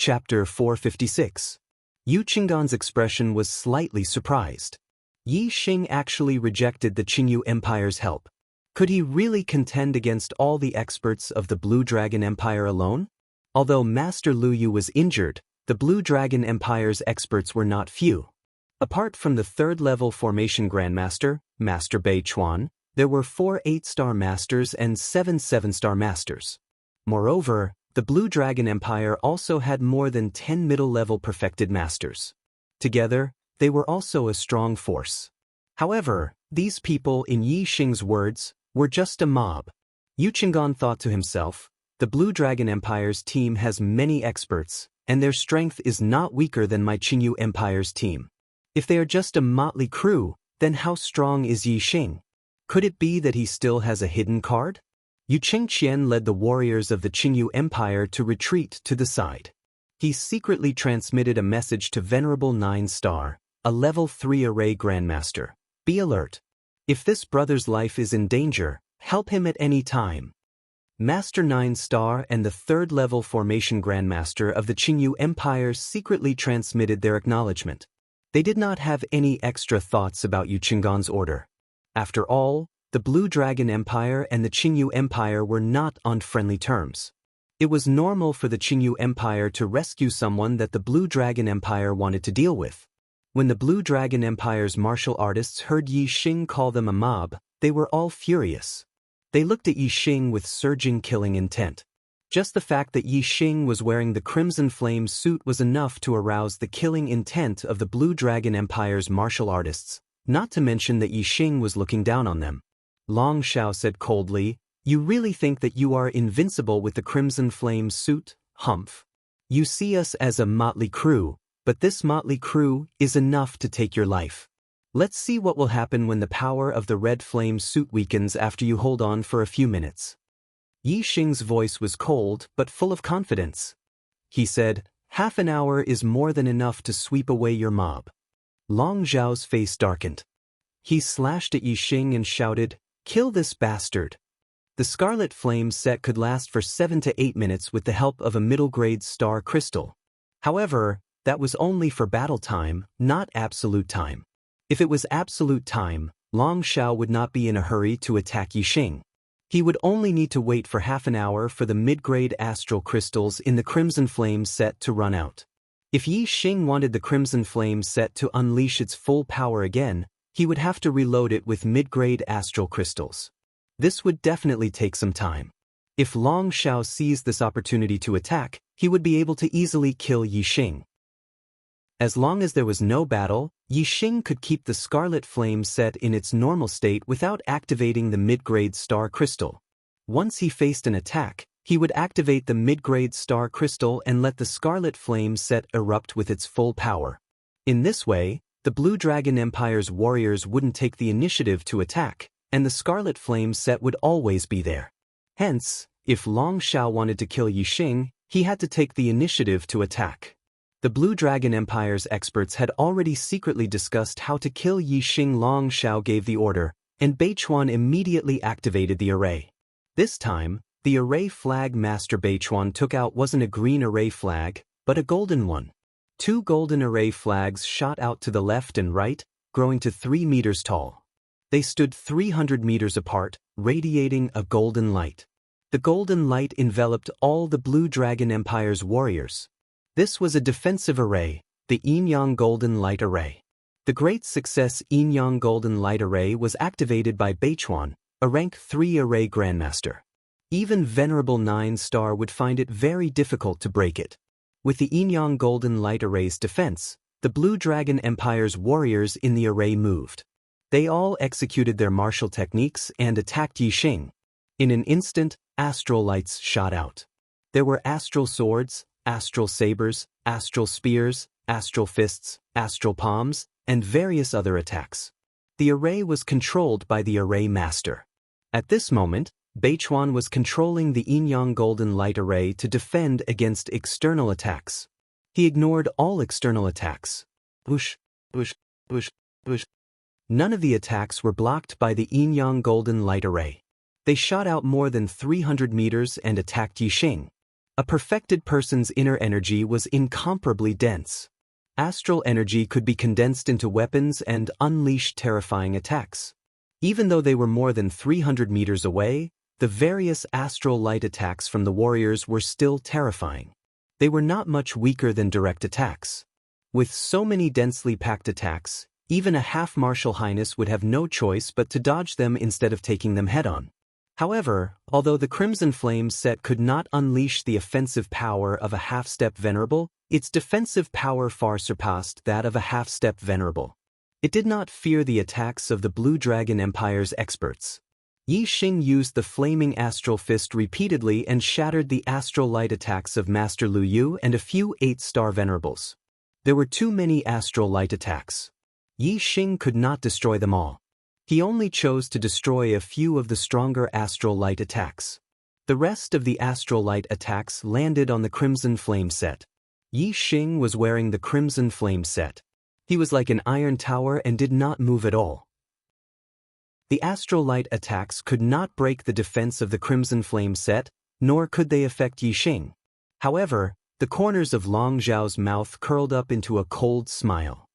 Chapter 456. Yu Qinggan's expression was slightly surprised. Yi Xing actually rejected the Qingyu Empire's help. Could he really contend against all the experts of the Blue Dragon Empire alone? Although Master Lu Yu was injured, the Blue Dragon Empire's experts were not few. Apart from the third-level formation Grandmaster, Master Bei Chuan, there were 4 8-star masters and 7 7-star masters. Moreover, the Blue Dragon Empire also had more than 10 middle-level perfected masters. Together, they were also a strong force. However, these people, in Yi Xing's words, were just a mob. Yu Qinggan thought to himself, the Blue Dragon Empire's team has many experts, and their strength is not weaker than my Qingyu Empire's team. If they are just a motley crew, then how strong is Yi Xing? Could it be that he still has a hidden card? Yu Qingqian led the warriors of the Qingyu Empire to retreat to the side. He secretly transmitted a message to Venerable 9-star, a level 3 array grandmaster. Be alert. If this brother's life is in danger, help him at any time. Master 9-star and the third-level formation grandmaster of the Qingyu Empire secretly transmitted their acknowledgement. They did not have any extra thoughts about Yu Qinggan's order. After all, the Blue Dragon Empire and the Qingyu Empire were not on friendly terms. It was normal for the Qingyu Empire to rescue someone that the Blue Dragon Empire wanted to deal with. When the Blue Dragon Empire's martial artists heard Yi Xing call them a mob, they were all furious. They looked at Yi Xing with surging killing intent. Just the fact that Yi Xing was wearing the Crimson Flame suit was enough to arouse the killing intent of the Blue Dragon Empire's martial artists, not to mention that Yi Xing was looking down on them. Long Xiao said coldly, "You really think that you are invincible with the Crimson Flame suit, humph? You see us as a motley crew, but this motley crew is enough to take your life. Let's see what will happen when the power of the Red Flame suit weakens after you hold on for a few minutes." Yi Xing's voice was cold but full of confidence. He said, "Half an hour is more than enough to sweep away your mob." Long Zhao's face darkened. He slashed at Yi Xing and shouted, "Kill this bastard." The Scarlet Flame set could last for 7 to 8 minutes with the help of a middle-grade star crystal. However, that was only for battle time, not absolute time. If it was absolute time, Long Xiao would not be in a hurry to attack Yi Xing. He would only need to wait for half an hour for the mid-grade astral crystals in the Crimson Flame set to run out. If Yi Xing wanted the Crimson Flame set to unleash its full power again, he would have to reload it with mid-grade astral crystals. This would definitely take some time. If Long Xiao seized this opportunity to attack, he would be able to easily kill Yi Xing. As long as there was no battle, Yi Xing could keep the Scarlet Flame set in its normal state without activating the mid-grade star crystal. Once he faced an attack, he would activate the mid-grade star crystal and let the Scarlet Flame set erupt with its full power. In this way, the Blue Dragon Empire's warriors wouldn't take the initiative to attack, and the Scarlet Flame set would always be there. Hence, if Long Xiao wanted to kill Yi Xing, he had to take the initiative to attack. The Blue Dragon Empire's experts had already secretly discussed how to kill Yi Xing. Long Xiao gave the order, and Bei Chuan immediately activated the array. This time, the array flag Master Bei Chuan took out wasn't a green array flag, but a golden one. 2 golden array flags shot out to the left and right, growing to 3 meters tall. They stood 300 meters apart, radiating a golden light. The golden light enveloped all the Blue Dragon Empire's warriors. This was a defensive array, the Yin-Yang Golden Light Array. The great success Yin-Yang Golden Light Array was activated by Bei Chuan, a rank 3 array grandmaster. Even Venerable 9-star would find it very difficult to break it. With the Yin-Yang Golden Light Array's defense, the Blue Dragon Empire's warriors in the array moved. They all executed their martial techniques and attacked Yi Xing. In an instant, astral lights shot out. There were astral swords, astral sabers, astral spears, astral fists, astral palms, and various other attacks. The array was controlled by the array master. At this moment, Bei Chuan was controlling the Yin-Yang Golden Light Array to defend against external attacks. He ignored all external attacks. Whoosh, whoosh, whoosh, whoosh. None of the attacks were blocked by the Yin-Yang Golden Light Array. They shot out more than 300 meters and attacked Yi Xing. A perfected person's inner energy was incomparably dense. Astral energy could be condensed into weapons and unleash terrifying attacks. Even though they were more than 300 meters away, the various astral light attacks from the warriors were still terrifying. They were not much weaker than direct attacks. With so many densely packed attacks, even a half-martial highness would have no choice but to dodge them instead of taking them head-on. However, although the Crimson Flame set could not unleash the offensive power of a half-step venerable, its defensive power far surpassed that of a half-step venerable. It did not fear the attacks of the Blue Dragon Empire's experts. Yi Xing used the Flaming Astral Fist repeatedly and shattered the astral light attacks of Master Lu Yu and a few 8-star venerables. There were too many astral light attacks. Yi Xing could not destroy them all. He only chose to destroy a few of the stronger astral light attacks. The rest of the astral light attacks landed on the Crimson Flame set. Yi Xing was wearing the Crimson Flame set. He was like an iron tower and did not move at all. The astral light attacks could not break the defense of the Crimson Flame set, nor could they affect Yi Xing. However, the corners of Long Zhao's mouth curled up into a cold smile.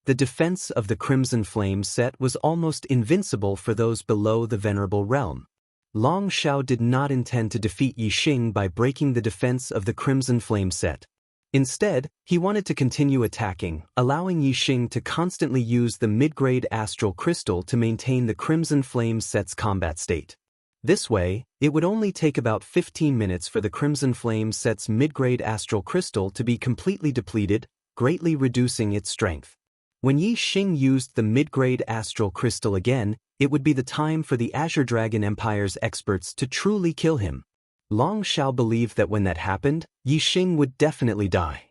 The defense of the Crimson Flame set was almost invincible for those below the Venerable Realm. Long Zhao did not intend to defeat Yi Xing by breaking the defense of the Crimson Flame set. Instead, he wanted to continue attacking, allowing Yi Xing to constantly use the mid-grade astral crystal to maintain the Crimson Flame set's combat state. This way, it would only take about 15 minutes for the Crimson Flame set's mid-grade astral crystal to be completely depleted, greatly reducing its strength. When Yi Xing used the mid-grade astral crystal again, it would be the time for the Azure Dragon Empire's experts to truly kill him. Long Zhao believed that when that happened, Yi Xing would definitely die.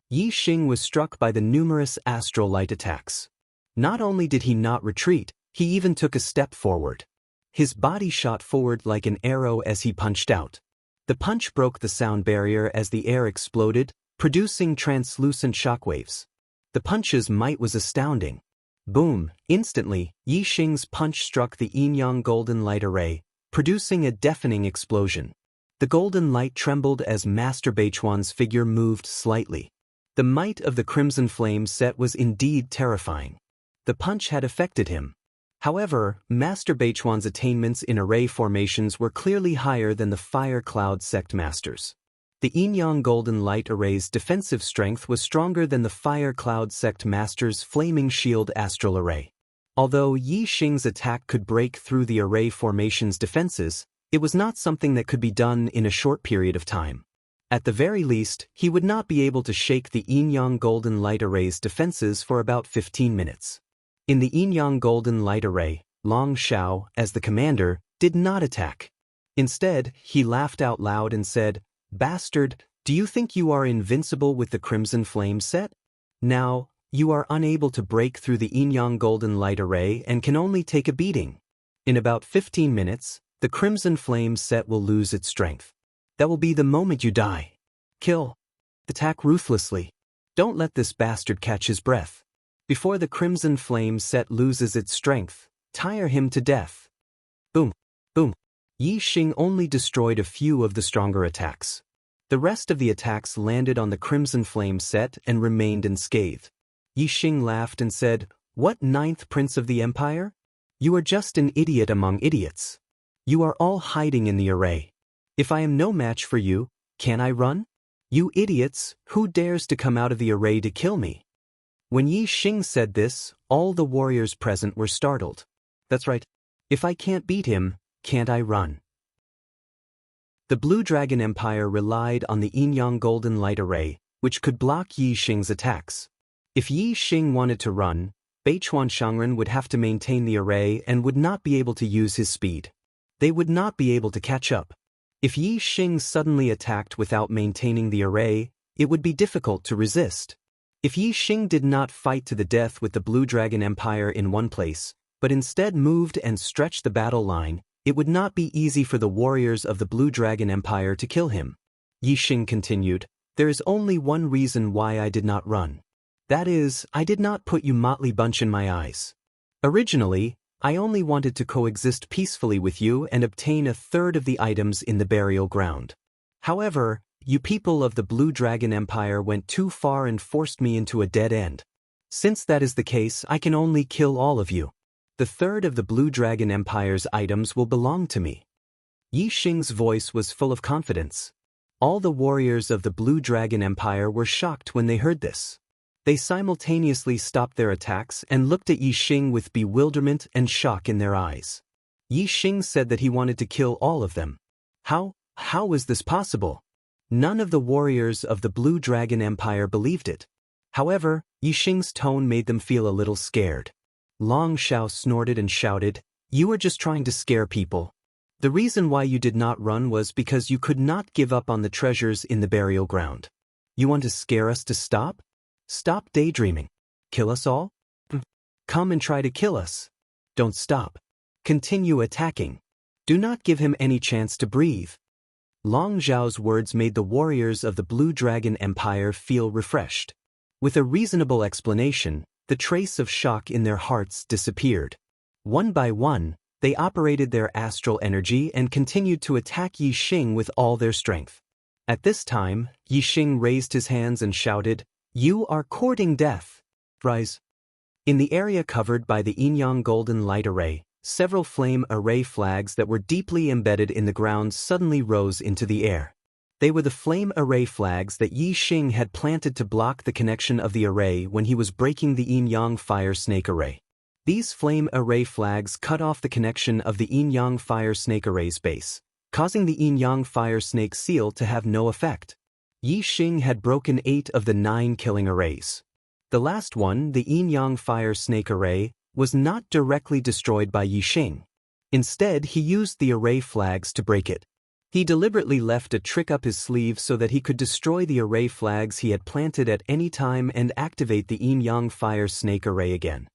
Yi Xing was struck by the numerous astral light attacks. Not only did he not retreat, he even took a step forward. His body shot forward like an arrow as he punched out. The punch broke the sound barrier as the air exploded, producing translucent shockwaves. The punch's might was astounding. Boom! Instantly, Yi Xing's punch struck the yin-yang golden light array, producing a deafening explosion. The golden light trembled as Master Beichuan's figure moved slightly. The might of the Crimson Flame set was indeed terrifying. The punch had affected him. However, Master Beichuan's attainments in array formations were clearly higher than the Fire Cloud Sect Masters. The yin-yang golden light array's defensive strength was stronger than the Fire Cloud Sect Master's Flaming Shield Astral Array. Although Yi Xing's attack could break through the array formation's defenses, it was not something that could be done in a short period of time. At the very least, he would not be able to shake the yin-yang golden light array's defenses for about 15 minutes. In the yin-yang golden light array, Long Zhao, as the commander, did not attack. Instead, he laughed out loud and said, "Bastard, do you think you are invincible with the Crimson Flame set? Now, you are unable to break through the yin-yang golden light array and can only take a beating. In about 15 minutes, the Crimson Flame set will lose its strength. That will be the moment you die. Kill. Attack ruthlessly. Don't let this bastard catch his breath. Before the Crimson Flame set loses its strength, tire him to death." Boom. Boom. Yi Xing only destroyed a few of the stronger attacks. The rest of the attacks landed on the Crimson Flame set and remained unscathed. Yi Xing laughed and said, "What, ninth prince of the Empire? You are just an idiot among idiots. You are all hiding in the array. If I am no match for you, can I run? You idiots, who dares to come out of the array to kill me?" When Yi Xing said this, all the warriors present were startled. That's right. If I can't beat him, can't I run? The Blue Dragon Empire relied on the yin-yang golden light array, which could block Yi Xing's attacks. If Yi Xing wanted to run, Beichuan Shangren would have to maintain the array and would not be able to use his speed. They would not be able to catch up. If Yi Xing suddenly attacked without maintaining the array, it would be difficult to resist. If Yi Xing did not fight to the death with the Blue Dragon Empire in one place, but instead moved and stretched the battle line, it would not be easy for the warriors of the Blue Dragon Empire to kill him. Yi Xing continued, "There is only one reason why I did not run. That is, I did not put you motley bunch in my eyes. Originally, I only wanted to coexist peacefully with you and obtain a third of the items in the burial ground. However, You people of the Blue Dragon Empire went too far and forced me into a dead end. Since that is the case, I can only kill all of you. The third of the Blue Dragon Empire's items will belong to me. Yi Xing's voice was full of confidence. All the warriors of the Blue Dragon Empire were shocked when they heard this. They simultaneously stopped their attacks and looked at Yi Xing with bewilderment and shock in their eyes. Yi Xing said that he wanted to kill all of them. How is this possible? None of the warriors of the Blue Dragon Empire believed it. However, Yi Xing's tone made them feel a little scared. Long Xiao snorted and shouted, "You were just trying to scare people. The reason why you did not run was because you could not give up on the treasures in the burial ground. You want to scare us to stop? Stop daydreaming. Kill us all? Come and try to kill us. Don't stop. Continue attacking. Do not give him any chance to breathe." Long Zhao's words made the warriors of the Blue Dragon Empire feel refreshed. With a reasonable explanation, the trace of shock in their hearts disappeared. One by one, they operated their astral energy and continued to attack Yi Xing with all their strength. At this time, Yi Xing raised his hands and shouted, "You are courting death. Rise." In the area covered by the Yin-Yang Golden Light Array, several flame array flags that were deeply embedded in the ground suddenly rose into the air. They were the flame array flags that Yi Xing had planted to block the connection of the array when he was breaking the Yin-Yang Fire Snake Array. These flame array flags cut off the connection of the Yin-Yang Fire Snake Array's base, causing the Yin-Yang Fire Snake seal to have no effect. Yi Xing had broken 8 of the 9 killing arrays. The last one, the Yin-Yang Fire Snake Array, was not directly destroyed by Yi Xing. Instead, he used the array flags to break it. He deliberately left a trick up his sleeve so that he could destroy the array flags he had planted at any time and activate the Yin-Yang Fire Snake Array again.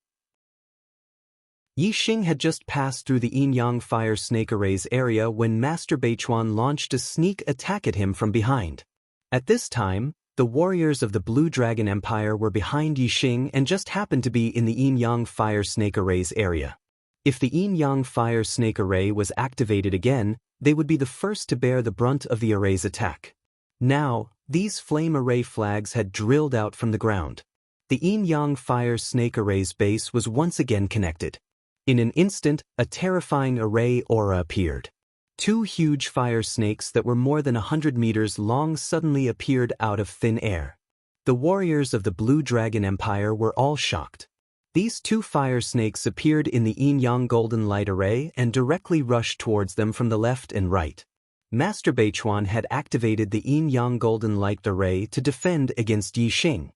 Yi Xing had just passed through the Yin-Yang Fire Snake Array's area when Master Beichuan launched a sneak attack at him from behind. At this time, the warriors of the Blue Dragon Empire were behind Yi Xing and just happened to be in the Yin-Yang Fire Snake Array's area. If the Yin-Yang Fire Snake Array was activated again, they would be the first to bear the brunt of the array's attack. Now, these flame array flags had drilled out from the ground. The Yin-Yang Fire Snake Array's base was once again connected. In an instant, a terrifying array aura appeared. 2 huge fire snakes that were more than 100 meters long suddenly appeared out of thin air. The warriors of the Blue Dragon Empire were all shocked. These 2 fire snakes appeared in the Yin-Yang Golden Light Array and directly rushed towards them from the left and right. Master Beichuan had activated the Yin-Yang Golden Light Array to defend against Yi Xing.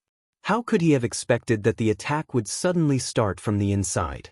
How could he have expected that the attack would suddenly start from the inside?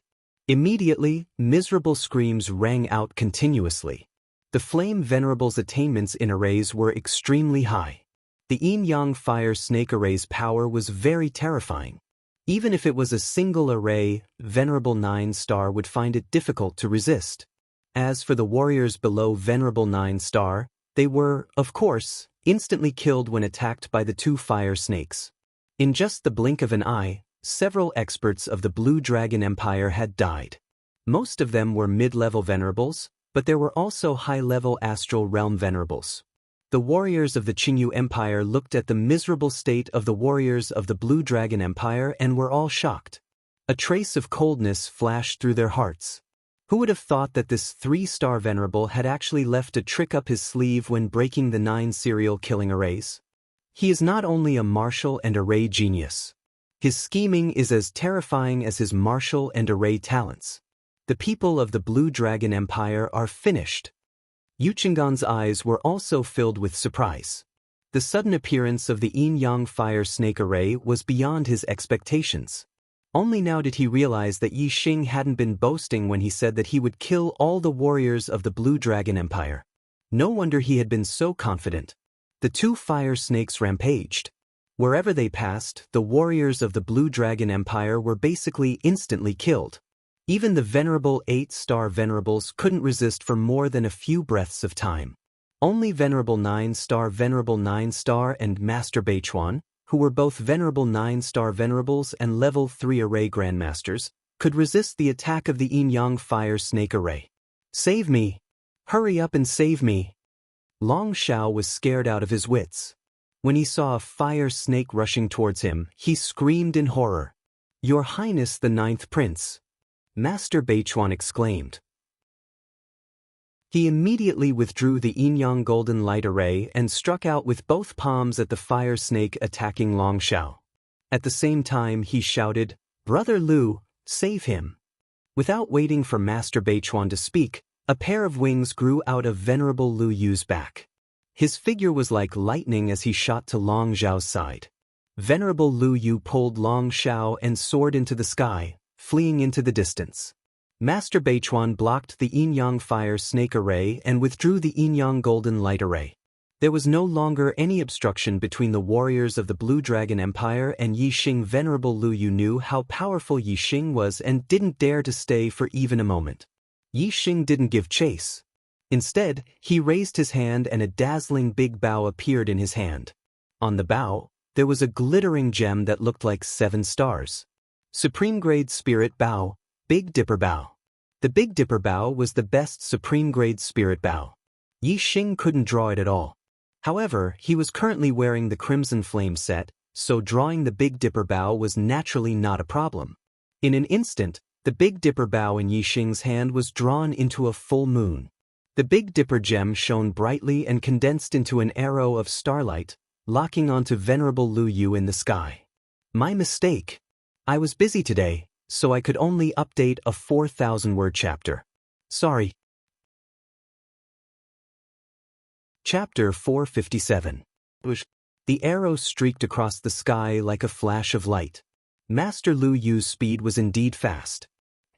Immediately, miserable screams rang out continuously. The Flame Venerable's attainments in arrays were extremely high. The Yin-Yang Fire Snake Array's power was very terrifying. Even if it was a single array, Venerable 9-star would find it difficult to resist. As for the warriors below Venerable 9-star, they were, of course, instantly killed when attacked by the 2 fire snakes. In just the blink of an eye, several experts of the Blue Dragon Empire had died. Most of them were mid-level venerables, but there were also high-level astral realm venerables. The warriors of the Qingyu Empire looked at the miserable state of the warriors of the Blue Dragon Empire and were all shocked. A trace of coldness flashed through their hearts. Who would have thought that this 3-star venerable had actually left a trick up his sleeve when breaking the 9 serial killing arrays? He is not only a martial and array genius. His scheming is as terrifying as his martial and array talents. The people of the Blue Dragon Empire are finished. Yu Qinggan's eyes were also filled with surprise. The sudden appearance of the Yin-Yang Fire Snake Array was beyond his expectations. Only now did he realize that Yi Xing hadn't been boasting when he said that he would kill all the warriors of the Blue Dragon Empire. No wonder he had been so confident. The 2 fire snakes rampaged. Wherever they passed, the warriors of the Blue Dragon Empire were basically instantly killed. Even the venerable 8-star venerables couldn't resist for more than a few breaths of time. Only Venerable 9-star, and Master Beichuan, who were both Venerable 9-star venerables and Level 3 Array Grandmasters, could resist the attack of the Yin-Yang Fire Snake Array. "Save me! Hurry up and save me!" Long Shao was scared out of his wits. When he saw a fire snake rushing towards him, he screamed in horror. "Your Highness the Ninth Prince!" Master Beichuan exclaimed. He immediately withdrew the Yin-Yang Golden Light Array and struck out with both palms at the fire snake attacking Long Shao. At the same time he shouted, "Brother Lu, save him!" Without waiting for Master Beichuan to speak, a pair of wings grew out of Venerable Lu Yu's back. His figure was like lightning as he shot to Long Zhao's side. Venerable Lu Yu pulled Long Shao and soared into the sky, fleeing into the distance. Master Beichuan blocked the Yin-Yang Fire Snake Array and withdrew the Yin-Yang Golden Light Array. There was no longer any obstruction between the warriors of the Blue Dragon Empire and Yi Xing. Venerable Lu Yu knew how powerful Yi Xing was and didn't dare to stay for even a moment. Yi Xing didn't give chase. Instead, he raised his hand and a dazzling big bow appeared in his hand. On the bow, there was a glittering gem that looked like 7 stars. Supreme Grade Spirit Bow, Big Dipper Bow. The Big Dipper Bow was the best Supreme Grade Spirit Bow. Yi Xing couldn't draw it at all. However, he was currently wearing the Crimson Flame set, so drawing the Big Dipper Bow was naturally not a problem. In an instant, the Big Dipper Bow in Yi Xing's hand was drawn into a full moon. The Big Dipper gem shone brightly and condensed into an arrow of starlight, locking onto Venerable Lu Yu in the sky. My mistake. I was busy today, so I could only update a 4,000-word chapter. Sorry. Chapter 457. The arrow streaked across the sky like a flash of light. Master Lu Yu's speed was indeed fast.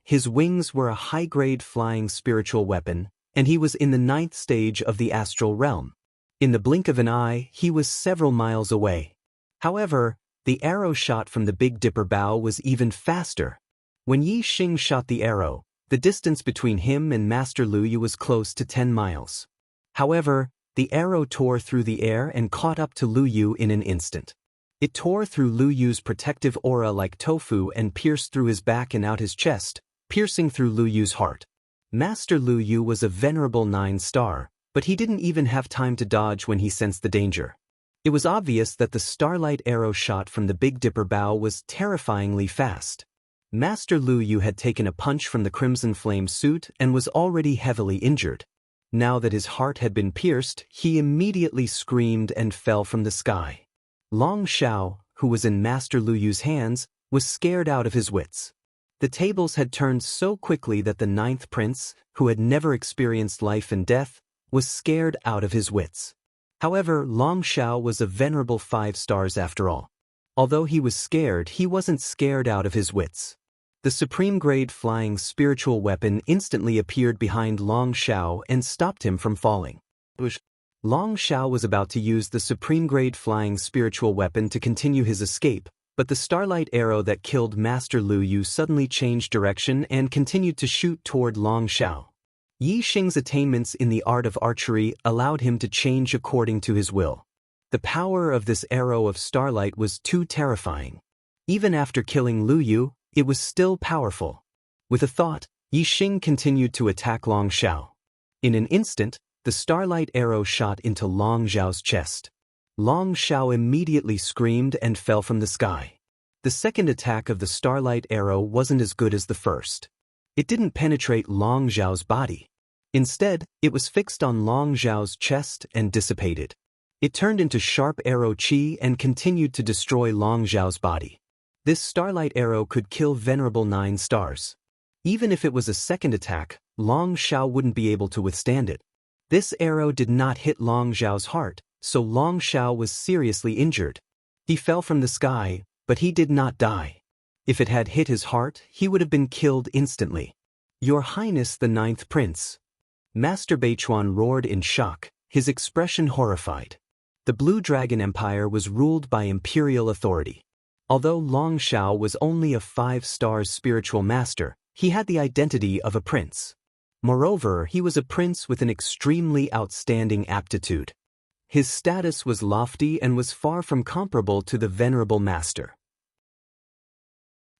His wings were a high-grade flying spiritual weapon, and he was in the 9th stage of the astral realm. In the blink of an eye, he was several miles away. However, the arrow shot from the Big Dipper Bow was even faster. When Yi Xing shot the arrow, the distance between him and Master Lu Yu was close to 10 miles. However, the arrow tore through the air and caught up to Lu Yu in an instant. It tore through Lu Yu's protective aura like tofu and pierced through his back and out his chest, piercing through Lu Yu's heart. Master Lu Yu was a venerable 9-star, but he didn't even have time to dodge when he sensed the danger. It was obvious that the starlight arrow shot from the Big Dipper Bow was terrifyingly fast. Master Lu Yu had taken a punch from the Crimson Flame suit and was already heavily injured. Now that his heart had been pierced, he immediately screamed and fell from the sky. Long Shao, who was in Master Lu Yu's hands, was scared out of his wits. The tables had turned so quickly that the 9th prince, who had never experienced life and death, was scared out of his wits. However, Long Shao was a venerable 5 stars after all. Although he was scared, he wasn't scared out of his wits. The supreme grade flying spiritual weapon instantly appeared behind Long Shao and stopped him from falling. Long Shao was about to use the supreme grade flying spiritual weapon to continue his escape, but the starlight arrow that killed Master Lu Yu suddenly changed direction and continued to shoot toward Long Shao. Yi Xing's attainments in the art of archery allowed him to change according to his will. The power of this arrow of starlight was too terrifying. Even after killing Lu Yu, it was still powerful. With a thought, Yi Xing continued to attack Long Shao. In an instant, the starlight arrow shot into Long Zhao's chest. Long Shao immediately screamed and fell from the sky. The second attack of the starlight arrow wasn't as good as the first. It didn't penetrate Long Zhao's body. Instead, it was fixed on Long Zhao's chest and dissipated. It turned into sharp arrow chi and continued to destroy Long Zhao's body. This starlight arrow could kill venerable 9 stars. Even if it was a second attack, Long Shao wouldn't be able to withstand it. This arrow did not hit Long Zhao's heart, so Long Shao was seriously injured. He fell from the sky, but he did not die. If it had hit his heart, he would have been killed instantly. Your Highness the 9th Prince. Master Beichuan roared in shock, his expression horrified. The Blue Dragon Empire was ruled by imperial authority. Although Long Shao was only a 5-star spiritual master, he had the identity of a prince. Moreover, he was a prince with an extremely outstanding aptitude. His status was lofty and was far from comparable to the venerable master.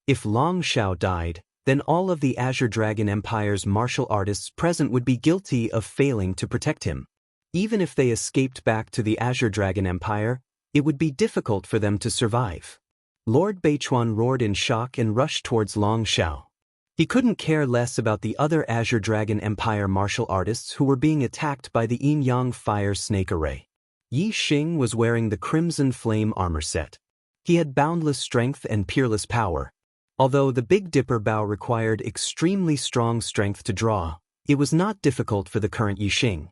If Long Shao died, then all of the Azure Dragon Empire's martial artists present would be guilty of failing to protect him. Even if they escaped back to the Azure Dragon Empire, it would be difficult for them to survive. Lord Beichuan roared in shock and rushed towards Long Xiao. He couldn't care less about the other Azure Dragon Empire martial artists who were being attacked by the Yin-Yang Fire Snake Array. Yi Xing was wearing the Crimson Flame armor set. He had boundless strength and peerless power. Although the Big Dipper bow required extremely strong strength to draw, it was not difficult for the current Yi Xing.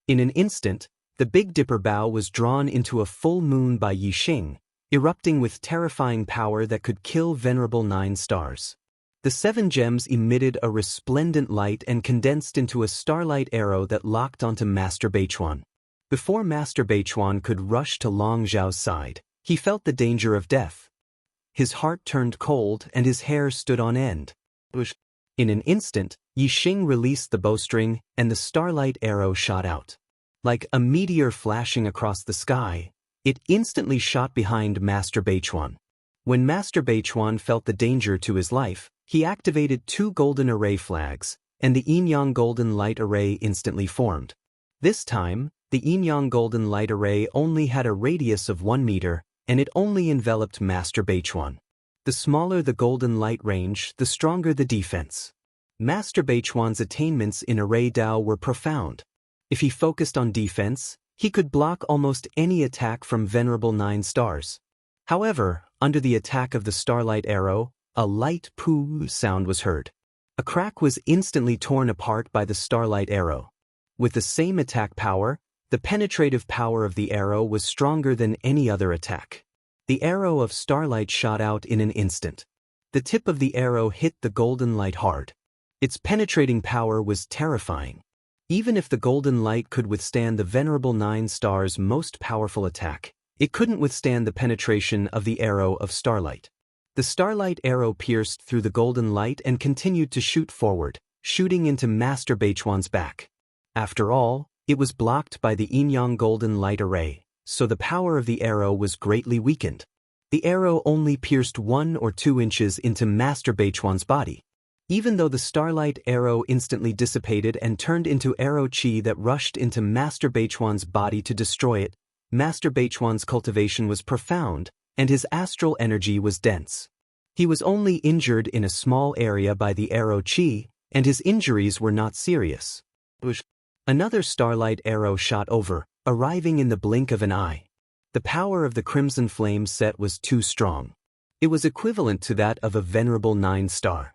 In an instant, the Big Dipper bow was drawn into a full moon by Yi Xing, erupting with terrifying power that could kill Venerable 9 stars. The 7 gems emitted a resplendent light and condensed into a starlight arrow that locked onto Master Beichuan. Before Master Beichuan could rush to Long Zhao's side, he felt the danger of death. His heart turned cold and his hair stood on end. In an instant, Yi Xing released the bowstring and the starlight arrow shot out. Like a meteor flashing across the sky, it instantly shot behind Master Beichuan. When Master Beichuan felt the danger to his life, he activated 2 golden array flags, and the Yin-Yang Golden Light Array instantly formed. This time, the Yin-Yang Golden Light Array only had a radius of 1 meter, and it only enveloped Master Beichuan. The smaller the golden light range, the stronger the defense. Master Beichuan's attainments in Array Dao were profound. If he focused on defense, he could block almost any attack from Venerable 9 stars. However, under the attack of the Starlight Arrow, a light poo sound was heard. A crack was instantly torn apart by the Starlight Arrow. With the same attack power, the penetrative power of the arrow was stronger than any other attack. The arrow of starlight shot out in an instant. The tip of the arrow hit the golden light hard. Its penetrating power was terrifying. Even if the golden light could withstand the Venerable 9 stars' most powerful attack, it couldn't withstand the penetration of the arrow of starlight. The starlight arrow pierced through the golden light and continued to shoot forward, shooting into Master Beichuan's back. After all, it was blocked by the Yin-Yang Golden Light Array, so the power of the arrow was greatly weakened. The arrow only pierced 1 or 2 inches into Master Beichuan's body. Even though the starlight arrow instantly dissipated and turned into arrow chi that rushed into Master Beichuan's body to destroy it, Master Beichuan's cultivation was profound, and his astral energy was dense. He was only injured in a small area by the arrow chi, and his injuries were not serious. Another starlight arrow shot over, arriving in the blink of an eye. The power of the Crimson Flame set was too strong. It was equivalent to that of a Venerable 9 star.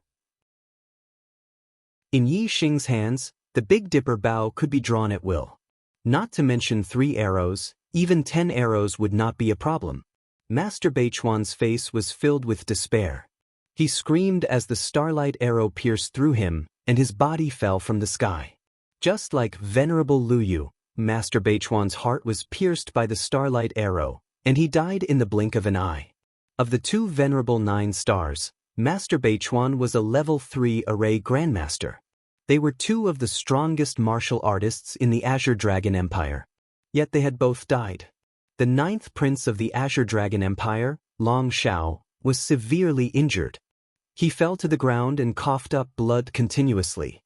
In Yi Xing's hands, the Big Dipper bow could be drawn at will. Not to mention 3 arrows, even 10 arrows would not be a problem. Master Beichuan's face was filled with despair. He screamed as the starlight arrow pierced through him, and his body fell from the sky. Just like Venerable Lu Yu, Master Beichuan's heart was pierced by the starlight arrow, and he died in the blink of an eye. Of the 2 Venerable 9 stars, Master Beichuan was a level 3 array grandmaster. They were 2 of the strongest martial artists in the Azure Dragon Empire. Yet they had both died. The 9th prince of the Azure Dragon Empire, Long Xiao, was severely injured. He fell to the ground and coughed up blood continuously.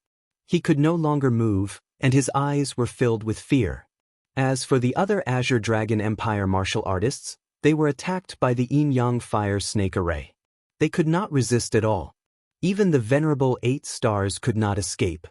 He could no longer move, and his eyes were filled with fear. As for the other Azure Dragon Empire martial artists, they were attacked by the Yin-Yang Fire Snake Array. They could not resist at all. Even the Venerable 8 stars could not escape.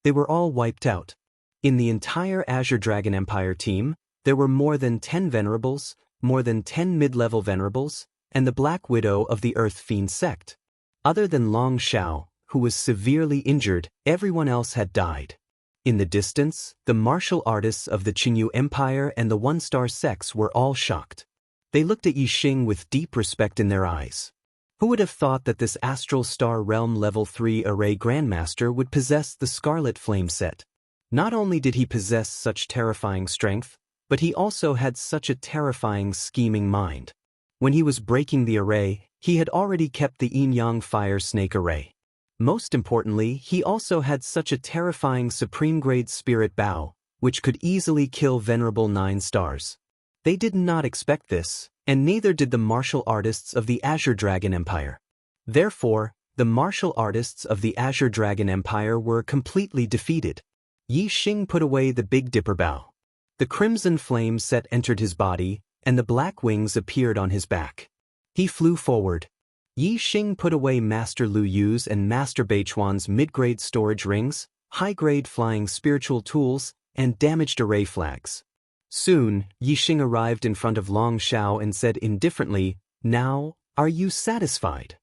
They were all wiped out. In the entire Azure Dragon Empire team, there were more than 10 Venerables, more than 10 mid-level Venerables, and the Black Widow of the Earth Fiend sect. Other than Long Xiao, who was severely injured, everyone else had died. In the distance, the martial artists of the Qingyu Empire and the 1-star sects were all shocked. They looked at Yi Xing with deep respect in their eyes. Who would have thought that this Astral Star Realm Level 3 Array Grandmaster would possess the Scarlet Flame set? Not only did he possess such terrifying strength, but he also had such a terrifying scheming mind. When he was breaking the array, he had already kept the Yin-Yang Fire Snake Array. Most importantly, he also had such a terrifying supreme-grade spirit bow, which could easily kill Venerable 9 stars. They did not expect this, and neither did the martial artists of the Azure Dragon Empire. Therefore, the martial artists of the Azure Dragon Empire were completely defeated. Yi Xing put away the Big Dipper bow. The crimson flame set entered his body, and the black wings appeared on his back. He flew forward. Yi Xing put away Master Lu Yu's and Master Beichuan's mid-grade storage rings, high-grade flying spiritual tools, and damaged array flags. Soon, Yi Xing arrived in front of Long Shao and said indifferently, "Now, are you satisfied?"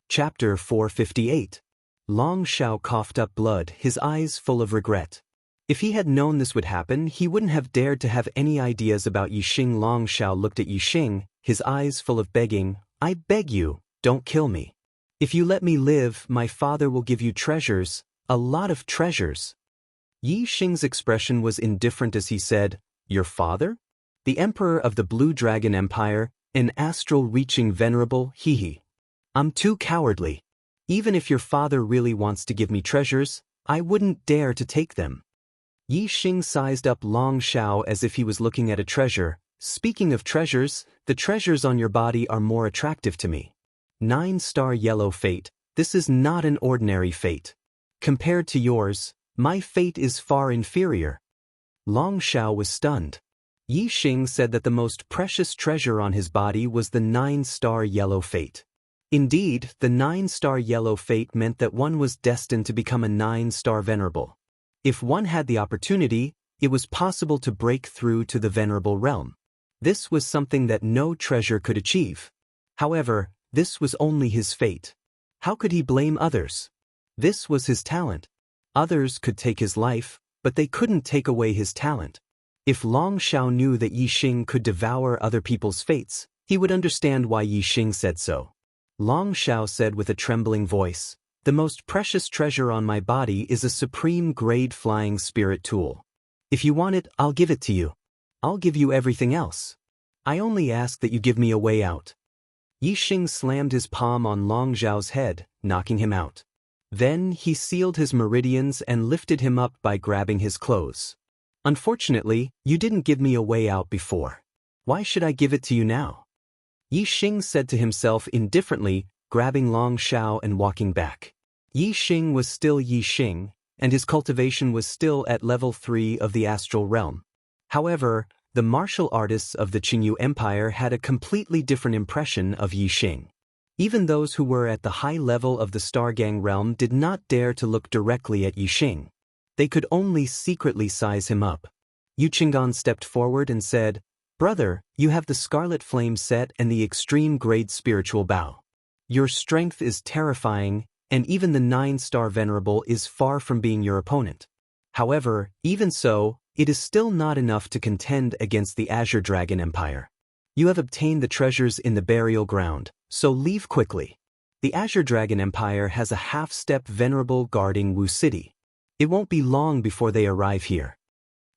Chapter 458. Long Shao coughed up blood, his eyes full of regret. If he had known this would happen, he wouldn't have dared to have any ideas about Yi Xing. Long Shao looked at Yi Xing, his eyes full of begging. "I beg you, don't kill me. If you let me live, my father will give you treasures, a lot of treasures." Yi Xing's expression was indifferent as he said, "Your father? The Emperor of the Blue Dragon Empire, an astral-reaching venerable, hee. I'm too cowardly. Even if your father really wants to give me treasures, I wouldn't dare to take them." Yi Xing sized up Long Shao as if he was looking at a treasure. "Speaking of treasures, the treasures on your body are more attractive to me. 9-star yellow fate, this is not an ordinary fate. Compared to yours, my fate is far inferior." Long Shao was stunned. Yi Xing said that the most precious treasure on his body was the 9-star yellow fate. Indeed, the 9-star yellow fate meant that one was destined to become a 9-star venerable. If one had the opportunity, it was possible to break through to the venerable realm. This was something that no treasure could achieve. However, this was only his fate. How could he blame others? This was his talent. Others could take his life, but they couldn't take away his talent. If Long Shao knew that Yi Xing could devour other people's fates, he would understand why Yi Xing said so. Long Shao said with a trembling voice, "The most precious treasure on my body is a supreme-grade flying spirit tool. If you want it, I'll give it to you. I'll give you everything else. I only ask that you give me a way out." Yi Xing slammed his palm on Long Zhao's head, knocking him out. Then he sealed his meridians and lifted him up by grabbing his clothes. "Unfortunately, you didn't give me a way out before. Why should I give it to you now?" Yi Xing said to himself indifferently, grabbing Long Shao and walking back. Yi Xing was still Yi Xing, and his cultivation was still at level 3 of the astral realm. However, the martial artists of the Qingyu Empire had a completely different impression of Yi Xing. Even those who were at the high level of the Stargang realm did not dare to look directly at Yi Xing. They could only secretly size him up. Yu Qinggan stepped forward and said, "Brother, you have the Scarlet Flame set and the extreme grade spiritual bow. Your strength is terrifying, and even the 9-star venerable is far from being your opponent. However, even so, it is still not enough to contend against the Azure Dragon Empire. You have obtained the treasures in the burial ground, so leave quickly. The Azure Dragon Empire has a half-step venerable guarding Wu City. It won't be long before they arrive here."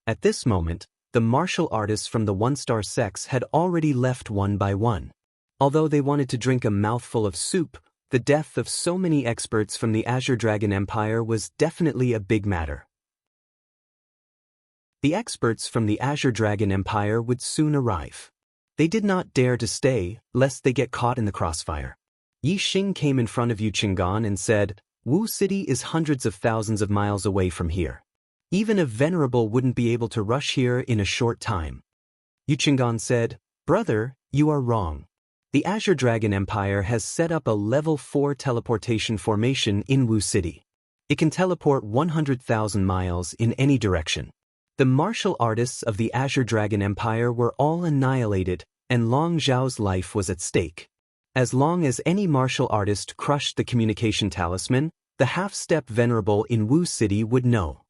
At this moment, the martial artists from the 1-star sects had already left one by one. Although they wanted to drink a mouthful of soup, the death of so many experts from the Azure Dragon Empire was definitely a big matter. The experts from the Azure Dragon Empire would soon arrive. They did not dare to stay, lest they get caught in the crossfire. Yi Xing came in front of Yu Qinggan and said, "Wu City is hundreds of thousands of miles away from here. Even a venerable wouldn't be able to rush here in a short time." Yu Qinggan said, "Brother, you are wrong. The Azure Dragon Empire has set up a level 4 teleportation formation in Wu City. It can teleport 100,000 miles in any direction. The martial artists of the Azure Dragon Empire were all annihilated, and Long Zhao's life was at stake. As long as any martial artist crushed the communication talisman, the half-step venerable in Wu City would know.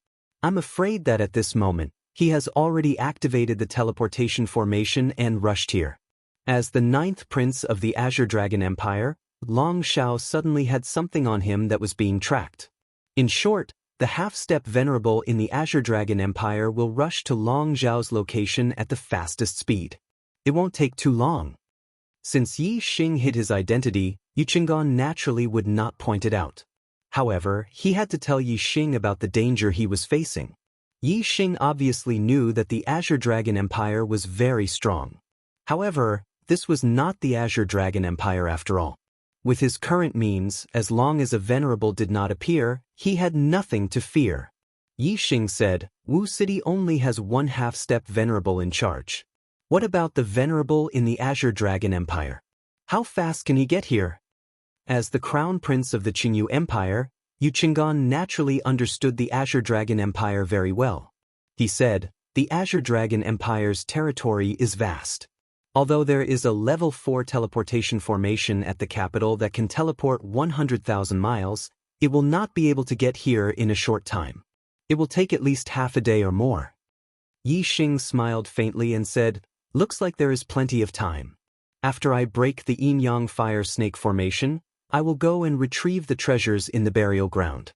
I'm afraid that at this moment, he has already activated the teleportation formation and rushed here." As the 9th prince of the Azure Dragon Empire, Long Shao suddenly had something on him that was being tracked. In short, the half-step venerable in the Azure Dragon Empire will rush to Long Zhao's location at the fastest speed. It won't take too long. Since Yi Xing hid his identity, Yu Qinggan naturally would not point it out. However, he had to tell Yi Xing about the danger he was facing. Yi Xing obviously knew that the Azure Dragon Empire was very strong. However, this was not the Azure Dragon Empire after all. With his current means, as long as a venerable did not appear, he had nothing to fear. Yi Xing said, Wu City only has one half-step venerable in charge. What about the venerable in the Azure Dragon Empire? How fast can he get here? As the crown prince of the Qingyu Empire, Yu Qinggan naturally understood the Azure Dragon Empire very well. He said, the Azure Dragon Empire's territory is vast. Although there is a level 4 teleportation formation at the capital that can teleport 100,000 miles, it will not be able to get here in a short time. It will take at least half a day or more. Yi Xing smiled faintly and said, looks like there is plenty of time. After I break the yin-yang fire snake formation, I will go and retrieve the treasures in the burial ground.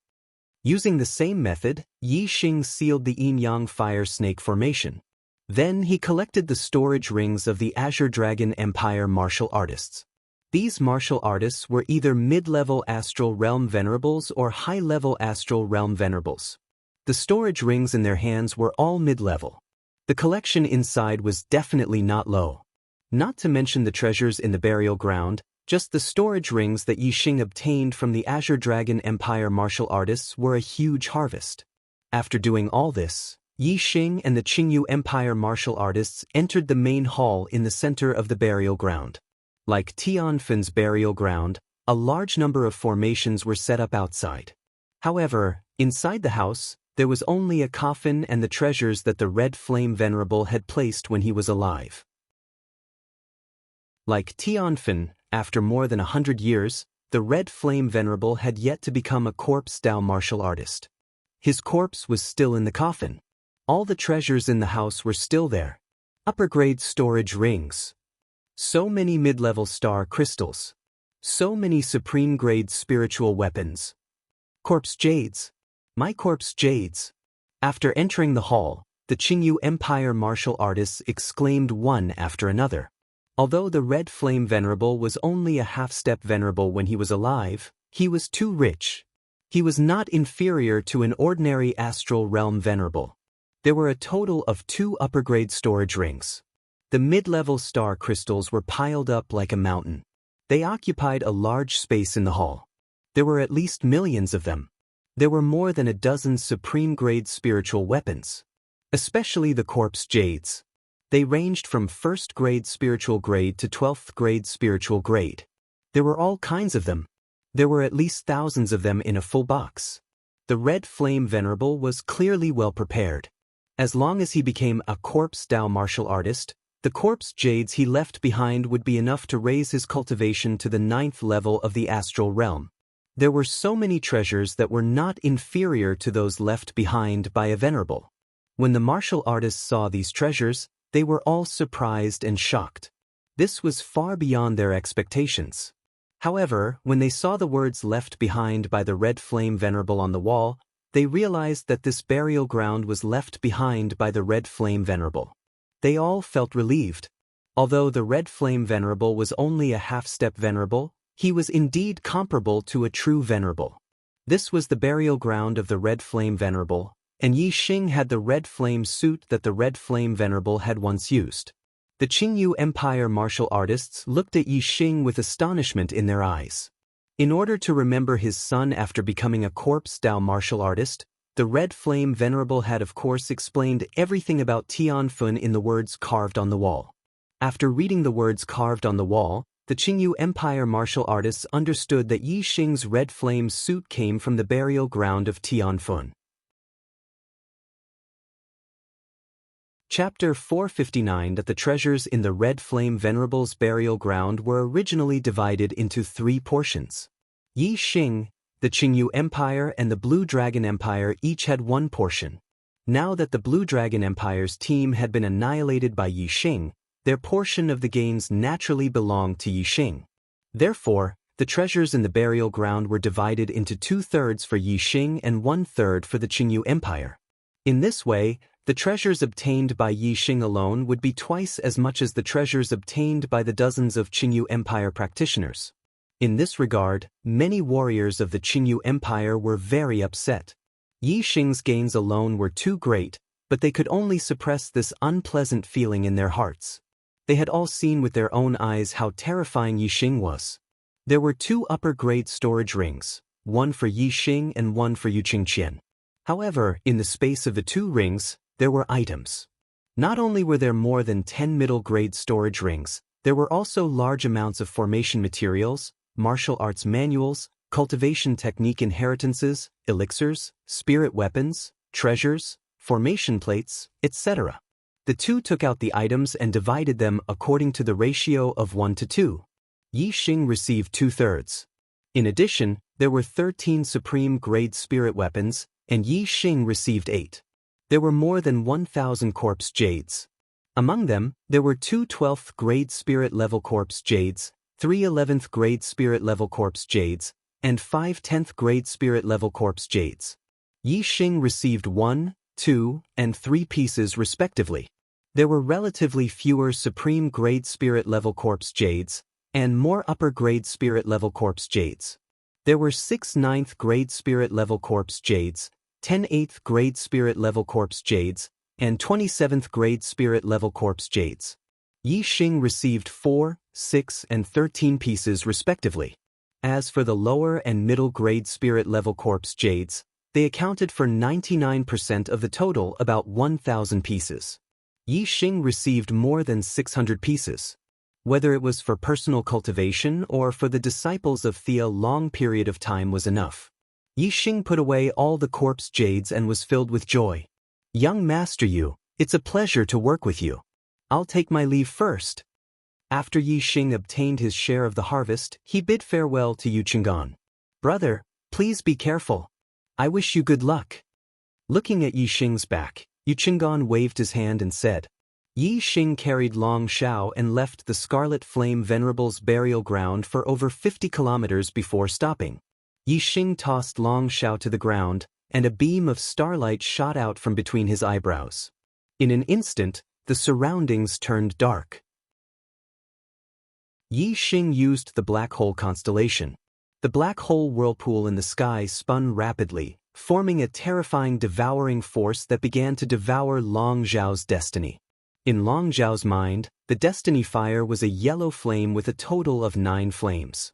Using the same method, Yi Xing sealed the yin-yang fire snake formation. Then he collected the storage rings of the Azure Dragon Empire martial artists. These martial artists were either mid-level Astral Realm Venerables or high-level Astral Realm Venerables. The storage rings in their hands were all mid-level. The collection inside was definitely not low. Not to mention the treasures in the burial ground, just the storage rings that Yi Xing obtained from the Azure Dragon Empire martial artists were a huge harvest. After doing all this, Yi Xing and the Qingyu Empire martial artists entered the main hall in the center of the burial ground. Like Tianfun's burial ground, a large number of formations were set up outside. However, inside the house, there was only a coffin and the treasures that the Red Flame Venerable had placed when he was alive. Like Tianfun, after more than 100 years, the Red Flame Venerable had yet to become a corpse-style martial artist. His corpse was still in the coffin. All the treasures in the house were still there. Upper-grade storage rings. So many mid-level star crystals. So many supreme-grade spiritual weapons. Corpse jades. My corpse jades. After entering the hall, the Qingyu Empire martial artists exclaimed one after another. Although the Red Flame Venerable was only a half-step venerable when he was alive, he was too rich. He was not inferior to an ordinary Astral Realm Venerable. There were a total of 2 upper-grade storage rings. The mid-level star crystals were piled up like a mountain. They occupied a large space in the hall. There were at least millions of them. There were more than a dozen supreme-grade spiritual weapons. Especially the corpse jades. They ranged from 1st grade spiritual grade to 12th grade spiritual grade. There were all kinds of them. There were at least thousands of them in a full box. The Red Flame Venerable was clearly well prepared. As long as he became a corpse-style martial artist, the corpse jades he left behind would be enough to raise his cultivation to the 9th level of the astral realm. There were so many treasures that were not inferior to those left behind by a venerable. When the martial artists saw these treasures, they were all surprised and shocked. This was far beyond their expectations. However, when they saw the words left behind by the Red Flame Venerable on the wall, they realized that this burial ground was left behind by the Red Flame Venerable. They all felt relieved. Although the Red Flame Venerable was only a half-step venerable, he was indeed comparable to a true venerable. This was the burial ground of the Red Flame Venerable, and Yi Xing had the Red Flame suit that the Red Flame Venerable had once used. The Qingyu Empire martial artists looked at Yi Xing with astonishment in their eyes. In order to remember his son after becoming a corpse-style martial artist, the Red Flame Venerable had of course explained everything about Tianfun in the words carved on the wall. After reading the words carved on the wall, the Qingyu Empire martial artists understood that Yi Xing's Red Flame suit came from the burial ground of Tianfun. Chapter 459. That the treasures in the Red Flame Venerable's burial ground were originally divided into 3 portions. Yi Xing, the Qingyu Empire and the Blue Dragon Empire each had 1 portion. Now that the Blue Dragon Empire's team had been annihilated by Yi Xing, their portion of the gains naturally belonged to Yi Xing. Therefore, the treasures in the burial ground were divided into 2/3 for Yi Xing and 1/3 for the Qingyu Empire. In this way, the treasures obtained by Yi Xing alone would be twice as much as the treasures obtained by the dozens of Qingyu Empire practitioners. In this regard, many warriors of the Qingyu Empire were very upset. Yi Xing's gains alone were too great, but they could only suppress this unpleasant feeling in their hearts. They had all seen with their own eyes how terrifying Yi Xing was. There were 2 upper-grade storage rings, one for Yi Xing and one for Yu Qingqian. However, in the space of the 2 rings, there were items. Not only were there more than 10 middle-grade storage rings, there were also large amounts of formation materials, martial arts manuals, cultivation technique inheritances, elixirs, spirit weapons, treasures, formation plates, etc. The 2 took out the items and divided them according to the ratio of 1 to 2. Yi Xing received 2/3. In addition, there were 13 supreme-grade spirit weapons, and Yi Xing received 8. There were more than 1,000 corpse jades. Among them, there were 2 12th-grade spirit-level corpse jades, 3 11th-grade spirit-level corpse jades, and 5 10th-grade spirit-level corpse jades. Yi Xing received 1, 2, and 3 pieces respectively. There were relatively fewer supreme-grade spirit-level corpse jades, and more upper-grade spirit-level corpse jades. There were 6 9th-grade spirit-level corpse jades, 10 8th-grade spirit-level corpse jades, and 27th-grade spirit-level corpse jades. Yi Xing received 4, 6, and 13 pieces respectively. As for the lower and middle-grade spirit-level corpse jades, they accounted for 99% of the total, about 1,000 pieces. Yi Xing received more than 600 pieces. Whether it was for personal cultivation or for the disciples of Thea, a long period of time was enough. Yi Xing put away all the corpse jades and was filled with joy. "Young Master Yu, it's a pleasure to work with you. I'll take my leave first." After Yi Xing obtained his share of the harvest, he bid farewell to Yu Qinggan. "Brother, please be careful. I wish you good luck." Looking at Yi Xing's back, Yu Qinggan waved his hand and said. Yi Xing carried Long Shao and left the Scarlet Flame Venerable's burial ground for over 50 kilometers before stopping. Yi Xing tossed Long Shao to the ground, and a beam of starlight shot out from between his eyebrows. In an instant, the surroundings turned dark. Yi Xing used the black hole constellation. The black hole whirlpool in the sky spun rapidly, forming a terrifying devouring force that began to devour Long Zhao's destiny. In Long Zhao's mind, the destiny fire was a yellow flame with a total of 9 flames.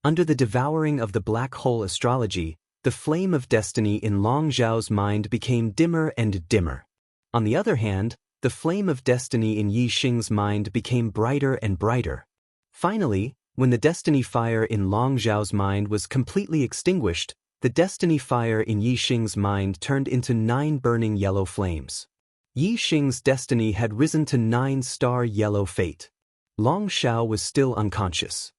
Under the devouring of the black hole astrology, the flame of destiny in Long Zhao's mind became dimmer and dimmer. On the other hand, the flame of destiny in Yi Xing's mind became brighter and brighter. Finally, when the destiny fire in Long Zhao's mind was completely extinguished, the destiny fire in Yi Xing's mind turned into 9 burning yellow flames. Yi Xing's destiny had risen to 9-star yellow fate. Long Shao was still unconscious.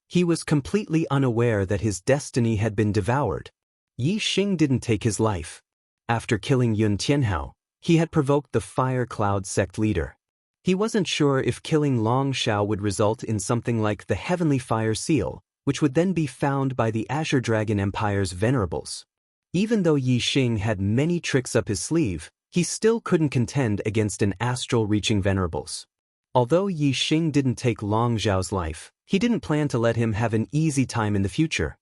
He was completely unaware that his destiny had been devoured. Yi Xing didn't take his life. After killing Yun Tianhao, he had provoked the Fire Cloud sect leader. He wasn't sure if killing Long Shao would result in something like the Heavenly Fire Seal, which would then be found by the Azure Dragon Empire's venerables. Even though Yi Xing had many tricks up his sleeve, he still couldn't contend against an astral-reaching venerables. Although Yi Xing didn't take Long Zhao's life, he didn't plan to let him have an easy time in the future.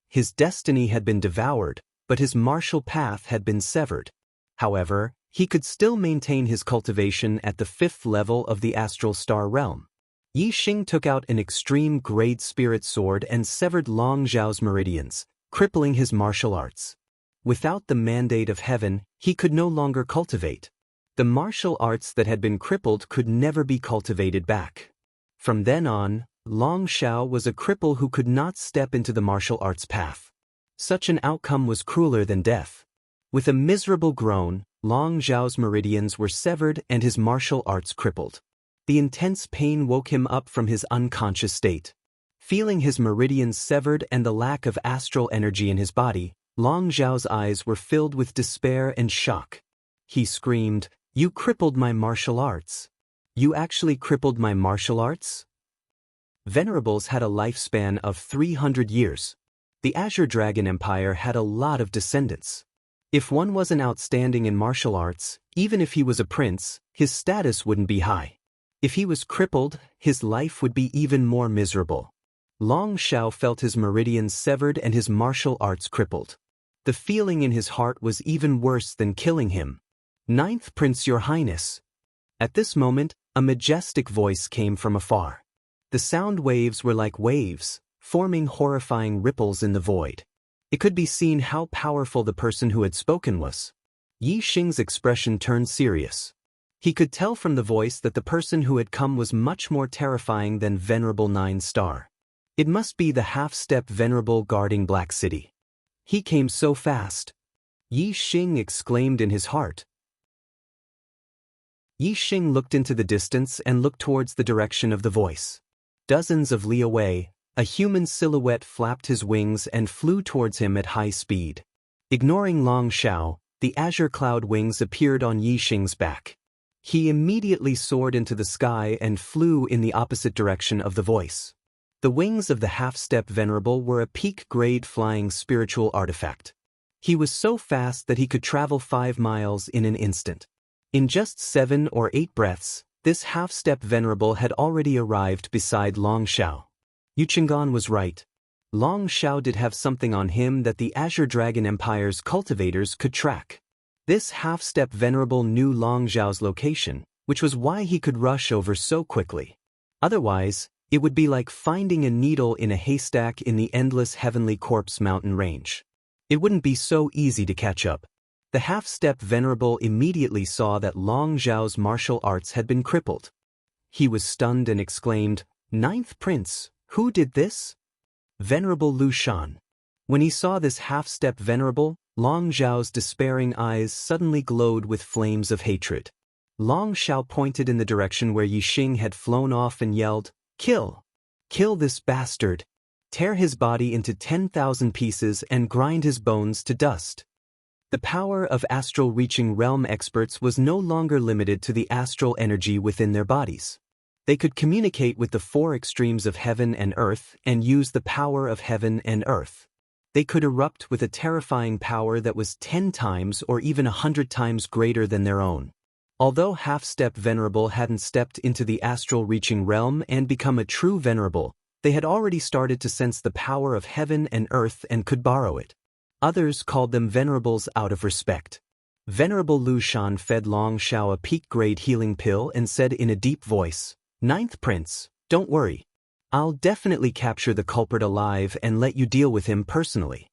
His destiny had been devoured, but his martial path had been severed. However, he could still maintain his cultivation at the 5th level of the astral star realm. Yi Xing took out an extreme-grade spirit sword and severed Long Zhao's meridians, crippling his martial arts. Without the mandate of heaven, he could no longer cultivate. The martial arts that had been crippled could never be cultivated back. From then on, Long Shao was a cripple who could not step into the martial arts path. Such an outcome was crueler than death. With a miserable groan, Long Zhao's meridians were severed and his martial arts crippled. The intense pain woke him up from his unconscious state. Feeling his meridians severed and the lack of astral energy in his body, Long Zhao's eyes were filled with despair and shock. He screamed, "You crippled my martial arts. You actually crippled my martial arts?" Venerables had a lifespan of 300 years. The Azure Dragon Empire had a lot of descendants. If one wasn't outstanding in martial arts, even if he was a prince, his status wouldn't be high. If he was crippled, his life would be even more miserable. Long Shao felt his meridians severed and his martial arts crippled. The feeling in his heart was even worse than killing him. "Ninth Prince, Your Highness." At this moment, a majestic voice came from afar. The sound waves were like waves, forming horrifying ripples in the void. It could be seen how powerful the person who had spoken was. Yi Xing's expression turned serious. He could tell from the voice that the person who had come was much more terrifying than Venerable 9-Star. It must be the half-step Venerable guarding Black City. He came so fast. Yi Xing exclaimed in his heart. Yi Xing looked into the distance and looked towards the direction of the voice. Dozens of li away, a human silhouette flapped his wings and flew towards him at high speed. Ignoring Long Xiao, the azure cloud wings appeared on Yi Xing's back. He immediately soared into the sky and flew in the opposite direction of the voice. The wings of the half-step Venerable were a peak-grade flying spiritual artifact. He was so fast that he could travel 5 miles in an instant. In just 7 or 8 breaths, this half-step Venerable had already arrived beside Long Xiao. Yu Qinggan was right. Long Xiao did have something on him that the Azure Dragon Empire's cultivators could track. This half-step Venerable knew Long Xiao's location, which was why he could rush over so quickly. Otherwise, it would be like finding a needle in a haystack in the endless Heavenly Corpse mountain range. It wouldn't be so easy to catch up. The half-step Venerable immediately saw that Long Xiao's martial arts had been crippled. He was stunned and exclaimed, "Ninth Prince, who did this?" "Venerable Lu Shan." When he saw this half-step Venerable, Long Xiao's despairing eyes suddenly glowed with flames of hatred. Long Xiao pointed in the direction where Yi Xing had flown off and yelled, "Kill! Kill this bastard! Tear his body into 10,000 pieces and grind his bones to dust." The power of astral-reaching realm experts was no longer limited to the astral energy within their bodies. They could communicate with the 4 extremes of heaven and earth and use the power of heaven and earth. They could erupt with a terrifying power that was 10 times or even 100 times greater than their own. Although half-step Venerable hadn't stepped into the astral-reaching realm and become a true Venerable, they had already started to sense the power of heaven and earth and could borrow it. Others called them Venerables out of respect. Venerable Lu Shan fed Long Xiao a peak-grade healing pill and said in a deep voice, "Ninth Prince, don't worry. I'll definitely capture the culprit alive and let you deal with him personally."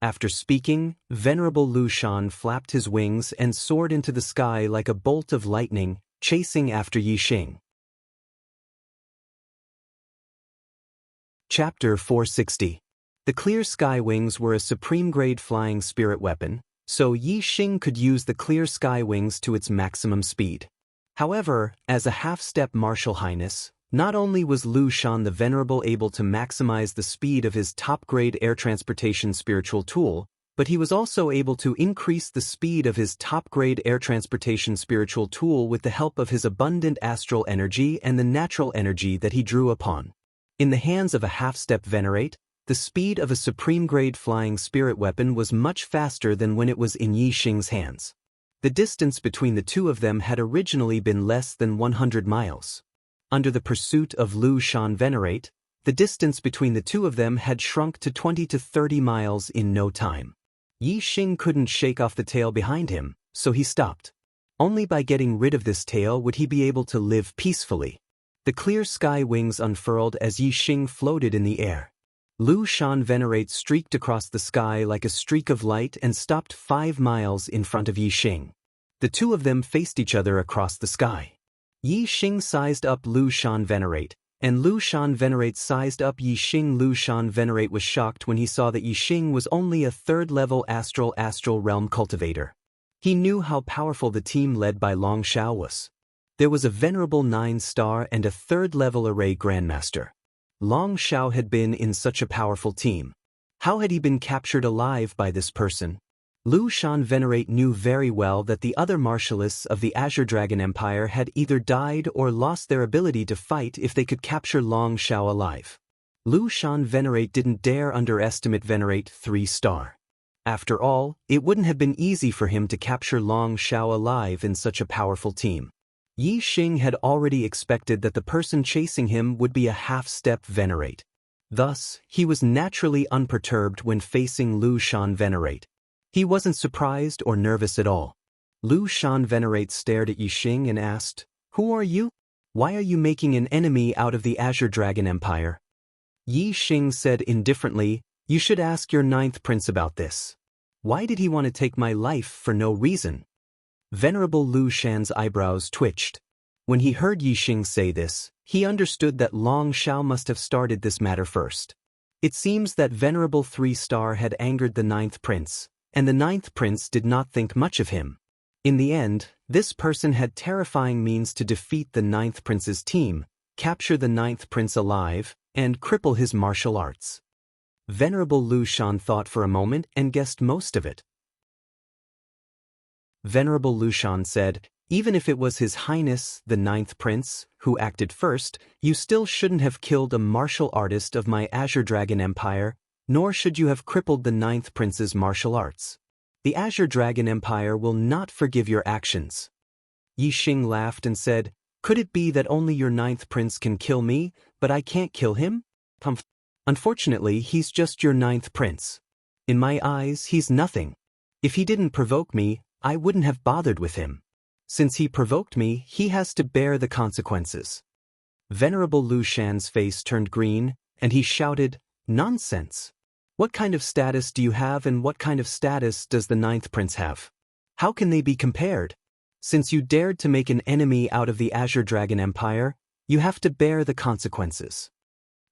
After speaking, Venerable Lu Shan flapped his wings and soared into the sky like a bolt of lightning, chasing after Yi Xing. Chapter 460. The clear sky wings were a supreme-grade flying spirit weapon, so Yi Xing could use the clear sky wings to its maximum speed. However, as a half-step martial highness, not only was Lu Shan the Venerable able to maximize the speed of his top-grade air transportation spiritual tool, but he was also able to increase the speed of his top-grade air transportation spiritual tool with the help of his abundant astral energy and the natural energy that he drew upon. In the hands of a half-step Venerate, the speed of a supreme-grade flying spirit weapon was much faster than when it was in Yi Xing's hands. The distance between the two of them had originally been less than 100 miles. Under the pursuit of Lu Shan Venerate, the distance between the two of them had shrunk to 20 to 30 miles in no time. Yi Xing couldn't shake off the tail behind him, so he stopped. Only by getting rid of this tail would he be able to live peacefully. The clear sky wings unfurled as Yi Xing floated in the air. Lu Shan Venerate streaked across the sky like a streak of light and stopped 5 miles in front of Yi Xing. The two of them faced each other across the sky. Yi Xing sized up Lu Shan Venerate, and Lu Shan Venerate sized up Yi Xing. Lu Shan Venerate was shocked when he saw that Yi Xing was only a 3rd-level astral realm cultivator. He knew how powerful the team led by Long Xiao was. There was a Venerable 9-Star and a 3rd-level array Grandmaster. Long Xiao had been in such a powerful team. How had he been captured alive by this person? Lu Shan Venerate knew very well that the other martialists of the Azure Dragon Empire had either died or lost their ability to fight if they could capture Long Xiao alive. Lu Shan Venerate didn't dare underestimate Venerate 3-Star. After all, it wouldn't have been easy for him to capture Long Xiao alive in such a powerful team. Yi Xing had already expected that the person chasing him would be a half-step Venerate. Thus, he was naturally unperturbed when facing Lu Shan Venerate. He wasn't surprised or nervous at all. Lu Shan Venerate stared at Yi Xing and asked, "Who are you? Why are you making an enemy out of the Azure Dragon Empire?" Yi Xing said indifferently, "You should ask your 9th Prince about this." Why did he want to take my life for no reason? Venerable Lu Shan's eyebrows twitched. When he heard Yi Xing say this, he understood that Long Shao must have started this matter first. It seems that Venerable 3-star had angered the 9th prince, and the 9th prince did not think much of him. In the end, this person had terrifying means to defeat the 9th prince's team, capture the 9th prince alive, and cripple his martial arts. Venerable Lu Shan thought for a moment and guessed most of it. Venerable Lu Shan said, "Even if it was His Highness, the 9th prince, who acted first, you still shouldn't have killed a martial artist of my Azure Dragon Empire, nor should you have crippled the 9th prince's martial arts. The Azure Dragon Empire will not forgive your actions." Yi Xing laughed and said, "Could it be that only your 9th prince can kill me, but I can't kill him? Unfortunately, he's just your 9th prince. In my eyes, he's nothing. If he didn't provoke me, I wouldn't have bothered with him. Since he provoked me, he has to bear the consequences." Venerable Lu Shan's face turned green, and he shouted, "Nonsense! What kind of status do you have and what kind of status does the 9th prince have? How can they be compared? Since you dared to make an enemy out of the Azure Dragon Empire, you have to bear the consequences."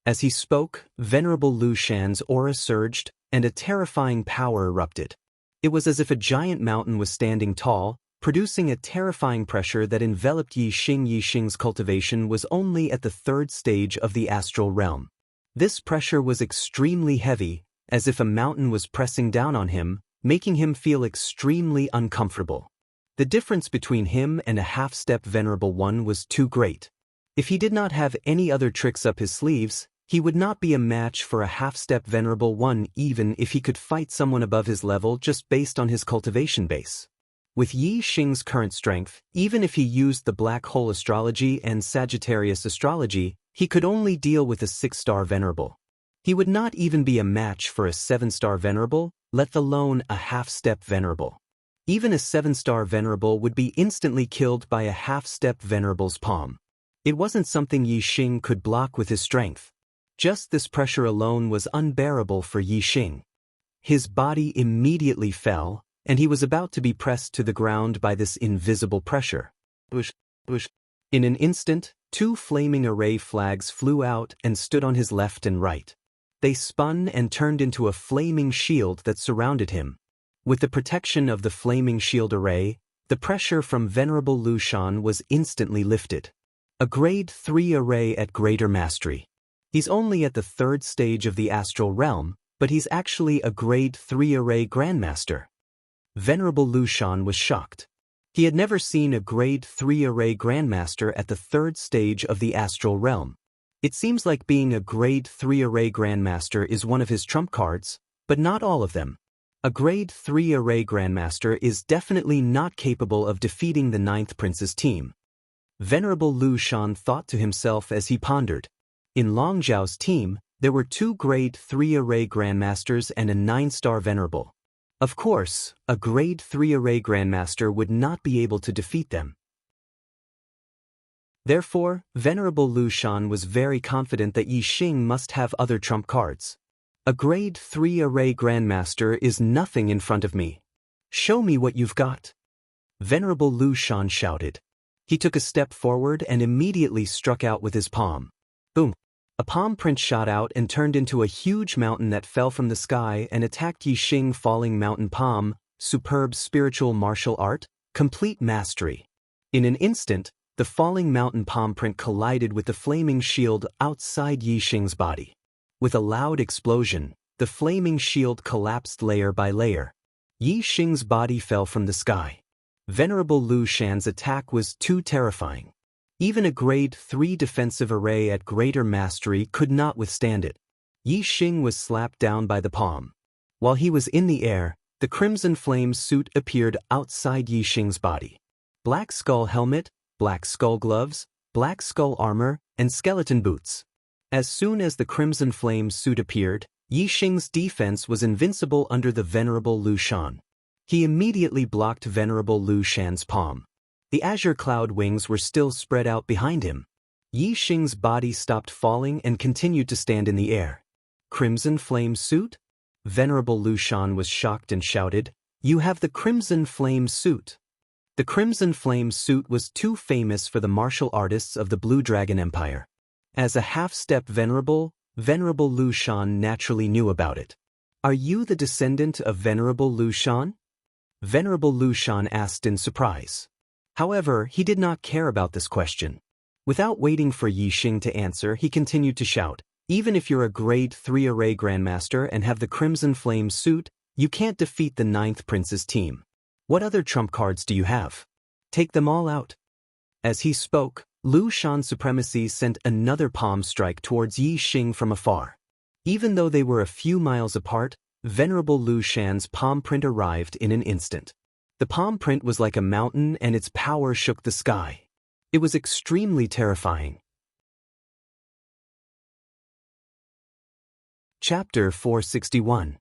As he spoke, Venerable Lu Shan's aura surged, and a terrifying power erupted. It was as if a giant mountain was standing tall, producing a terrifying pressure that enveloped Yi Xing. Yi Xing's cultivation was only at the 3rd stage of the astral realm. This pressure was extremely heavy, as if a mountain was pressing down on him, making him feel extremely uncomfortable. The difference between him and a half-step Venerable One was too great. If he did not have any other tricks up his sleeves, he would not be a match for a half-step Venerable One even if he could fight someone above his level just based on his cultivation base. With Yi Xing's current strength, even if he used the Black Hole Astrology and Sagittarius Astrology, he could only deal with a 6-star Venerable. He would not even be a match for a 7-star Venerable, let alone a half-step Venerable. Even a 7-star Venerable would be instantly killed by a half-step Venerable's palm. It wasn't something Yi Xing could block with his strength. Just this pressure alone was unbearable for Yi Xing. His body immediately fell, and he was about to be pressed to the ground by this invisible pressure. In an instant, 2 flaming array flags flew out and stood on his left and right. They spun and turned into a flaming shield that surrounded him. With the protection of the flaming shield array, the pressure from Venerable Lu Shan was instantly lifted. A grade 3 array at greater mastery. He's only at the 3rd stage of the astral realm, but he's actually a grade 3 array grandmaster. Venerable Lu Shan was shocked. He had never seen a grade 3 array grandmaster at the 3rd stage of the astral realm. It seems like being a grade 3 array grandmaster is one of his trump cards, but not all of them. A grade 3 array grandmaster is definitely not capable of defeating the 9th prince's team. Venerable Lu Shan thought to himself as he pondered. In Long Zhao's team, there were 2 grade 3 array grandmasters and a 9-star Venerable. Of course, a grade 3 array grandmaster would not be able to defeat them. Therefore, Venerable Lu Shan was very confident that Yi Xing must have other trump cards. A grade 3 array grandmaster is nothing in front of me. Show me what you've got. Venerable Lu Shan shouted. He took a step forward and immediately struck out with his palm. Boom! A palm print shot out and turned into a huge mountain that fell from the sky and attacked Yi Xing. Falling mountain palm, superb spiritual martial art, complete mastery. In an instant, the falling mountain palm print collided with the flaming shield outside Yi Xing's body. With a loud explosion, the flaming shield collapsed layer by layer. Yi Xing's body fell from the sky. Venerable Lu Shan's attack was too terrifying. Even a grade 3 defensive array at greater mastery could not withstand it. Yi Xing was slapped down by the palm. While he was in the air, the Crimson Flame suit appeared outside Yi Xing's body. Black skull helmet, black skull gloves, black skull armor, and skeleton boots. As soon as the Crimson Flame suit appeared, Yi Xing's defense was invincible under the Venerable Lu Shan. He immediately blocked Venerable Lu Shan's palm. The azure cloud wings were still spread out behind him. Yi Xing's body stopped falling and continued to stand in the air. Crimson Flame suit? Venerable Lu Shan was shocked and shouted, "You have the Crimson Flame suit." The Crimson Flame suit was too famous for the martial artists of the Blue Dragon Empire. As a half-step Venerable Lu Shan naturally knew about it. "Are you the descendant of Venerable Lu Shan?" Venerable Lu Shan asked in surprise. However, he did not care about this question. Without waiting for Yi Xing to answer, he continued to shout, "Even if you're a grade 3 array grandmaster and have the Crimson Flame suit, you can't defeat the 9th Prince's team. What other trump cards do you have? Take them all out." As he spoke, Lu Shan's supremacy sent another palm strike towards Yi Xing from afar. Even though they were a few miles apart, Venerable Lu Shan's palm print arrived in an instant. The palm print was like a mountain and its power shook the sky. It was extremely terrifying. Chapter 461.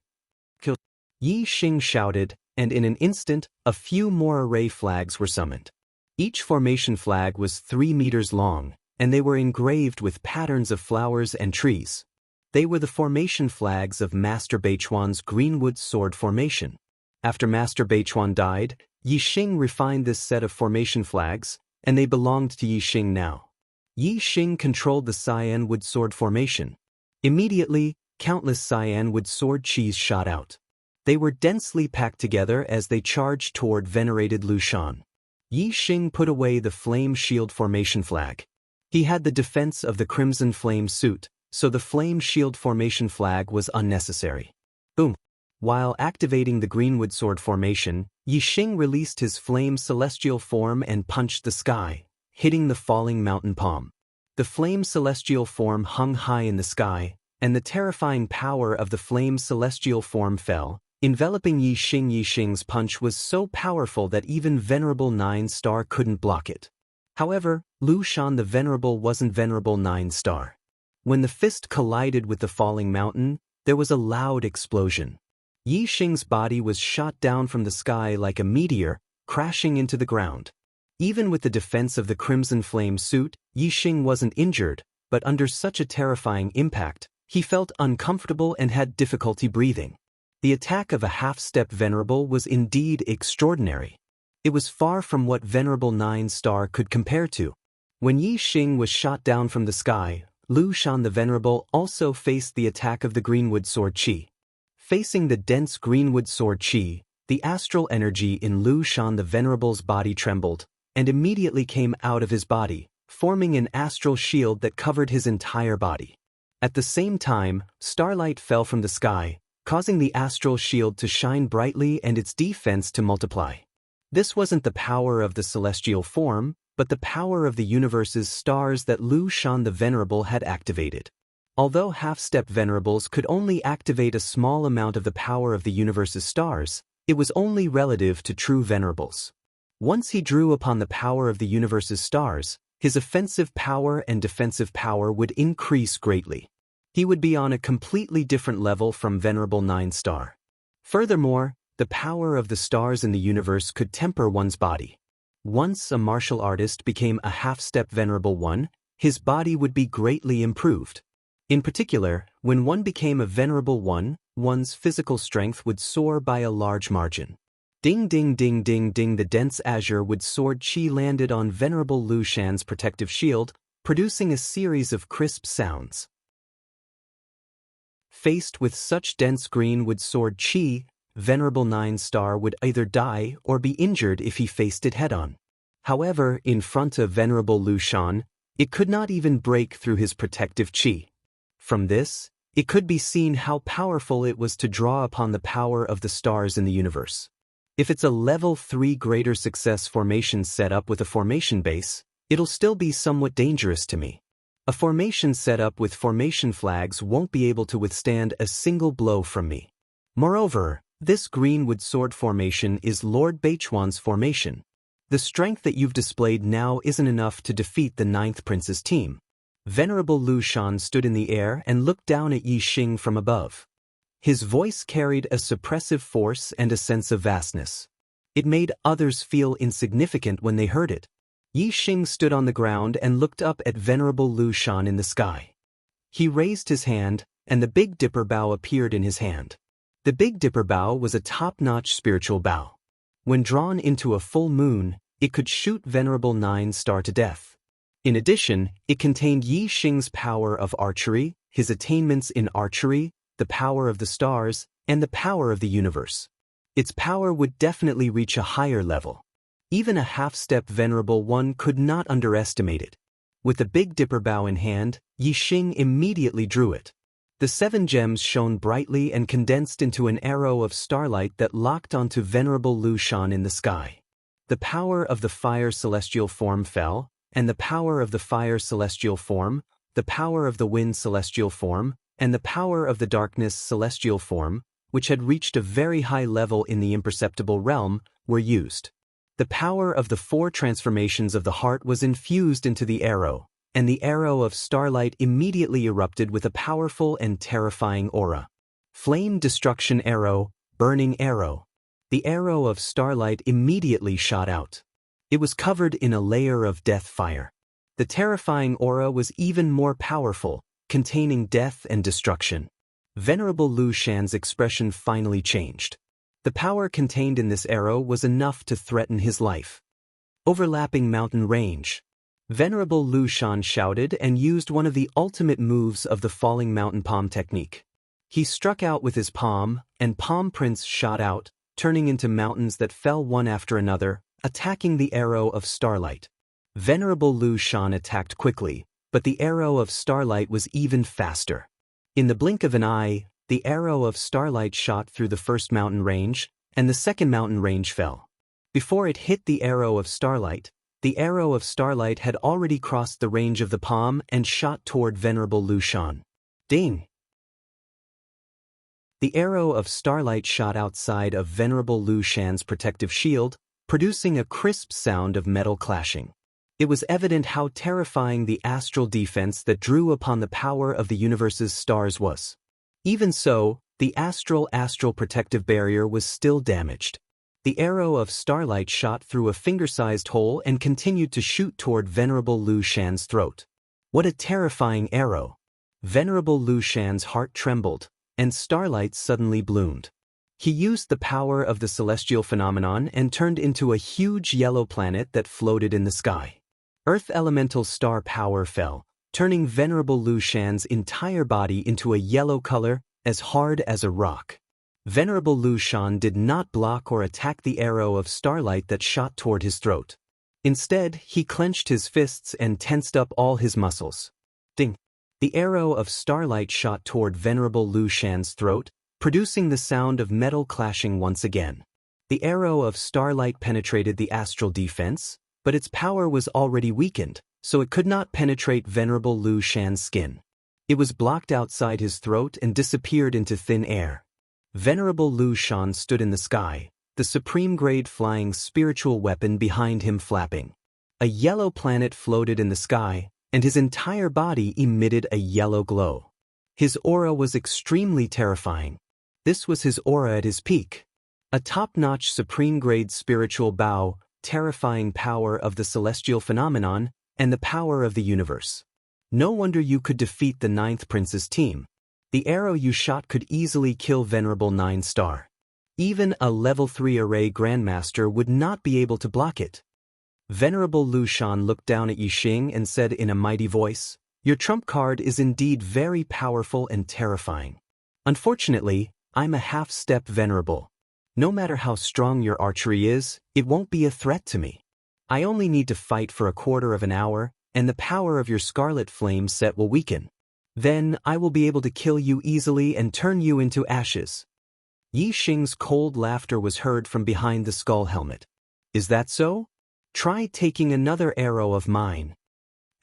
Kill. Yi Xing shouted, and in an instant, a few more array flags were summoned. Each formation flag was 3 meters long, and they were engraved with patterns of flowers and trees. They were the formation flags of Master Beichuan's Greenwood Sword Formation. After Master Beichuan died, Yi Xing refined this set of formation flags, and they belonged to Yi Xing now. Yi Xing controlled the Cyan Wood Sword Formation. Immediately, countless Cyan Wood Sword Chis shot out. They were densely packed together as they charged toward venerated Lu Shan. Yi Xing put away the Flame Shield Formation flag. He had the defense of the Crimson Flame suit, so the Flame Shield Formation flag was unnecessary. Boom! While activating the Greenwood Sword Formation, Yi Xing released his Flame Celestial form and punched the sky, hitting the falling mountain palm. The Flame Celestial form hung high in the sky, and the terrifying power of the Flame Celestial form fell, enveloping Yi Xing. Yi Xing's punch was so powerful that even Venerable 9-star couldn't block it. However, Lu Shan the Venerable wasn't Venerable 9-star. When the fist collided with the falling mountain, there was a loud explosion. Yi Xing's body was shot down from the sky like a meteor, crashing into the ground. Even with the defense of the Crimson Flame suit, Yi Xing wasn't injured, but under such a terrifying impact, he felt uncomfortable and had difficulty breathing. The attack of a half-step Venerable was indeed extraordinary. It was far from what Venerable 9-star could compare to. When Yi Xing was shot down from the sky, Lu Shan the Venerable also faced the attack of the Greenwood Sword Chi. Facing the dense Greenwood Sword Chi, the astral energy in Lu Shan the Venerable's body trembled, and immediately came out of his body, forming an astral shield that covered his entire body. At the same time, starlight fell from the sky, causing the astral shield to shine brightly and its defense to multiply. This wasn't the power of the celestial form, but the power of the universe's stars that Lu Shan the Venerable had activated. Although half-step Venerables could only activate a small amount of the power of the universe's stars, it was only relative to true Venerables. Once he drew upon the power of the universe's stars, his offensive power and defensive power would increase greatly. He would be on a completely different level from Venerable 9-star. Furthermore, the power of the stars in the universe could temper one's body. Once a martial artist became a half-step Venerable 1, his body would be greatly improved. In particular, when one became a Venerable 1, one's physical strength would soar by a large margin. Ding ding ding ding ding, the dense azure wood sword chi landed on Venerable Lu Shan's protective shield, producing a series of crisp sounds. Faced with such dense greenwood sword chi, Venerable 9-star would either die or be injured if he faced it head-on. However, in front of Venerable Lu Shan, it could not even break through his protective chi. From this, it could be seen how powerful it was to draw upon the power of the stars in the universe. If it's a level 3 greater success formation setup with a formation base, it'll still be somewhat dangerous to me. A formation setup with formation flags won't be able to withstand a single blow from me. Moreover, this greenwood sword formation is Lord Beichuan's formation. The strength that you've displayed now isn't enough to defeat the 9th Prince's team. Venerable Lu Shan stood in the air and looked down at Yi Xing from above. His voice carried a suppressive force and a sense of vastness. It made others feel insignificant when they heard it. Yi Xing stood on the ground and looked up at Venerable Lu Shan in the sky. He raised his hand, and the Big Dipper bow appeared in his hand. The Big Dipper bow was a top-notch spiritual bow. When drawn into a full moon, it could shoot Venerable Nine Star to death. In addition, it contained Yi Xing's power of archery, his attainments in archery, the power of the stars, and the power of the universe. Its power would definitely reach a higher level. Even a half-step Venerable One could not underestimate it. With the Big Dipper bow in hand, Yi Xing immediately drew it. The 7 gems shone brightly and condensed into an arrow of starlight that locked onto Venerable Lu Shan in the sky. The power of the fire celestial form fell, and the power of the fire celestial form, the power of the wind celestial form, and the power of the darkness celestial form, which had reached a very high level in the imperceptible realm, were used. The power of the 4 transformations of the heart was infused into the arrow, and the arrow of starlight immediately erupted with a powerful and terrifying aura. Flame Destruction Arrow, Burning Arrow. The arrow of starlight immediately shot out. It was covered in a layer of death fire. The terrifying aura was even more powerful, containing death and destruction. Venerable Lu Shan's expression finally changed. The power contained in this arrow was enough to threaten his life. Overlapping mountain range. Venerable Lu Shan shouted and used one of the ultimate moves of the falling mountain palm technique. He struck out with his palm, and palm prints shot out, turning into mountains that fell one after another, attacking the arrow of starlight. Venerable Lu Shan attacked quickly, but the arrow of starlight was even faster. In the blink of an eye, the arrow of starlight shot through the first mountain range, and the second mountain range fell. Before it hit the arrow of starlight had already crossed the range of the palm and shot toward Venerable Lu Shan. Ding! The arrow of starlight shot outside of Venerable Lu Shan's protective shield, producing a crisp sound of metal clashing. It was evident how terrifying the astral defense that drew upon the power of the universe's stars was. Even so, the astral protective barrier was still damaged. The arrow of starlight shot through a finger-sized hole and continued to shoot toward Venerable Lu Shan's throat. What a terrifying arrow! Venerable Lu Shan's heart trembled, and starlight suddenly bloomed. He used the power of the celestial phenomenon and turned into a huge yellow planet that floated in the sky. Earth elemental star power fell, turning Venerable Lu Shan's entire body into a yellow color, as hard as a rock. Venerable Lu Shan did not block or attack the arrow of starlight that shot toward his throat. Instead, he clenched his fists and tensed up all his muscles. Ding! The arrow of starlight shot toward Venerable Lu Shan's throat, producing the sound of metal clashing once again. The arrow of starlight penetrated the astral defense, but its power was already weakened, so it could not penetrate Venerable Lu Shan's skin. It was blocked outside his throat and disappeared into thin air. Venerable Lu Shan stood in the sky, the supreme-grade flying spiritual weapon behind him flapping. A yellow planet floated in the sky, and his entire body emitted a yellow glow. His aura was extremely terrifying. This was his aura at his peak. A top-notch supreme-grade spiritual bow, terrifying power of the celestial phenomenon, and the power of the universe. No wonder you could defeat the 9th Prince's team. The arrow you shot could easily kill Venerable 9 Star. Even a level 3 array Grandmaster would not be able to block it. Venerable Lu Shan looked down at Yi Xing and said in a mighty voice, "Your trump card is indeed very powerful and terrifying. Unfortunately, I'm a half-step Venerable. No matter how strong your archery is, it won't be a threat to me. I only need to fight for a quarter of an hour, and the power of your Scarlet Flame set will weaken. Then I will be able to kill you easily and turn you into ashes." Yi Xing's cold laughter was heard from behind the skull helmet. "Is that so? Try taking another arrow of mine."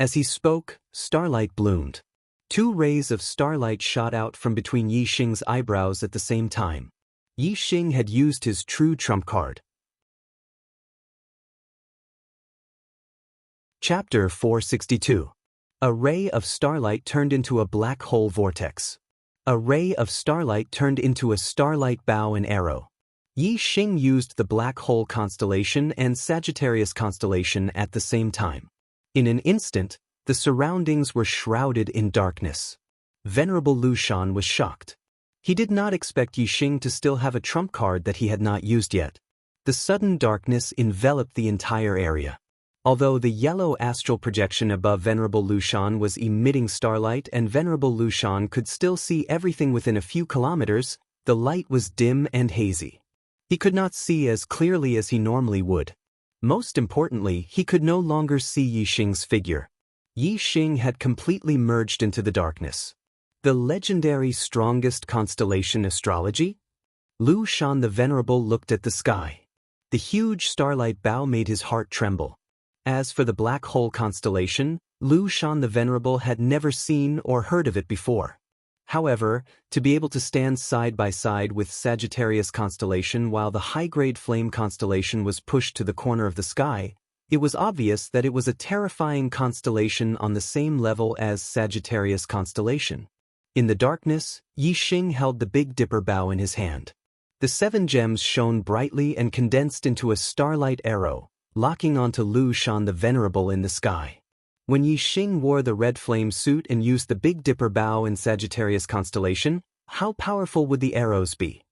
As he spoke, starlight bloomed. 2 rays of starlight shot out from between Yi Xing's eyebrows at the same time. Yi Xing had used his true trump card. Chapter 462. A ray of starlight turned into a black hole vortex. A ray of starlight turned into a starlight bow and arrow. Yi Xing used the black hole constellation and Sagittarius constellation at the same time. In an instant, the surroundings were shrouded in darkness. Venerable Lu Shan was shocked. He did not expect Yi Xing to still have a trump card that he had not used yet. The sudden darkness enveloped the entire area. Although the yellow astral projection above Venerable Lu Shan was emitting starlight and Venerable Lu Shan could still see everything within a few kilometers, the light was dim and hazy. He could not see as clearly as he normally would. Most importantly, he could no longer see Yi Xing's figure. Yi Xing had completely merged into the darkness. The legendary strongest constellation astrology? Lu Shan the Venerable looked at the sky. The huge starlight bow made his heart tremble. As for the black hole constellation, Lu Shan the Venerable had never seen or heard of it before. However, to be able to stand side by side with Sagittarius constellation while the high-grade flame constellation was pushed to the corner of the sky, it was obvious that it was a terrifying constellation on the same level as Sagittarius constellation. In the darkness, Yi Xing held the Big Dipper bow in his hand. The 7 gems shone brightly and condensed into a starlight arrow, locking onto Lu Shan the Venerable in the sky. When Yi Xing wore the red flame suit and used the Big Dipper bow in Sagittarius constellation, how powerful would the arrows be?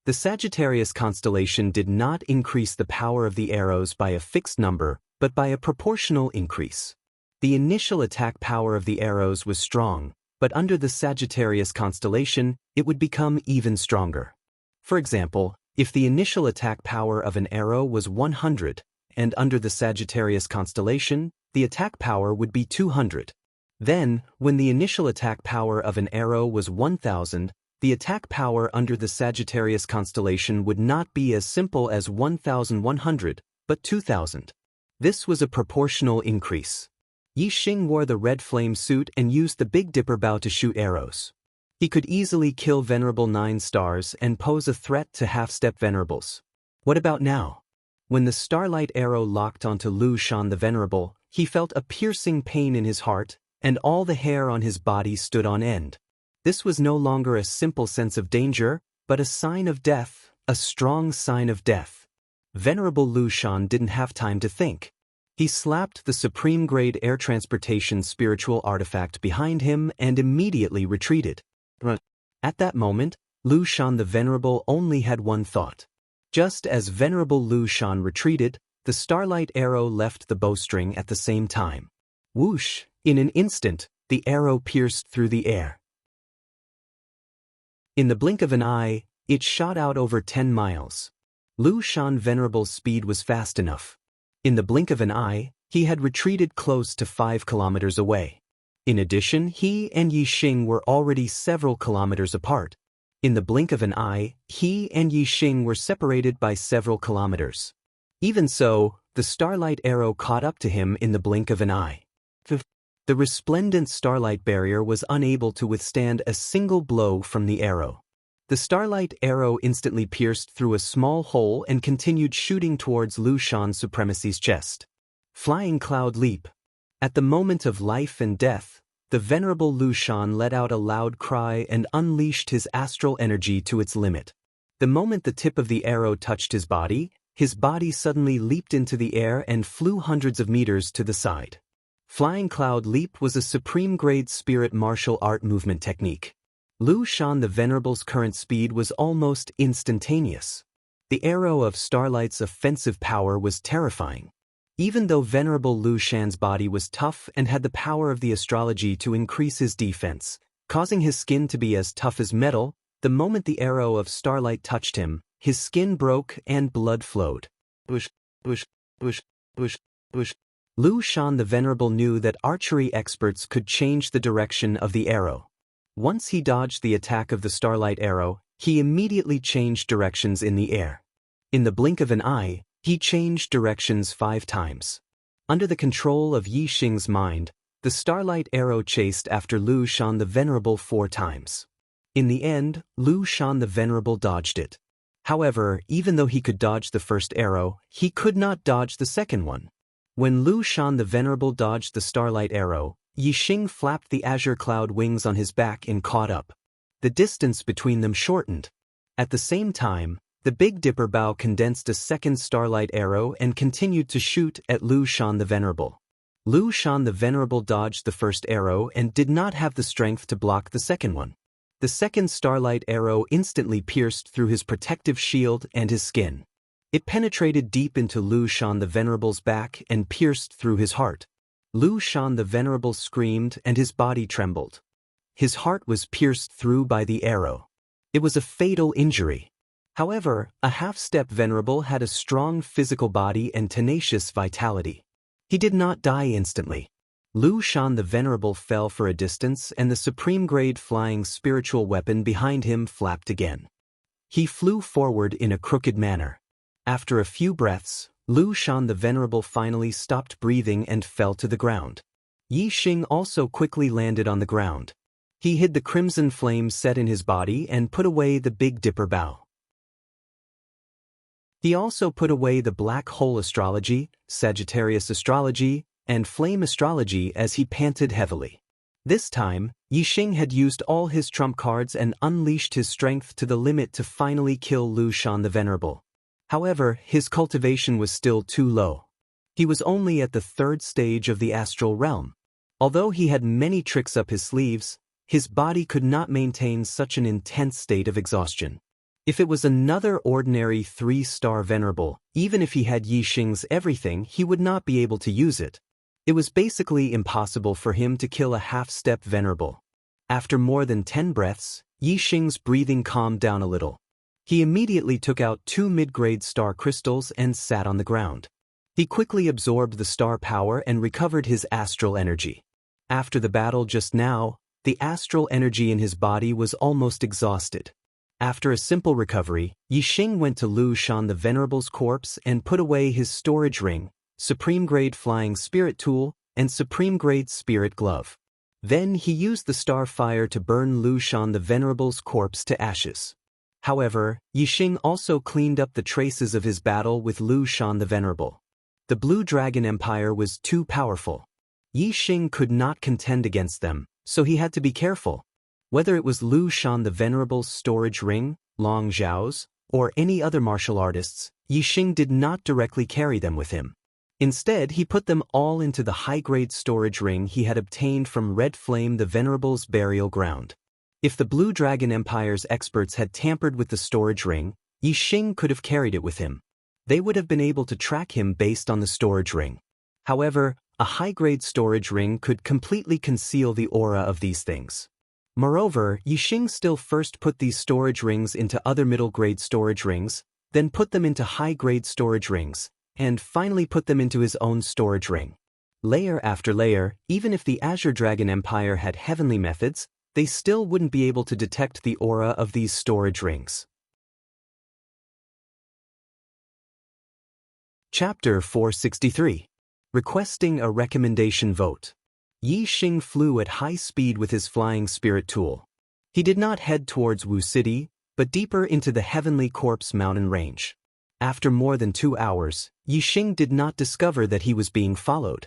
The Sagittarius constellation did not increase the power of the arrows by a fixed number, but by a proportional increase. The initial attack power of the arrows was strong, but under the Sagittarius constellation, it would become even stronger. For example, if the initial attack power of an arrow was 100, and under the Sagittarius constellation, the attack power would be 200. Then, when the initial attack power of an arrow was 1000, the attack power under the Sagittarius constellation would not be as simple as 1100, but 2000. This was a proportional increase. Yi Xing wore the red flame suit and used the Big Dipper bow to shoot arrows. He could easily kill Venerable 9 stars and pose a threat to half-step Venerables. What about now? When the starlight arrow locked onto Lu Shan the Venerable, he felt a piercing pain in his heart, and all the hair on his body stood on end. This was no longer a simple sense of danger, but a sign of death, a strong sign of death. Venerable Lu Shan didn't have time to think. He slapped the supreme-grade air transportation spiritual artifact behind him and immediately retreated. At that moment, Lu Shan the Venerable only had one thought. Just as Venerable Lu Shan retreated, the starlight arrow left the bowstring at the same time. Whoosh! In an instant, the arrow pierced through the air. In the blink of an eye, it shot out over 10 miles. Lu Shan Venerable's speed was fast enough. In the blink of an eye, he had retreated close to 5 kilometers away. In addition, he and Yi Xing were already several kilometers apart. In the blink of an eye, he and Yi Xing were separated by several kilometers. Even so, the starlight arrow caught up to him in the blink of an eye. The resplendent starlight barrier was unable to withstand a single blow from the arrow. The starlight arrow instantly pierced through a small hole and continued shooting towards Lu Shan's supremacy's chest. Flying cloud leap. At the moment of life and death, the Venerable Lu Shan let out a loud cry and unleashed his astral energy to its limit. The moment the tip of the arrow touched his body suddenly leaped into the air and flew hundreds of meters to the side. Flying cloud leap was a supreme-grade spirit martial art movement technique. Lu Shan the Venerable's current speed was almost instantaneous. The arrow of starlight's offensive power was terrifying. Even though Venerable Lu Shan's body was tough and had the power of the astrology to increase his defense, causing his skin to be as tough as metal, the moment the arrow of starlight touched him, his skin broke and blood flowed. Bush, bush, bush, bush, bush. Lu Shan the Venerable knew that archery experts could change the direction of the arrow. Once he dodged the attack of the starlight arrow, he immediately changed directions in the air. In the blink of an eye, he changed directions 5 times. Under the control of Yi Xing's mind, the starlight arrow chased after Lu Shan the Venerable 4 times. In the end, Lu Shan the Venerable dodged it. However, even though he could dodge the first arrow, he could not dodge the second one. When Lu Shan the Venerable dodged the starlight arrow, Yi Xing flapped the azure cloud wings on his back and caught up. The distance between them shortened. At the same time, the Big Dipper bow condensed a second starlight arrow and continued to shoot at Lu Shan the Venerable. Lu Shan the Venerable dodged the first arrow and did not have the strength to block the second one. The second starlight arrow instantly pierced through his protective shield and his skin. It penetrated deep into Lu Shan the Venerable's back and pierced through his heart. Lu Shan the Venerable screamed and his body trembled. His heart was pierced through by the arrow. It was a fatal injury. However, a half-step Venerable had a strong physical body and tenacious vitality. He did not die instantly. Lu Shan the Venerable fell for a distance and the supreme-grade flying spiritual weapon behind him flapped again. He flew forward in a crooked manner. After a few breaths, Lu Shan the Venerable finally stopped breathing and fell to the ground. Yi Xing also quickly landed on the ground. He hid the crimson flame set in his body and put away the Big Dipper bow. He also put away the black hole astrology, Sagittarius astrology, and flame astrology as he panted heavily. This time, Yi Xing had used all his trump cards and unleashed his strength to the limit to finally kill Lu Shan the Venerable. However, his cultivation was still too low. He was only at the third stage of the astral realm. Although he had many tricks up his sleeves, his body could not maintain such an intense state of exhaustion. If it was another ordinary 3-star Venerable, even if he had Yi Xing's everything, he would not be able to use it. It was basically impossible for him to kill a half-step Venerable. After more than 10 breaths, Yi Xing's breathing calmed down a little. He immediately took out 2 mid-grade star crystals and sat on the ground. He quickly absorbed the star power and recovered his astral energy. After the battle just now, the astral energy in his body was almost exhausted. After a simple recovery, Yi Xing went to Lu Shan the Venerable's corpse and put away his storage ring, supreme-grade flying spirit tool, and supreme-grade spirit glove. Then he used the star fire to burn Lu Shan the Venerable's corpse to ashes. However, Yi Xing also cleaned up the traces of his battle with Lu Shan the Venerable. The Blue Dragon Empire was too powerful. Yi Xing could not contend against them, so he had to be careful. Whether it was Lu Shan the Venerable's storage ring, Long Zhao's, or any other martial artists, Yi Xing did not directly carry them with him. Instead, he put them all into the high-grade storage ring he had obtained from Red Flame the Venerable's burial ground. If the Blue Dragon Empire's experts had tampered with the storage ring, Yi Xing could have carried it with him. They would have been able to track him based on the storage ring. However, a high-grade storage ring could completely conceal the aura of these things. Moreover, Yi Xing still first put these storage rings into other middle-grade storage rings, then put them into high-grade storage rings, and finally put them into his own storage ring. Layer after layer, even if the Azure Dragon Empire had heavenly methods, they still wouldn't be able to detect the aura of these storage rings. Chapter 463. Requesting a Recommendation Vote. Yi Xing flew at high speed with his flying spirit tool. He did not head towards Wu City, but deeper into the Heavenly Corpse mountain range. After more than 2 hours, Yi Xing did not discover that he was being followed.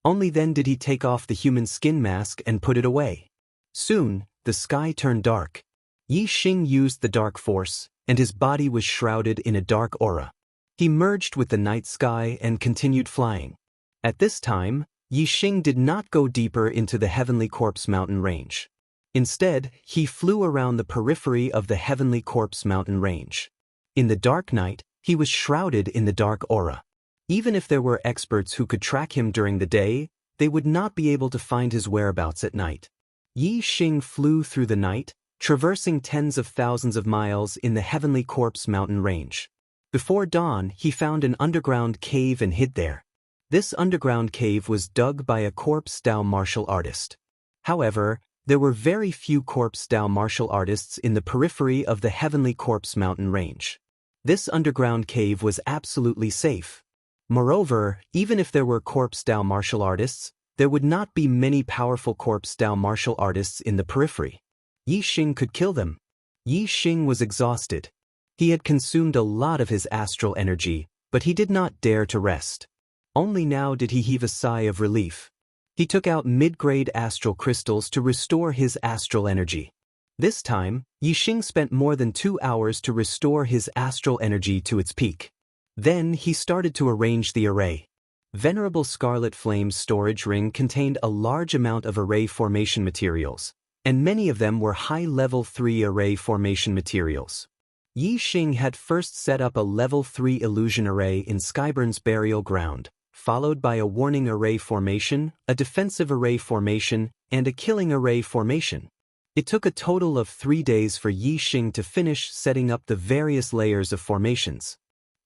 Only then did he take off the human skin mask and put it away. Soon, the sky turned dark. Yi Xing used the dark force, and his body was shrouded in a dark aura. He merged with the night sky and continued flying. At this time, Yi Xing did not go deeper into the Heavenly Corpse mountain range. Instead, he flew around the periphery of the Heavenly Corpse mountain range. In the dark night, he was shrouded in the dark aura. Even if there were experts who could track him during the day, they would not be able to find his whereabouts at night. Yi Xing flew through the night, traversing tens of thousands of miles in the Heavenly Corpse mountain range. Before dawn, he found an underground cave and hid there. This underground cave was dug by a corpse-style martial artist. However, there were very few corpse-style martial artists in the periphery of the Heavenly Corpse mountain range. This underground cave was absolutely safe. Moreover, even if there were corpse-style martial artists, there would not be many powerful corpse-style martial artists in the periphery. Yi Xing could kill them. Yi Xing was exhausted. He had consumed a lot of his astral energy, but he did not dare to rest. Only now did he heave a sigh of relief. He took out mid-grade astral crystals to restore his astral energy. This time, Yi Xing spent more than 2 hours to restore his astral energy to its peak. Then he started to arrange the array. Venerable Scarlet Flame's storage ring contained a large amount of array formation materials. and many of them were high level 3 array formation materials. Yi Xing had first set up a level 3 illusion array in Skyburn's burial ground, followed by a warning array formation, a defensive array formation, and a killing array formation. It took a total of 3 days for Yi Xing to finish setting up the various layers of formations.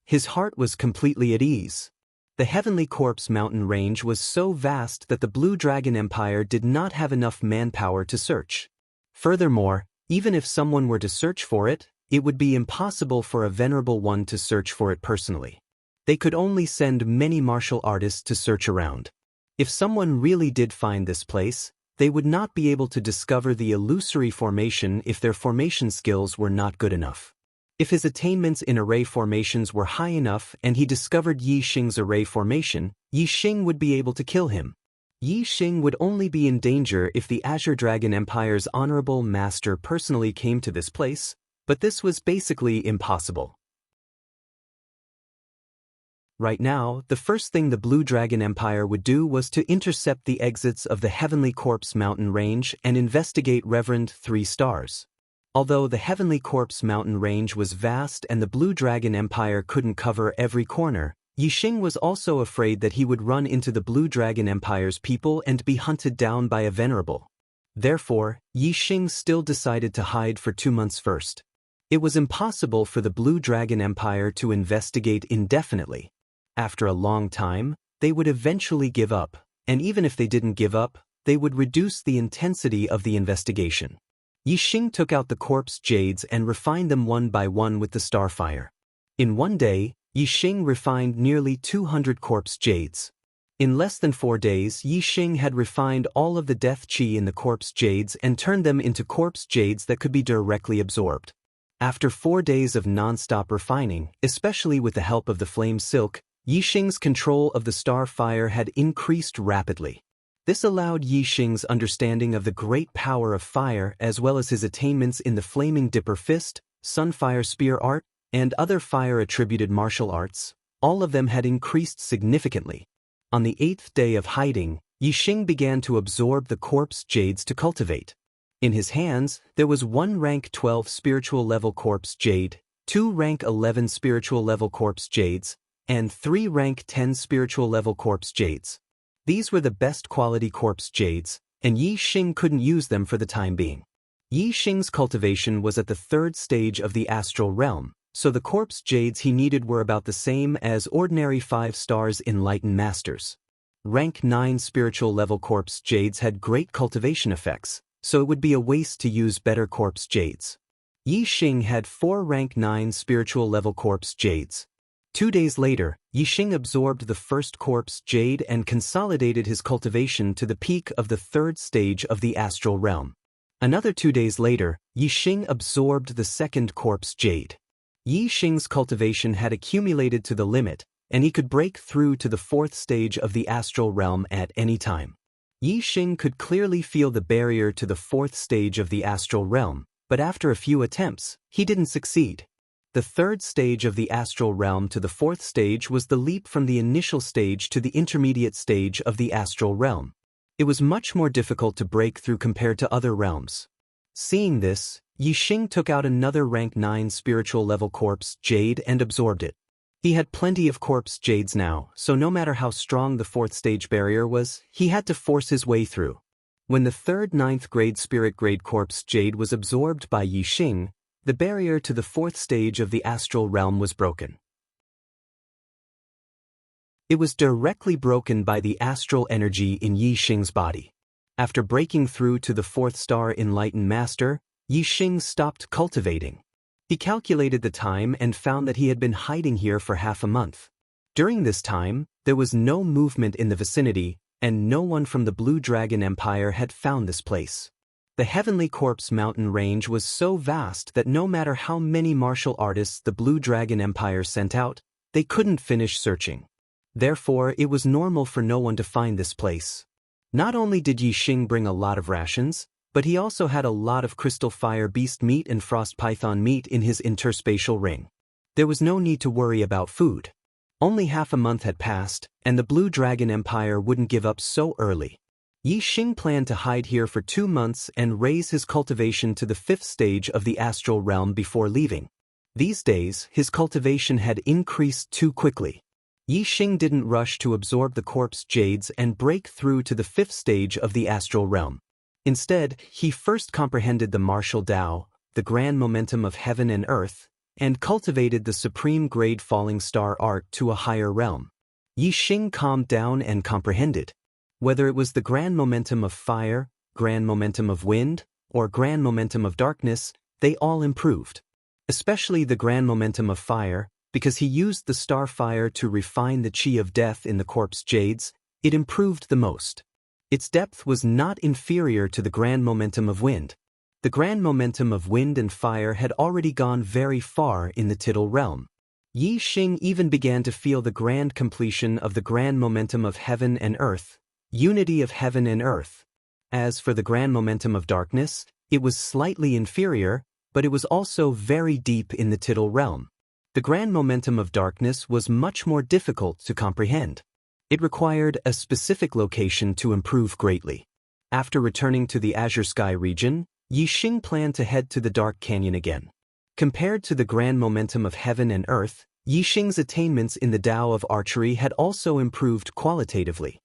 His heart was completely at ease. The Heavenly Corpse mountain range was so vast that the Blue Dragon Empire did not have enough manpower to search. Furthermore, even if someone were to search for it, it would be impossible for a Venerable One to search for it personally. They could only send many martial artists to search around. If someone really did find this place, they would not be able to discover the illusory formation if their formation skills were not good enough. If his attainments in array formations were high enough and he discovered Yi Xing's array formation, Yi Xing would be able to kill him. Yi Xing would only be in danger if the Azure Dragon Empire's honorable master personally came to this place, but this was basically impossible. Right now, the first thing the Blue Dragon Empire would do was to intercept the exits of the Heavenly Corpse mountain range and investigate Reverend 3 Stars. Although the Heavenly Corpse mountain range was vast and the Blue Dragon Empire couldn't cover every corner, Yi Xing was also afraid that he would run into the Blue Dragon Empire's people and be hunted down by a Venerable. Therefore, Yi Xing still decided to hide for 2 months first. It was impossible for the Blue Dragon Empire to investigate indefinitely. After a long time, they would eventually give up, and even if they didn't give up, they would reduce the intensity of the investigation. Yi Xing took out the corpse jades and refined them one by one with the starfire. In one day, Yi Xing refined nearly 200 corpse jades. In less than 4 days, Yi Xing had refined all of the death chi in the corpse jades and turned them into corpse jades that could be directly absorbed. After 4 days of non-stop refining, especially with the help of the flame silk, Yi Xing's control of the starfire had increased rapidly. This allowed Yi Xing's understanding of the great power of fire as well as his attainments in the Flaming Dipper Fist, Sunfire Spear art, and other fire-attributed martial arts. All of them had increased significantly. On the 8th day of hiding, Yi Xing began to absorb the corpse jades to cultivate. In his hands, there was 1 rank 12 spiritual level corpse jade, 2 rank 11 spiritual level corpse jades, and 3 rank 10 spiritual level corpse jades. These were the best quality corpse jades, and Yi Xing couldn't use them for the time being. Yi Xing's cultivation was at the 3rd stage of the astral realm, so the corpse jades he needed were about the same as ordinary 5 stars enlightened masters. Rank 9 spiritual level corpse jades had great cultivation effects, so it would be a waste to use better corpse jades. Yi Xing had 4 rank 9 spiritual level corpse jades. 2 days later, Yi Xing absorbed the first corpse jade and consolidated his cultivation to the peak of the 3rd stage of the astral realm. Another 2 days later, Yi Xing absorbed the second corpse jade. Yi Xing's cultivation had accumulated to the limit, and he could break through to the 4th stage of the astral realm at any time. Yi Xing could clearly feel the barrier to the 4th stage of the astral realm, but after a few attempts, he didn't succeed. The 3rd stage of the astral realm to the 4th stage was the leap from the initial stage to the intermediate stage of the astral realm. It was much more difficult to break through compared to other realms. Seeing this, Yi Xing took out another rank 9 spiritual level corpse jade and absorbed it. He had plenty of corpse jades now, so no matter how strong the 4th stage barrier was, he had to force his way through. When the 3rd 9th grade spirit grade corpse jade was absorbed by Yi Xing, the barrier to the 4th stage of the astral realm was broken. It was directly broken by the astral energy in Yi Xing's body. After breaking through to the 4th star enlightened master, Yi Xing stopped cultivating. He calculated the time and found that he had been hiding here for half a month. During this time, there was no movement in the vicinity, and no one from the Blue Dragon Empire had found this place. The Heavenly Corpse mountain range was so vast that no matter how many martial artists the Blue Dragon Empire sent out, they couldn't finish searching. Therefore, it was normal for no one to find this place. Not only did Yi Xing bring a lot of rations, but he also had a lot of crystal fire beast meat and frost python meat in his interspatial ring. There was no need to worry about food. Only half a month had passed, and the Blue Dragon Empire wouldn't give up so early. Yi Xing planned to hide here for 2 months and raise his cultivation to the 5th stage of the astral realm before leaving. These days, his cultivation had increased too quickly. Yi Xing didn't rush to absorb the corpse jades and break through to the 5th stage of the astral realm. Instead, he first comprehended the martial Tao, the grand momentum of heaven and earth, and cultivated the supreme grade falling star art to a higher realm. Yi Xing calmed down and comprehended. Whether it was the grand momentum of fire, grand momentum of wind, or grand momentum of darkness, they all improved. Especially the grand momentum of fire, because he used the star fire to refine the chi of death in the corpse jades, it improved the most. Its depth was not inferior to the grand momentum of wind. The grand momentum of wind and fire had already gone very far in the tittle realm. Yi Xing even began to feel the grand completion of the grand momentum of heaven and earth, unity of heaven and earth. As for the grand momentum of darkness, it was slightly inferior, but it was also very deep in the tittle realm. The grand momentum of darkness was much more difficult to comprehend. It required a specific location to improve greatly. After returning to the Azure Sky region, Yi Xing planned to head to the Dark Canyon again. Compared to the grand momentum of heaven and earth, Yi Xing's attainments in the Tao of archery had also improved qualitatively.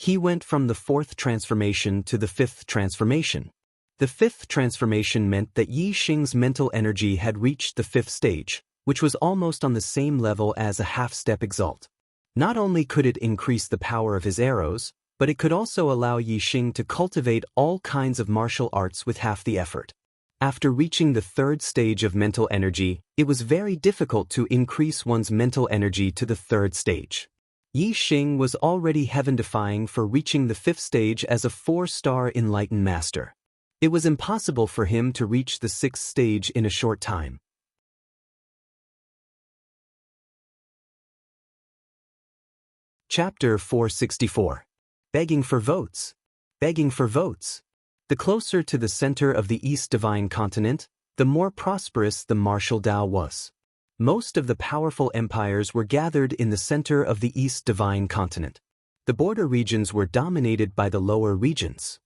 He went from the 4th transformation to the 5th transformation. The 5th transformation meant that Yi Xing's mental energy had reached the 5th stage, which was almost on the same level as a half-step exalt. Not only could it increase the power of his arrows, but it could also allow Yi Xing to cultivate all kinds of martial arts with half the effort. After reaching the 3rd stage of mental energy, it was very difficult to increase one's mental energy to the 3rd stage. Yi Xing was already heaven-defying for reaching the 5th stage as a 4-star enlightened master. It was impossible for him to reach the 6th stage in a short time. Chapter 464. Begging for votes. Begging for votes. The closer to the center of the East Divine Continent, the more prosperous the martial Tao was. Most of the powerful empires were gathered in the center of the East Divine Continent. The border regions were dominated by the lower regions.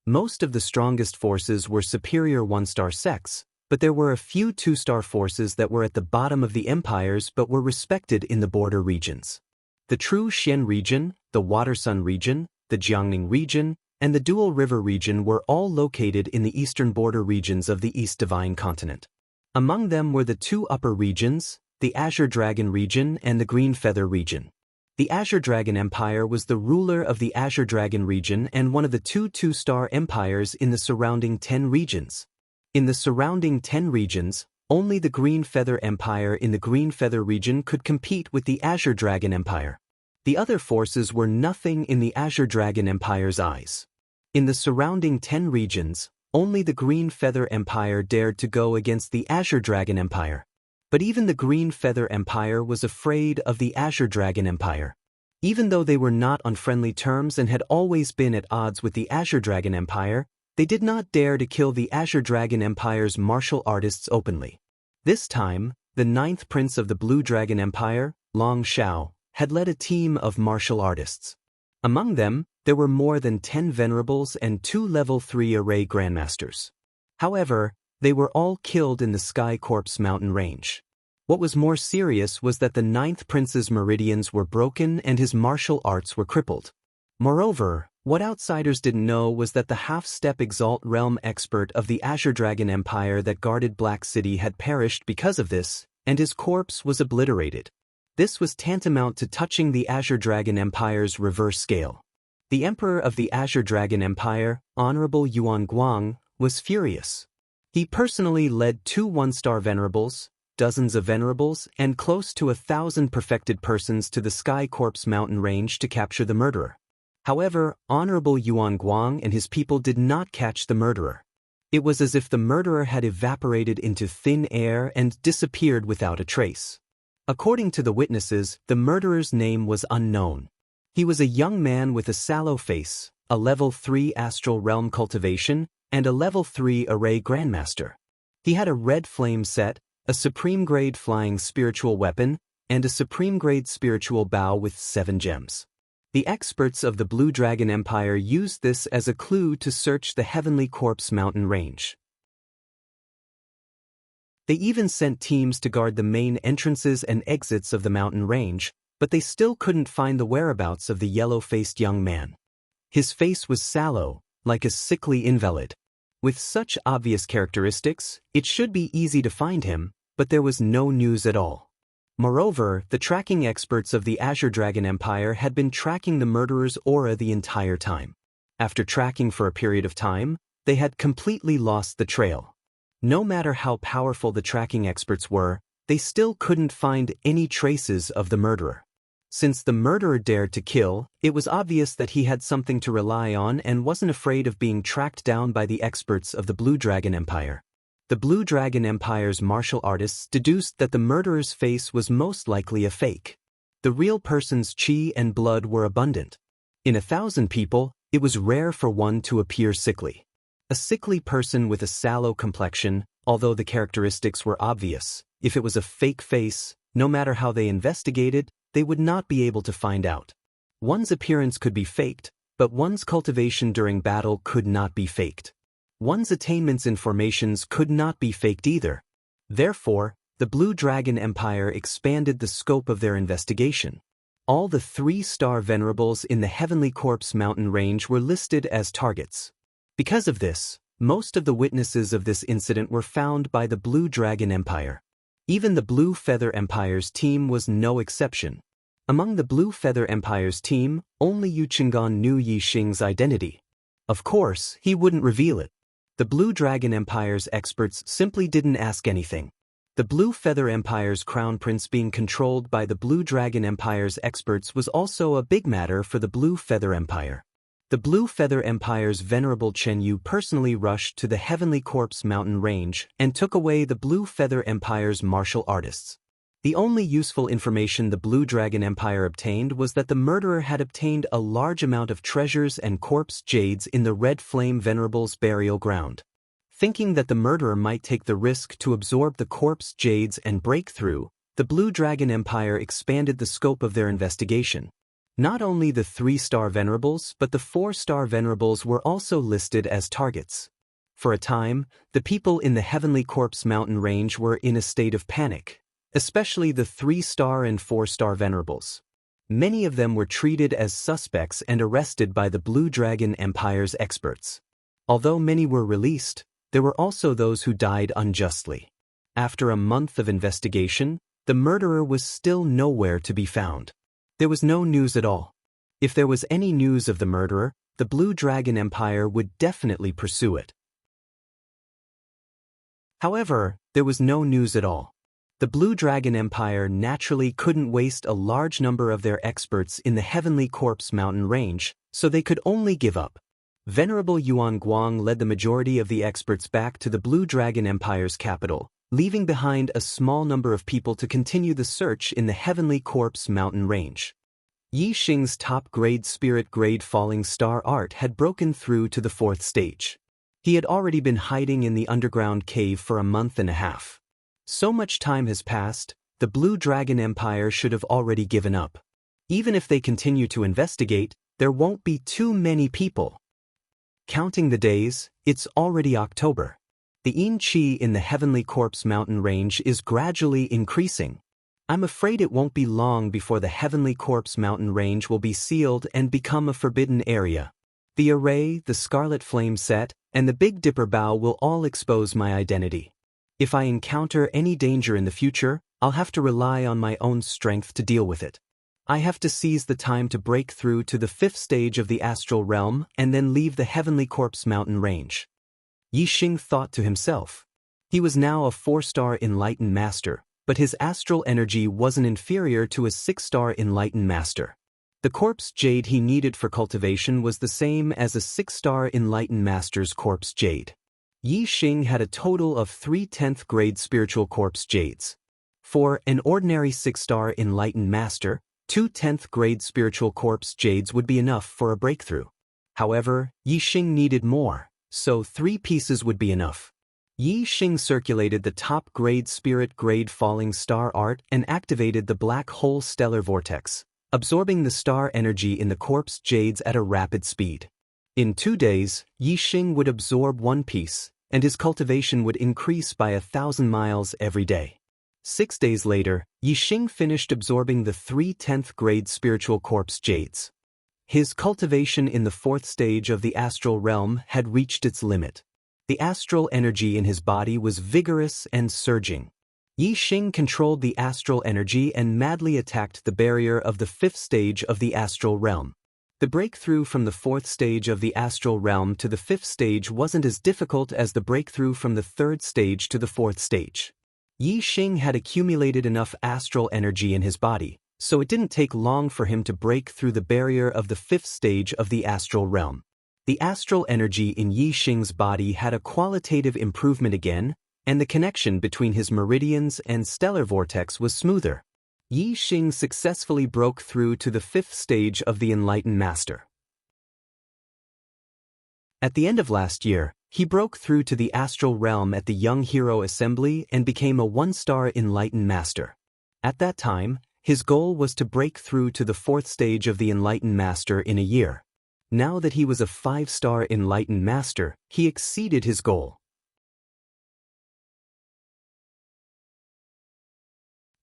Most of the strongest forces were superior 1-star sects, but there were a few 2-star forces that were at the bottom of the empires but were respected in the border regions. The True Xian region, the Water Sun region, the Jiangning region, and the Dual River region were all located in the eastern border regions of the East Divine Continent. Among them were the 2 upper regions, the Azure Dragon region and the Green Feather region. The Azure Dragon Empire was the ruler of the Azure Dragon region and one of the 2 2-star empires in the surrounding 10 regions. In the surrounding 10 regions, only the Green Feather Empire in the Green Feather region could compete with the Azure Dragon Empire. The other forces were nothing in the Azure Dragon Empire's eyes. In the surrounding 10 regions, only the Green Feather Empire dared to go against the Azure Dragon Empire. But even the Green Feather Empire was afraid of the Azure Dragon Empire. Even though they were not on friendly terms and had always been at odds with the Azure Dragon Empire, they did not dare to kill the Azure Dragon Empire's martial artists openly. This time, the 9th Prince of the Blue Dragon Empire, Long Shao, had led a team of martial artists. Among them, there were more than 10 venerables and 2 level 3 array grandmasters. However, they were all killed in the Sky Corpse mountain range. What was more serious was that the 9th Prince's meridians were broken and his martial arts were crippled. Moreover, what outsiders didn't know was that the half-step Exalt realm expert of the Azure Dragon Empire that guarded Black City had perished because of this, and his corpse was obliterated. This was tantamount to touching the Azure Dragon Empire's reverse scale. The Emperor of the Azure Dragon Empire, Honorable Yuan Guang, was furious. He personally led 2 1-star venerables, dozens of venerables, and close to 1,000 perfected persons to the Sky Corpse mountain range to capture the murderer. However, Honorable Yuan Guang and his people did not catch the murderer. It was as if the murderer had evaporated into thin air and disappeared without a trace. According to the witnesses, the murderer's name was unknown. He was a young man with a sallow face, a level 3 astral realm cultivation, and a level 3 array grandmaster. He had a red flame set, a supreme grade flying spiritual weapon, and a supreme grade spiritual bow with 7 gems. The experts of the Blue Dragon Empire used this as a clue to search the Heavenly Corpse mountain range. They even sent teams to guard the main entrances and exits of the mountain range, but they still couldn't find the whereabouts of the yellow-faced young man. His face was sallow, like a sickly invalid. With such obvious characteristics, it should be easy to find him, but there was no news at all. Moreover, the tracking experts of the Azure Dragon Empire had been tracking the murderer's aura the entire time. After tracking for a period of time, they had completely lost the trail. No matter how powerful the tracking experts were, they still couldn't find any traces of the murderer. Since the murderer dared to kill, it was obvious that he had something to rely on and wasn't afraid of being tracked down by the experts of the Blue Dragon Empire. The Blue Dragon Empire's martial artists deduced that the murderer's face was most likely a fake. The real person's chi and blood were abundant. In 1,000 people, it was rare for one to appear sickly. A sickly person with a sallow complexion, although the characteristics were obvious, if it was a fake face, no matter how they investigated, they would not be able to find out. One's appearance could be faked, but one's cultivation during battle could not be faked. One's attainments in formations could not be faked either. Therefore, the Blue Dragon Empire expanded the scope of their investigation. All the 3-star venerables in the Heavenly Corpse mountain range were listed as targets. Because of this, most of the witnesses of this incident were found by the Blue Dragon Empire. Even the Blue Feather Empire's team was no exception. Among the Blue Feather Empire's team, only Yu Qinggan knew Yi Xing's identity. Of course, he wouldn't reveal it. The Blue Dragon Empire's experts simply didn't ask anything. The Blue Feather Empire's crown prince being controlled by the Blue Dragon Empire's experts was also a big matter for the Blue Feather Empire. The Blue Feather Empire's venerable Chen Yu personally rushed to the Heavenly Corpse mountain range and took away the Blue Feather Empire's martial artists. The only useful information the Blue Dragon Empire obtained was that the murderer had obtained a large amount of treasures and corpse jades in the Red Flame Venerable's burial ground. Thinking that the murderer might take the risk to absorb the corpse jades and break through, the Blue Dragon Empire expanded the scope of their investigation. Not only the 3-star venerables but the 4-star venerables were also listed as targets. For a time, the people in the Heavenly Corpse mountain range were in a state of panic, especially the 3-star and 4-star venerables. Many of them were treated as suspects and arrested by the Blue Dragon Empire's experts. Although many were released, there were also those who died unjustly. After a month of investigation, the murderer was still nowhere to be found. There was no news at all. If there was any news of the murderer, the Blue Dragon Empire would definitely pursue it. However, there was no news at all. The Blue Dragon Empire naturally couldn't waste a large number of their experts in the Heavenly Corpse mountain range, so they could only give up. Venerable Yuan Guang led the majority of the experts back to the Blue Dragon Empire's capital, leaving behind a small number of people to continue the search in the Heavenly Corpse mountain range. Yi Xing's top-grade spirit-grade falling star art had broken through to the 4th stage. He had already been hiding in the underground cave for a month and a half. So much time has passed, the Blue Dragon Empire should have already given up. Even if they continue to investigate, there won't be too many people. Counting the days, it's already October. The yin qi in the Heavenly Corpse mountain range is gradually increasing. I'm afraid it won't be long before the Heavenly Corpse mountain range will be sealed and become a forbidden area. The array, the Scarlet Flame set, and the Big Dipper bow will all expose my identity. If I encounter any danger in the future, I'll have to rely on my own strength to deal with it. I have to seize the time to break through to the 5th stage of the astral realm and then leave the Heavenly Corpse mountain range. Yi Xing thought to himself. He was now a 4-star enlightened master, but his astral energy wasn't inferior to a 6-star enlightened master. The corpse jade he needed for cultivation was the same as a 6-star enlightened master's corpse jade. Yi Xing had a total of 3 10th grade spiritual corpse jades. For an ordinary 6-star enlightened master, 2 10th grade spiritual corpse jades would be enough for a breakthrough. However, Yi Xing needed more, so 3 pieces would be enough. Yi Xing circulated the top-grade spirit-grade falling star art and activated the black hole stellar vortex, absorbing the star energy in the corpse jades at a rapid speed. In 2 days, Yi Xing would absorb one piece, and his cultivation would increase by 1,000 miles every day. 6 days later, Yi Xing finished absorbing the 3 10th grade spiritual corpse jades. His cultivation in the 4th stage of the astral realm had reached its limit. The astral energy in his body was vigorous and surging. Yi Xing controlled the astral energy and madly attacked the barrier of the 5th stage of the astral realm. The breakthrough from the 4th stage of the astral realm to the 5th stage wasn't as difficult as the breakthrough from the 3rd stage to the 4th stage. Yi Xing had accumulated enough astral energy in his body, so it didn't take long for him to break through the barrier of the 5th stage of the astral realm. The astral energy in Yi Xing's body had a qualitative improvement again, and the connection between his meridians and stellar vortex was smoother. Yi Xing successfully broke through to the 5th stage of the Enlightened Master. At the end of last year, he broke through to the astral realm at the Young Hero Assembly and became a 1-star Enlightened Master. At that time, his goal was to break through to the 4th stage of the Enlightened Master in a year. Now that he was a 5-star Enlightened Master, he exceeded his goal.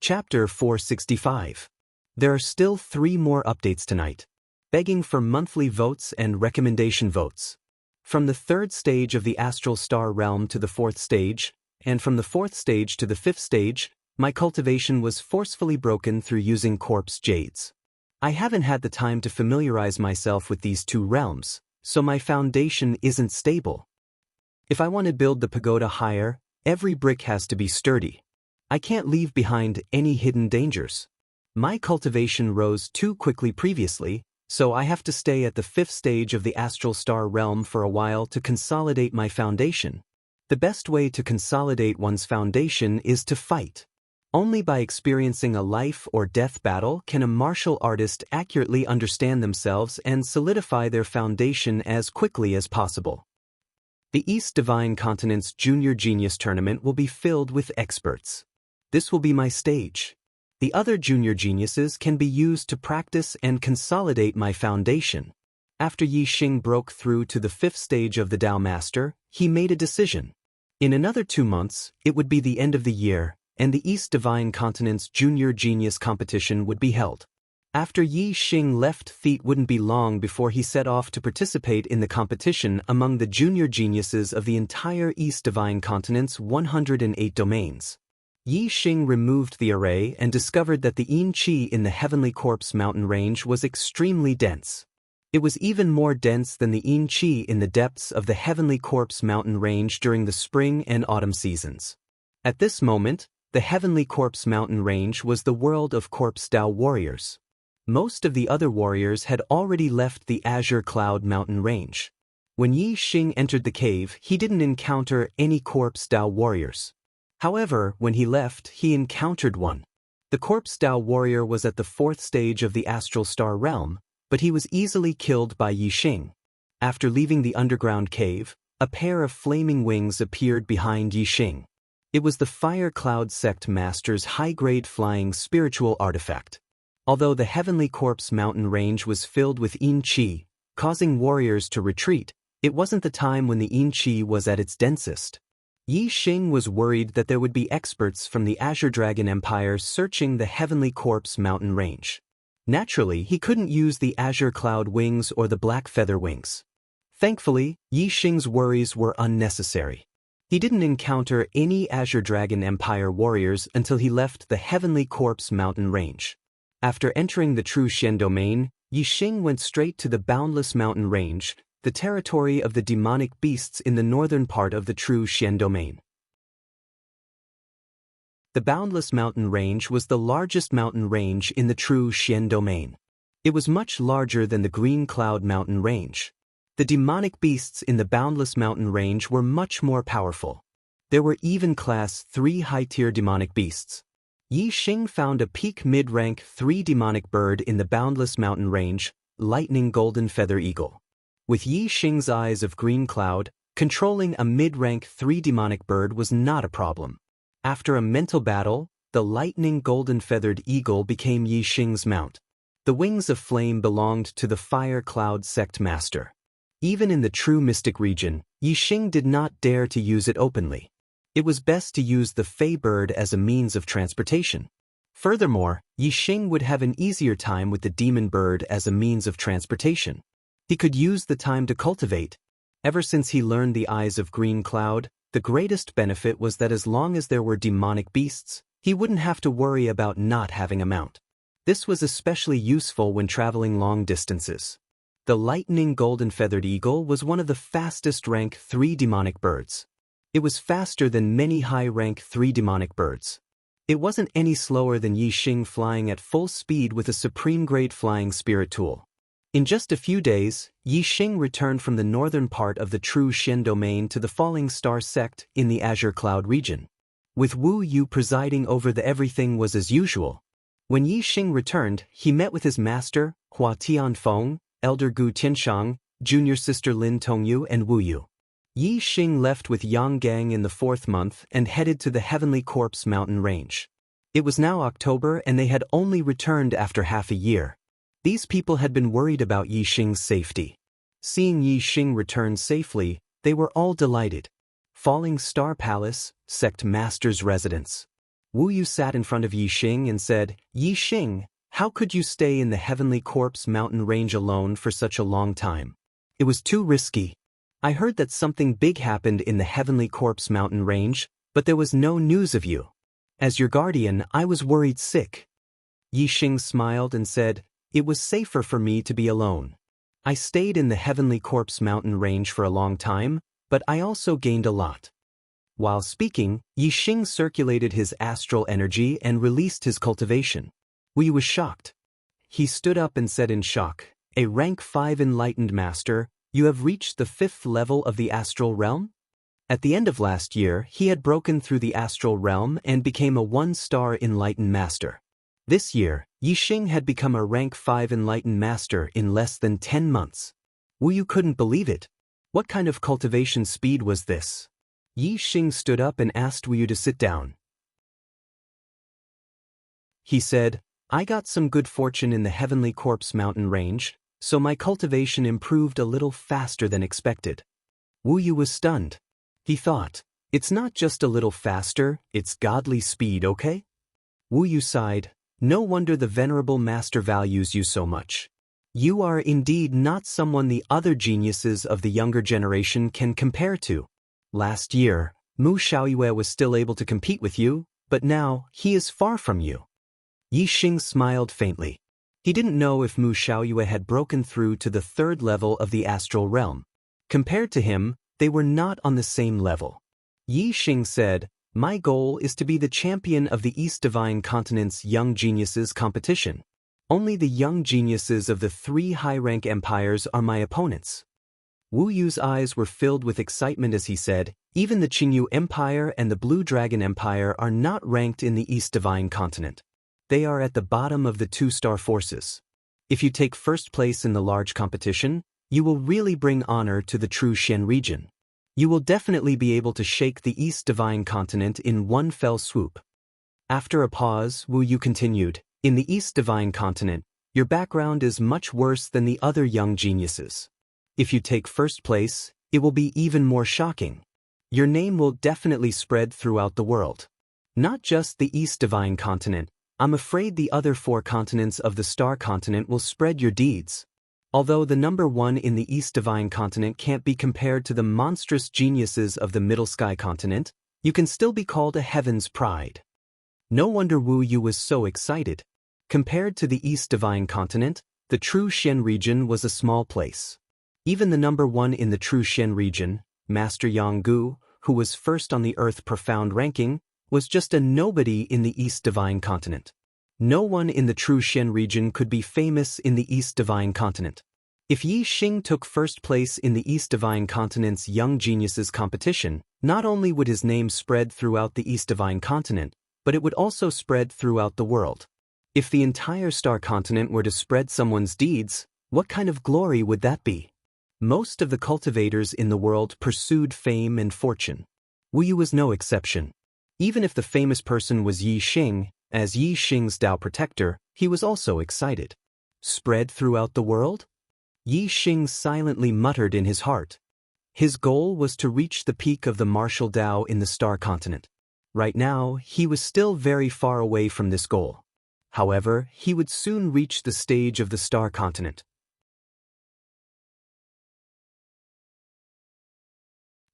Chapter 465. There are still 3 more updates tonight. Begging for monthly votes and recommendation votes. From the 3rd stage of the astral star realm to the 4th stage, and from the 4th stage to the 5th stage, my cultivation was forcefully broken through using corpse jades. I haven't had the time to familiarize myself with these 2 realms, so my foundation isn't stable. If I want to build the pagoda higher, every brick has to be sturdy. I can't leave behind any hidden dangers. My cultivation rose too quickly previously, so I have to stay at the 5th stage of the astral star realm for a while to consolidate my foundation. The best way to consolidate one's foundation is to fight. Only by experiencing a life or death battle can a martial artist accurately understand themselves and solidify their foundation as quickly as possible. The East Divine Continent's Junior Genius Tournament will be filled with experts. This will be my stage. The other junior geniuses can be used to practice and consolidate my foundation. After Yi Xing broke through to the 5th stage of the Tao Master, he made a decision. In another 2 months, it would be the end of the year, and the East Divine Continent's Junior Genius Competition would be held. After Yi Xing left, it wouldn't be long before he set off to participate in the competition among the junior geniuses of the entire East Divine Continent's 108 domains. Yi Xing removed the array and discovered that the Yin Qi in the Heavenly Corpse mountain range was extremely dense. It was even more dense than the Yin Qi in the depths of the Heavenly Corpse mountain range during the spring and autumn seasons. At this moment, the Heavenly Corpse mountain range was the world of Corpse Tao warriors. Most of the other warriors had already left the Azure Cloud mountain range. When Yi Xing entered the cave, he didn't encounter any Corpse Tao warriors. However, when he left, he encountered one. The Corpse Tao warrior was at the 4th stage of the astral star realm, but he was easily killed by Yi Xing. After leaving the underground cave, a pair of flaming wings appeared behind Yi Xing. It was the Fire Cloud Sect Master's high-grade flying spiritual artifact. Although the Heavenly Corpse mountain range was filled with Yin Qi, causing warriors to retreat, it wasn't the time when the Yin Qi was at its densest. Yi Xing was worried that there would be experts from the Azure Dragon Empire searching the Heavenly Corpse mountain range. Naturally, he couldn't use the Azure Cloud Wings or the Black Feather Wings. Thankfully, Yi Xing's worries were unnecessary. He didn't encounter any Azure Dragon Empire warriors until he left the Heavenly Corpse mountain range. After entering the True Shen domain, Yi Xing went straight to the Boundless Mountain Range, the territory of the demonic beasts in the northern part of the True Shen domain. The Boundless Mountain Range was the largest mountain range in the True Shen domain. It was much larger than the Green Cloud Mountain Range. The demonic beasts in the Boundless Mountain Range were much more powerful. There were even Class 3 high-tier demonic beasts. Yi Xing found a peak mid-rank 3 demonic bird in the Boundless Mountain Range, Lightning Golden Feather Eagle. With Yi Xing's eyes of green cloud, controlling a mid-rank 3 demonic bird was not a problem. After a mental battle, the Lightning Golden Feathered Eagle became Yi Xing's mount. The wings of flame belonged to the fire cloud sect master. Even in the true mystic region, Yi Xing did not dare to use it openly. It was best to use the Fey bird as a means of transportation. Furthermore, Yi Xing would have an easier time with the demon bird as a means of transportation. He could use the time to cultivate. Ever since he learned the eyes of green cloud, the greatest benefit was that as long as there were demonic beasts, he wouldn't have to worry about not having a mount. This was especially useful when traveling long distances. The lightning golden feathered eagle was one of the fastest rank 3 demonic birds. It was faster than many high rank 3 demonic birds. It wasn't any slower than Yi Xing flying at full speed with a supreme grade flying spirit tool. In just a few days, Yi Xing returned from the northern part of the true Shen domain to the falling star sect in the Azure Cloud region. With Wu Yu presiding over the everything was as usual. When Yi Xing returned, he met with his master, Hua Tianfeng, Elder Gu Tianshang, junior sister Lin Tongyu and Wu Yu. Yi Xing left with Yang Gang in the 4th month and headed to the Heavenly Corpse mountain range. It was now October and they had only returned after half a year. These people had been worried about Yi Xing's safety. Seeing Yi Xing return safely, they were all delighted. Falling Star Palace, sect master's residence. Wu Yu sat in front of Yi Xing and said, "Yi Xing, how could you stay in the Heavenly Corpse mountain range alone for such a long time? It was too risky. I heard that something big happened in the Heavenly Corpse mountain range, but there was no news of you. As your guardian, I was worried sick." Yi Xing smiled and said, "It was safer for me to be alone. I stayed in the Heavenly Corpse mountain range for a long time, but I also gained a lot." While speaking, Yi Xing circulated his astral energy and released his cultivation. Wu Yu was shocked. He stood up and said in shock, "A rank 5 enlightened master, you have reached the 5th level of the astral realm?" At the end of last year, he had broken through the astral realm and became a 1-star enlightened master. This year, Yi Xing had become a rank 5 enlightened master in less than 10 months. Wu Yu couldn't believe it. What kind of cultivation speed was this? Yi Xing stood up and asked Wu Yu to sit down. He said, "I got some good fortune in the Heavenly Corpse mountain range, so my cultivation improved a little faster than expected." Wu Yu was stunned. He thought, "It's not just a little faster, it's godly speed, okay?" Wu Yu sighed. "No wonder the venerable master values you so much. You are indeed not someone the other geniuses of the younger generation can compare to. Last year, Mu Xiaoyue was still able to compete with you, but now he is far from you." Yi Xing smiled faintly. He didn't know if Mu Xiaoyue had broken through to the 3rd level of the astral realm. Compared to him, they were not on the same level. Yi Xing said, "My goal is to be the champion of the East Divine Continent's Young Geniuses competition. Only the young geniuses of the 3 high-rank empires are my opponents." Wu Yu's eyes were filled with excitement as he said, "Even the Qingyu Empire and the Blue Dragon Empire are not ranked in the East Divine Continent. They are at the bottom of the 2-star forces. If you take first place in the large competition, you will really bring honor to the true Shen region. You will definitely be able to shake the East Divine Continent in one fell swoop." After a pause, Wu Yu continued, "In the East Divine Continent, your background is much worse than the other young geniuses. If you take first place, it will be even more shocking. Your name will definitely spread throughout the world. Not just the East Divine Continent, I'm afraid the other 4 continents of the Star Continent will spread your deeds. Although the number 1 in the East Divine Continent can't be compared to the monstrous geniuses of the Middle Sky Continent, you can still be called a heaven's pride." No wonder Wu Yu was so excited. Compared to the East Divine Continent, the true Shen region was a small place. Even the number 1 in the true Shen region, Master Yang Gu, who was first on the Earth Profound ranking, was just a nobody in the East Divine Continent. No one in the true Shen region could be famous in the East Divine Continent. If Yi Xing took first place in the East Divine Continent's Young Geniuses competition, not only would his name spread throughout the East Divine Continent, but it would also spread throughout the world. If the entire Star Continent were to spread someone's deeds, what kind of glory would that be? Most of the cultivators in the world pursued fame and fortune. Wu Yu was no exception. Even if the famous person was Yi Xing, as Yi Xing's Tao protector, he was also excited. Spread throughout the world? Yi Xing silently muttered in his heart. His goal was to reach the peak of the martial Tao in the Star Continent. Right now, he was still very far away from this goal. However, he would soon reach the stage of the Star Continent.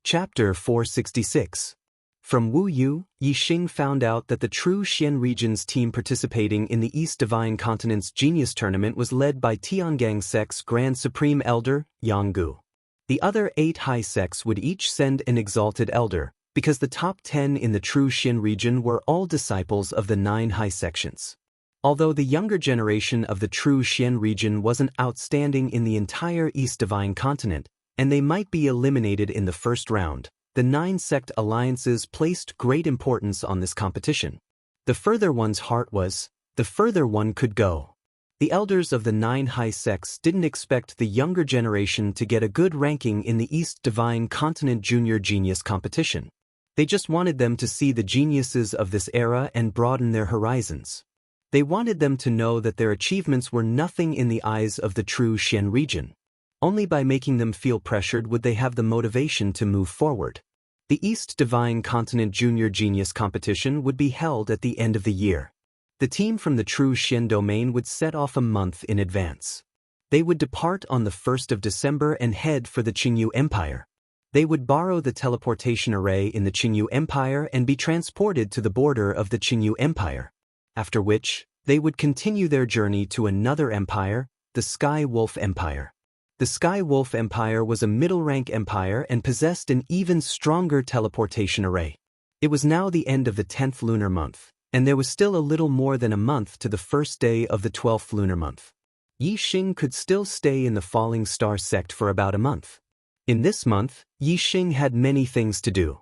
Chapter 466. From Wu Yu, Yi Xing found out that the true Xian region's team participating in the East Divine Continent's Genius Tournament was led by Tiangang Sect's Grand Supreme Elder, Yang Gu. The other 8 high sects would each send an exalted elder, because the top 10 in the true Xian region were all disciples of the 9 high sections. Although the younger generation of the true Xian region wasn't outstanding in the entire East Divine Continent, and they might be eliminated in the first round, the 9 sect alliances placed great importance on this competition. The further one's heart was, the further one could go. The elders of the 9 high sects didn't expect the younger generation to get a good ranking in the East Divine Continent Junior Genius competition. They just wanted them to see the geniuses of this era and broaden their horizons. They wanted them to know that their achievements were nothing in the eyes of the true Xian region. Only by making them feel pressured would they have the motivation to move forward. The East Divine Continent Junior Genius competition would be held at the end of the year. The team from the true Xian domain would set off a month in advance. They would depart on the 1st of December and head for the Qingyu Empire. They would borrow the teleportation array in the Qingyu Empire and be transported to the border of the Qingyu Empire. After which, they would continue their journey to another empire, the Sky Wolf Empire. The Sky Wolf Empire was a middle-rank empire and possessed an even stronger teleportation array. It was now the end of the 10th lunar month, and there was still a little more than a month to the first day of the 12th lunar month. Yi Xing could still stay in the Falling Star sect for about a month. In this month, Yi Xing had many things to do.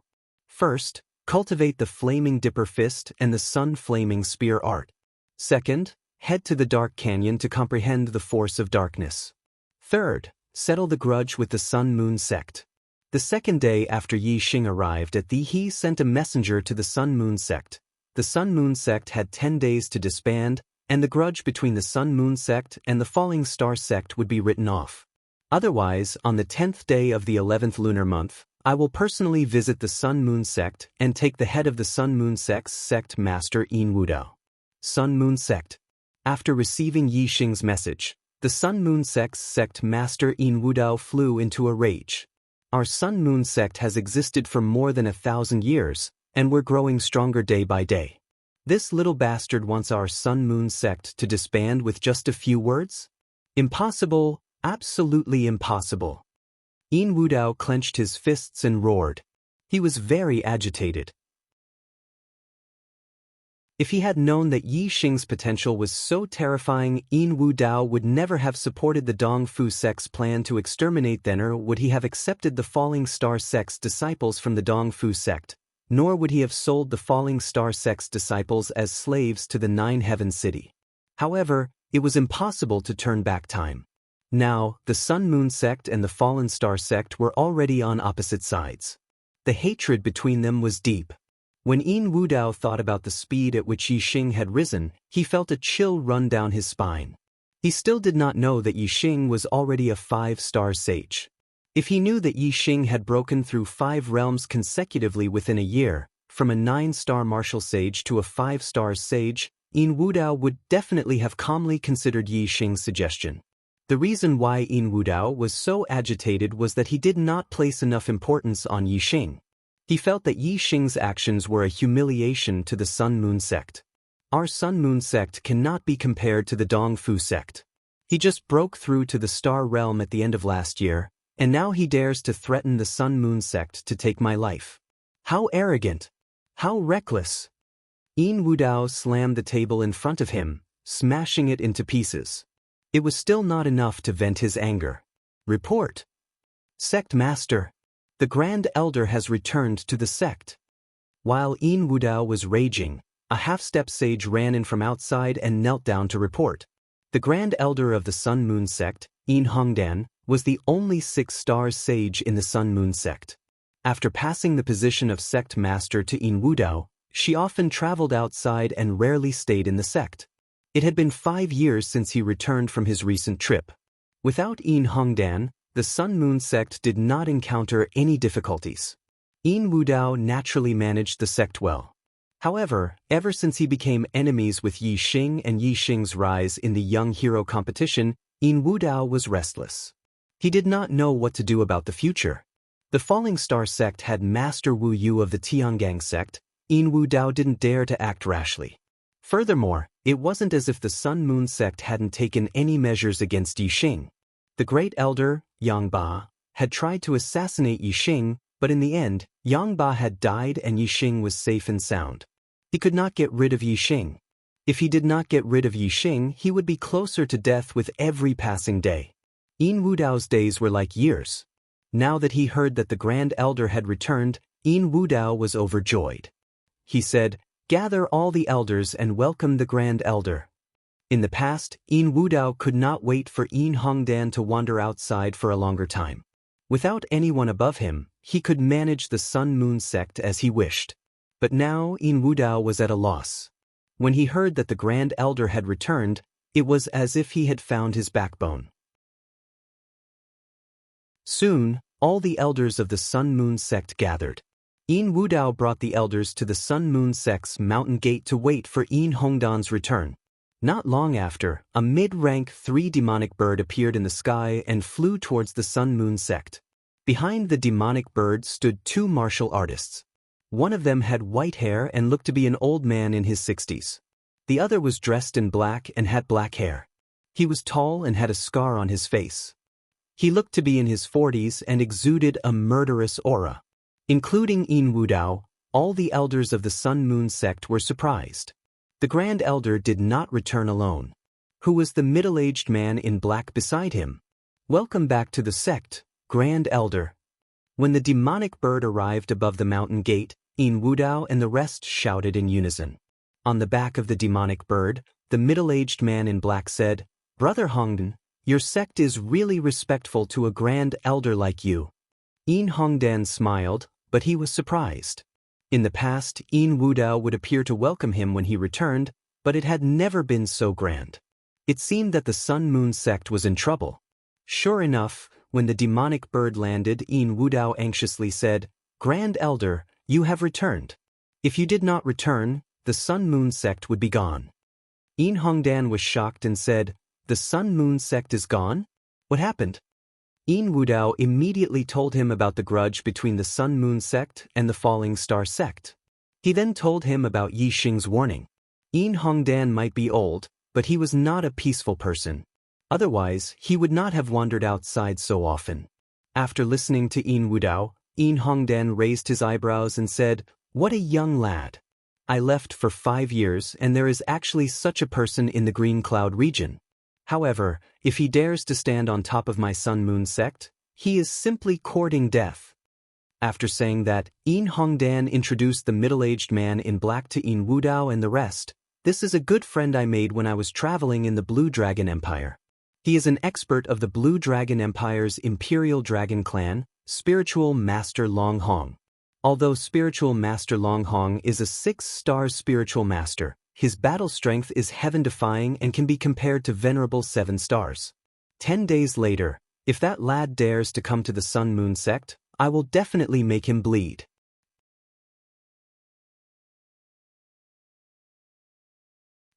First, cultivate the Flaming Dipper Fist and the Sun Flaming Spear art. Second, head to the Dark Canyon to comprehend the force of darkness. Third, settle the grudge with the Sun Moon sect. The second day after Yi Xing arrived at the he sent a messenger to the Sun Moon sect. The Sun Moon sect had 10 days to disband, and the grudge between the Sun Moon sect and the Falling Star sect would be written off. Otherwise, on the 10th day of the 11th lunar month, I will personally visit the Sun Moon sect and take the head of the Sun Moon sect's sect master Yin Wudao. Sun Moon sect. After receiving Yi Xing's message, the Sun Moon sect's sect master Yin Wudao flew into a rage. Our Sun Moon sect has existed for more than 1,000 years, and we're growing stronger day by day. This little bastard wants our Sun Moon sect to disband with just a few words? Impossible, absolutely impossible. Yin Wudao clenched his fists and roared. He was very agitated. If he had known that Yi Xing's potential was so terrifying, Yin Wudao would never have supported the Dongfu sect's plan to exterminate them, nor would he have accepted the Falling Star sect's disciples from the Dongfu sect, nor would he have sold the Falling Star sect's disciples as slaves to the Nine Heaven City. However, it was impossible to turn back time. Now, the Sun Moon sect and the Fallen Star sect were already on opposite sides. The hatred between them was deep. When Yin Wudao thought about the speed at which Yi Xing had risen, he felt a chill run down his spine. He still did not know that Yi Xing was already a 5-star sage. If he knew that Yi Xing had broken through 5 realms consecutively within a year, from a 9-star martial sage to a 5-star sage, Yin Wudao would definitely have calmly considered Yi Xing's suggestion. The reason why Yin Wudao was so agitated was that he did not place enough importance on Yi Xing. He felt that Yi Xing's actions were a humiliation to the Sun Moon sect. Our Sun Moon sect cannot be compared to the Dongfu sect. He just broke through to the Star Realm at the end of last year, and now he dares to threaten the Sun Moon sect to take my life. How arrogant! How reckless! Yin Wudao slammed the table in front of him, smashing it into pieces. It was still not enough to vent his anger. Report! Sect Master! The Grand Elder has returned to the sect. While Yin Wudao was raging, a half-step sage ran in from outside and knelt down to report. The Grand Elder of the Sun Moon sect, Yin Hongdan, was the only 6-star sage in the Sun Moon sect. After passing the position of sect master to Yin Wudao, she often traveled outside and rarely stayed in the sect. It had been 5 years since he returned from his recent trip. Without Yin Hongdan, the Sun Moon sect did not encounter any difficulties. Yin Wudao naturally managed the sect well. However, ever since he became enemies with Yi Xing and Yi Xing's rise in the young hero competition, Yin Wudao was restless. He did not know what to do about the future. The Falling Star sect had Master Wu Yu of the Tiangang sect. Yin Wudao didn't dare to act rashly. Furthermore, it wasn't as if the Sun Moon sect hadn't taken any measures against Yi Xing. The Great Elder, Yang Ba, had tried to assassinate Yi Xing, but in the end, Yang Ba had died and Yi Xing was safe and sound. He could not get rid of Yi Xing. If he did not get rid of Yi Xing, he would be closer to death with every passing day. Yin Wudao's days were like years. Now that he heard that the Grand Elder had returned, Yin Wudao was overjoyed. He said, "Gather all the elders and welcome the Grand Elder." In the past, Yin Wudao could not wait for Yin Hongdan to wander outside for a longer time. Without anyone above him, he could manage the Sun Moon sect as he wished. But now Yin Wudao was at a loss. When he heard that the Grand Elder had returned, it was as if he had found his backbone. Soon, all the elders of the Sun Moon sect gathered. Yin Wudao brought the elders to the Sun Moon sect's mountain gate to wait for Yin Hongdan's return. Not long after, a mid-rank 3 demonic bird appeared in the sky and flew towards the Sun Moon sect. Behind the demonic bird stood 2 martial artists. One of them had white hair and looked to be an old man in his 60s. The other was dressed in black and had black hair. He was tall and had a scar on his face. He looked to be in his 40s and exuded a murderous aura. Including Yin Wudao, all the elders of the Sun Moon sect were surprised. The Grand Elder did not return alone. Who was the middle-aged man in black beside him? "Welcome back to the sect, Grand Elder." When the demonic bird arrived above the mountain gate, Yin Wudao and the rest shouted in unison. On the back of the demonic bird, the middle-aged man in black said, "Brother Hongdan, your sect is really respectful to a Grand Elder like you." Yin Hongdan smiled, but he was surprised. In the past, Yin Wudao would appear to welcome him when he returned, but it had never been so grand. It seemed that the Sun Moon sect was in trouble. Sure enough, when the demonic bird landed, Yin Wudao anxiously said, "Grand Elder, you have returned. If you did not return, the Sun Moon sect would be gone." Yin Hongdan was shocked and said, "The Sun Moon sect is gone? What happened?" Yin Wudao immediately told him about the grudge between the Sun Moon sect and the Falling Star sect. He then told him about Yi Xing's warning. Yin Hongdan might be old, but he was not a peaceful person. Otherwise, he would not have wandered outside so often. After listening to Yin Wudao, Yin Hongdan raised his eyebrows and said, "What a young lad. I left for 5 years and there is actually such a person in the Green Cloud region. However, if he dares to stand on top of my Sun Moon sect, he is simply courting death." After saying that, Yin Hongdan introduced the middle-aged man in black to Yin Wudao and the rest. "This is a good friend I made when I was traveling in the Blue Dragon Empire. He is an expert of the Blue Dragon Empire's Imperial Dragon Clan, Spiritual Master Long Hong. Although Spiritual Master Long Hong is a 6-star spiritual master, his battle strength is heaven-defying and can be compared to venerable 7 stars. 10 days later, if that lad dares to come to the Sun Moon sect, I will definitely make him bleed."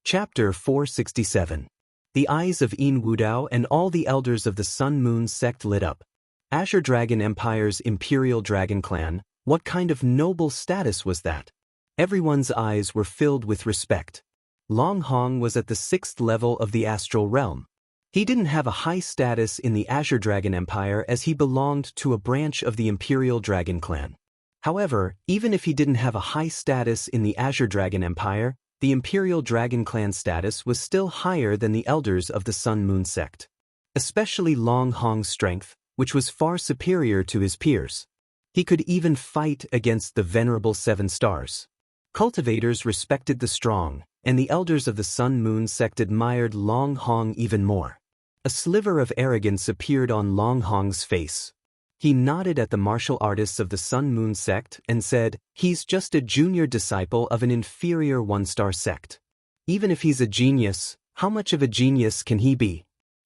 Chapter 467. The eyes of Yin Wudao and all the elders of the Sun Moon sect lit up. Azure Dragon Empire's Imperial Dragon Clan, what kind of noble status was that? Everyone's eyes were filled with respect. Long Hong was at the 6th level of the astral realm. He didn't have a high status in the Azure Dragon Empire as he belonged to a branch of the Imperial Dragon Clan. However, even if he didn't have a high status in the Azure Dragon Empire, the Imperial Dragon Clan status was still higher than the elders of the Sun Moon sect. Especially Long Hong's strength, which was far superior to his peers. He could even fight against the venerable 7 stars. Cultivators respected the strong, and the elders of the Sun Moon sect admired Long Hong even more. A sliver of arrogance appeared on Long Hong's face. He nodded at the martial artists of the Sun Moon sect and said, "He's just a junior disciple of an inferior 1-star sect. Even if he's a genius, How much of a genius can he be?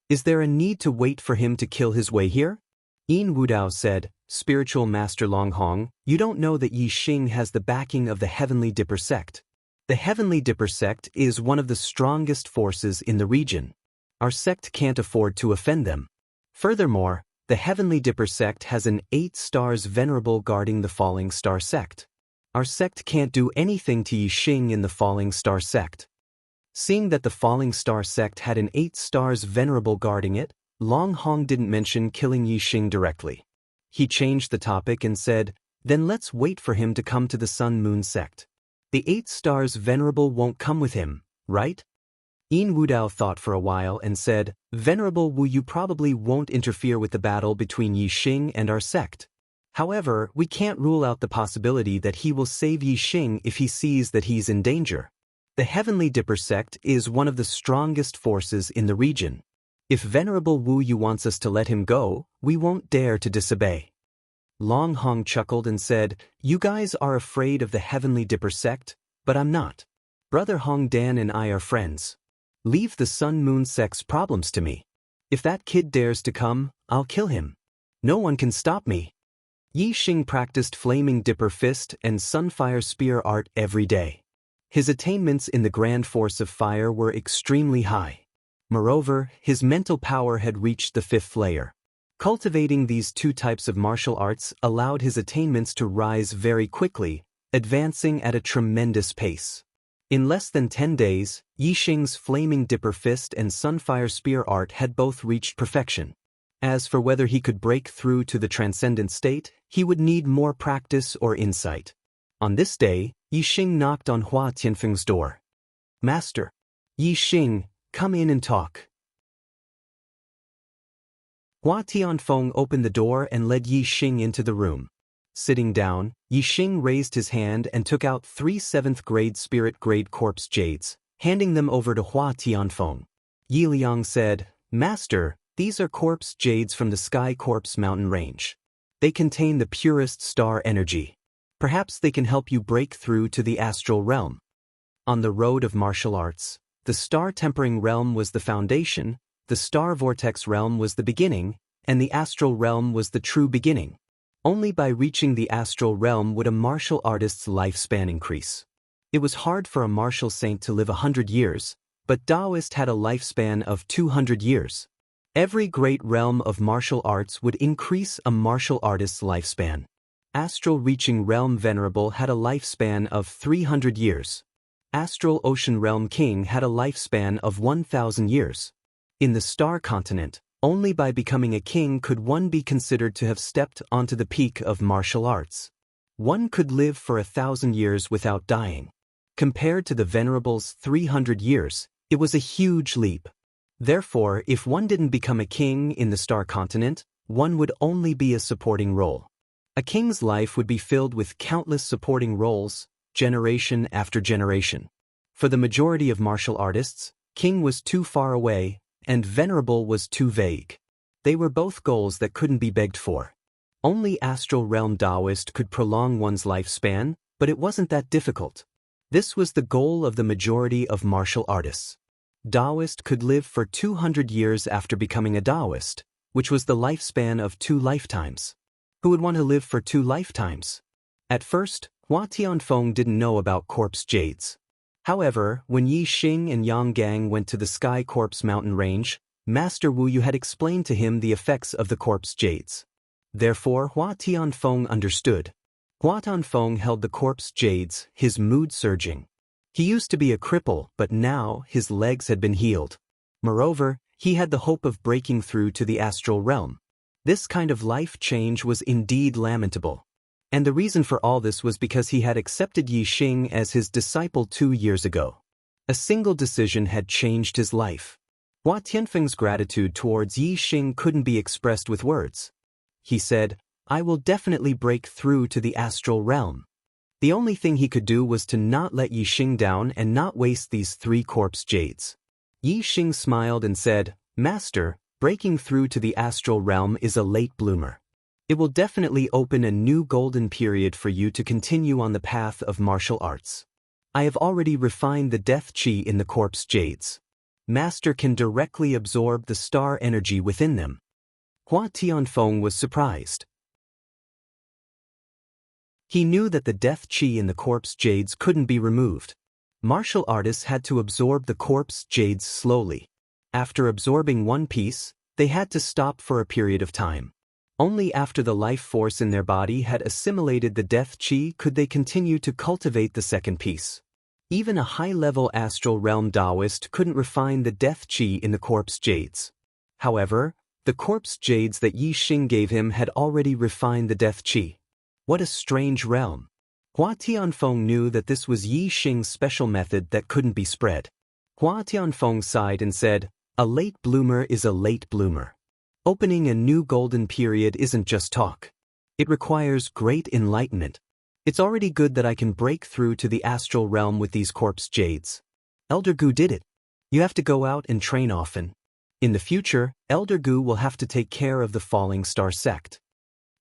Is there a need to wait for him to kill his way here? Yin Wudao said, Spiritual Master Long Hong, you don't know that Yi Xing has the backing of the Heavenly Dipper sect. The Heavenly Dipper sect is one of the strongest forces in the region. Our sect can't afford to offend them. Furthermore, the Heavenly Dipper sect has an 8 stars venerable guarding the Falling Star sect. Our sect can't do anything to Yi Xing in the Falling Star sect. Seeing that the Falling Star sect had an 8 stars venerable guarding it, Long Hong didn't mention killing Yi Xing directly. He changed the topic and said, then let's wait for him to come to the Sun Moon sect. The 8 stars venerable won't come with him, right? Yin Wudao thought for a while and said, Venerable Wu Yu probably won't interfere with the battle between Yi Xing and our sect. However, we can't rule out the possibility that he will save Yi Xing if he sees that he's in danger. The Heavenly Dipper sect is one of the strongest forces in the region. If Venerable Wu Yu wants us to let him go, we won't dare to disobey. Long Hong chuckled and said, You guys are afraid of the Heavenly Dipper sect, but I'm not. Brother Hong Dan and I are friends. Leave the Sun Moon sect's problems to me. If that kid dares to come, I'll kill him. No one can stop me. Yi Xing practiced Flaming Dipper Fist and Sunfire Spear art every day. His attainments in the Grand Force of Fire were extremely high. Moreover, his mental power had reached the 5th layer. Cultivating these 2 types of martial arts allowed his attainments to rise very quickly, advancing at a tremendous pace. In less than 10 days, Yi Xing's Flaming Dipper Fist and Sunfire Spear art had both reached perfection. As for whether he could break through to the transcendent state, he would need more practice or insight. On this day, Yi Xing knocked on Hua Tianfeng's door. Master. Yi Xing, come in and talk. Hua Tianfeng opened the door and led Yi Xing into the room. Sitting down, Yi Xing raised his hand and took out 3 7th-grade spirit-grade corpse jades, handing them over to Hua Tianfeng. Yi Liang said, Master, these are corpse jades from the Sky Corpse mountain range. They contain the purest star energy. Perhaps they can help you break through to the astral realm. On the road of martial arts, the star-tempering realm was the foundation, the star vortex realm was the beginning, and the astral realm was the true beginning. Only by reaching the astral realm would a martial artist's lifespan increase. It was hard for a martial saint to live 100 years, but Taoist had a lifespan of 200 years. Every great realm of martial arts would increase a martial artist's lifespan. Astral Reaching Realm Venerable had a lifespan of 300 years. Astral Ocean Realm King had a lifespan of 1,000 years. In the Star Continent, only by becoming a king could one be considered to have stepped onto the peak of martial arts. One could live for 1,000 years without dying. Compared to the Venerable's 300 years, it was a huge leap. Therefore, if one didn't become a king in the Star Continent, one would only be a supporting role. A king's life would be filled with countless supporting roles, generation after generation. For the majority of martial artists, king was too far away, and venerable was too vague. They were both goals that couldn't be begged for. Only Astral Realm Taoist could prolong one's lifespan, but it wasn't that difficult. This was the goal of the majority of martial artists. Taoist could live for 200 years after becoming a Taoist, which was the lifespan of 2 lifetimes. Who would want to live for 2 lifetimes? At first, Hua Tianfeng didn't know about corpse jades. However, when Yi Xing and Yang Gang went to the Sky Corpse mountain range, Master Wu Yu had explained to him the effects of the corpse jades. Therefore, Hua Tianfeng understood. Hua Tianfeng held the corpse jades, his mood surging. He used to be a cripple, but now his legs had been healed. Moreover, he had the hope of breaking through to the astral realm. This kind of life change was indeed lamentable. And the reason for all this was because he had accepted Yi Xing as his disciple 2 years ago. A single decision had changed his life. Hua Tianfeng's gratitude towards Yi Xing couldn't be expressed with words. He said, I will definitely break through to the astral realm. The only thing he could do was to not let Yi Xing down and not waste these 3 corpse jades. Yi Xing smiled and said, Master, breaking through to the astral realm is a late bloomer. It will definitely open a new golden period for you to continue on the path of martial arts. I have already refined the death chi in the corpse jades. Master can directly absorb the star energy within them. Hua Tianfeng was surprised. He knew that the death qi in the corpse jades couldn't be removed. Martial artists had to absorb the corpse jades slowly. After absorbing one piece, they had to stop for a period of time. Only after the life force in their body had assimilated the death qi could they continue to cultivate the second piece. Even a high-level astral realm Taoist couldn't refine the death qi in the corpse jades. However, the corpse jades that Yi Xing gave him had already refined the death qi. What a strange realm. Hua Tianfeng knew that this was Yi Xing's special method that couldn't be spread. Hua Tianfeng sighed and said, "A late bloomer is a late bloomer. Opening a new golden period isn't just talk. It requires great enlightenment. It's already good that I can break through to the astral realm with these corpse jades. Elder Gu did it. You have to go out and train often. In the future, Elder Gu will have to take care of the falling star sect."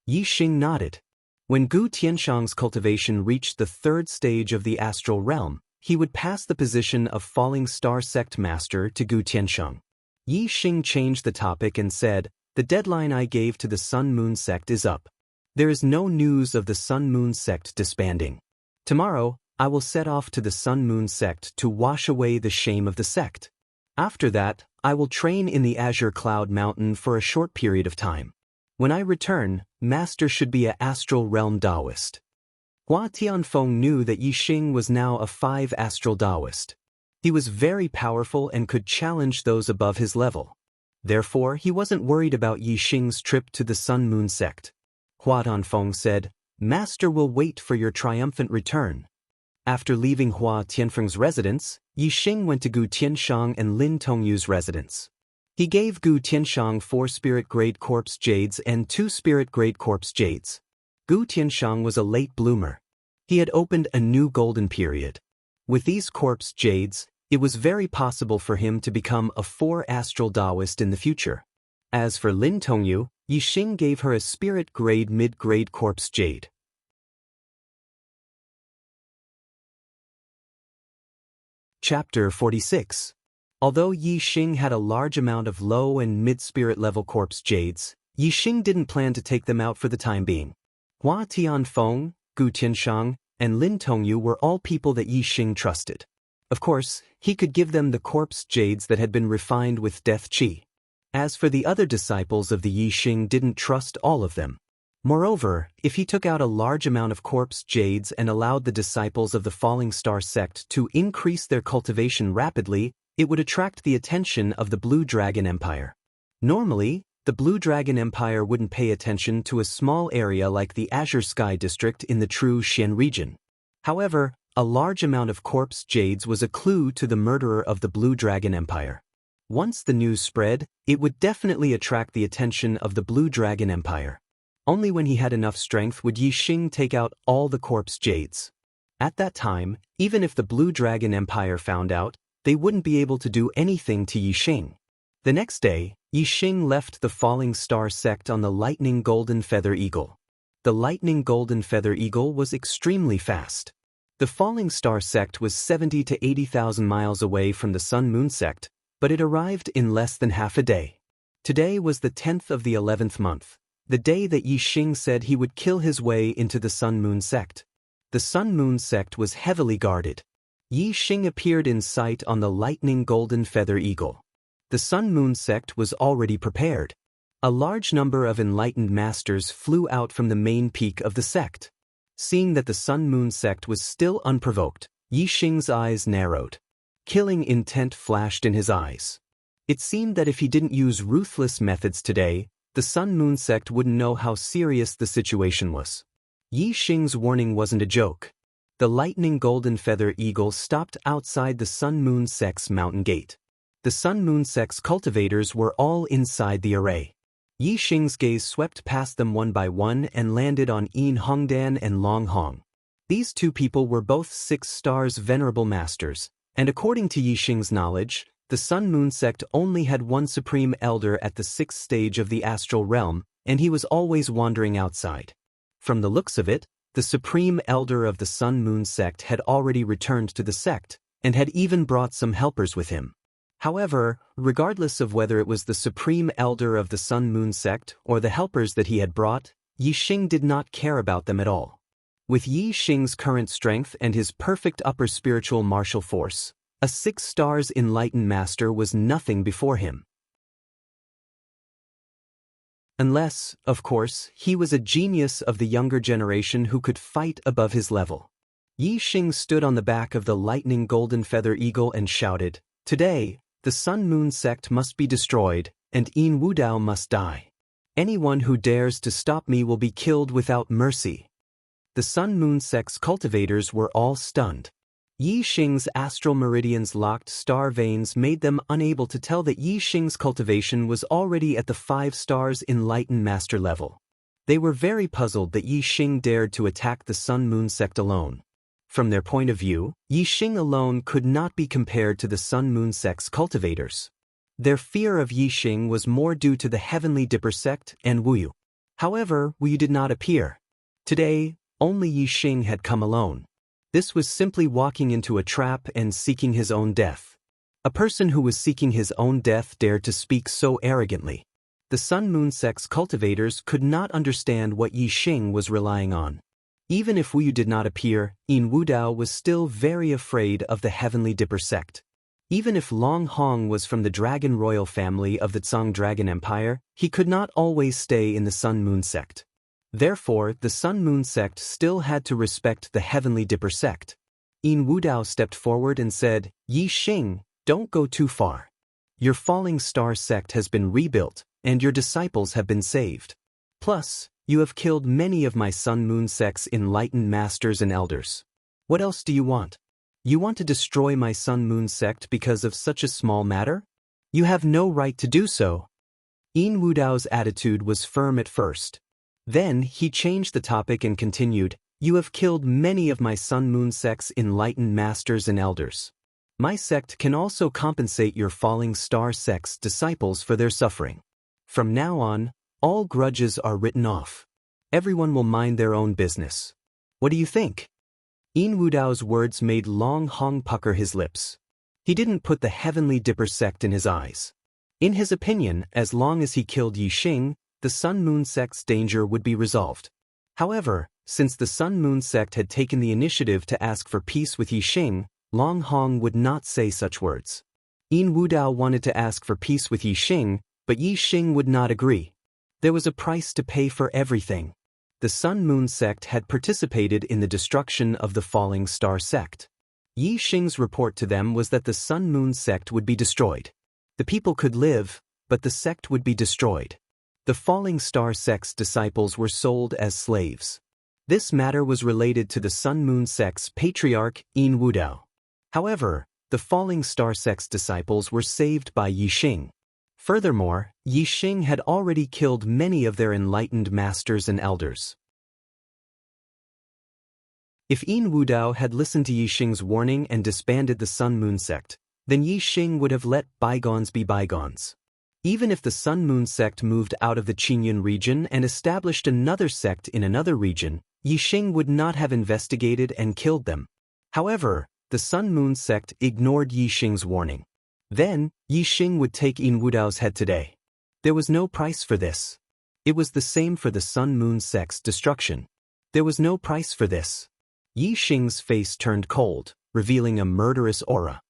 Yi Xing nodded. When Gu Tianshang's cultivation reached the third stage of the astral realm, he would pass the position of falling star sect master to Gu Tianshang. Yi Xing changed the topic and said, "The deadline I gave to the Sun-Moon sect is up. There is no news of the Sun-Moon sect disbanding. Tomorrow, I will set off to the Sun-Moon sect to wash away the shame of the sect. After that, I will train in the Azure Cloud Mountain for a short period of time. When I return, Master should be an astral realm Taoist." Hua Tianfeng knew that Yi Xing was now a 5 astral Taoist. He was very powerful and could challenge those above his level. Therefore, he wasn't worried about Yi Xing's trip to the Sun-Moon sect. Hua Tianfeng said, "Master will wait for your triumphant return." After leaving Hua Tianfeng's residence, Yi Xing went to Gu Tianshang and Lin Tongyu's residence. He gave Gu Tianshang 4 spirit-grade corpse jades and 2 spirit-grade corpse jades. Gu Tianshang was a late bloomer. He had opened a new golden period. With these corpse jades, it was very possible for him to become a 4 astral Taoist in the future. As for Lin Tongyu, Yi Xing gave her a spirit-grade mid-grade corpse jade. Chapter 46. Although Yi Xing had a large amount of low and mid-spirit level corpse jades, Yi Xing didn't plan to take them out for the time being. Hua Tianfeng, Gu Tianshang, and Lin Tongyu were all people that Yi Xing trusted. Of course, he could give them the corpse jades that had been refined with death qi. As for the other disciples of the Yi Xing didn't trust all of them. Moreover, if he took out a large amount of corpse jades and allowed the disciples of the Falling Star sect to increase their cultivation rapidly, it would attract the attention of the Blue Dragon Empire. Normally, the Blue Dragon Empire wouldn't pay attention to a small area like the Azure Sky District in the true Xian region. However, a large amount of corpse jades was a clue to the murderer of the Blue Dragon Empire. Once the news spread, it would definitely attract the attention of the Blue Dragon Empire. Only when he had enough strength would Yi Xing take out all the corpse jades. At that time, even if the Blue Dragon Empire found out, they wouldn't be able to do anything to Yi Xing. The next day, Yi Xing left the Falling Star sect on the Lightning Golden Feather Eagle. The Lightning Golden Feather Eagle was extremely fast. The Falling Star sect was 70 to 80,000 miles away from the Sun-Moon sect, but it arrived in less than half a day. Today was the 10th of the 11th month, the day that Yi Xing said he would kill his way into the Sun-Moon sect. The Sun-Moon sect was heavily guarded. Yi Xing appeared in sight on the Lightning Golden Feather Eagle. The Sun-Moon sect was already prepared. A large number of enlightened masters flew out from the main peak of the sect. Seeing that the Sun-Moon sect was still unprovoked, Yi Xing's eyes narrowed. Killing intent flashed in his eyes. It seemed that if he didn't use ruthless methods today, the Sun-Moon sect wouldn't know how serious the situation was. Yi Xing's warning wasn't a joke. The Lightning Golden Feather Eagle stopped outside the Sun-Moon sect's mountain gate. The Sun-Moon sect's cultivators were all inside the array. Yi Xing's gaze swept past them one by one and landed on Yin Hongdan and Long Hong. These two people were both 6 stars venerable masters, and according to Yi Xing's knowledge, the Sun-Moon sect only had one supreme elder at the 6th stage of the astral realm, and he was always wandering outside. From the looks of it, the supreme elder of the Sun-Moon sect had already returned to the sect, and had even brought some helpers with him. However, regardless of whether it was the supreme elder of the Sun-Moon sect or the helpers that he had brought, Yi Xing did not care about them at all. With Yi Xing's current strength and his perfect upper spiritual martial force, a 6 stars enlightened master was nothing before him. Unless, of course, he was a genius of the younger generation who could fight above his level. Yi Xing stood on the back of the lightning golden feather eagle and shouted, "Today, the Sun-Moon sect must be destroyed, and Yin Wudao must die. Anyone who dares to stop me will be killed without mercy." The Sun-Moon sect's cultivators were all stunned. Yi Xing's astral meridians locked star veins made them unable to tell that Yi Xing's cultivation was already at the 5 stars enlightened master level. They were very puzzled that Yi Xing dared to attack the Sun-Moon sect alone. From their point of view, Yi Xing alone could not be compared to the Sun-Moon sect's cultivators. Their fear of Yi Xing was more due to the Heavenly Dipper sect and Wu Yu. However, Wu Yu did not appear. Today, only Yi Xing had come alone. This was simply walking into a trap and seeking his own death. A person who was seeking his own death dared to speak so arrogantly. The Sun-Moon sect's cultivators could not understand what Yi Xing was relying on. Even if Wu Yu did not appear, Yin Wudao was still very afraid of the Heavenly Dipper sect. Even if Long Hong was from the Dragon Royal family of the Tsang Dragon Empire, he could not always stay in the Sun-Moon sect. Therefore, the Sun-Moon sect still had to respect the Heavenly Dipper sect. Yin Wudao stepped forward and said, "Yi Xing, don't go too far. Your Falling Star sect has been rebuilt, and your disciples have been saved. Plus, you have killed many of my Sun-Moon sect's enlightened masters and elders. What else do you want? You want to destroy my Sun-Moon sect because of such a small matter? You have no right to do so." Yin Wudao's attitude was firm at first. Then he changed the topic and continued, "You have killed many of my Sun-Moon sect's enlightened masters and elders. My sect can also compensate your Falling Star sect's disciples for their suffering. From now on, all grudges are written off. Everyone will mind their own business. What do you think?" Yin Wudao's words made Long Hong pucker his lips. He didn't put the Heavenly Dipper sect in his eyes. In his opinion, as long as he killed Yi Xing, the Sun-Moon sect's danger would be resolved. However, since the Sun-Moon sect had taken the initiative to ask for peace with Yi Xing, Long Hong would not say such words. Yin Wudao wanted to ask for peace with Yi Xing, but Yi Xing would not agree. There was a price to pay for everything. The Sun-Moon sect had participated in the destruction of the Falling Star sect. Yi Xing's report to them was that the Sun-Moon sect would be destroyed. The people could live, but the sect would be destroyed. The Falling Star sect's disciples were sold as slaves. This matter was related to the Sun-Moon sect's patriarch, Yin Wudao. However, the Falling Star sect's disciples were saved by Yi Xing. Furthermore, Yi Xing had already killed many of their enlightened masters and elders. If Yin Wudao had listened to Yi Xing's warning and disbanded the Sun-Moon sect, then Yi Xing would have let bygones be bygones. Even if the Sun-Moon sect moved out of the Qingyun region and established another sect in another region, Yi Xing would not have investigated and killed them. However, the Sun-Moon sect ignored Yi Xing's warning. Then, Yi Xing would take Yin Wudao's head today. There was no price for this. It was the same for the Sun-Moon sect's destruction. There was no price for this. Yi Xing's face turned cold, revealing a murderous aura.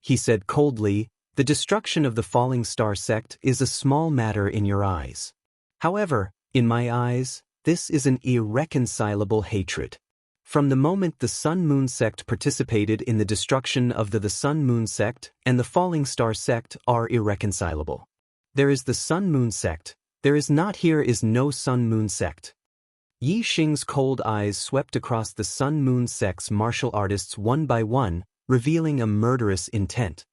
He said coldly, "The destruction of the Falling Star sect is a small matter in your eyes. However, in my eyes, this is an irreconcilable hatred. From the moment the Sun-Moon sect participated in the destruction of the Sun-Moon sect and the Falling Star sect are irreconcilable. There is the Sun-Moon sect, there is no Sun-Moon sect." Yi Xing's cold eyes swept across the Sun-Moon sect's martial artists one by one, revealing a murderous intent.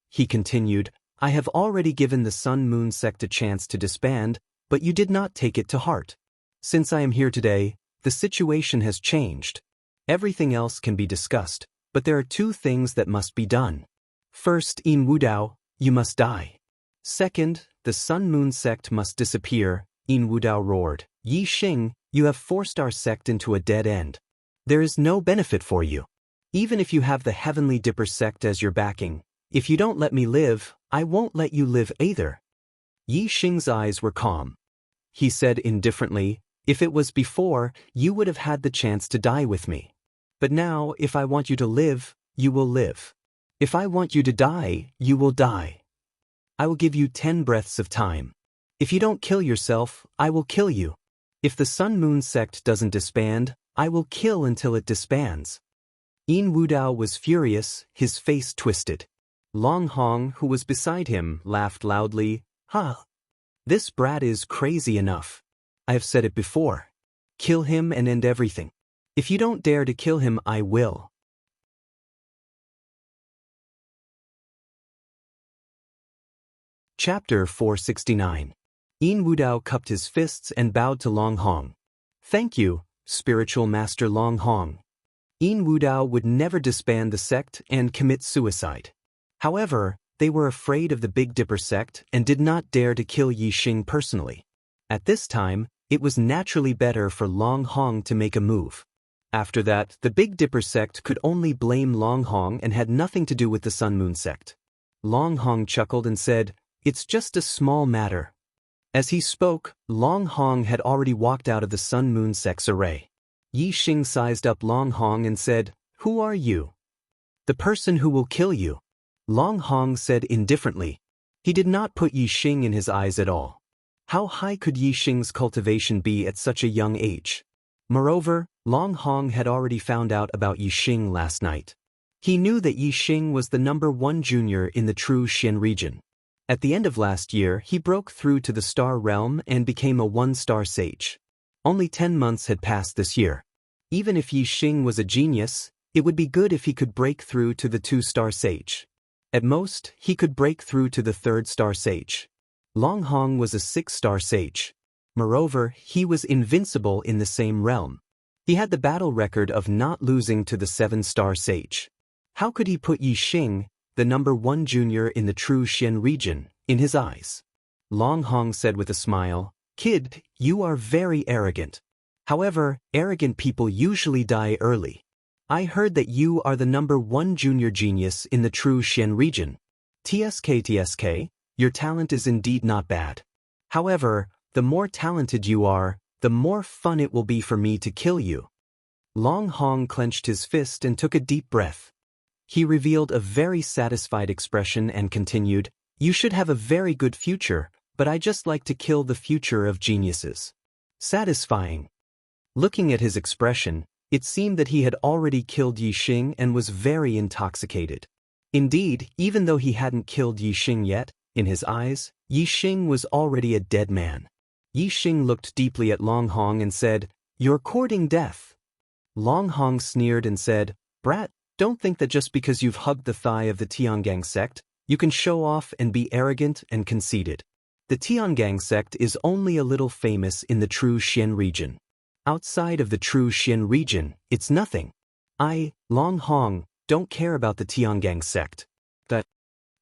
He continued, "I have already given the Sun-Moon sect a chance to disband, but you did not take it to heart. Since I am here today, the situation has changed. Everything else can be discussed, but there are 2 things that must be done. First, Yin Wudao, you must die. Second, the Sun-Moon sect must disappear." Yin Wudao roared, "Yi Xing, you have forced our sect into a dead end. There is no benefit for you. Even if you have the Heavenly Dipper sect as your backing, if you don't let me live, I won't let you live either. Yi Xing's eyes were calm. He said indifferently, if it was before, you would have had the chance to die with me. But now, if I want you to live, you will live. If I want you to die, you will die. I will give you 10 breaths of time. If you don't kill yourself, I will kill you. If the Sun Moon sect doesn't disband, I will kill until it disbands. Yin Wudao was furious, his face twisted. Long Hong, who was beside him, laughed loudly. Ha! This brat is crazy enough. I have said it before. Kill him and end everything. If you don't dare to kill him, I will. Chapter 469. Yin Wudao cupped his fists and bowed to Long Hong. Thank you, spiritual master Long Hong. Yin Wudao would never disband the sect and commit suicide. However, they were afraid of the Big Dipper sect and did not dare to kill Yi Xing personally. At this time, it was naturally better for Long Hong to make a move. After that, the Big Dipper sect could only blame Long Hong and had nothing to do with the Sun Moon sect. Long Hong chuckled and said, "It's just a small matter." As he spoke, Long Hong had already walked out of the Sun Moon sect's array. Yi Xing sized up Long Hong and said, "Who are you?" "The person who will kill you," Long Hong said indifferently. He did not put Yi Xing in his eyes at all. How high could Yi Xing's cultivation be at such a young age? Moreover, Long Hong had already found out about Yi Xing last night. He knew that Yi Xing was the #1 junior in the true Xian region. At the end of last year, he broke through to the star realm and became a 1-star sage. Only 10 months had passed this year. Even if Yi Xing was a genius, it would be good if he could break through to the 2-star sage. At most, he could break through to the 3rd-star sage. Long Hong was a 6-star sage. Moreover, he was invincible in the same realm. He had the battle record of not losing to the 7-star sage. How could he put Yi Xing, the #1 junior in the true Xian region, in his eyes? Long Hong said with a smile, "Kid, you are very arrogant. However, arrogant people usually die early. I heard that you are the #1 junior genius in the true Xian region. TSK, your talent is indeed not bad. However, the more talented you are, the more fun it will be for me to kill you." Long Hong clenched his fist and took a deep breath. He revealed a very satisfied expression and continued, "You should have a very good future, but I just like to kill the future of geniuses." Satisfying. Looking at his expression, it seemed that he had already killed Yi Xing and was very intoxicated. Indeed, even though he hadn't killed Yi Xing yet, in his eyes, Yi Xing was already a dead man. Yi Xing looked deeply at Long Hong and said, "You're courting death." Long Hong sneered and said, "Brat, don't think that just because you've hugged the thigh of the Tiangang sect, you can show off and be arrogant and conceited. The Tiangang sect is only a little famous in the true Xian region. Outside of the true Xian region, it's nothing. I, Long Hong, don't care about the Tiangang sect."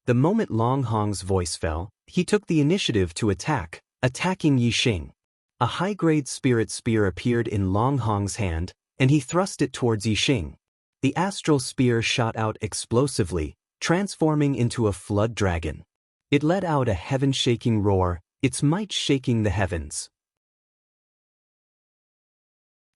The moment Long Hong's voice fell, he took the initiative to attacking Yi Xing. A high-grade spirit spear appeared in Long Hong's hand, and he thrust it towards Yi Xing. The astral spear shot out explosively, transforming into a flood dragon. It let out a heaven-shaking roar, its might shaking the heavens.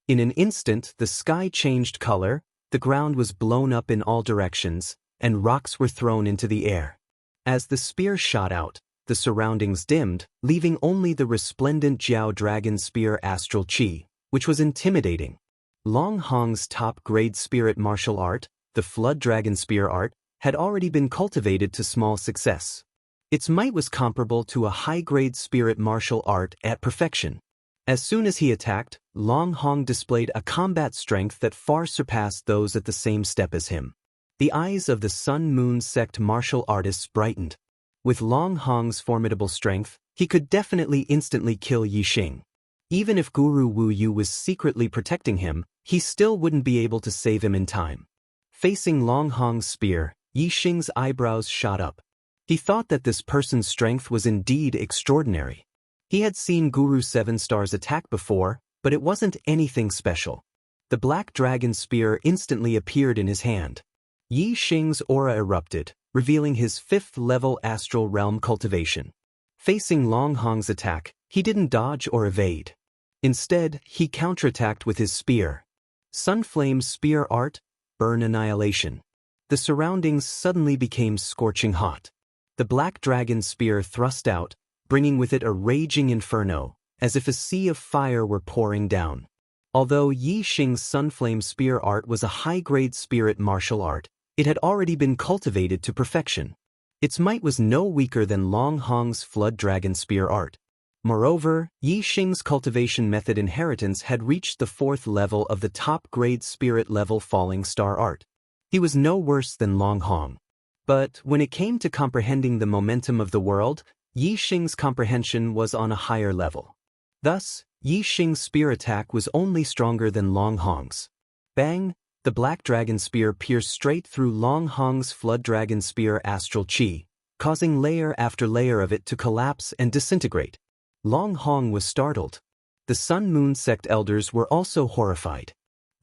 In an instant, the sky changed color, the ground was blown up in all directions, and rocks were thrown into the air. As the spear shot out, the surroundings dimmed, leaving only the resplendent Jiao Dragon Spear Astral Chi, which was intimidating. Long Hong's top-grade spirit martial art, the Flood Dragon Spear art, had already been cultivated to small success. Its might was comparable to a high-grade spirit martial art at perfection. As soon as he attacked, Long Hong displayed a combat strength that far surpassed those at the same step as him. The eyes of the Sun Moon sect martial artists brightened. With Long Hong's formidable strength, he could definitely instantly kill Yi Xing. Even if Guru Wu Yu was secretly protecting him, he still wouldn't be able to save him in time. Facing Long Hong's spear, Yi Xing's eyebrows shot up. He thought that this person's strength was indeed extraordinary. He had seen Guru 7 Stars attack before, but it wasn't anything special. The Black Dragon Spear instantly appeared in his hand. Yi Xing's aura erupted, revealing his 5th-level astral realm cultivation. Facing Long Hong's attack, he didn't dodge or evade. Instead, he counterattacked with his spear. Sunflame's spear art, burn annihilation. The surroundings suddenly became scorching hot. The black dragon spear thrust out, bringing with it a raging inferno, as if a sea of fire were pouring down. Although Yi Xing's Sunflame spear art was a high-grade spirit martial art, it had already been cultivated to perfection. Its might was no weaker than Long Hong's Flood Dragon spear art. Moreover, Yi Xing's cultivation method inheritance had reached the 4th level of the top-grade spirit-level falling star art. He was no worse than Long Hong. But when it came to comprehending the momentum of the world, Yi Xing's comprehension was on a higher level. Thus, Yi Xing's spear attack was only stronger than Long Hong's. Bang! The black dragon spear pierced straight through Long Hong's Flood Dragon spear astral chi, causing layer after layer of it to collapse and disintegrate. Long Hong was startled. The Sun Moon sect elders were also horrified.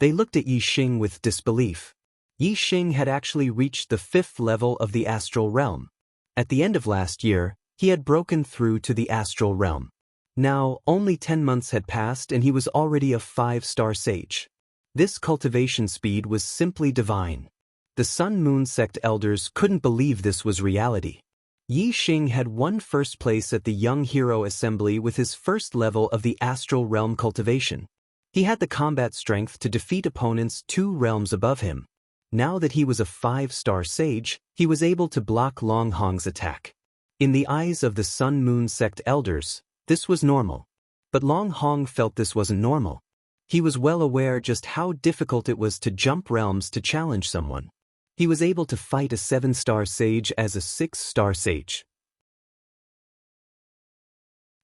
They looked at Yi Xing with disbelief. Yi Xing had actually reached the 5th level of the astral realm. At the end of last year, he had broken through to the astral realm. Now, only 10 months had passed and he was already a 5-star sage. This cultivation speed was simply divine. The Sun Moon sect elders couldn't believe this was reality. Yi Xing had won first place at the Young Hero Assembly with his 1st level of the astral realm cultivation. He had the combat strength to defeat opponents 2 realms above him. Now that he was a 5-star sage, he was able to block Long Hong's attack. In the eyes of the Sun Moon sect elders, this was normal. But Long Hong felt this wasn't normal. He was well aware just how difficult it was to jump realms to challenge someone. He was able to fight a 7-star sage as a 6-star sage.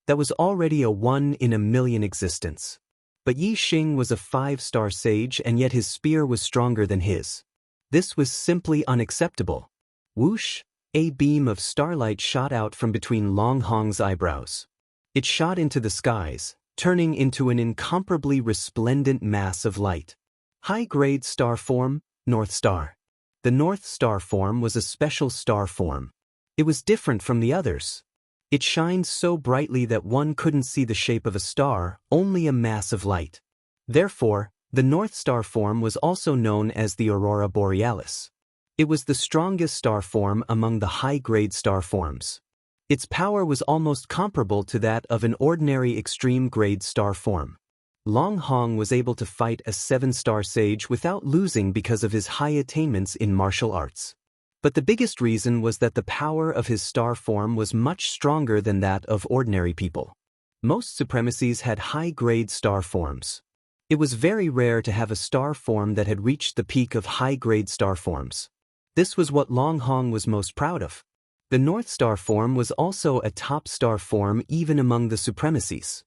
That was already a 1 in a million existence. But Yi Xing was a 5-star sage and yet his spear was stronger than his. This was simply unacceptable. Whoosh! A beam of starlight shot out from between Long Hong's eyebrows. It shot into the skies, turning into an incomparably resplendent mass of light. High-grade star form, North Star. The North Star form was a special star form. It was different from the others. It shined so brightly that one couldn't see the shape of a star, only a mass of light. Therefore, the North Star form was also known as the Aurora Borealis. It was the strongest star form among the high-grade star forms. Its power was almost comparable to that of an ordinary extreme-grade star form. Long Hong was able to fight a 7-star sage without losing because of his high attainments in martial arts. But the biggest reason was that the power of his star form was much stronger than that of ordinary people. Most supremacies had high-grade star forms. It was very rare to have a star form that had reached the peak of high-grade star forms. This was what Long Hong was most proud of. The North Star form was also a top star form even among the supremacies.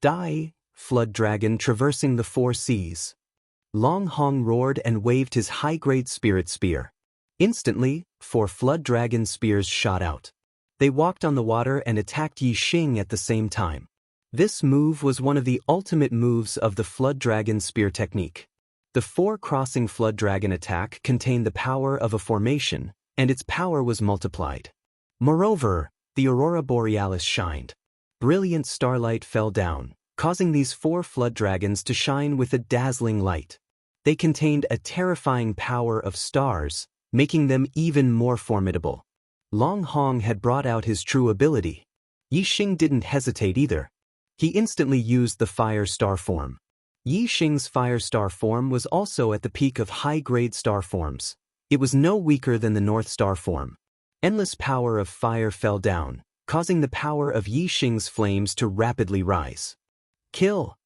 Die, Flood Dragon traversing the 4 seas. Long Hong roared and waved his high-grade spirit spear. Instantly, 4 Flood Dragon spears shot out. They walked on the water and attacked Yi Xing at the same time. This move was one of the ultimate moves of the Flood Dragon spear technique. The 4 crossing Flood Dragon attack contained the power of a formation, and its power was multiplied. Moreover, the Aurora Borealis shined. Brilliant starlight fell down, causing these 4 flood dragons to shine with a dazzling light. They contained a terrifying power of stars, making them even more formidable. Long Hong had brought out his true ability. Yi Xing didn't hesitate either. He instantly used the fire star form. Yi Xing's fire star form was also at the peak of high-grade star forms. It was no weaker than the North Star form. Endless power of fire fell down, causing the power of Yi Xing's flames to rapidly rise. Kill!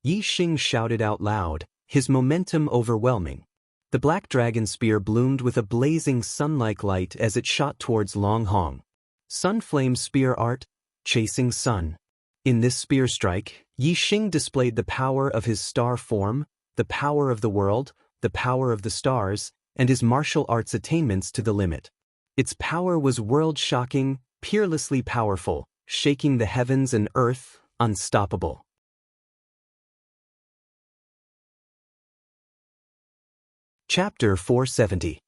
Yi Xing shouted out loud, his momentum overwhelming. The black dragon spear bloomed with a blazing sun-like light as it shot towards Long Hong. Sunflame spear art, chasing sun. In this spear strike, Yi Xing displayed the power of his star form, the power of the world, the power of the stars, and his martial arts attainments to the limit. Its power was world-shocking, peerlessly powerful, shaking the heavens and earth, unstoppable. Chapter 470.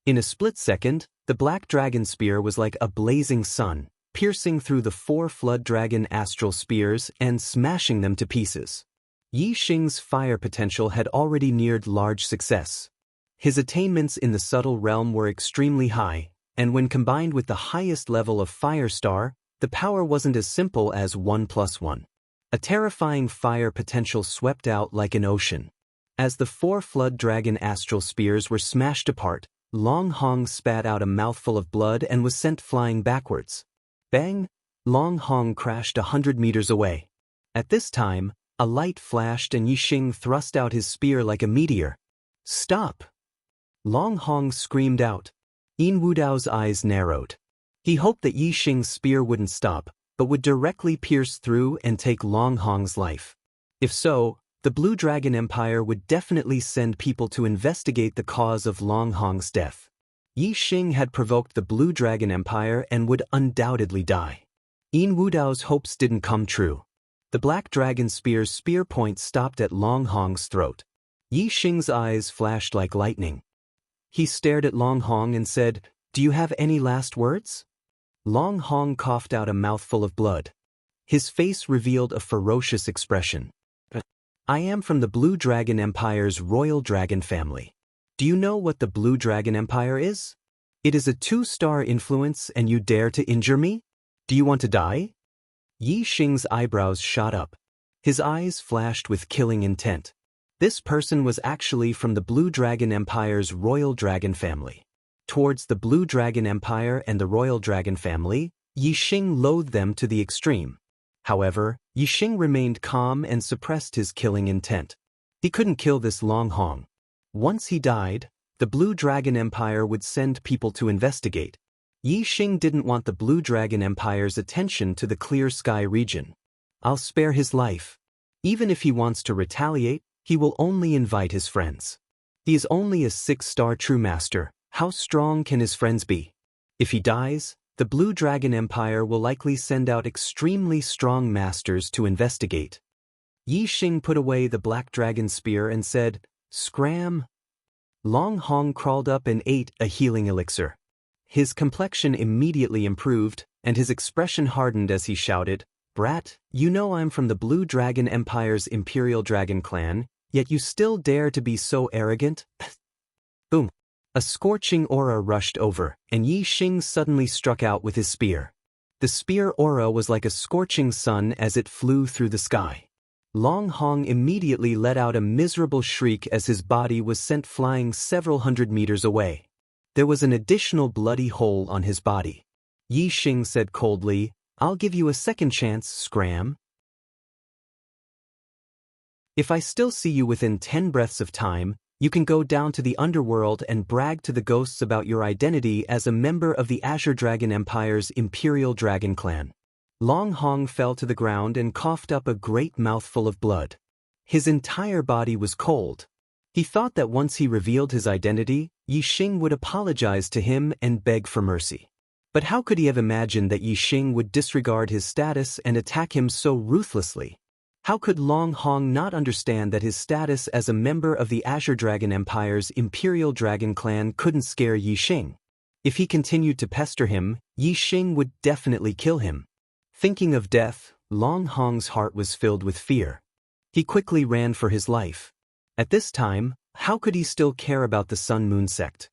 In a split second, the black dragon spear was like a blazing sun, piercing through the 4 flood dragon astral spears and smashing them to pieces. Yi Xing's fire potential had already neared large success. His attainments in the subtle realm were extremely high, and when combined with the highest level of fire star, the power wasn't as simple as 1 + 1. A terrifying fire potential swept out like an ocean. As the 4 flood dragon astral spears were smashed apart, Long Hong spat out a mouthful of blood and was sent flying backwards. Bang! Long Hong crashed 100 meters away. At this time, a light flashed and Yi Xing thrust out his spear like a meteor. Stop! Long Hong screamed out. Yin Wudao's eyes narrowed. He hoped that Yi Xing's spear wouldn't stop, but would directly pierce through and take Long Hong's life. If so, the Blue Dragon Empire would definitely send people to investigate the cause of Long Hong's death. Yi Xing had provoked the Blue Dragon Empire and would undoubtedly die. Yin Wudao's hopes didn't come true. The Black Dragon Spear's spear point stopped at Long Hong's throat. Yi Xing's eyes flashed like lightning. He stared at Long Hong and said, "Do you have any last words?" Long Hong coughed out a mouthful of blood. His face revealed a ferocious expression. "I am from the Blue Dragon Empire's royal dragon family. Do you know what the Blue Dragon Empire is? It is a 2-star influence and you dare to injure me? Do you want to die?" Yi Xing's eyebrows shot up. His eyes flashed with killing intent. This person was actually from the Blue Dragon Empire's royal dragon family. Towards the Blue Dragon Empire and the royal dragon family, Yi Xing loathed them to the extreme. However, Yi Xing remained calm and suppressed his killing intent. He couldn't kill this Long Hong. Once he died, the Blue Dragon Empire would send people to investigate. Yi Xing didn't want the Blue Dragon Empire's attention to the Clear Sky region. "I'll spare his life. Even if he wants to retaliate, he will only invite his friends. He is only a 6-star true master. How strong can his friends be? If he dies, the Blue Dragon Empire will likely send out extremely strong masters to investigate." Yi Xing put away the Black Dragon Spear and said, "Scram." Long Hong crawled up and ate a healing elixir. His complexion immediately improved, and his expression hardened as he shouted, "Brat, you know I'm from the Blue Dragon Empire's Imperial Dragon Clan, yet you still dare to be so arrogant?" Boom. A scorching aura rushed over, and Yi Xing suddenly struck out with his spear. The spear aura was like a scorching sun as it flew through the sky. Long Hong immediately let out a miserable shriek as his body was sent flying several hundred meters away. There was an additional bloody hole on his body. Yi Xing said coldly, "I'll give you a second chance, Scram. If I still see you within 10 breaths of time, you can go down to the underworld and brag to the ghosts about your identity as a member of the Azure Dragon Empire's Imperial Dragon Clan." Long Hong fell to the ground and coughed up a great mouthful of blood. His entire body was cold. He thought that once he revealed his identity, Yi Xing would apologize to him and beg for mercy. But how could he have imagined that Yi Xing would disregard his status and attack him so ruthlessly? How could Long Hong not understand that his status as a member of the Azure Dragon Empire's Imperial Dragon Clan couldn't scare Yi Xing? If he continued to pester him, Yi Xing would definitely kill him. Thinking of death, Long Hong's heart was filled with fear. He quickly ran for his life. At this time, how could he still care about the Sun Moon sect?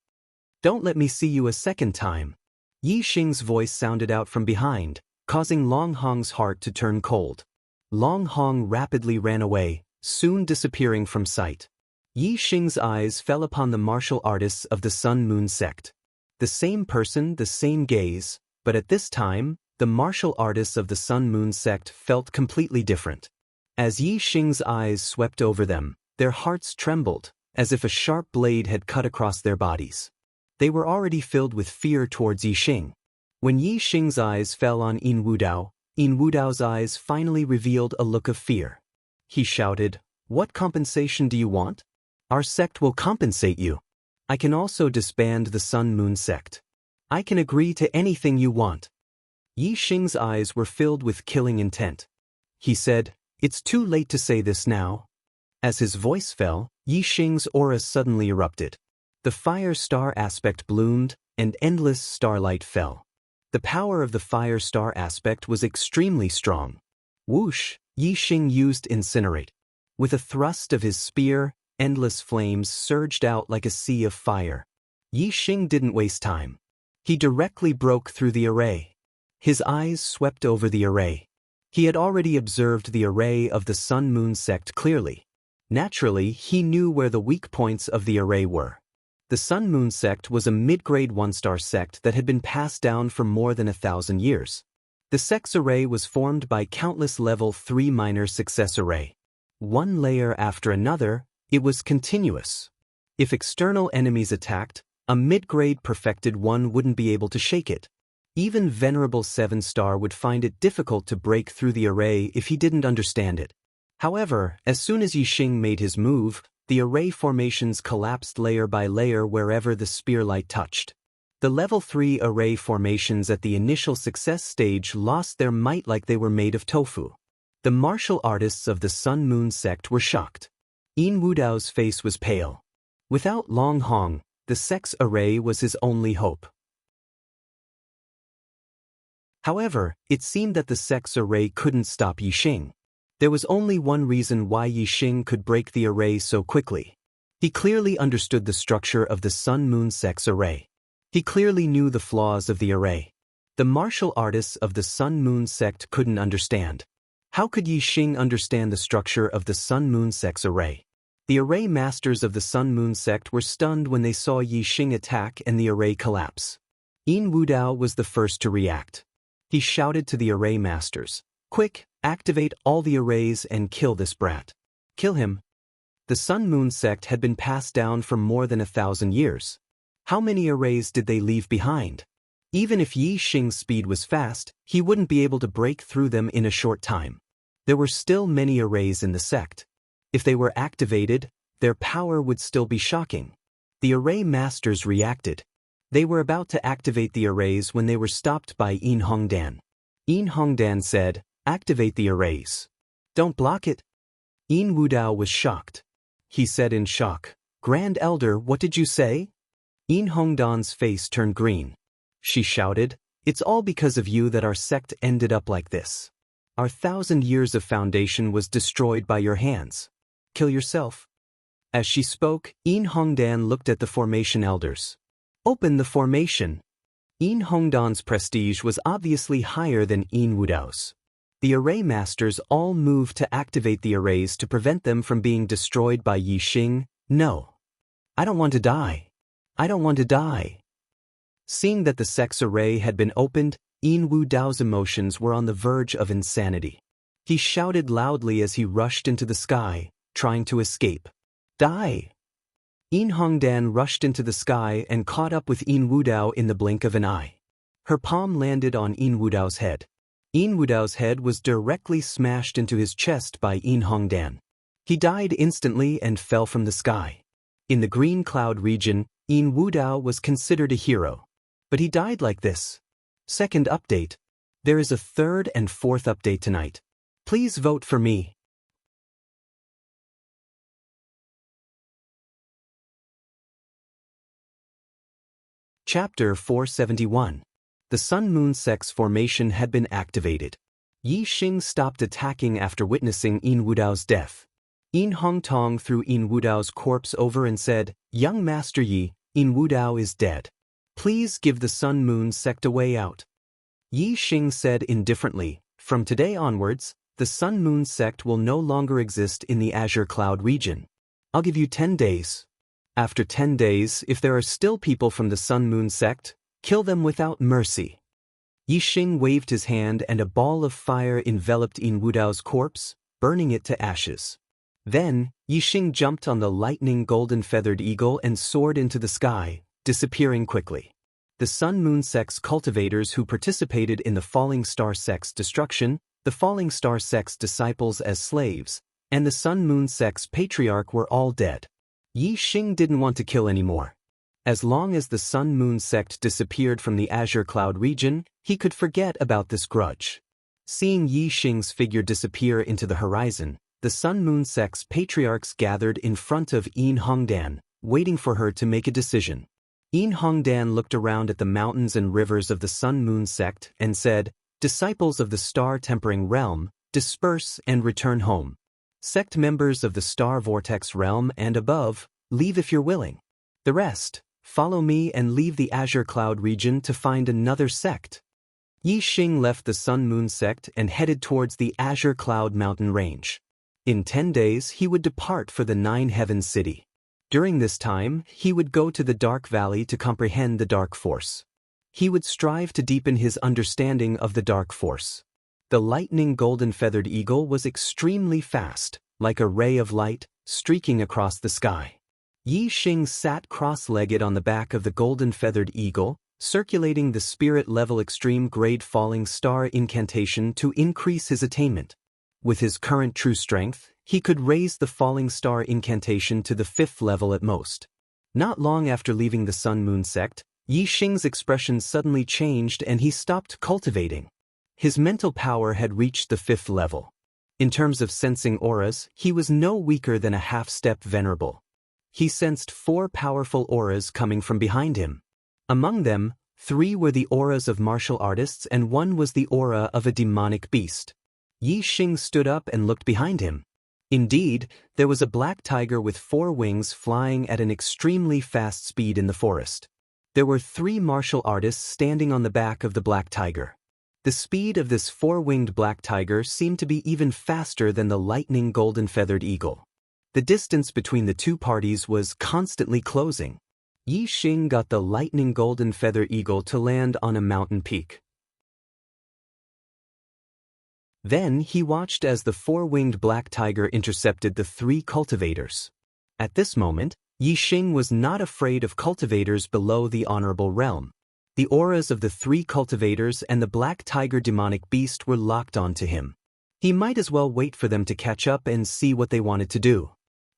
"Don't let me see you a second time." Yi Xing's voice sounded out from behind, causing Long Hong's heart to turn cold. Long Hong rapidly ran away, soon disappearing from sight. Yi Xing's eyes fell upon the martial artists of the Sun Moon sect. The same person, the same gaze, but at this time, the martial artists of the Sun Moon sect felt completely different. As Yi Xing's eyes swept over them, their hearts trembled, as if a sharp blade had cut across their bodies. They were already filled with fear towards Yi Xing. When Yi Xing's eyes fell on Yin Wudao's eyes finally revealed a look of fear. He shouted, "What compensation do you want? Our sect will compensate you. I can also disband the Sun Moon sect. I can agree to anything you want." Yi Xing's eyes were filled with killing intent. He said, "It's too late to say this now." As his voice fell, Yi Xing's aura suddenly erupted. The fire star aspect bloomed, and endless starlight fell. The power of the fire star aspect was extremely strong. Whoosh, Yi Xing used incinerate. With a thrust of his spear, endless flames surged out like a sea of fire. Yi Xing didn't waste time. He directly broke through the array. His eyes swept over the array. He had already observed the array of the Sun-Moon sect clearly. Naturally, he knew where the weak points of the array were. The Sun-Moon sect was a mid-grade one-star sect that had been passed down for more than 1,000 years. The sect's array was formed by countless level 3 minor success array. One layer after another, it was continuous. If external enemies attacked, a mid-grade perfected one wouldn't be able to shake it. Even Venerable 7-star would find it difficult to break through the array if he didn't understand it. However, as soon as Yi Xing made his move, the array formations collapsed layer by layer wherever the spearlight touched. The level 3 array formations at the initial success stage lost their might like they were made of tofu. The martial artists of the Sun-Moon sect were shocked. Yin Wudao's face was pale. Without Long Hong, the sect's array was his only hope. However, it seemed that the sect's array couldn't stop Yi Xing. There was only one reason why Yi Xing could break the array so quickly. He clearly understood the structure of the Sun-Moon sect's array. He clearly knew the flaws of the array. The martial artists of the Sun-Moon sect couldn't understand. How could Yi Xing understand the structure of the Sun-Moon sect's array? The array masters of the Sun-Moon sect were stunned when they saw Yi Xing attack and the array collapse. Yin Wudao was the first to react. He shouted to the array masters, "Quick, activate all the arrays and kill this brat. Kill him." The Sun-Moon sect had been passed down for more than 1,000 years. How many arrays did they leave behind? Even if Yi Xing's speed was fast, he wouldn't be able to break through them in a short time. There were still many arrays in the sect. If they were activated, their power would still be shocking. The array masters reacted. They were about to activate the arrays when they were stopped by Yin Hongdan. Yin Hongdan said, "Activate the arrays. Don't block it." Yin Wudao was shocked. He said in shock, "Grand Elder, what did you say?" Yin Hongdan's face turned green. She shouted, "It's all because of you that our sect ended up like this. Our 1,000 years of foundation was destroyed by your hands. Kill yourself." As she spoke, Yin Hongdan looked at the formation elders. "Open the formation." Yin Hongdan's prestige was obviously higher than Yin Wudao's. The array masters all moved to activate the arrays to prevent them from being destroyed by Yi Xing. "No. I don't want to die. I don't want to die." Seeing that the sect's array had been opened, Yin Wudao's emotions were on the verge of insanity. He shouted loudly as he rushed into the sky, trying to escape. "Die!" Yin Hongdan rushed into the sky and caught up with Yin Wudao in the blink of an eye. Her palm landed on Yin Wudao's head. Yin Wudao's head was directly smashed into his chest by Yin Hongdan. He died instantly and fell from the sky. In the green cloud region, Yin Wudao was considered a hero. But he died like this. Second update. There is a third and fourth update tonight. Please vote for me. Chapter 471. The Sun-Moon sect's formation had been activated. Yi Xing stopped attacking after witnessing Yin Wudao's death. Yin Hongtong threw Yin Wudao's corpse over and said, "Young Master Yi, Yin Wudao is dead. Please give the Sun-Moon sect a way out." Yi Xing said indifferently, "From today onwards, the Sun-Moon sect will no longer exist in the Azure Cloud region. I'll give you 10 days. After 10 days, if there are still people from the Sun-Moon sect, kill them without mercy." Yi Xing waved his hand and a ball of fire enveloped Yin Wudao's corpse, burning it to ashes. Then, Yi Xing jumped on the lightning golden feathered eagle and soared into the sky, disappearing quickly. The Sun-Moon sect's cultivators who participated in the Falling Star sect's destruction, the Falling Star sect's disciples as slaves, and the Sun-Moon sect's patriarch were all dead. Yi Xing didn't want to kill anymore. As long as the Sun-Moon sect disappeared from the Azure Cloud region, he could forget about this grudge. Seeing Yi Xing's figure disappear into the horizon, the Sun-Moon sect's patriarchs gathered in front of Yin Hongdan, waiting for her to make a decision. Yin Hongdan looked around at the mountains and rivers of the Sun-Moon sect and said, "Disciples of the Star-Tempering Realm, disperse and return home. Sect members of the Star Vortex Realm and above, leave if you're willing. The rest, follow me and leave the Azure Cloud region to find another sect." Yi Xing left the Sun-Moon sect and headed towards the Azure Cloud mountain range. In 10 days he would depart for the Nine Heavens City. During this time, he would go to the Dark Valley to comprehend the Dark Force. He would strive to deepen his understanding of the Dark Force. The lightning golden-feathered eagle was extremely fast, like a ray of light, streaking across the sky. Yi Xing sat cross-legged on the back of the golden-feathered eagle, circulating the spirit-level extreme grade falling star incantation to increase his attainment. With his current true strength, he could raise the falling star incantation to the 5th level at most. Not long after leaving the Sun-Moon sect, Yi Xing's expression suddenly changed and he stopped cultivating. His mental power had reached the 5th level. In terms of sensing auras, he was no weaker than a half-step venerable. He sensed 4 powerful auras coming from behind him. Among them, 3 were the auras of martial artists and 1 was the aura of a demonic beast. Yi Xing stood up and looked behind him. Indeed, there was a black tiger with 4 wings flying at an extremely fast speed in the forest. There were 3 martial artists standing on the back of the black tiger. The speed of this 4-winged black tiger seemed to be even faster than the lightning golden-feathered eagle. The distance between the 2 parties was constantly closing. Yi Xing got the lightning golden feather eagle to land on a mountain peak. Then he watched as the 4-winged black tiger intercepted the 3 cultivators. At this moment, Yi Xing was not afraid of cultivators below the honorable realm. The auras of the 3 cultivators and the black tiger demonic beast were locked onto him. He might as well wait for them to catch up and see what they wanted to do.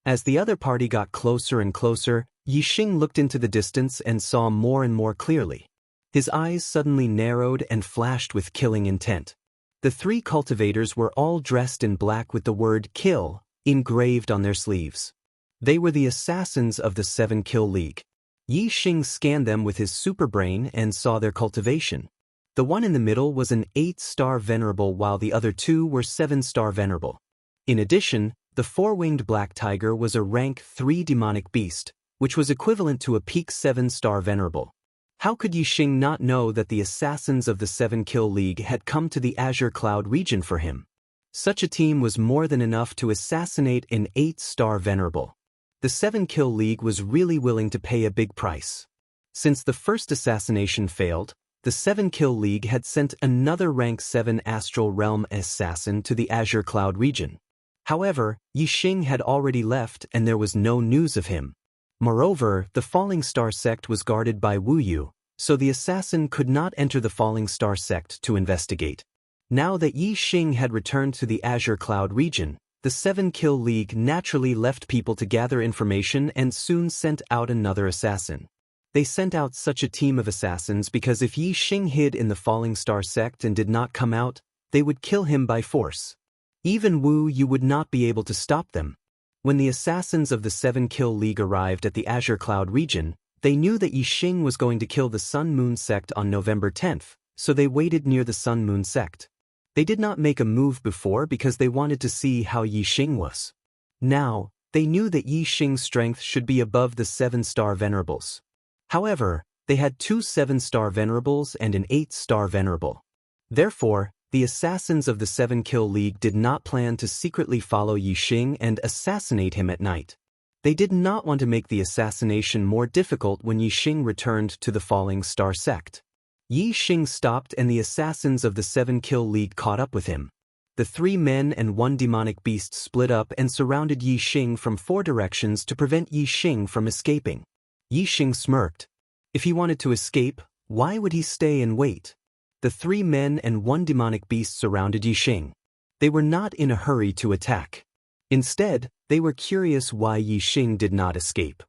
As the other party got closer and closer, Yi Xing looked into the distance and saw more and more clearly. His eyes suddenly narrowed and flashed with killing intent. The 3 cultivators were all dressed in black with the word "Kill" engraved on their sleeves. They were the assassins of the 7 Kill League. Yi Xing scanned them with his superbrain and saw their cultivation. The one in the middle was an 8-star venerable while the other 2 were 7-star venerable. In addition, the 4-winged black tiger was a rank 3 demonic beast, which was equivalent to a peak 7-star venerable. How could Yi Xing not know that the assassins of the 7 Kill League had come to the Azure Cloud region for him? Such a team was more than enough to assassinate an 8-star venerable. The 7 Kill League was really willing to pay a big price. Since the first assassination failed, the 7 Kill League had sent another rank 7 Astral Realm assassin to the Azure Cloud region. However, Yi Xing had already left and there was no news of him. Moreover, the Falling Star sect was guarded by Wu Yu, so the assassin could not enter the Falling Star sect to investigate. Now that Yi Xing had returned to the Azure Cloud region, the 7 Kill League naturally left people to gather information and soon sent out another assassin. They sent out such a team of assassins because if Yi Xing hid in the Falling Star sect and did not come out, they would kill him by force. Even Wu Yu would not be able to stop them. When the assassins of the 7 Kill League arrived at the Azure Cloud region, they knew that Yi Xing was going to kill the Sun-Moon sect on November 10th, so they waited near the Sun-Moon sect. They did not make a move before because they wanted to see how Yi Xing was. Now, they knew that Yi Xing's strength should be above the 7-star venerables. However, they had 2 7-star venerables and an 8-star venerable. Therefore, the assassins of the 7 Kill League did not plan to secretly follow Yi Xing and assassinate him at night. They did not want to make the assassination more difficult when Yi Xing returned to the Falling Star sect. Yi Xing stopped and the assassins of the 7 Kill League caught up with him. The 3 men and 1 demonic beast split up and surrounded Yi Xing from 4 directions to prevent Yi Xing from escaping. Yi Xing smirked. If he wanted to escape, why would he stay and wait? The 3 men and 1 demonic beast surrounded Yi Xing. They were not in a hurry to attack. Instead, they were curious why Yi Xing did not escape.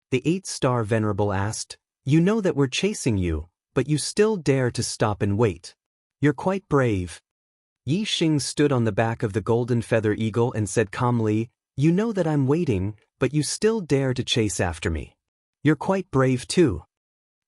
The 8-star venerable asked, "You know that we're chasing you, but you still dare to stop and wait. You're quite brave." Yi Xing stood on the back of the golden feather eagle and said calmly, You know that I'm waiting, but you still dare to chase after me. You're quite brave too.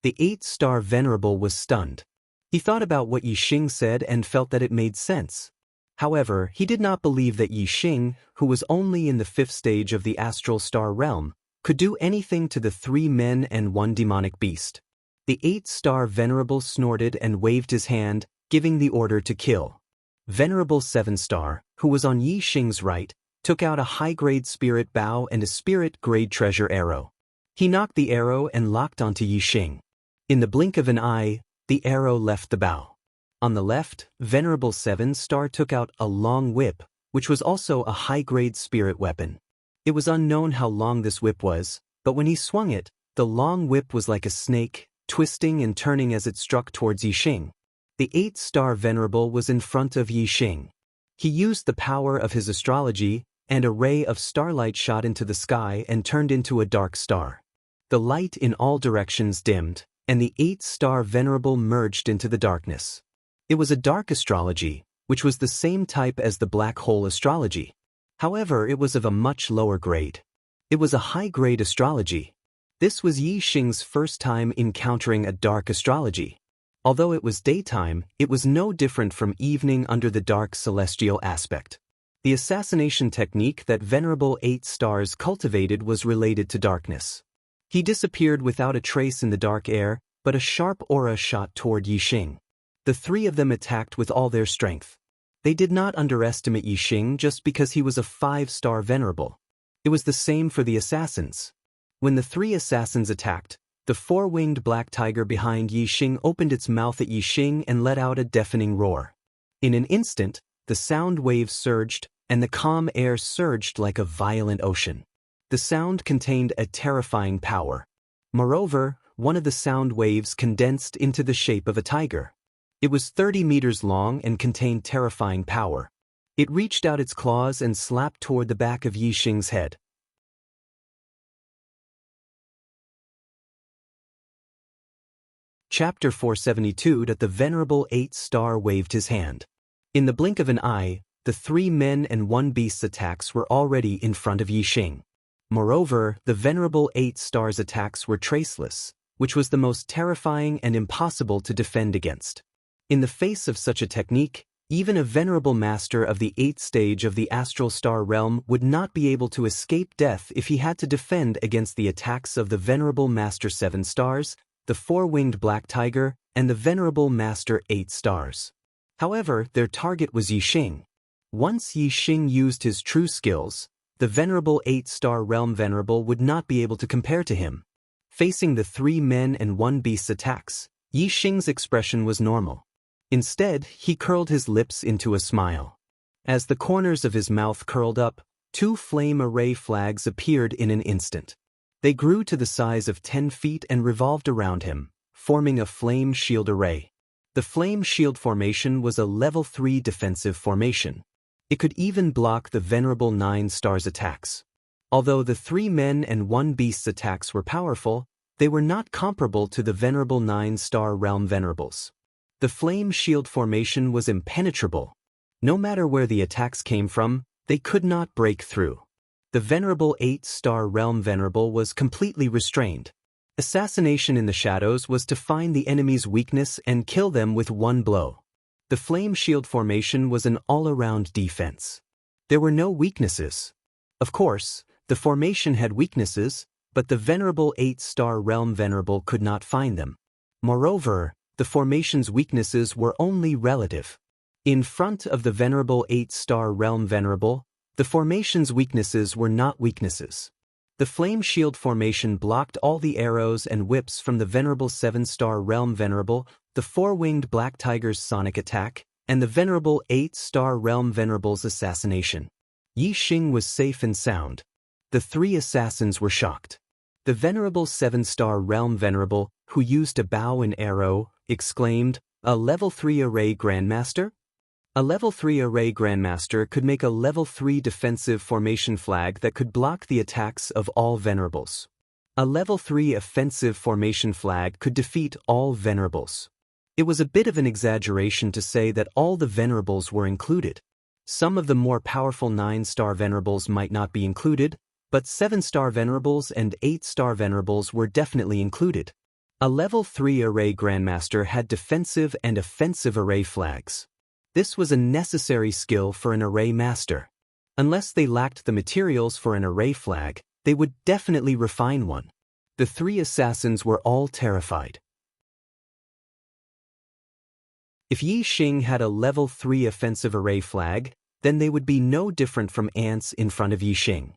The 8-star venerable was stunned. He thought about what Yi Xing said and felt that it made sense. However, he did not believe that Yi Xing, who was only in the 5th stage of the astral star realm, could do anything to the 3 men and 1 demonic beast. The 8-star venerable snorted and waved his hand, giving the order to kill. Venerable 7-star, who was on Yi Xing's right, took out a high-grade spirit bow and a spirit-grade treasure arrow. He knocked the arrow and locked onto Yi Xing. In the blink of an eye, the arrow left the bow. On the left, Venerable 7-star took out a long whip, which was also a high-grade spirit weapon. It was unknown how long this whip was, but when he swung it, the long whip was like a snake, twisting and turning as it struck towards Yi Xing. The 8-star venerable was in front of Yi Xing. He used the power of his astrology, and a ray of starlight shot into the sky and turned into a dark star. The light in all directions dimmed, and the 8-star venerable merged into the darkness. It was a dark astrology, which was the same type as the black hole astrology. However, it was of a much lower grade. It was a high-grade astrology. This was Yi Xing's first time encountering a dark astrology. Although it was daytime, it was no different from evening under the dark celestial aspect. The assassination technique that Venerable 8 stars cultivated was related to darkness. He disappeared without a trace in the dark air, but a sharp aura shot toward Yi Xing. The 3 of them attacked with all their strength. They did not underestimate Yi Xing just because he was a 5-star venerable. It was the same for the assassins. When the 3 assassins attacked, the 4-winged black tiger behind Yi Xing opened its mouth at Yi Xing and let out a deafening roar. In an instant, the sound waves surged, and the calm air surged like a violent ocean. The sound contained a terrifying power. Moreover, one of the sound waves condensed into the shape of a tiger. It was 30 meters long and contained terrifying power. It reached out its claws and slapped toward the back of Yi Xing's head. Chapter 472. That the Venerable 8-star waved his hand. In the blink of an eye, the 3 men and 1 beast's attacks were already in front of Yi Xing. Moreover, the Venerable 8-star's attacks were traceless, which was the most terrifying and impossible to defend against. In the face of such a technique, even a venerable master of the 8th stage of the astral star realm would not be able to escape death if he had to defend against the attacks of the Venerable Master 7 stars, the 4-winged black tiger, and the Venerable Master 8 stars. However, their target was Yi Xing. Once Yi Xing used his true skills, the Venerable 8-star realm venerable would not be able to compare to him. Facing the 3 men and 1 beast's attacks, Yi Xing's expression was normal. Instead, he curled his lips into a smile. As the corners of his mouth curled up, 2 flame array flags appeared in an instant. They grew to the size of 10 feet and revolved around him, forming a flame shield array. The flame shield formation was a level 3 defensive formation. It could even block the Venerable 9 stars' attacks. Although the 3 men and 1 beast's attacks were powerful, they were not comparable to the Venerable 9-star realm venerables. The flame shield formation was impenetrable. No matter where the attacks came from, they could not break through. The Venerable 8-star realm venerable was completely restrained. Assassination in the shadows was to find the enemy's weakness and kill them with 1 blow. The flame shield formation was an all-around defense. There were no weaknesses. Of course, the formation had weaknesses, but the Venerable 8-star realm venerable could not find them. Moreover, the formation's weaknesses were only relative. In front of the Venerable 8-star realm venerable, the formation's weaknesses were not weaknesses. The flame shield formation blocked all the arrows and whips from the Venerable 7-star realm venerable, the 4-winged black tiger's sonic attack, and the Venerable 8-star realm venerable's assassination. Yi Xing was safe and sound. The 3 assassins were shocked. The Venerable 7-star realm venerable, who used a bow and arrow, exclaimed, "A level 3 array grandmaster?" A level 3 array grandmaster could make a level 3 defensive formation flag that could block the attacks of all venerables. A level 3 offensive formation flag could defeat all venerables. It was a bit of an exaggeration to say that all the venerables were included. Some of the more powerful 9-star venerables might not be included, but 7-star venerables and 8-star venerables were definitely included. A level 3 array grandmaster had defensive and offensive array flags. This was a necessary skill for an array master. Unless they lacked the materials for an array flag, they would definitely refine one. The 3 assassins were all terrified. If Yi Xing had a level 3 offensive array flag, then they would be no different from ants in front of Yi Xing.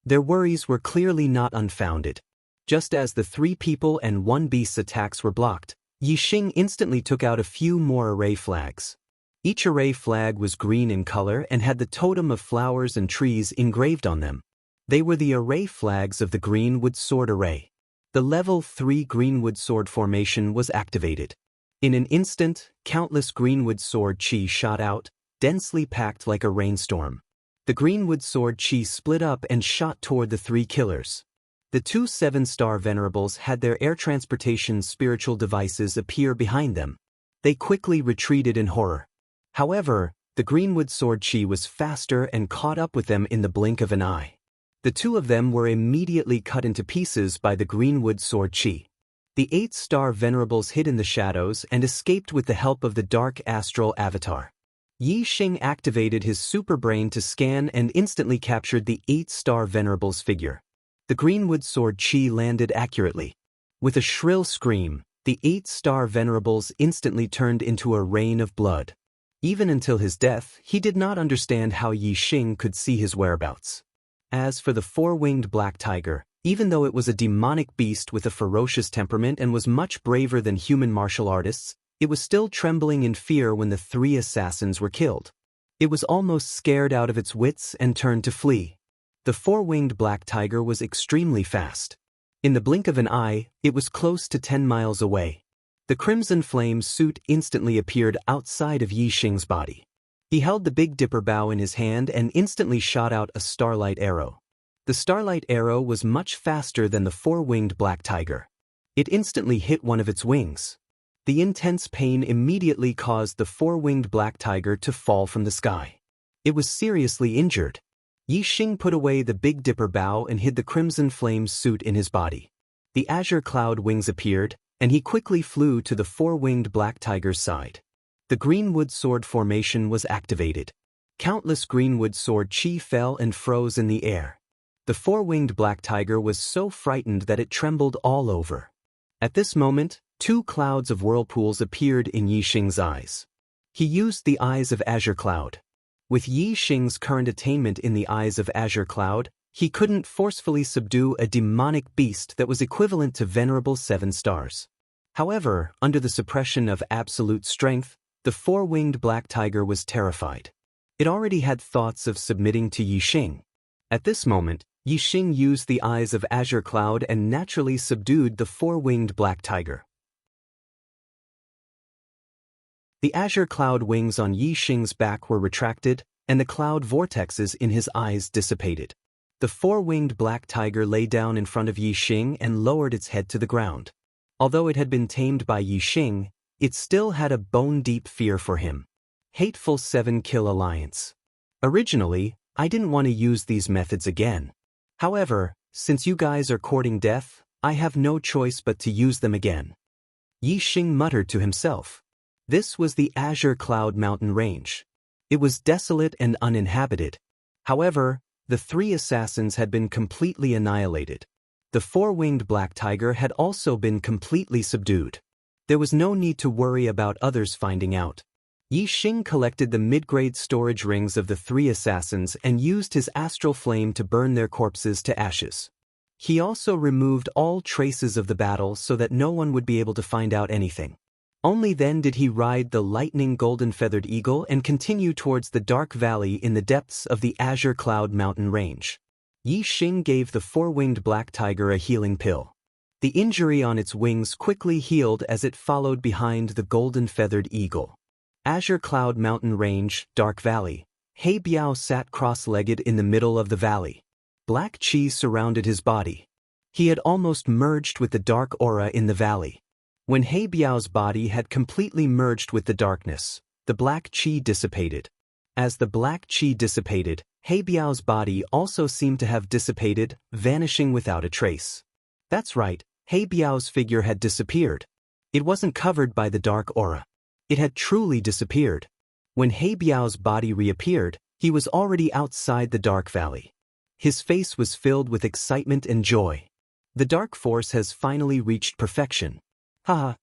Their worries were clearly not unfounded. Just as the 3 people and 1 beast's attacks were blocked, Yi Xing instantly took out a few more array flags. Each array flag was green in color and had the totem of flowers and trees engraved on them. They were the array flags of the Greenwood Sword Array. The level 3 Greenwood Sword formation was activated. In an instant, countless Greenwood Sword chi shot out, densely packed like a rainstorm. The Greenwood Sword chi split up and shot toward the 3 killers. The 2 7-star venerables had their air transportation spiritual devices appear behind them. They quickly retreated in horror. However, the Greenwood Sword chi was faster and caught up with them in the blink of an eye. The 2 of them were immediately cut into pieces by the Greenwood Sword chi. The 8-star venerables hid in the shadows and escaped with the help of the dark astral avatar. Yi Xing activated his super brain to scan and instantly captured the 8-star venerable's figure. The Greenwood Sword chi landed accurately. With a shrill scream, the 8-star venerables instantly turned into a rain of blood. Even until his death, he did not understand how Yi Xing could see his whereabouts. As for the 4-winged black tiger, even though it was a demonic beast with a ferocious temperament and was much braver than human martial artists, it was still trembling in fear when the 3 assassins were killed. It was almost scared out of its wits and turned to flee. The 4-winged black tiger was extremely fast. In the blink of an eye, it was close to 10 miles away. The Crimson Flame suit instantly appeared outside of Yi Xing's body. He held the Big Dipper bow in his hand and instantly shot out a starlight arrow. The starlight arrow was much faster than the 4-winged black tiger. It instantly hit one of its wings. The intense pain immediately caused the 4-winged black tiger to fall from the sky. It was seriously injured. Yi Xing put away the Big Dipper bow and hid the Crimson Flame suit in his body. The azure cloud wings appeared, and he quickly flew to the 4-winged black tiger's side. The Greenwood Sword formation was activated. Countless Greenwood Sword chi fell and froze in the air. The 4-winged black tiger was so frightened that it trembled all over. At this moment, 2 clouds of whirlpools appeared in Yi Xing's eyes. He used the eyes of Azure Cloud. With Yi Xing's current attainment in the eyes of Azure Cloud, he couldn't forcefully subdue a demonic beast that was equivalent to venerable 7 stars. However, under the suppression of absolute strength, the 4-winged black tiger was terrified. It already had thoughts of submitting to Yi Xing. At this moment, Yi Xing used the eyes of Azure Cloud and naturally subdued the 4-winged black tiger. The Azure Cloud wings on Yi Xing's back were retracted, and the cloud vortexes in his eyes dissipated. The 4-winged black tiger lay down in front of Yi Xing and lowered its head to the ground. Although it had been tamed by Yi Xing, it still had a bone-deep fear for him. Hateful 7-kill alliance. Originally, I didn't want to use these methods again. However, since you guys are courting death, I have no choice but to use them again. Yi Xing muttered to himself. This was the Azure Cloud mountain range. It was desolate and uninhabited. However, the 3 assassins had been completely annihilated. The 4-winged black tiger had also been completely subdued. There was no need to worry about others finding out. Yi Xing collected the mid-grade storage rings of the 3 assassins and used his astral flame to burn their corpses to ashes. He also removed all traces of the battle so that no one would be able to find out anything. Only then did he ride the lightning golden-feathered eagle and continue towards the dark valley in the depths of the Azure Cloud mountain range. Yi Xing gave the 4-winged black tiger a healing pill. The injury on its wings quickly healed as it followed behind the golden-feathered eagle. Azure Cloud mountain range, dark valley. He Biao sat cross-legged in the middle of the valley. Black chi surrounded his body. He had almost merged with the dark aura in the valley. When He Biao's body had completely merged with the darkness, the black chi dissipated. As the black qi dissipated, He Biao's body also seemed to have dissipated, vanishing without a trace. That's right, He Biao's figure had disappeared. It wasn't covered by the dark aura. It had truly disappeared. When He Biao's body reappeared, he was already outside the dark valley. His face was filled with excitement and joy. The dark force has finally reached perfection. Haha.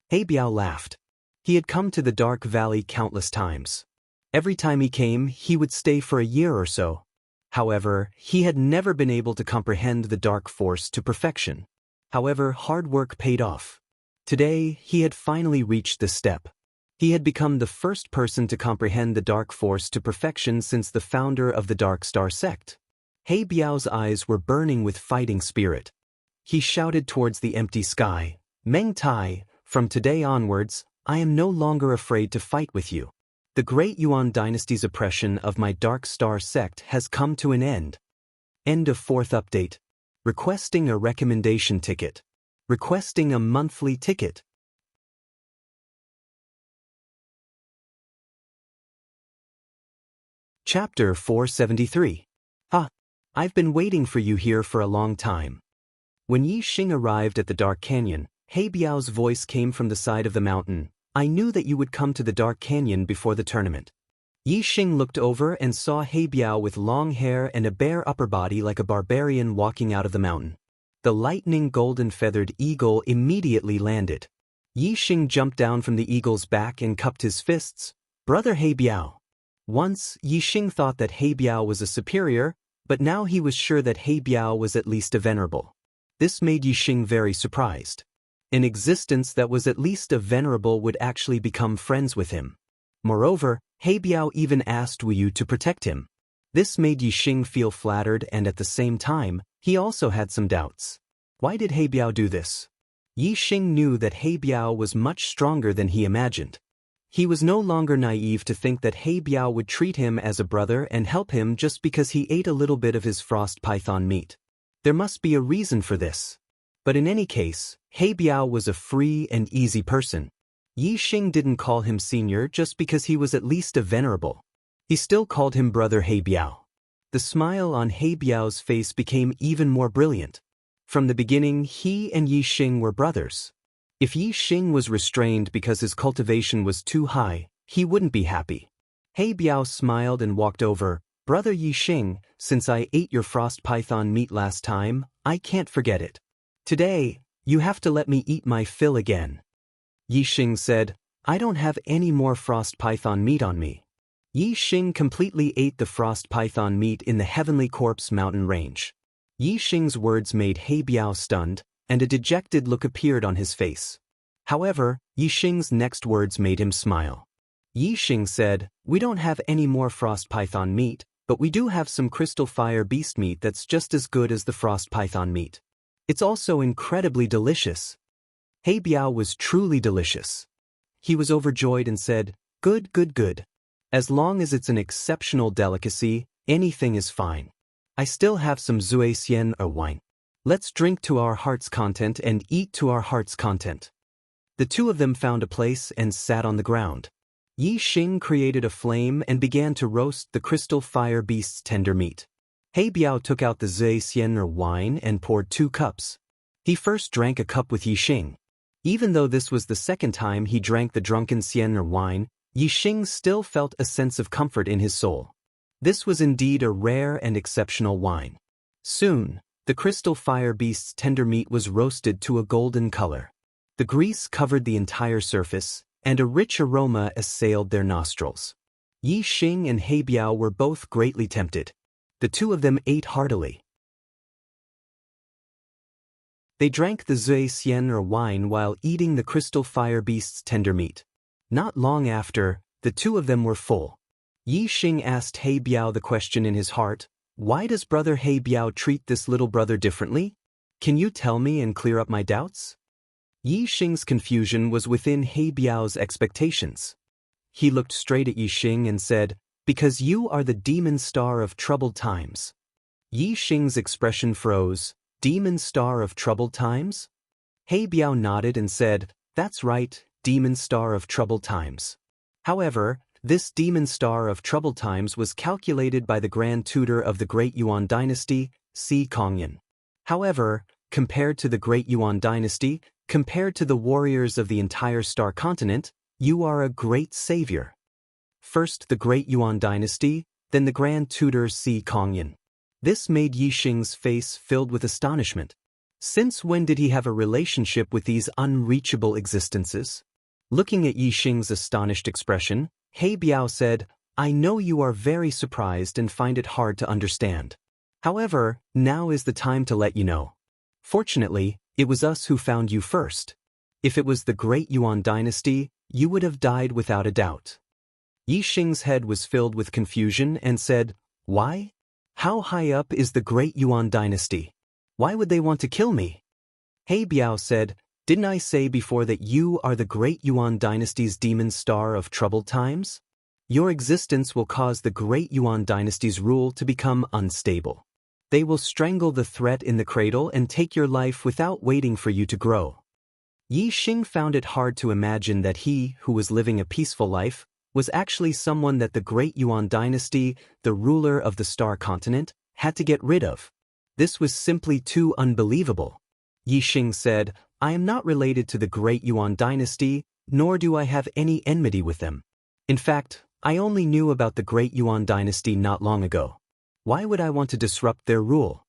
He Biao laughed. He had come to the dark valley countless times. Every time he came, he would stay for a year or so. However, he had never been able to comprehend the dark force to perfection. However, hard work paid off. Today, he had finally reached this step. He had become the first person to comprehend the dark force to perfection since the founder of the Dark Star sect. He Biao's eyes were burning with fighting spirit. He shouted towards the empty sky, "Meng Tai, from today onwards, I am no longer afraid to fight with you. The great Yuan dynasty's oppression of my Dark Star sect has come to an end." End of 4th update. Requesting a recommendation ticket. Requesting a monthly ticket. Chapter 473. I've been waiting for you here for a long time. When Yi Xing arrived at the Dark Canyon, He Biao's voice came from the side of the mountain. "I knew that you would come to the Dark Canyon before the tournament." Yi Xing looked over and saw He Biao with long hair and a bare upper body like a barbarian walking out of the mountain. The lightning golden-feathered eagle immediately landed. Yi Xing jumped down from the eagle's back and cupped his fists. "Brother He Biao." Once, Yi Xing thought that He Biao was a superior, but now he was sure that He Biao was at least a venerable. This made Yi Xing very surprised. An existence that was at least a venerable would actually become friends with him. Moreover, He Biao even asked Wu Yu to protect him. This made Yi Xing feel flattered, and at the same time, he also had some doubts. Why did He Biao do this? Yi Xing knew that He Biao was much stronger than he imagined. He was no longer naive to think that He Biao would treat him as a brother and help him just because he ate a little bit of his frost python meat. There must be a reason for this. But in any case, He Biao was a free and easy person. Yi Xing didn't call him senior just because he was at least a venerable. He still called him brother He Biao. The smile on He Biao's face became even more brilliant. From the beginning, he and Yi Xing were brothers. If Yi Xing was restrained because his cultivation was too high, he wouldn't be happy. He Biao smiled and walked over. "Brother Yi Xing, since I ate your frost python meat last time, I can't forget it. Today, you have to let me eat my fill again." Yi Xing said, "I don't have any more frost python meat on me." Yi Xing completely ate the frost python meat in the Heavenly Corpse mountain range. Yi Xing's words made He Biao stunned, and a dejected look appeared on his face. However, Yi Xing's next words made him smile. Yi Xing said, "We don't have any more frost python meat, but we do have some crystal fire beast meat that's just as good as the frost python meat. It's also incredibly delicious." He Biao was truly delicious. He was overjoyed and said, "Good, good, good. As long as it's an exceptional delicacy, anything is fine. I still have some Zui Xian or wine. Let's drink to our heart's content and eat to our heart's content." The two of them found a place and sat on the ground. Yi Xing created a flame and began to roast the crystal fire beast's tender meat. He Biao took out the Zui Xian or wine and poured 2 cups. He first drank a cup with Yi Xing. Even though this was the second time he drank the drunken Xian or wine, Yi Xing still felt a sense of comfort in his soul. This was indeed a rare and exceptional wine. Soon, the crystal fire beast's tender meat was roasted to a golden color. The grease covered the entire surface, and a rich aroma assailed their nostrils. Yi Xing and He Biao were both greatly tempted. The two of them ate heartily. They drank the Zui Xian or wine while eating the crystal fire beast's tender meat. Not long after, the two of them were full. Yi Xing asked He Biao the question in his heart, "Why does brother He Biao treat this little brother differently? Can you tell me and clear up my doubts?" Yi Xing's confusion was within He Biao's expectations. He looked straight at Yi Xing and said, "Because you are the demon star of troubled times." Yi Xing's expression froze. "Demon star of troubled times?" He Biao nodded and said, "That's right, demon star of troubled times. However, This demon star of troubled times was calculated by the Grand Tutor of the Great Yuan Dynasty, Si Kongyan. However, compared to the Great Yuan Dynasty, compared to the warriors of the entire Star Continent, you are a great savior. First the Great Yuan Dynasty, then the Grand Tutor Si Kongyan. This made Yi Xing's face filled with astonishment. Since when did he have a relationship with these unreachable existences? Looking at Yi Xing's astonished expression, He Biao said, I know you are very surprised and find it hard to understand. However, now is the time to let you know. Fortunately, it was us who found you first. If it was the Great Yuan Dynasty, you would have died without a doubt. Yi Xing's head was filled with confusion and said, Why? How high up is the Great Yuan Dynasty? Why would they want to kill me? He Biao said, Didn't I say before that you are the Great Yuan Dynasty's demon star of troubled times? Your existence will cause the Great Yuan Dynasty's rule to become unstable. They will strangle the threat in the cradle and take your life without waiting for you to grow. Yi Xing found it hard to imagine that he, who was living a peaceful life, was actually someone that the Great Yuan Dynasty, the ruler of the Star Continent, had to get rid of. This was simply too unbelievable. Yi Xing said, I am not related to the Great Yuan Dynasty, nor do I have any enmity with them. In fact, I only knew about the Great Yuan Dynasty not long ago. Why would I want to disrupt their rule?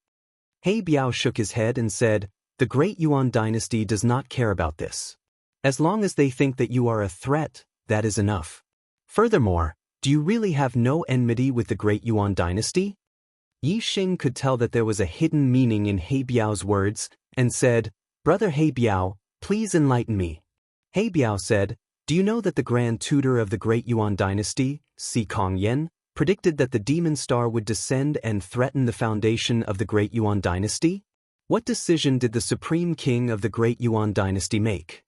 He Biao shook his head and said, The Great Yuan Dynasty does not care about this. As long as they think that you are a threat, that is enough. Furthermore, do you really have no enmity with the Great Yuan Dynasty? Yi Xing could tell that there was a hidden meaning in He Biao's words, and said, Brother He Biao, please enlighten me. He Biao said, Do you know that the Grand Tutor of the Great Yuan Dynasty, Si Kongyan, predicted that the demon star would descend and threaten the foundation of the Great Yuan Dynasty? What decision did the Supreme King of the Great Yuan Dynasty make?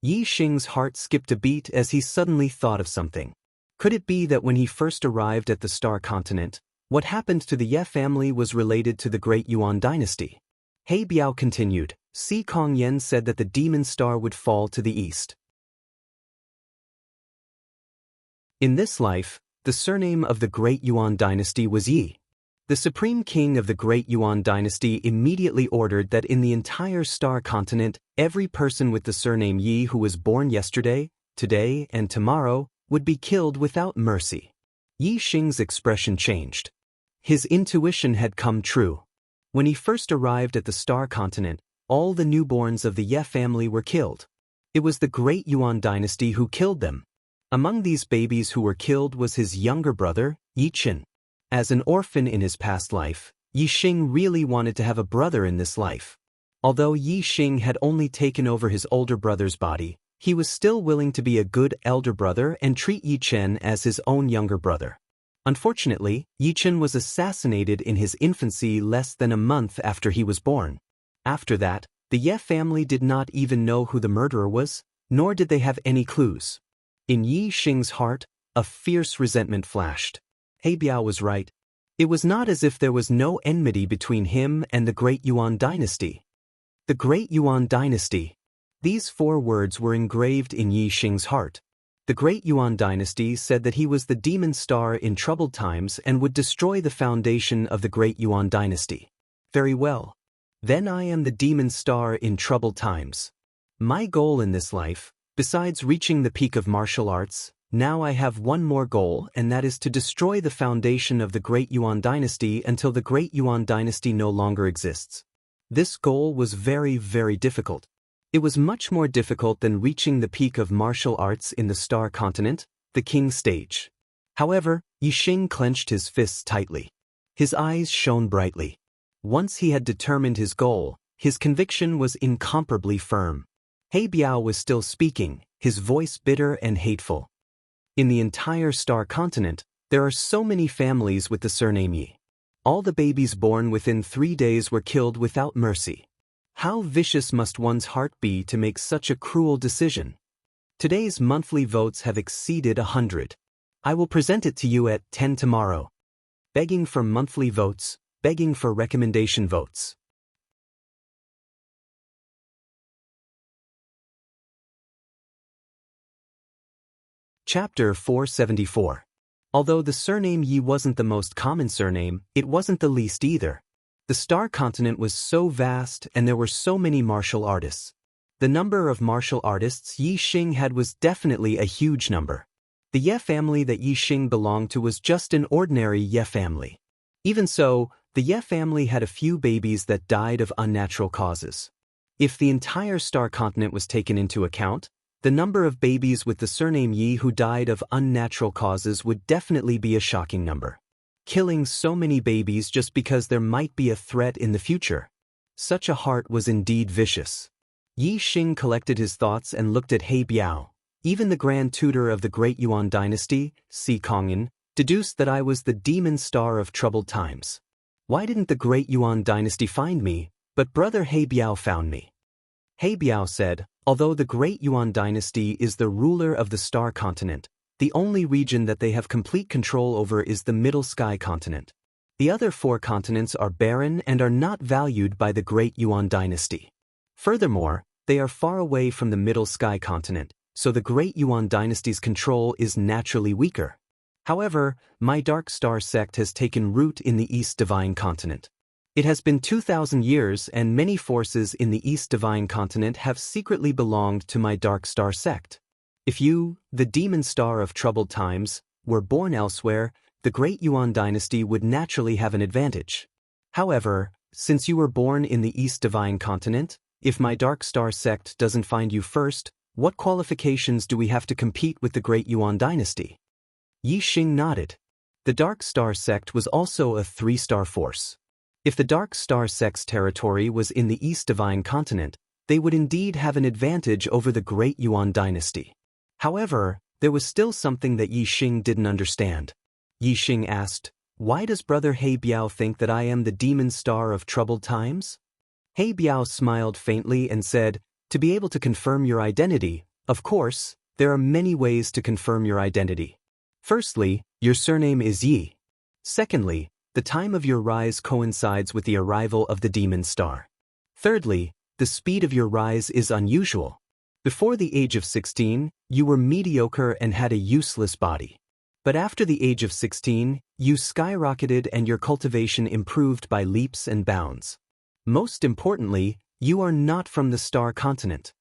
Yi Xing's heart skipped a beat as he suddenly thought of something. Could it be that when he first arrived at the Star Continent, what happened to the Ye family was related to the Great Yuan Dynasty? He Biao continued, Si Kongyan said that the demon star would fall to the east. In this life, the surname of the Great Yuan Dynasty was Yi. The Supreme King of the Great Yuan Dynasty immediately ordered that in the entire Star Continent, every person with the surname Yi who was born yesterday, today, and tomorrow would be killed without mercy. Yi Xing's expression changed. His intuition had come true. When he first arrived at the Star Continent, all the newborns of the Ye family were killed. It was the Great Yuan Dynasty who killed them. Among these babies who were killed was his younger brother, Yi Qin. As an orphan in his past life, Yi Xing really wanted to have a brother in this life. Although Yi Xing had only taken over his older brother's body, he was still willing to be a good elder brother and treat Yi Chen as his own younger brother. Unfortunately, Yi Chen was assassinated in his infancy less than a month after he was born. After that, the Ye family did not even know who the murderer was, nor did they have any clues. In Yi Xing's heart, a fierce resentment flashed. He Biao was right. It was not as if there was no enmity between him and the Great Yuan Dynasty. The Great Yuan Dynasty. These 4 words were engraved in Yi Xing's heart. The Great Yuan Dynasty said that he was the demon star in troubled times and would destroy the foundation of the Great Yuan Dynasty. Very well. Then I am the demon star in troubled times. My goal in this life, besides reaching the peak of martial arts, now I have one more goal, and that is to destroy the foundation of the Great Yuan Dynasty until the Great Yuan Dynasty no longer exists. This goal was very, very difficult. It was much more difficult than reaching the peak of martial arts in the Star Continent, the King stage. However, Yi Xing clenched his fists tightly. His eyes shone brightly. Once he had determined his goal, his conviction was incomparably firm. He Biao was still speaking, his voice bitter and hateful. In the entire Star Continent, there are so many families with the surname Yi. All the babies born within 3 days were killed without mercy. How vicious must one's heart be to make such a cruel decision? Today's monthly votes have exceeded 100. I will present it to you at 10 tomorrow. Begging for monthly votes, begging for recommendation votes. Chapter 474. Although the surname Yi wasn't the most common surname, it wasn't the least either. The star continent was so vast and there were so many martial artists. The number of martial artists Yi Xing had was definitely a huge number. The Ye family that Yi Xing belonged to was just an ordinary Ye family. Even so, the Ye family had a few babies that died of unnatural causes. If the entire star continent was taken into account, the number of babies with the surname Yi who died of unnatural causes would definitely be a shocking number. Killing so many babies just because there might be a threat in the future. Such a heart was indeed vicious. Yi Xing collected his thoughts and looked at He Biao. Even the grand tutor of the Great Yuan dynasty, Si Kongyan, deduced that I was the demon star of troubled times. Why didn't the Great Yuan dynasty find me, but brother He Biao found me? He Biao said, although the Great Yuan dynasty is the ruler of the star continent, the only region that they have complete control over is the Middle Sky continent. The other 4 continents are barren and are not valued by the Great Yuan dynasty. Furthermore, they are far away from the Middle Sky continent, so the Great Yuan dynasty's control is naturally weaker. However, my Dark Star sect has taken root in the East Divine continent. It has been 2,000 years and many forces in the East Divine continent have secretly belonged to my Dark Star sect. If you, the demon star of troubled times, were born elsewhere, the Great Yuan dynasty would naturally have an advantage. However, since you were born in the East Divine continent, if my Dark Star sect doesn't find you first, what qualifications do we have to compete with the Great Yuan dynasty? Yi Xing nodded. The Dark Star sect was also a 3-star force. If the Dark Star sect's territory was in the East Divine continent, they would indeed have an advantage over the Great Yuan dynasty. However, there was still something that Yi Xing didn't understand. Yi Xing asked, why does brother He Biao think that I am the demon star of troubled times? He Biao smiled faintly and said, to be able to confirm your identity, of course, there are many ways to confirm your identity. Firstly, your surname is Yi. Secondly, the time of your rise coincides with the arrival of the demon star. Thirdly, the speed of your rise is unusual. Before the age of 16, you were mediocre and had a useless body. But after the age of 16, you skyrocketed and your cultivation improved by leaps and bounds. Most importantly, you are not from the star continent.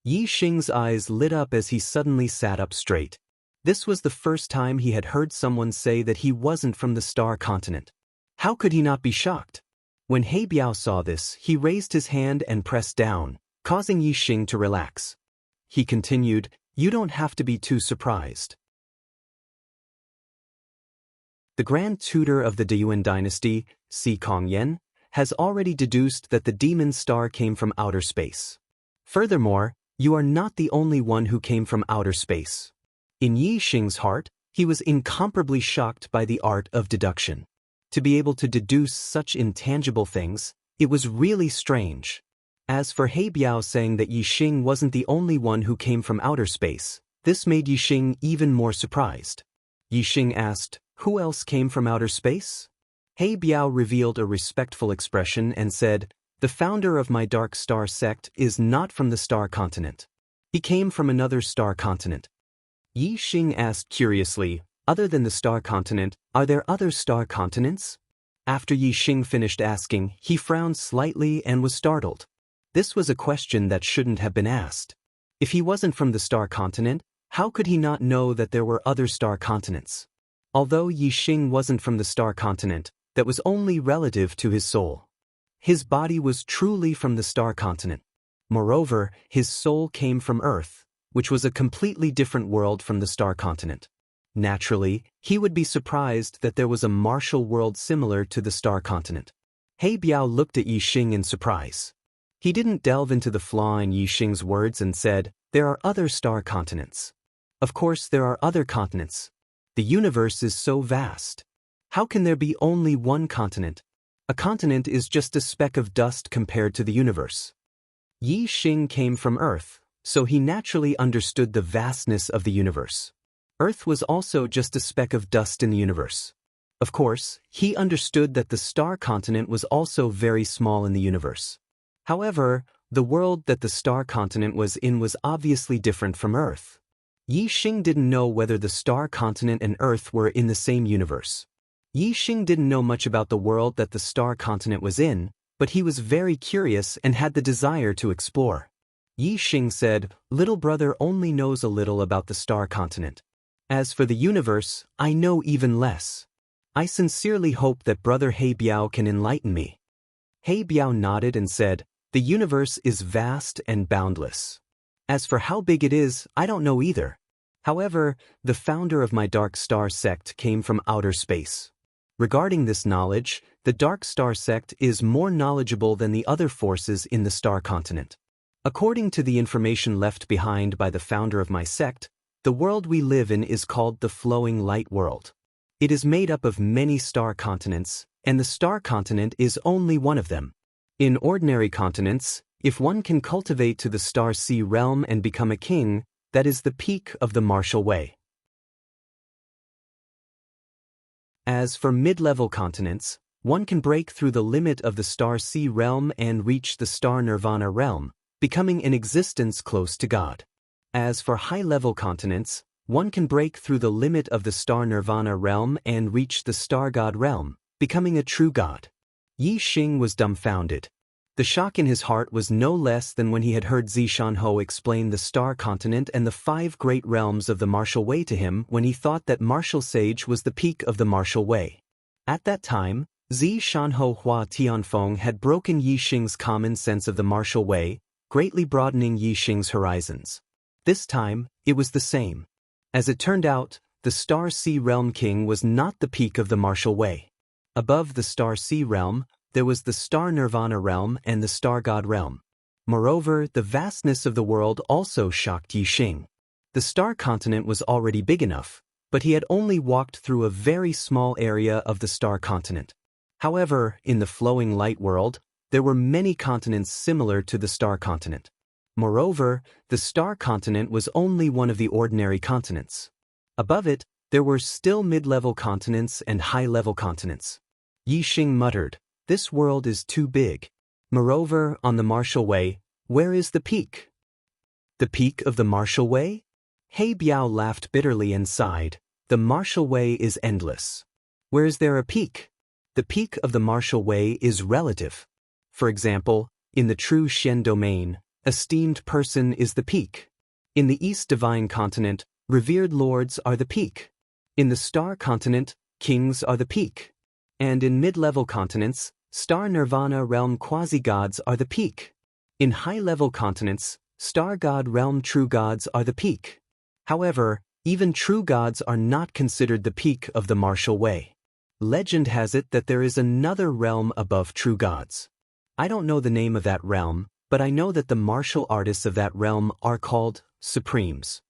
Yi Xing's eyes lit up as he suddenly sat up straight. This was the first time he had heard someone say that he wasn't from the star continent. How could he not be shocked? When He Biao saw this, he raised his hand and pressed down, causing Yi Xing to relax. He continued, you don't have to be too surprised. The grand tutor of the Deyuan dynasty, Si Kongyan, has already deduced that the demon star came from outer space. Furthermore, you are not the only one who came from outer space. In Yi Xing's heart, he was incomparably shocked by the art of deduction. To be able to deduce such intangible things, it was really strange. As for He Biao saying that Yi Xing wasn't the only one who came from outer space, this made Yi Xing even more surprised. Yi Xing asked, who else came from outer space? He Biao revealed a respectful expression and said, the founder of my Dark Star sect is not from the star continent. He came from another star continent. Yi Xing asked curiously, other than the star continent, are there other star continents? After Yi Xing finished asking, he frowned slightly and was startled. This was a question that shouldn't have been asked. If he wasn't from the star continent, how could he not know that there were other star continents? Although Yi Xing wasn't from the star continent, that was only relative to his soul. His body was truly from the star continent. Moreover, his soul came from Earth, which was a completely different world from the star continent. Naturally, he would be surprised that there was a martial world similar to the star continent. He Biao looked at Yi Xing in surprise. He didn't delve into the flaw in Yi Xing's words and said, there are other star continents. Of course there are other continents. The universe is so vast. How can there be only one continent? A continent is just a speck of dust compared to the universe. Yi Xing came from Earth, so he naturally understood the vastness of the universe. Earth was also just a speck of dust in the universe. Of course, he understood that the star continent was also very small in the universe. However, the world that the star continent was in was obviously different from Earth. Yi Xing didn't know whether the star continent and Earth were in the same universe. Yi Xing didn't know much about the world that the star continent was in, but he was very curious and had the desire to explore. Yi Xing said, "Little brother only knows a little about the star continent. As for the universe, I know even less. I sincerely hope that brother He Biao can enlighten me." He Biao nodded and said, "The universe is vast and boundless. As for how big it is, I don't know either. However, the founder of my Dark Star sect came from outer space. Regarding this knowledge, the Dark Star sect is more knowledgeable than the other forces in the star continent. According to the information left behind by the founder of my sect, the world we live in is called the Flowing Light World. It is made up of many star continents, and the star continent is only one of them. In ordinary continents, if one can cultivate to the Star Sea realm and become a king, that is the peak of the martial way. As for mid-level continents, one can break through the limit of the Star Sea realm and reach the Star Nirvana realm, becoming an existence close to God. As for high-level continents, one can break through the limit of the Star Nirvana realm and reach the Star God realm, becoming a true God. Yi Xing was dumbfounded. The shock in his heart was no less than when he had heard Zishanho explain the star continent and the 5 great realms of the martial way to him when he thought that martial sage was the peak of the martial way. At that time, Zishanho Hua Tianfeng had broken Yi Xing's common sense of the martial way, greatly broadening Yi Xing's horizons. This time, it was the same. As it turned out, the Star Sea Realm King was not the peak of the martial way. Above the Star Sea Realm, there was the Star Nirvana realm and the Star God realm. Moreover, the vastness of the world also shocked Yi Xing. The star continent was already big enough, but he had only walked through a very small area of the star continent. However, in the Flowing Light World, there were many continents similar to the star continent. Moreover, the star continent was only one of the ordinary continents. Above it, there were still mid-level continents and high-level continents. Yi Xing muttered, "This world is too big. Moreover, on the martial way, where is the peak?" "The peak of the martial way?" He Biao laughed bitterly and sighed. "The martial way is endless. Where is there a peak? The peak of the martial way is relative. For example, in the true Shen domain, esteemed person is the peak. In the East Divine Continent, revered lords are the peak. In the Star Continent, kings are the peak. And in mid-level continents, Star Nirvana realm quasi-gods are the peak. In high-level continents, Star God realm true gods are the peak. However, even true gods are not considered the peak of the martial way. Legend has it that there is another realm above true gods. I don't know the name of that realm, but I know that the martial artists of that realm are called Supremes."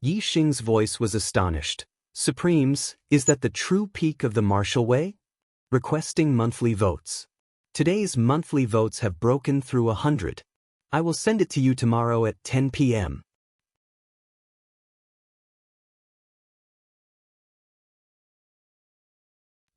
Yi Xing's voice was astonished. "Supremes, is that the true peak of the martial way?" Requesting monthly votes. Today's monthly votes have broken through 100. I will send it to you tomorrow at 10 p.m.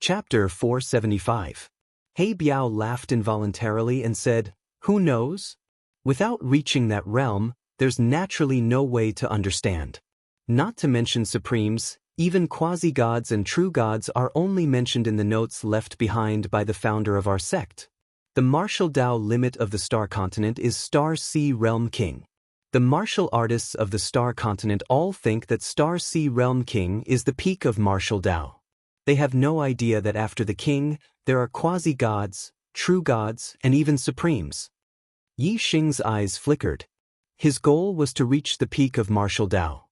Chapter 475. He Biao laughed involuntarily and said, "Who knows? Without reaching that realm, there's naturally no way to understand. Not to mention Supremes, even quasi-gods and true gods are only mentioned in the notes left behind by the founder of our sect. The martial Tao limit of the star continent is Star Sea Realm King. The martial artists of the star continent all think that Star Sea Realm King is the peak of martial Tao. They have no idea that after the king, there are quasi-gods, true gods, and even supremes." Yi Xing's eyes flickered. His goal was to reach the peak of martial Tao.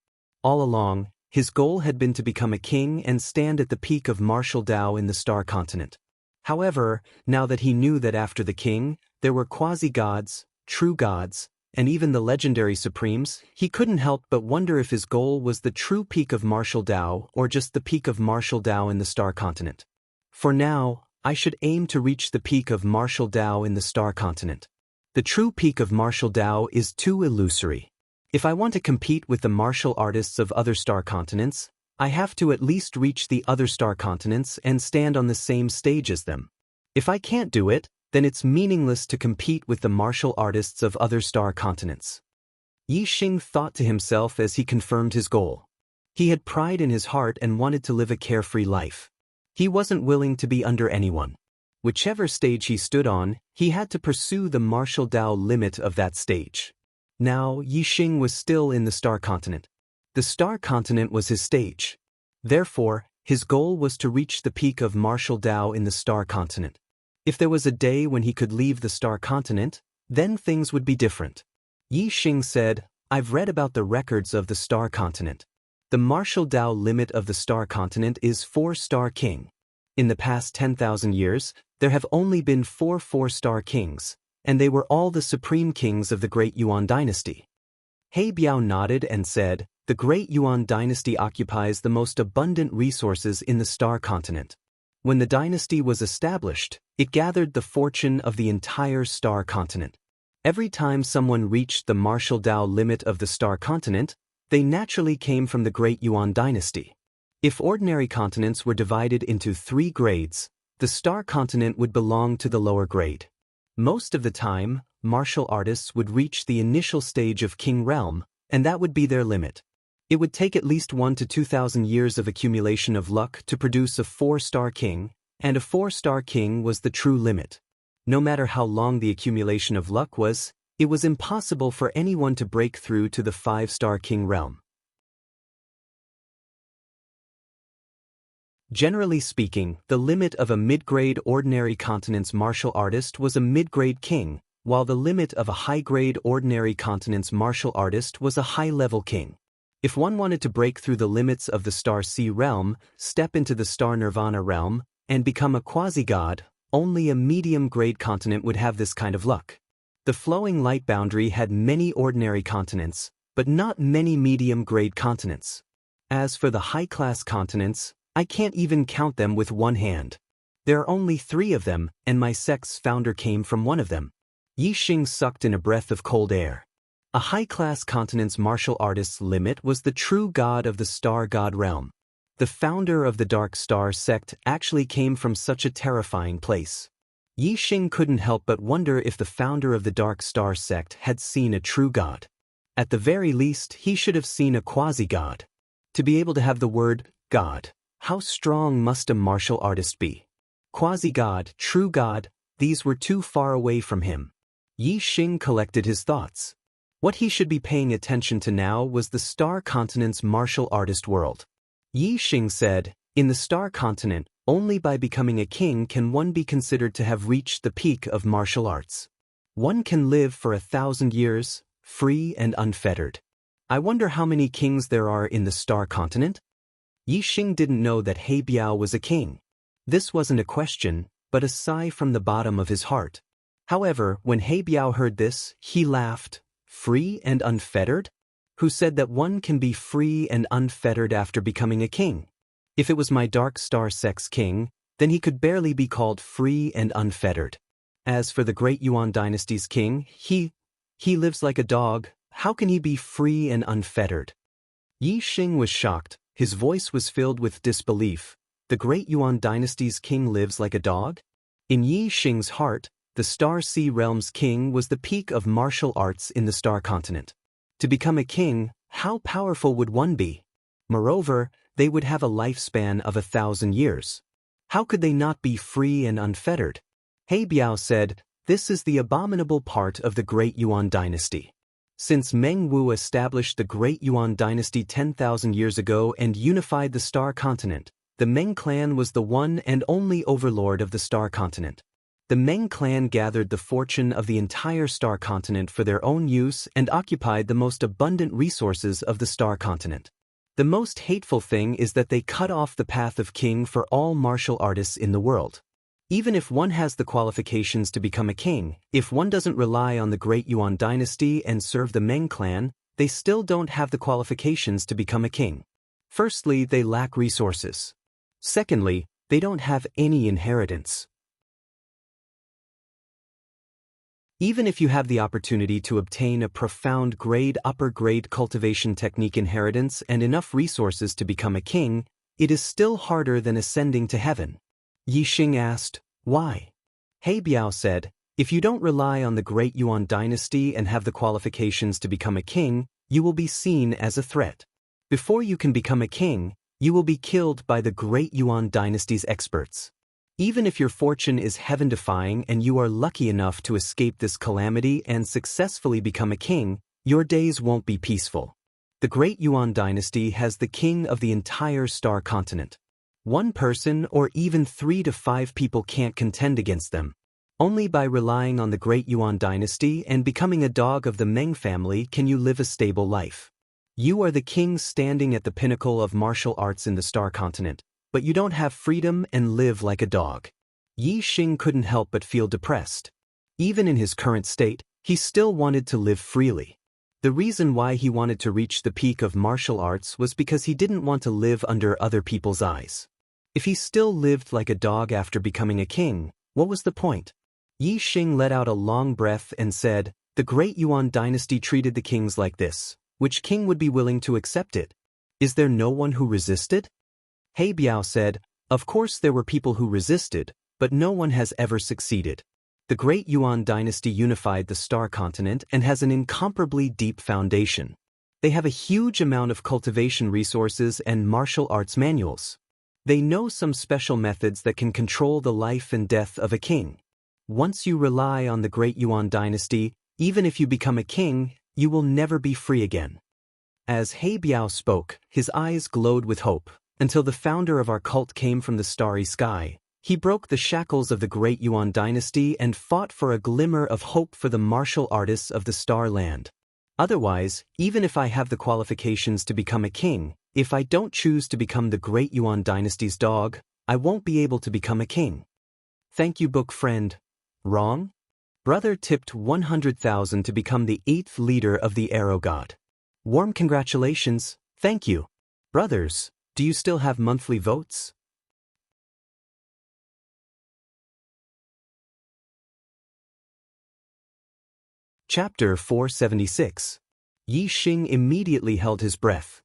All along, his goal had been to become a king and stand at the peak of martial Tao in the star continent. However, now that he knew that after the king, there were quasi-gods, true gods, and even the legendary supremes, he couldn't help but wonder if his goal was the true peak of martial Tao or just the peak of martial Tao in the star continent. For now, I should aim to reach the peak of martial Tao in the star continent. The true peak of martial Tao is too illusory. If I want to compete with the martial artists of other star continents, I have to at least reach the other star continents and stand on the same stage as them. If I can't do it, then it's meaningless to compete with the martial artists of other star continents." Yi Xing thought to himself as he confirmed his goal. He had pride in his heart and wanted to live a carefree life. He wasn't willing to be under anyone. Whichever stage he stood on, he had to pursue the martial Dao limit of that stage. Now, Yi Xing was still in the Star Continent. The Star Continent was his stage. Therefore, his goal was to reach the peak of martial Dao in the Star Continent. If there was a day when he could leave the Star Continent, then things would be different. Yi Xing said, "I've read about the records of the Star Continent. The martial Dao limit of the Star Continent is 4-star king. In the past 10,000 years, there have only been 4 4-star kings, and they were all the supreme kings of the Great Yuan dynasty." He Biao nodded and said, "The Great Yuan dynasty occupies the most abundant resources in the Star Continent. When the dynasty was established, it gathered the fortune of the entire Star Continent. Every time someone reached the martial Dao limit of the Star Continent, they naturally came from the Great Yuan dynasty. If ordinary continents were divided into 3 grades, the Star Continent would belong to the lower grade. Most of the time, martial artists would reach the initial stage of King Realm, and that would be their limit. It would take at least 1 to 2,000 years of accumulation of luck to produce a 4-star king, and a 4-star king was the true limit. No matter how long the accumulation of luck was, it was impossible for anyone to break through to the 5-star king realm. Generally speaking, the limit of a mid-grade ordinary continent's martial artist was a mid-grade king, while the limit of a high-grade ordinary continent's martial artist was a high-level king. If one wanted to break through the limits of the Star Sea realm, step into the Star Nirvana realm, and become a quasi-god, only a medium-grade continent would have this kind of luck. The flowing light boundary had many ordinary continents, but not many medium-grade continents. As for the high-class continents, I can't even count them with one hand. There are only 3 of them, and my sect's founder came from one of them." Yi Xing sucked in a breath of cold air. A high-class continent's martial artist's limit was the true god of the Star God realm. The founder of the Dark Star sect actually came from such a terrifying place. Yi Xing couldn't help but wonder if the founder of the Dark Star sect had seen a true god. At the very least, he should have seen a quasi-god. To be able to have the word god, how strong must a martial artist be? Quasi-god, true god, these were too far away from him. Yi Xing collected his thoughts. What he should be paying attention to now was the Star Continent's martial artist world. Yi Xing said, "In the Star Continent, only by becoming a king can one be considered to have reached the peak of martial arts. One can live for 1,000 years, free and unfettered. I wonder how many kings there are in the Star Continent?" Yi Xing didn't know that He Biao was a king. This wasn't a question, but a sigh from the bottom of his heart. However, when He Biao heard this, he laughed. "Free and unfettered? Who said that one can be free and unfettered after becoming a king? If it was my Dark Star sect's king, then he could barely be called free and unfettered. As for the Great Yuan dynasty's king, he lives like a dog. How can he be free and unfettered?" Yi Xing was shocked. His voice was filled with disbelief. The Great Yuan dynasty's king lives like a dog? In Yi Xing's heart, the Star Sea realm's king was the peak of martial arts in the Star Continent. To become a king, how powerful would one be? Moreover, they would have a lifespan of 1,000 years. How could they not be free and unfettered? He Biao said, "This is the abominable part of the Great Yuan dynasty. Since Meng Wu established the Great Yuan dynasty 10,000 years ago and unified the Star Continent, the Meng clan was the one and only overlord of the Star Continent. The Meng clan gathered the fortune of the entire Star Continent for their own use and occupied the most abundant resources of the Star Continent. The most hateful thing is that they cut off the path of king for all martial artists in the world. Even if one has the qualifications to become a king, if one doesn't rely on the Great Yuan dynasty and serve the Meng clan, they still don't have the qualifications to become a king. Firstly, they lack resources. Secondly, they don't have any inheritance. Even if you have the opportunity to obtain a profound grade upper grade cultivation technique inheritance and enough resources to become a king, it is still harder than ascending to heaven." Yi Xing asked, "Why?" He Biao said, If you don't rely on the Great Yuan dynasty and have the qualifications to become a king, you will be seen as a threat. Before you can become a king, you will be killed by the Great Yuan dynasty's experts. Even if your fortune is heaven-defying and you are lucky enough to escape this calamity and successfully become a king, your days won't be peaceful. The Great Yuan dynasty has the king of the entire star continent. One person or even 3 to 5 people can't contend against them. Only by relying on the Great Yuan dynasty and becoming a dog of the Meng family can you live a stable life. You are the king standing at the pinnacle of martial arts in the star continent, but you don't have freedom and live like a dog. Yi Xing couldn't help but feel depressed. Even in his current state, he still wanted to live freely. The reason why he wanted to reach the peak of martial arts was because he didn't want to live under other people's eyes. If he still lived like a dog after becoming a king, what was the point? Yi Xing let out a long breath and said, "The Great Yuan dynasty treated the kings like this. Which king would be willing to accept it? Is there no one who resisted?" He Biao said, "Of course there were people who resisted, but no one has ever succeeded. The Great Yuan dynasty unified the star continent and has an incomparably deep foundation. They have a huge amount of cultivation resources and martial arts manuals. They know some special methods that can control the life and death of a king. Once you rely on the Great Yuan dynasty, even if you become a king, you will never be free again." As He Biao spoke, his eyes glowed with hope. Until the founder of our cult came from the starry sky, he broke the shackles of the Great Yuan dynasty and fought for a glimmer of hope for the martial artists of the Star Land. Otherwise, even if I have the qualifications to become a king, if I don't choose to become the Great Yuan dynasty's dog, I won't be able to become a king. Thank you, book friend. Wrong? Brother tipped 100,000 to become the 8th leader of the Arrow God. Warm congratulations, thank you. Brothers, do you still have monthly votes? Chapter 476. Yi Xing immediately held his breath.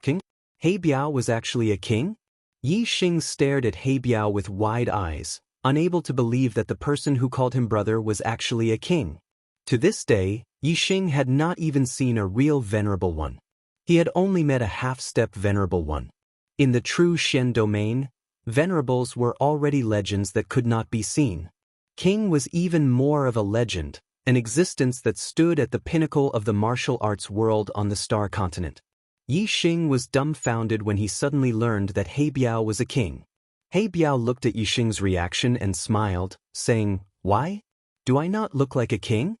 King? He Biao was actually a king? Yi Xing stared at He Biao with wide eyes, unable to believe that the person who called him brother was actually a king. To this day, Yi Xing had not even seen a real venerable one. He had only met a half-step venerable one. In the true Shen domain, venerables were already legends that could not be seen. King was even more of a legend, an existence that stood at the pinnacle of the martial arts world on the star continent. Yi Xing was dumbfounded when he suddenly learned that He Biao was a king. He Biao looked at Yi Xing's reaction and smiled, saying, "Why? Do I not look like a king?"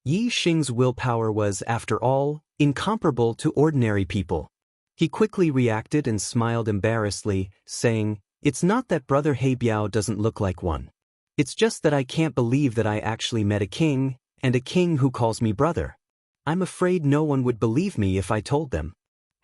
Yi Xing's willpower was, after all, incomparable to ordinary people. He quickly reacted and smiled embarrassedly, saying, "It's not that brother He Biao doesn't look like one. It's just that I can't believe that I actually met a king, and a king who calls me brother. I'm afraid no one would believe me if I told them."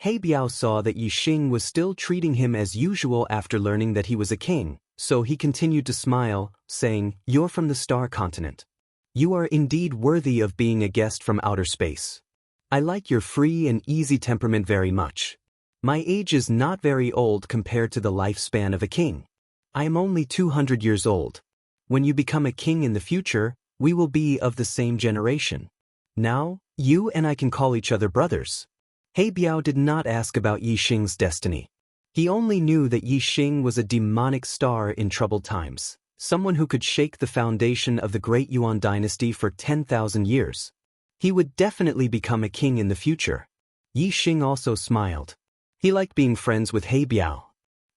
He Biao saw that Yi Xing was still treating him as usual after learning that he was a king, so he continued to smile, saying, "You're from the star continent. You are indeed worthy of being a guest from outer space. I like your free and easy temperament very much. My age is not very old compared to the lifespan of a king. I am only 200 years old. When you become a king in the future, we will be of the same generation. Now, you and I can call each other brothers." He Biao did not ask about Yi Xing's destiny. He only knew that Yi Xing was a demonic star in troubled times, someone who could shake the foundation of the Great Yuan dynasty for 10,000 years. He would definitely become a king in the future. Yi Xing also smiled. He liked being friends with He Biao.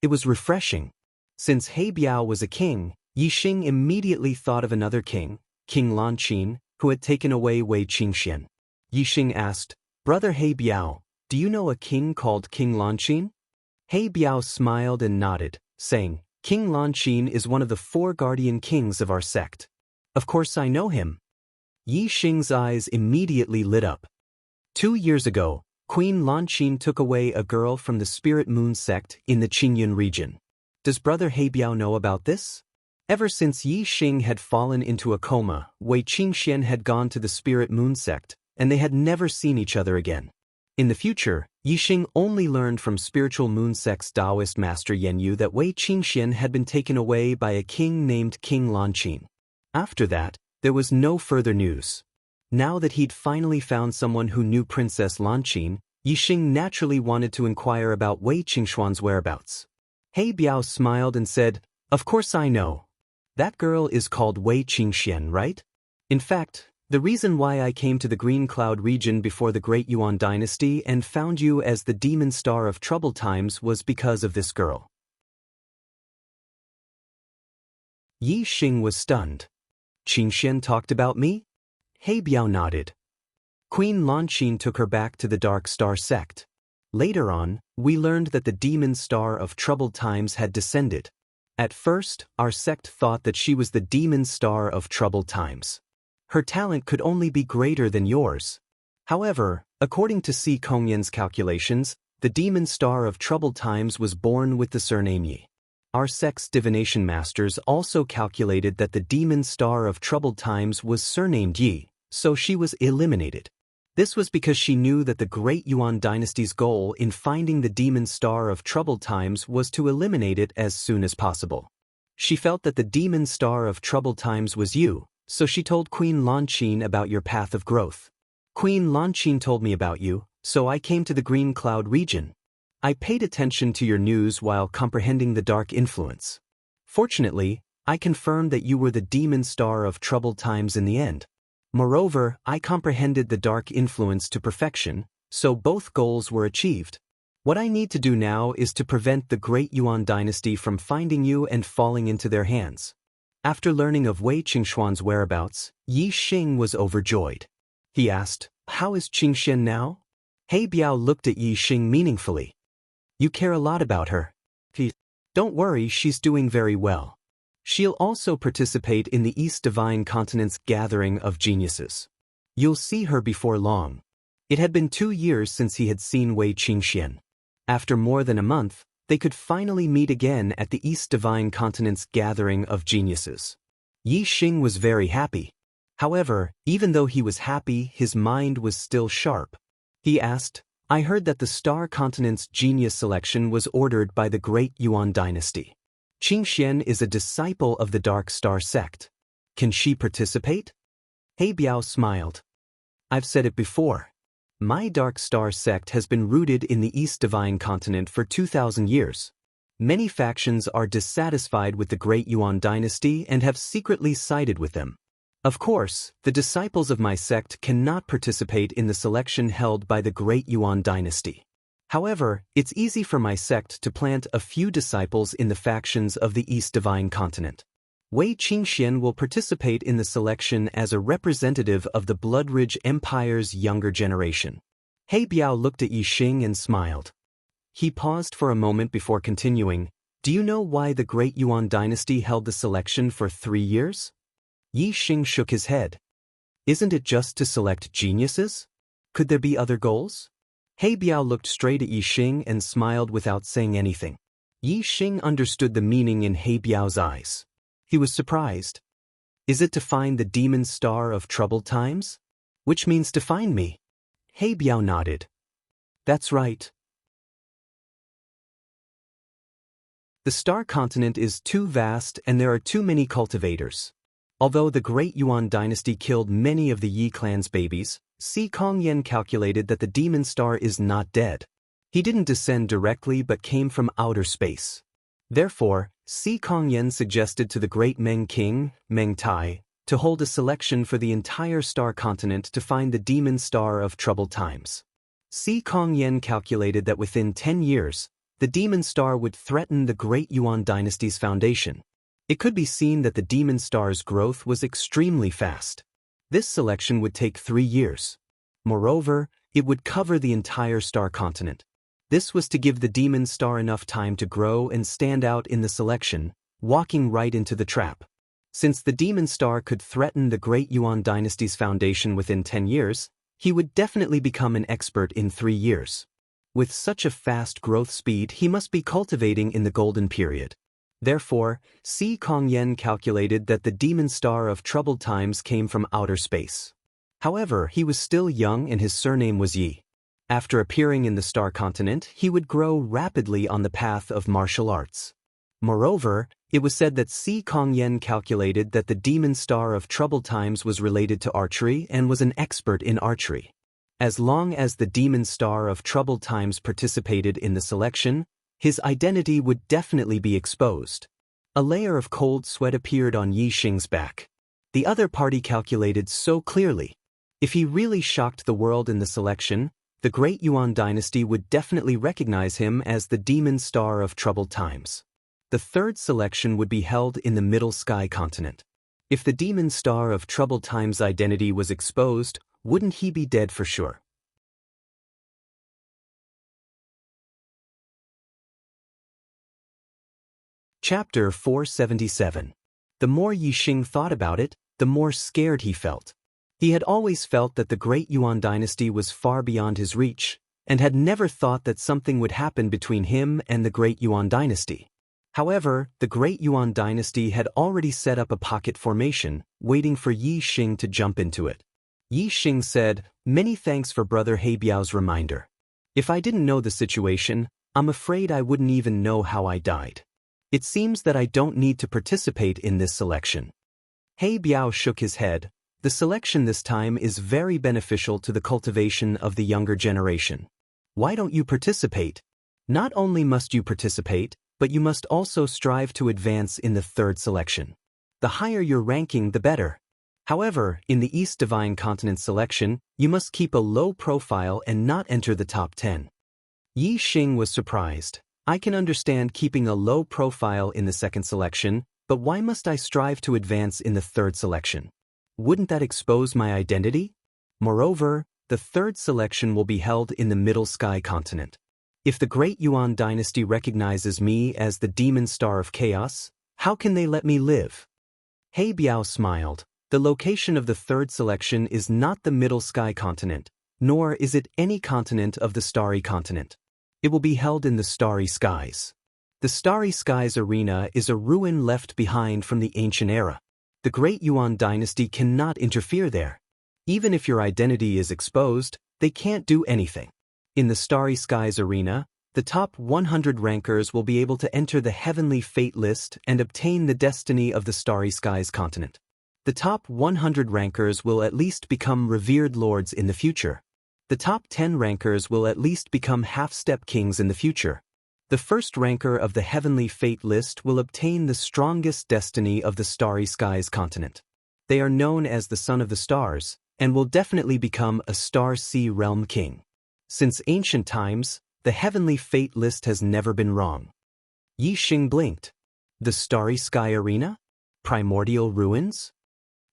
It was refreshing. Since He Biao was a king, Yi Xing immediately thought of another king, King Lanqin, who had taken away Wei Qingxian. Yi Xing asked, "Brother He Biao, do you know a king called King Lanqin?" He Biao smiled and nodded, saying, "King Lanqin is one of the 4 guardian kings of our sect. Of course I know him." Yi Xing's eyes immediately lit up. 2 years ago, Queen Lanqin took away a girl from the Spirit Moon sect in the Qingyun region. Does brother He Biao know about this? Ever since Yi Xing had fallen into a coma, Wei Qingxian had gone to the Spirit Moon sect, and they had never seen each other again. In the future, Yi Xing only learned from Spiritual Moon sect's Taoist master Yan Yu that Wei Qingxian had been taken away by a king named King Lanqin. After that, there was no further news. Now that he'd finally found someone who knew Princess Lanqing, Yixing naturally wanted to inquire about Wei Qingxuan's whereabouts. He Biao smiled and said, "Of course I know. That girl is called Wei Qingxian, right? In fact, the reason why I came to the Green Cloud region before the Great Yuan dynasty and found you as the demon star of troubled times was because of this girl." Yi Xing was stunned. "Qingxian talked about me?" He Biao nodded. Queen Lanqing took her back to the Dark Star sect. Later on, we learned that the demon star of troubled times had descended. At first, our sect thought that she was the demon star of troubled times. Her talent could only be greater than yours. However, according to Si Kongyan's calculations, the demon star of troubled times was born with the surname Yi. Our sect's divination masters also calculated that the demon star of troubled times was surnamed Yi, so she was eliminated. This was because she knew that the Great Yuan dynasty's goal in finding the demon star of troubled times was to eliminate it as soon as possible. She felt that the demon star of troubled times was you, so she told Queen Lanqing about your path of growth. Queen Lanqing told me about you, so I came to the Green Cloud region. I paid attention to your news while comprehending the dark influence. Fortunately, I confirmed that you were the demon star of troubled times in the end. Moreover, I comprehended the dark influence to perfection, so both goals were achieved. What I need to do now is to prevent the Great Yuan dynasty from finding you and falling into their hands. After learning of Wei Qingxuan's whereabouts, Yi Xing was overjoyed. He asked, "How is Qingxian now?" He Biao looked at Yi Xing meaningfully. "You care a lot about her." "Don't worry, she's doing very well. She'll also participate in the East Divine Continent's gathering of geniuses. You'll see her before long." It had been 2 years since he had seen Wei Qingxian. After more than a month, they could finally meet again at the East Divine Continent's gathering of geniuses. Yi Xing was very happy. However, even though he was happy, his mind was still sharp. He asked, "I heard that the Star Continent's genius selection was ordered by the Great Yuan dynasty. Qingxian is a disciple of the Dark Star sect. Can she participate?" He Biao smiled. "I've said it before. My Dark Star sect has been rooted in the East Divine Continent for 2,000 years. Many factions are dissatisfied with the Great Yuan dynasty and have secretly sided with them. Of course, the disciples of my sect cannot participate in the selection held by the Great Yuan dynasty. However, it's easy for my sect to plant a few disciples in the factions of the East Divine Continent. Wei Qingxian will participate in the selection as a representative of the Bloodridge Empire's younger generation." He Biao looked at Yi Xing and smiled. He paused for a moment before continuing, "Do you know why the Great Yuan dynasty held the selection for 3 years? Yi Xing shook his head. "Isn't it just to select geniuses? Could there be other goals?" He Biao looked straight at Yi Xing and smiled without saying anything. Yi Xing understood the meaning in He Biao's eyes. He was surprised. "Is it to find the demon star of troubled times? Which means to find me?" He Biao nodded. "That's right. The Star Continent is too vast and there are too many cultivators. Although the Great Yuan dynasty killed many of the Yi clan's babies, Si Kongyan calculated that the demon star is not dead. He didn't descend directly but came from outer space. Therefore, Si Kongyan suggested to the great Meng King, Meng Tai, to hold a selection for the entire Star Continent to find the demon star of troubled times. Si Kongyan calculated that within 10 years, the demon star would threaten the Great Yuan dynasty's foundation. It could be seen that the demon star's growth was extremely fast. This selection would take 3 years. Moreover, it would cover the entire Star Continent. This was to give the demon star enough time to grow and stand out in the selection, walking right into the trap. Since the demon star could threaten the Great Yuan dynasty's foundation within 10 years, he would definitely become an expert in 3 years. With such a fast growth speed, he must be cultivating in the golden period. Therefore, Si Kongyan calculated that the demon star of troubled times came from outer space. However, he was still young and his surname was Yi. After appearing in the Star Continent, he would grow rapidly on the path of martial arts. Moreover, it was said that Si Kongyen calculated that the demon star of troubled times was related to archery and was an expert in archery. As long as the demon star of troubled times participated in the selection, his identity would definitely be exposed. A layer of cold sweat appeared on Yi Xing's back. The other party calculated so clearly. If he really shocked the world in the selection, the Great Yuan dynasty would definitely recognize him as the demon star of troubled times. The third selection would be held in the Middle Sky continent. If the demon star of troubled times' identity was exposed, wouldn't he be dead for sure? Chapter 477. The more Yi Xing thought about it, the more scared he felt. He had always felt that the Great Yuan dynasty was far beyond his reach, and had never thought that something would happen between him and the Great Yuan dynasty. However, the Great Yuan dynasty had already set up a pocket formation, waiting for Yi Xing to jump into it. Yi Xing said, "Many thanks for Brother He Biao's reminder. If I didn't know the situation, I'm afraid I wouldn't even know how I died. It seems that I don't need to participate in this selection." He Biao shook his head. The selection this time is very beneficial to the cultivation of the younger generation. Why don't you participate? Not only must you participate, but you must also strive to advance in the third selection. The higher your ranking, the better. However, in the East Divine Continent selection, you must keep a low profile and not enter the top 10. Yi Xing was surprised. I can understand keeping a low profile in the second selection, but why must I strive to advance in the third selection? Wouldn't that expose my identity? Moreover, the third selection will be held in the Middle Sky continent. If the Great Yuan dynasty recognizes me as the demon star of chaos, how can they let me live? He Biao smiled. The location of the third selection is not the Middle Sky continent, nor is it any continent of the Starry continent. It will be held in the Starry Skies. The Starry Skies arena is a ruin left behind from the ancient era. The Great Yuan dynasty cannot interfere there. Even if your identity is exposed, they can't do anything. In the Starry Skies arena, the top 100 rankers will be able to enter the Heavenly Fate list and obtain the destiny of the Starry Skies continent. The top 100 rankers will at least become revered lords in the future. The top 10 rankers will at least become half-step kings in the future. The first ranker of the Heavenly Fate list will obtain the strongest destiny of the Starry Skies continent. They are known as the Son of the Stars, and will definitely become a Star Sea Realm king. Since ancient times, the Heavenly Fate list has never been wrong. Yi Xing blinked. The Starry Sky Arena? Primordial ruins?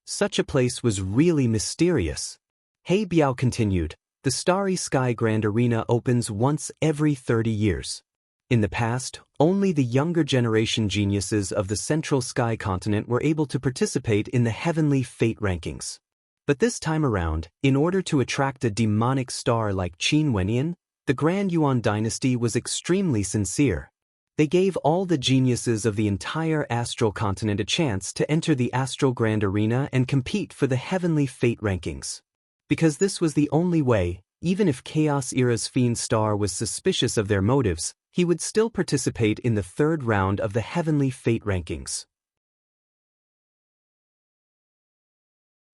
Such a place was really mysterious. He Biao continued, the Starry Sky Grand Arena opens once every 30 years. In the past, only the younger generation geniuses of the Central Sky continent were able to participate in the Heavenly Fate rankings. But this time around, in order to attract a demonic star like Qin Wenyan, the Grand Yuan dynasty was extremely sincere. They gave all the geniuses of the entire astral continent a chance to enter the Astral Grand Arena and compete for the Heavenly Fate rankings. Because this was the only way, even if Chaos Era's Fiend Star was suspicious of their motives, he would still participate in the third round of the Heavenly Fate rankings.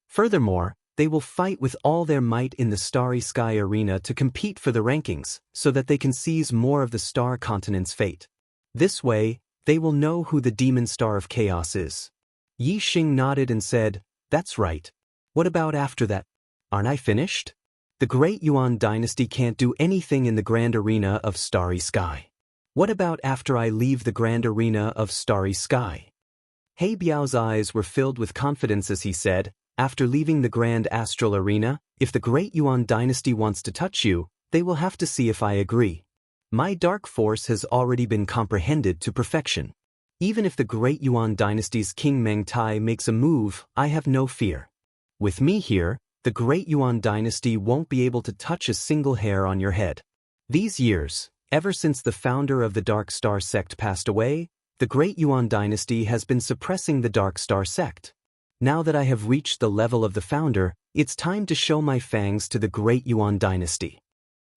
Furthermore, they will fight with all their might in the Starry Sky Arena to compete for the rankings, so that they can seize more of the Star Continent's fate. This way, they will know who the Demon Star of Chaos is. Yi Xing nodded and said, "That's right. What about after that? Aren't I finished? The Great Yuan dynasty can't do anything in the Grand Arena of Starry Sky. What about after I leave the Grand Arena of Starry Sky?" He Biao's eyes were filled with confidence as he said, "After leaving the Grand Astral Arena, if the Great Yuan dynasty wants to touch you, they will have to see if I agree. My dark force has already been comprehended to perfection. Even if the Great Yuan dynasty's King Meng Tai makes a move, I have no fear. With me here, the Great Yuan dynasty won't be able to touch a single hair on your head." These years, ever since the founder of the Dark Star sect passed away, the Great Yuan dynasty has been suppressing the Dark Star sect. Now that I have reached the level of the founder, it's time to show my fangs to the Great Yuan dynasty.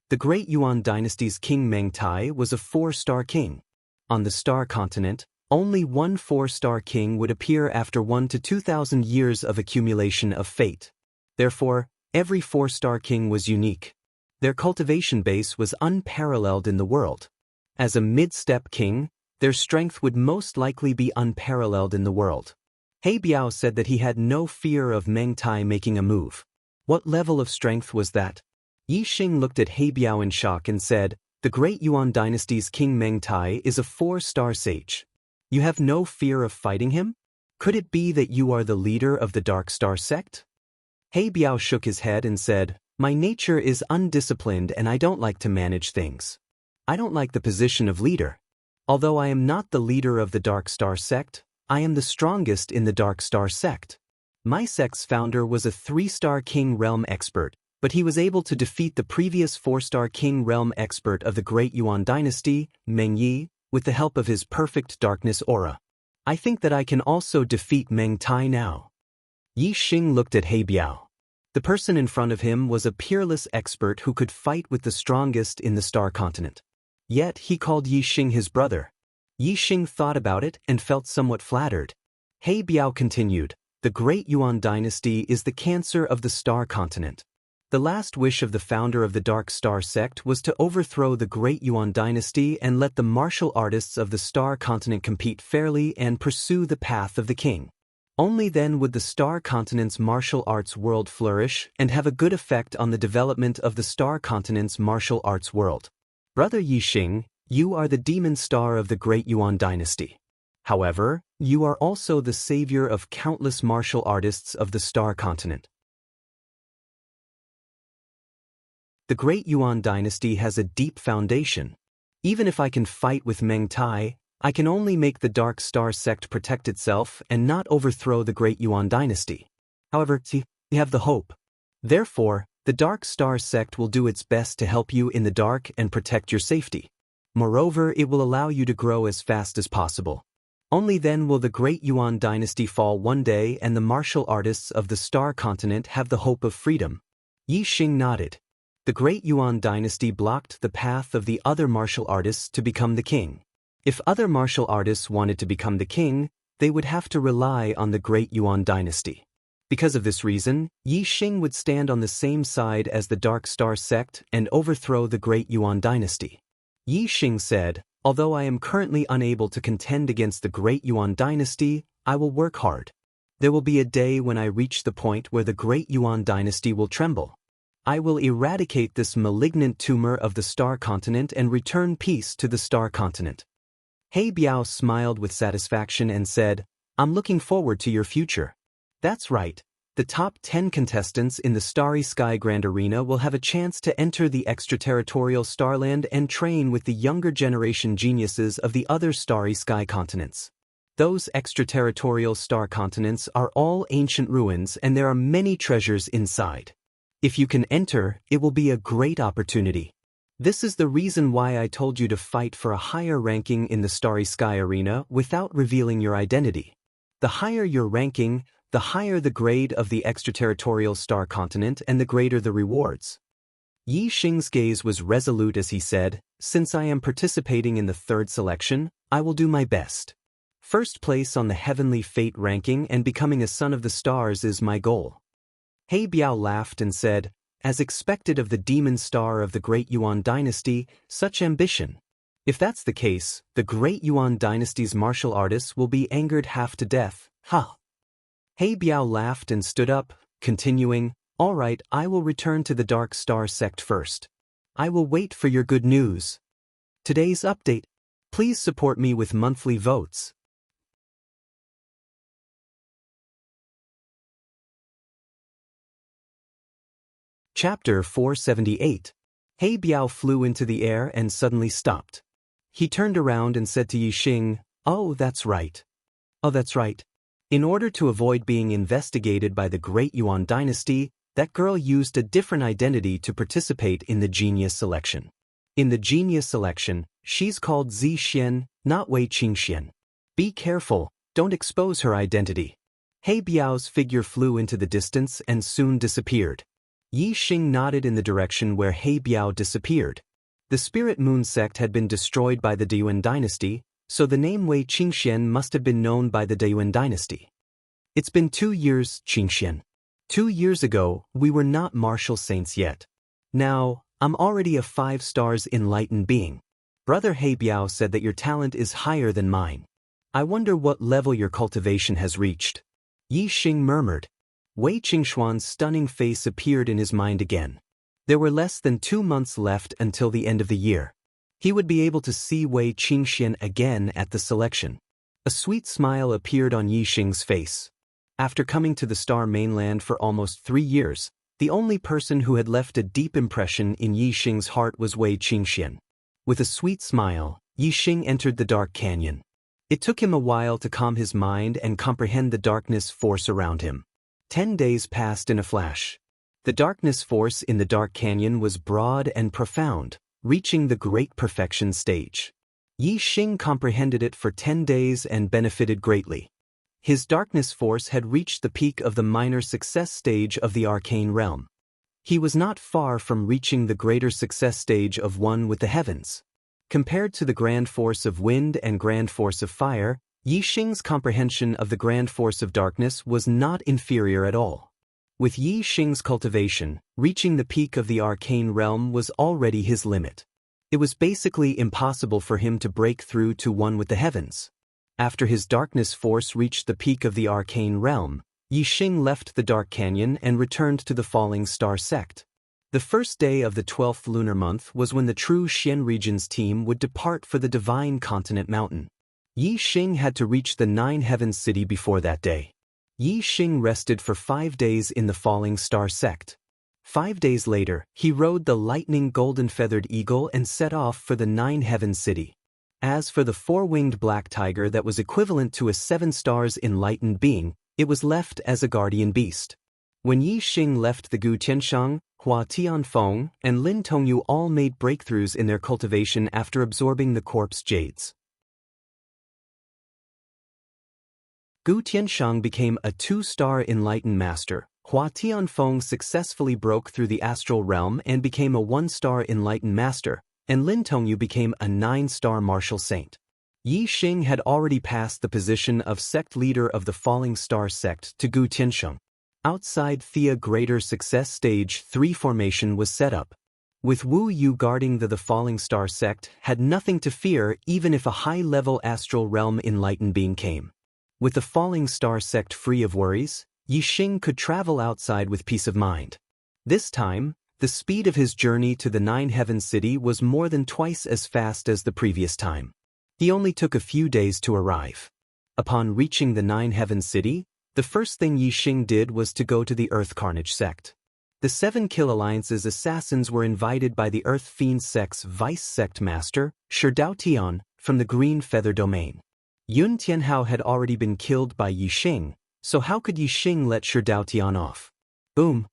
The Great Yuan dynasty's King Meng Tai was a 4-star king. On the Star Continent, Only one 4-star king would appear after 1 to 2,000 years of accumulation of fate. Therefore, every 4-star king was unique. Their cultivation base was unparalleled in the world. As a mid-step king, their strength would most likely be unparalleled in the world. He Biao said that he had no fear of Meng Tai making a move. What level of strength was that? Yi Xing looked at He Biao in shock and said, "The great Yuan dynasty's King Meng Tai is a 4-star sage. You have no fear of fighting him? Could it be that you are the leader of the Dark Star sect?" He Biao shook his head and said, "My nature is undisciplined and I don't like to manage things. I don't like the position of leader. Although I am not the leader of the Dark Star sect, I am the strongest in the Dark Star sect. My sect's founder was a 3-star King Realm expert, but he was able to defeat the previous 4-star King Realm expert of the Great Yuan Dynasty, Meng Yi, with the help of his perfect darkness aura. I think that I can also defeat Meng Tai now." Yi Xing looked at He Biao. The person in front of him was a peerless expert who could fight with the strongest in the Star Continent. Yet he called Yi Xing his brother. Yi Xing thought about it and felt somewhat flattered. He Biao continued, "The Great Yuan Dynasty is the cancer of the Star Continent. The last wish of the founder of the Dark Star sect was to overthrow the Great Yuan Dynasty and let the martial artists of the Star Continent compete fairly and pursue the path of the king. Only then would the Star Continent's martial arts world flourish and have a good effect on the development of the Star Continent's martial arts world. Brother Yi Xing, you are the demon star of the Great Yuan Dynasty. However, you are also the savior of countless martial artists of the Star Continent. The Great Yuan Dynasty has a deep foundation. Even if I can fight with Meng Tai, I can only make the Dark Star sect protect itself and not overthrow the Great Yuan Dynasty. However, we have the hope. Therefore, the Dark Star sect will do its best to help you in the dark and protect your safety. Moreover, it will allow you to grow as fast as possible. Only then will the Great Yuan Dynasty fall one day and the martial artists of the Star Continent have the hope of freedom." Yi Xing nodded. The Great Yuan Dynasty blocked the path of the other martial artists to become the king. If other martial artists wanted to become the king, they would have to rely on the Great Yuan Dynasty. Because of this reason, Yi Xing would stand on the same side as the Dark Star sect and overthrow the Great Yuan Dynasty. Yi Xing said, "Although I am currently unable to contend against the Great Yuan Dynasty, I will work hard. There will be a day when I reach the point where the Great Yuan Dynasty will tremble. I will eradicate this malignant tumor of the Star Continent and return peace to the Star Continent." He Biao smiled with satisfaction and said, "I'm looking forward to your future." That's right. The top 10 contestants in the Starry Sky Grand Arena will have a chance to enter the extraterritorial Starland and train with the younger generation geniuses of the other Starry Sky continents. Those extraterritorial star continents are all ancient ruins and there are many treasures inside. If you can enter, it will be a great opportunity. This is the reason why I told you to fight for a higher ranking in the Starry Sky Arena without revealing your identity. The higher your ranking, the higher the grade of the extraterritorial star continent and the greater the rewards. Yi Xing's gaze was resolute as he said, "Since I am participating in the 3rd selection, I will do my best. First place on the heavenly fate ranking and becoming a son of the stars is my goal." He Biao laughed and said, "As expected of the demon star of the Great Yuan Dynasty, such ambition. If that's the case, the Great Yuan Dynasty's martial artists will be angered half to death. Ha!" He Biao laughed and stood up, continuing, "All right, I will return to the Dark Star sect first. I will wait for your good news. Today's update. Please support me with monthly votes." Chapter 478. He Biao flew into the air and suddenly stopped. He turned around and said to Yi Xing, "Oh, that's right. Oh, that's right. In order to avoid being investigated by the Great Yuan Dynasty, that girl used a different identity to participate in the genius selection. In the genius selection, she's called Zi Xian, not Wei Qingxian. Be careful, don't expose her identity." He Biao's figure flew into the distance and soon disappeared. Yi Xing nodded in the direction where He Biao disappeared. The Spirit Moon sect had been destroyed by the Yuan Dynasty, So the name Wei Qingxian must have been known by the Deyuan dynasty. It's been 2 years, Qingxian. 2 years ago, we were not martial saints yet. Now, I'm already a 5 stars enlightened being. Brother Heibiao said that your talent is higher than mine. I wonder what level your cultivation has reached. Yi Xing murmured. Wei Qingxuan's stunning face appeared in his mind again. There were less than 2 months left until the end of the year. He would be able to see Wei Qingxian again at the selection. A sweet smile appeared on Yi Xing's face. After coming to the Star Mainland for almost 3 years, the only person who had left a deep impression in Yi Xing's heart was Wei Qingxian. With a sweet smile, Yi Xing entered the dark canyon. It took him a while to calm his mind and comprehend the darkness force around him. 10 days passed in a flash. The darkness force in the dark canyon was broad and profound, reaching the great perfection stage. Yi Xing comprehended it for 10 days and benefited greatly. His darkness force had reached the peak of the minor success stage of the arcane realm. He was not far from reaching the greater success stage of one with the heavens. Compared to the grand force of wind and grand force of fire, Yi Xing's comprehension of the grand force of darkness was not inferior at all. With Yi Xing's cultivation, reaching the peak of the arcane realm was already his limit. It was basically impossible for him to break through to one with the heavens. After his darkness force reached the peak of the arcane realm, Yi Xing left the dark canyon and returned to the falling star sect. The first day of the 12th lunar month was when the true Xian region's team would depart for the divine continent mountain. Yi Xing had to reach the 9 heavens city before that day. Yi Xing rested for 5 days in the falling star sect. 5 days later, he rode the lightning golden-feathered eagle and set off for the 9 heavens city. As for the 4-winged black tiger that was equivalent to a 7 stars enlightened being, it was left as a guardian beast. When Yi Xing left the Gu Tianshang, Hua Tianfeng, and Lin Tongyu all made breakthroughs in their cultivation after absorbing the corpse jades. Gu Tianshang became a 2-star enlightened master. Hua Tianfeng successfully broke through the astral realm and became a 1-star enlightened master, and Lin Tongyu became a 9-star martial saint. Yi Xing had already passed the position of sect leader of the falling star sect to Gu Tiansheng. Outside Thea Greater Success Stage 3 formation was set up. With Wu Yu guarding the falling star sect had nothing to fear even if a high-level astral realm enlightened being came. With the falling star sect free of worries, Yi Xing could travel outside with peace of mind. This time, the speed of his journey to the 9 heavens city was more than twice as fast as the previous time. He only took a few days to arrive. Upon reaching the 9 heavens city, the first thing Yi Xing did was to go to the Earth Carnage sect. The 7 Kill Alliance's assassins were invited by the Earth Fiend sect's vice sect master, Sherdao Tian, from the Green Feather domain. Yun Tianhao had already been killed by Yi Xing, so how could Yi Xing let Sherdao Tian off? Boom!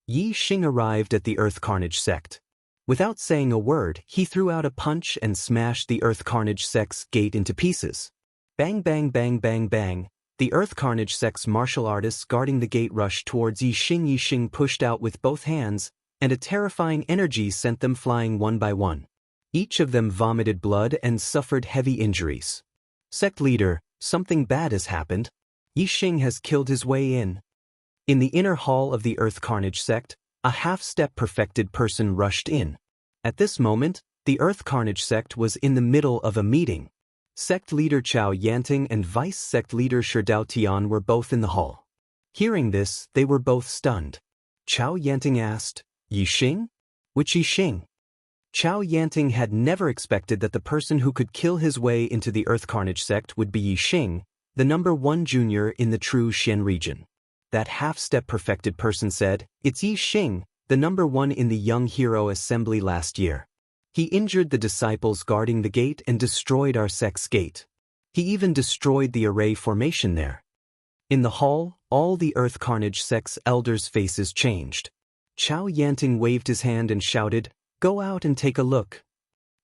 Yi Xing arrived at the Earth Carnage sect. Without saying a word, he threw out a punch and smashed the Earth Carnage sect's gate into pieces. Bang bang bang bang bang, the Earth Carnage sect's martial artists guarding the gate rushed towards Yi Xing. Yi Xing pushed out with both hands, and a terrifying energy sent them flying one by one. Each of them vomited blood and suffered heavy injuries. Sect leader, something bad has happened. Yi Xing has killed his way in. In the inner hall of the Earth Carnage sect, a half-step perfected person rushed in. At this moment, the Earth Carnage sect was in the middle of a meeting. Sect leader Chao Yanting and vice sect leader Sherdao Tian were both in the hall. Hearing this, they were both stunned. Chao Yanting asked, Yi Xing? Which Yi Xing? Chao Yanting had never expected that the person who could kill his way into the Earth Carnage sect would be Yi Xing, the number 1 junior in the true Xian region. That half-step perfected person said, It's Yi Xing, the number 1 in the Young Hero Assembly last year. He injured the disciples guarding the gate and destroyed our sect's gate. He even destroyed the array formation there. In the hall, all the Earth Carnage sect's elders' faces changed. Chao Yanting waved his hand and shouted, Go out and take a look.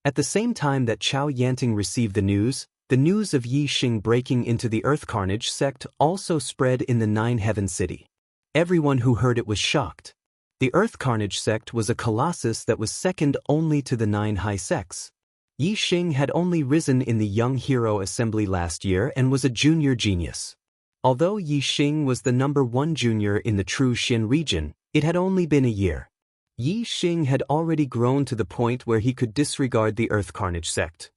At the same time that Chao Yanting received the news of Yi Xing breaking into the Earth Carnage sect also spread in the 9 heavens city. Everyone who heard it was shocked. The Earth Carnage sect was a colossus that was second only to the 9 high sects. Yi Xing had only risen in the Young Hero Assembly last year and was a junior genius. Although Yi Xing was the #1 junior in the True Xin region, it had only been a year. Yi Xing had already grown to the point where he could disregard the Earth Carnage sect.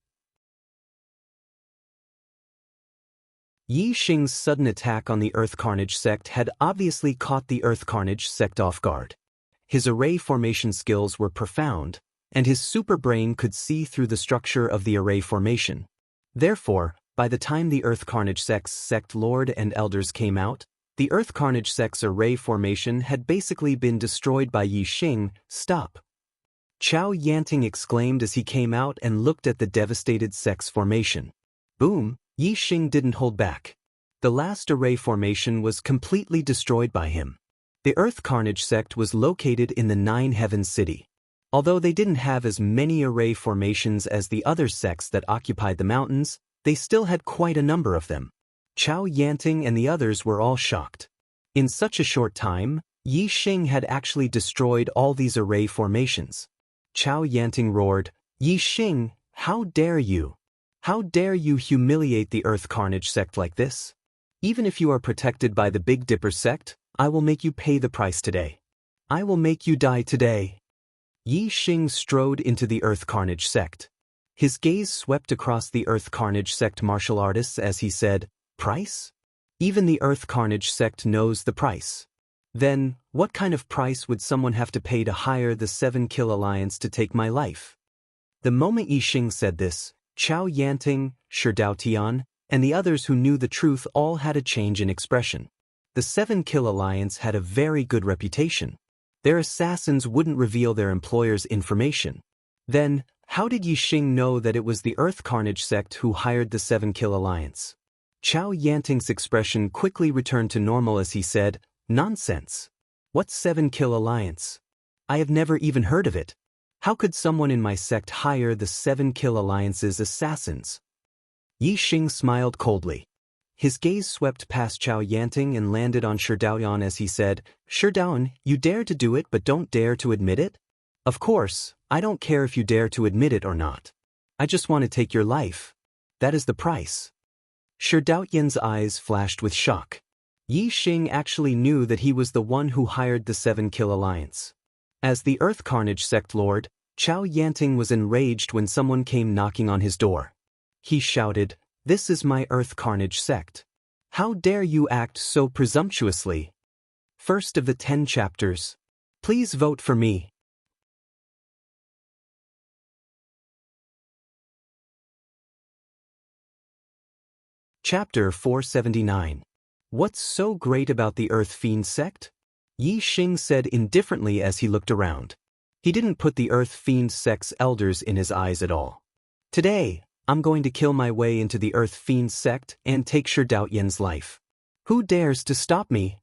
Yi Xing's sudden attack on the Earth Carnage sect had obviously caught the Earth Carnage sect off guard. His array formation skills were profound, and his super brain could see through the structure of the array formation. Therefore, by the time the Earth Carnage sect's sect lord and elders came out, the Earth Carnage sect's array formation had basically been destroyed by Yi Xing. Stop! Chao Yanting exclaimed as he came out and looked at the devastated sect's formation. Boom! Yi Xing didn't hold back. The last array formation was completely destroyed by him. The Earth Carnage sect was located in the Nine Heavens City. Although they didn't have as many array formations as the other sects that occupied the mountains, they still had quite a number of them. Chao Yanting and the others were all shocked. In such a short time, Yi Xing had actually destroyed all these array formations. Chao Yanting roared, "Yi Xing, how dare you? How dare you humiliate the Earth Carnage sect like this? Even if you are protected by the Big Dipper sect, I will make you pay the price today. I will make you die today." Yi Xing strode into the Earth Carnage sect. His gaze swept across the Earth Carnage sect martial artists as he said, "Price? Even the Earth Carnage sect knows the price. Then, what kind of price would someone have to pay to hire the 7-Kill Alliance to take my life?" The moment Yi Xing said this, Chao Yanting, Shi Daotian, and the others who knew the truth all had a change in expression. The 7-Kill Alliance had a very good reputation. Their assassins wouldn't reveal their employer's information. Then, how did Yi Xing know that it was the Earth Carnage sect who hired the 7-Kill Alliance? Chao Yanting's expression quickly returned to normal as he said, "Nonsense. What 7-Kill Alliance? I have never even heard of it. How could someone in my sect hire the 7-Kill Alliance's assassins?" Yi Xing smiled coldly. His gaze swept past Chao Yanting and landed on Shi Daoyan as he said, "Shi Daoyan, you dare to do it but don't dare to admit it? Of course, I don't care if you dare to admit it or not. I just want to take your life. That is the price." Shi Daoyan's eyes flashed with shock. Yi Xing actually knew that he was the one who hired the 7-Kill Alliance. As the Earth Carnage sect lord, Chao Yanting was enraged when someone came knocking on his door. He shouted, "This is my Earth Carnage sect. How dare you act so presumptuously? First of the 10 chapters. Please vote for me." Chapter 479. What's so great about the Earth Fiend sect? Yi Xing said indifferently as he looked around. He didn't put the Earth Fiend sect's elders in his eyes at all. "Today, I'm going to kill my way into the Earth Fiend sect and take Shi Daoyan's life. Who dares to stop me?"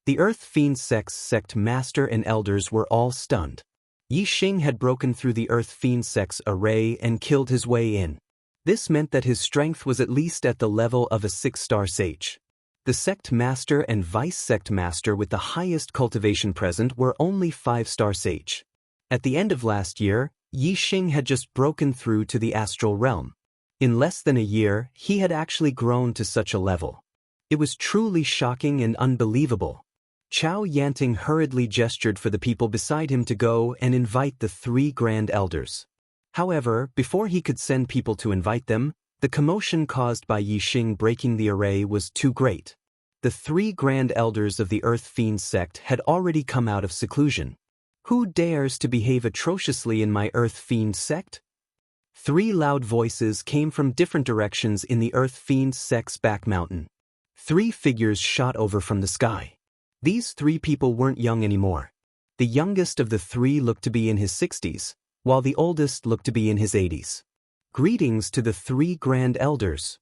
The Earth Fiend sect's sect master and elders were all stunned. Yi Xing had broken through the Earth Fiend sect's array and killed his way in. This meant that his strength was at least at the level of a 6-star sage. The sect master and vice sect master with the highest cultivation present were only 5-star sage. At the end of last year, Yi Xing had just broken through to the astral realm. In less than a year, he had actually grown to such a level. It was truly shocking and unbelievable. Chao Yanting hurriedly gestured for the people beside him to go and invite the 3 Grand Elders. However, before he could send people to invite them, the commotion caused by Yi Xing breaking the array was too great. The 3 Grand Elders of the Earth Fiend sect had already come out of seclusion. "Who dares to behave atrociously in my Earth Fiend sect?" 3 loud voices came from different directions in the Earth Fiend sect's back mountain. 3 figures shot over from the sky. These 3 people weren't young anymore. The youngest of the 3 looked to be in his 60s, while the oldest looked to be in his 80s. Greetings to the 3 Grand Elders.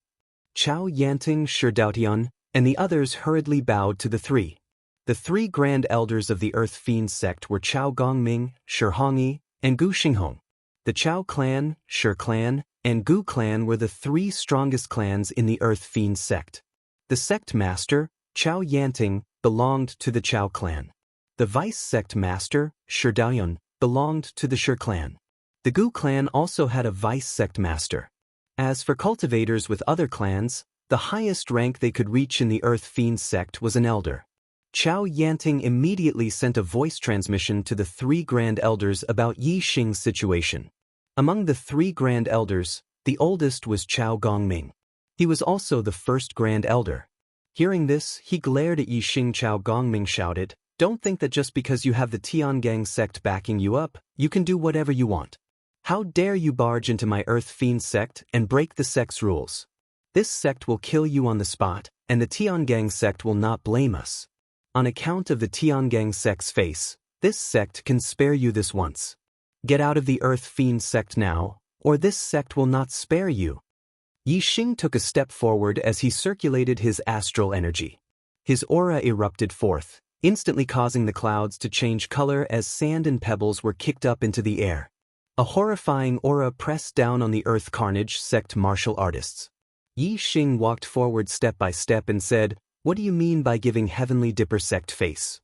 Chao Yanting, Shi Daotian, and the others hurriedly bowed to the 3. The 3 Grand Elders of the Earth Fiend sect were Chao Gongming, Shi Hongyi, and Gu Xinghong. The Chao clan, Shi clan, and Gu clan were the 3 strongest clans in the Earth Fiend sect. The sect master, Chao Yanting, belonged to the Chao clan. The vice sect master, Shi Daoyan, belonged to the Shi clan. The Gu clan also had a vice sect master. As for cultivators with other clans, the highest rank they could reach in the Earth Fiend sect was an elder. Chao Yanting immediately sent a voice transmission to the 3 Grand Elders about Yi Xing's situation. Among the 3 Grand Elders, the oldest was Chao Gongming. He was also the first Grand Elder. Hearing this, he glared at Yi Xing. Chao Gongming shouted, "Don't think that just because you have the Tiangang sect backing you up, you can do whatever you want. How dare you barge into my Earth Fiend sect and break the sect's rules? This sect will kill you on the spot, and the Tiangang sect will not blame us. On account of the Tiangang sect's face, this sect can spare you this once. Get out of the Earth Fiend sect now, or this sect will not spare you." Yi Xing took a step forward as he circulated his astral energy. His aura erupted forth, instantly causing the clouds to change color as sand and pebbles were kicked up into the air. A horrifying aura pressed down on the Earth Carnage sect martial artists. Yi Xing walked forward step by step and said, "What do you mean by giving Heavenly Dipper sect face?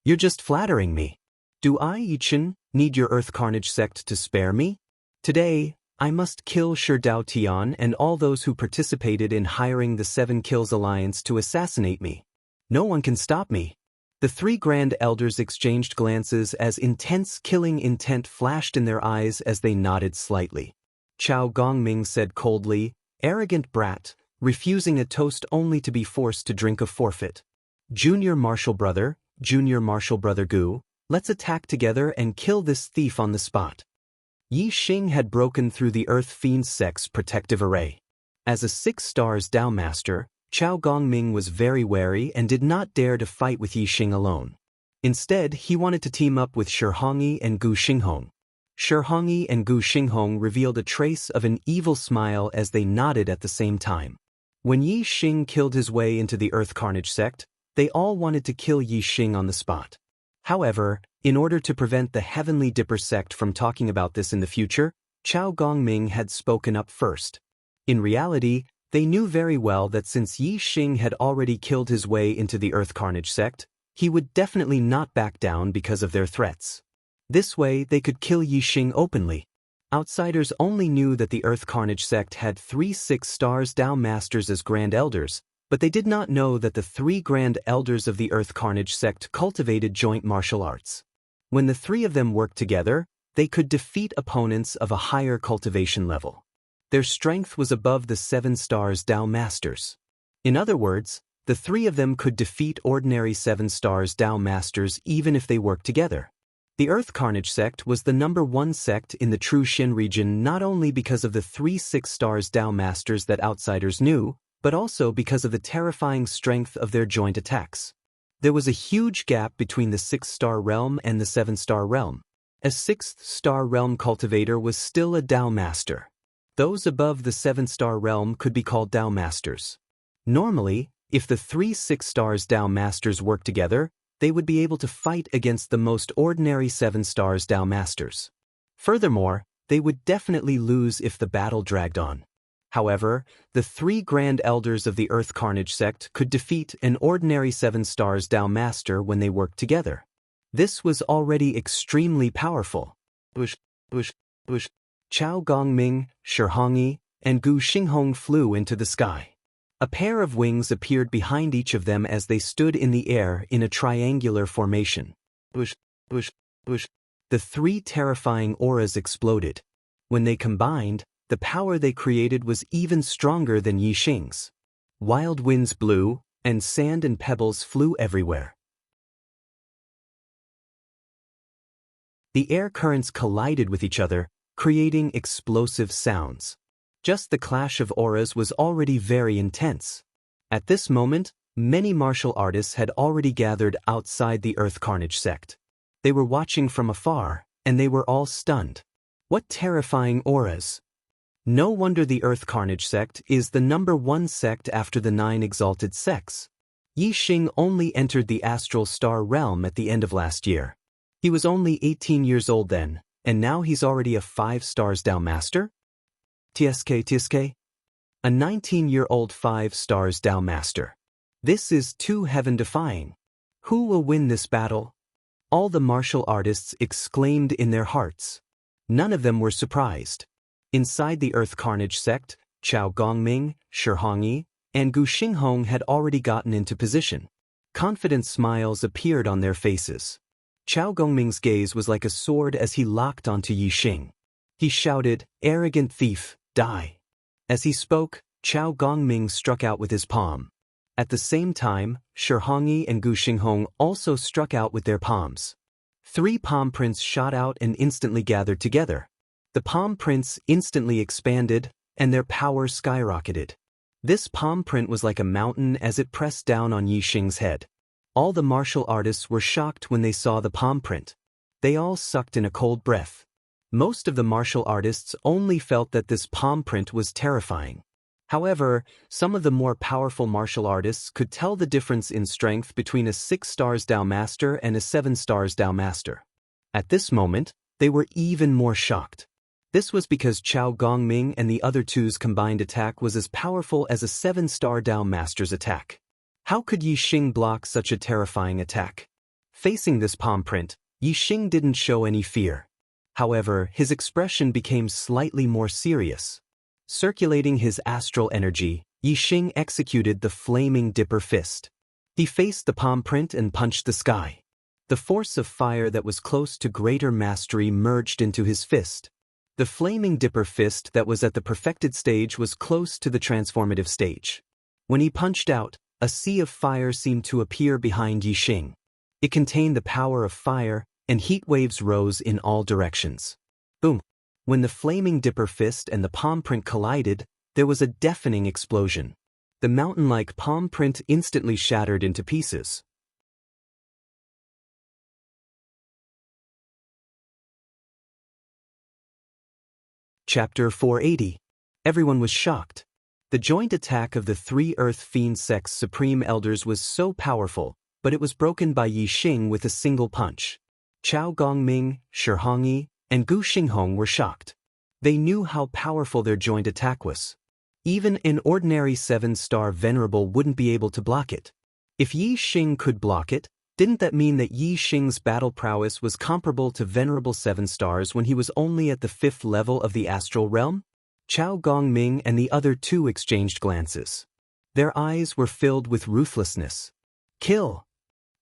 You're just flattering me. Do I, Yi Chen, need your Earth Carnage sect to spare me? Today, I must kill Shi Dao Tian and all those who participated in hiring the 7 Kills Alliance to assassinate me. No one can stop me." The 3 Grand Elders exchanged glances as intense killing intent flashed in their eyes as they nodded slightly. Chao Gongming said coldly, "Arrogant brat, refusing a toast only to be forced to drink a forfeit. Junior Martial Brother Gu, let's attack together and kill this thief on the spot." Yi Xing had broken through the Earth Fiend sect's protective array. As a 6 stars Dao Master, Chao Gongming was very wary and did not dare to fight with Yi Xing alone. Instead, he wanted to team up with Shihongyi and Gu Xinghong. Shihongyi and Gu Xinghong revealed a trace of an evil smile as they nodded at the same time. When Yi Xing killed his way into the Earth Carnage sect, they all wanted to kill Yi Xing on the spot. However, in order to prevent the Heavenly Dipper sect from talking about this in the future, Chao Gongming had spoken up first. In reality, they knew very well that since Yi Xing had already killed his way into the Earth Carnage sect, he would definitely not back down because of their threats. This way, they could kill Yi Xing openly. Outsiders only knew that the Earth Carnage sect had 3 6 stars Dao Masters as Grand Elders, but they did not know that the 3 Grand Elders of the Earth Carnage sect cultivated joint martial arts. When the 3 of them worked together, they could defeat opponents of a higher cultivation level. Their strength was above the 7 stars Dao Masters. In other words, the 3 of them could defeat ordinary 7 stars Dao Masters even if they worked together. The Earth Carnage sect was the #1 sect in the True Xin region not only because of the 3 6 stars Dao Masters that outsiders knew, but also because of the terrifying strength of their joint attacks. There was a huge gap between the 6-star realm and the 7-star realm. A 6th star realm cultivator was still a Dao Master. Those above the 7-star realm could be called Dao Masters. Normally, if the 3 6 stars Dao Masters worked together, they would be able to fight against the most ordinary 7 stars Dao Masters. Furthermore, they would definitely lose if the battle dragged on. However, the 3 Grand Elders of the Earth Carnage sect could defeat an ordinary 7 stars Dao Master when they worked together. This was already extremely powerful. Chao Gongming, Shihongyi, and Gu Xinghong flew into the sky. A pair of wings appeared behind each of them as they stood in the air in a triangular formation. The 3 terrifying auras exploded. When they combined, the power they created was even stronger than Yi Xing's. Wild winds blew, and sand and pebbles flew everywhere. The air currents collided with each other, creating explosive sounds. Just the clash of auras was already very intense. At this moment, many martial artists had already gathered outside the Earth Carnage sect. They were watching from afar, and they were all stunned. What terrifying auras! No wonder the Earth Carnage sect is the #1 sect after the 9 exalted sects. Yi Xing only entered the astral star realm at the end of last year. He was only 18 years old then, and now he's already a 5 stars Dao Master? TSK. A 19-year-old 5 stars Dao Master. This is too heaven-defying. Who will win this battle? All the martial artists exclaimed in their hearts. None of them were surprised. Inside the Earth Carnage sect, Chao Gongming, Shi Hongyi, and Gu Xinghong had already gotten into position. Confident smiles appeared on their faces. Chao Gongming's gaze was like a sword as he locked onto Yi Xing. He shouted, "Arrogant thief, die!" As he spoke, Chao Gongming struck out with his palm. At the same time, Shi Hongyi and Gu Xinghong also struck out with their palms. 3 palm prints shot out and instantly gathered together. The palm prints instantly expanded, and their power skyrocketed. This palm print was like a mountain as it pressed down on Yi Xing's head. All the martial artists were shocked when they saw the palm print. They all sucked in a cold breath. Most of the martial artists only felt that this palm print was terrifying. However, some of the more powerful martial artists could tell the difference in strength between a 6-star Dao Master and a 7-star Dao Master. At this moment, they were even more shocked. This was because Chao Gongming and the other two's combined attack was as powerful as a 7-star Dao Master's attack. How could Yi Xing block such a terrifying attack? Facing this palm print, Yi Xing didn't show any fear. However, his expression became slightly more serious. Circulating his astral energy, Yi Xing executed the Flaming Dipper Fist. He faced the palm print and punched the sky. The force of fire that was close to greater mastery merged into his fist. The Flaming Dipper Fist that was at the perfected stage was close to the transformative stage. When he punched out, a sea of fire seemed to appear behind Yi Xing. It contained the power of fire, and heat waves rose in all directions. Boom! When the Flaming Dipper Fist and the palm print collided, there was a deafening explosion. The mountain-like palm print instantly shattered into pieces. Chapter 480. Everyone was shocked. The joint attack of the 3 Earth Fiend Sect's Supreme Elders was so powerful, but it was broken by Yi Xing with a single punch. Chao Gongming, Shi Hongyi, and Gu Xinghong were shocked. They knew how powerful their joint attack was. Even an ordinary 7-star Venerable wouldn't be able to block it. If Yi Xing could block it, didn't that mean that Yi Xing's battle prowess was comparable to Venerable 7 stars when he was only at the 5th level of the astral realm? Chao Gongming and the other 2 exchanged glances. Their eyes were filled with ruthlessness. "Kill!"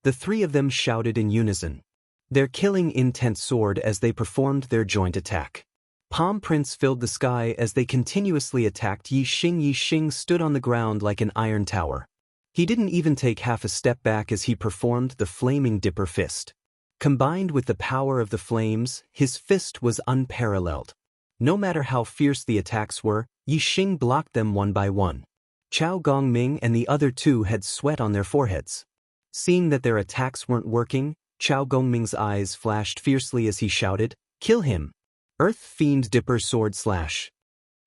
The 3 of them shouted in unison. Their killing intent soared as they performed their joint attack. Palm prints filled the sky as they continuously attacked Yi Xing. Yi Xing stood on the ground like an iron tower. He didn't even take half a step back as he performed the Flaming Dipper Fist. Combined with the power of the flames, his fist was unparalleled. No matter how fierce the attacks were, Yi Xing blocked them one by one. Chao Gongming and the other 2 had sweat on their foreheads. Seeing that their attacks weren't working, Chao Gongming's eyes flashed fiercely as he shouted, "Kill him! Earth Fiend Dipper Sword Slash!"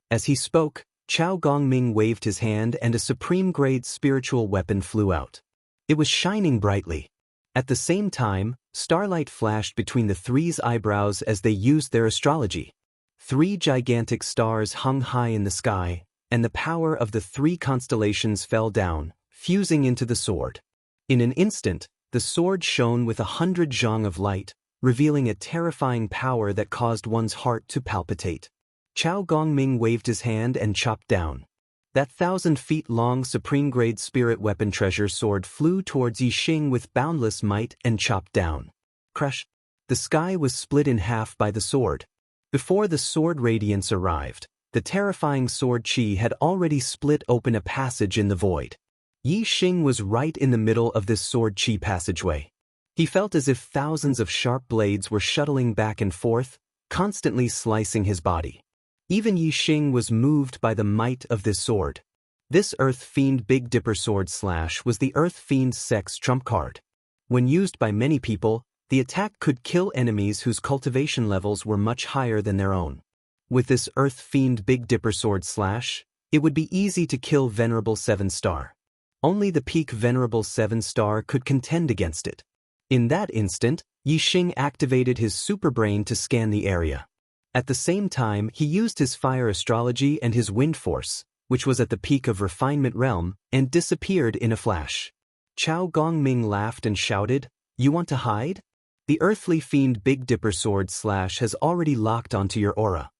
As he spoke, Chao Gongming waved his hand and a supreme-grade spiritual weapon flew out. It was shining brightly. At the same time, starlight flashed between the 3's eyebrows as they used their astrology. 3 gigantic stars hung high in the sky, and the power of the 3 constellations fell down, fusing into the sword. In an instant, the sword shone with 100 zhang of light, revealing a terrifying power that caused one's heart to palpitate. Chao Gongming waved his hand and chopped down. That 1,000-feet-long supreme-grade spirit weapon treasure sword flew towards Yi Xing with boundless might and chopped down. Crash! The sky was split in half by the sword. Before the sword radiance arrived, the terrifying sword chi had already split open a passage in the void. Yi Xing was right in the middle of this sword chi passageway. He felt as if thousands of sharp blades were shuttling back and forth, constantly slicing his body. Even Yi Xing was moved by the might of this sword. This Earth Fiend Big Dipper Sword Slash was the Earth Fiend Sect's trump card. When used by many people, the attack could kill enemies whose cultivation levels were much higher than their own. With this Earth Fiend Big Dipper Sword Slash, it would be easy to kill Venerable 7-star. Only the peak Venerable 7-star could contend against it. In that instant, Yi Xing activated his superbrain to scan the area. At the same time, he used his fire astrology and his wind force, which was at the peak of refinement realm, and disappeared in a flash. Chao Gongming laughed and shouted, "You want to hide?" The earthly fiend Big Dipper sword slash has already locked onto your aura.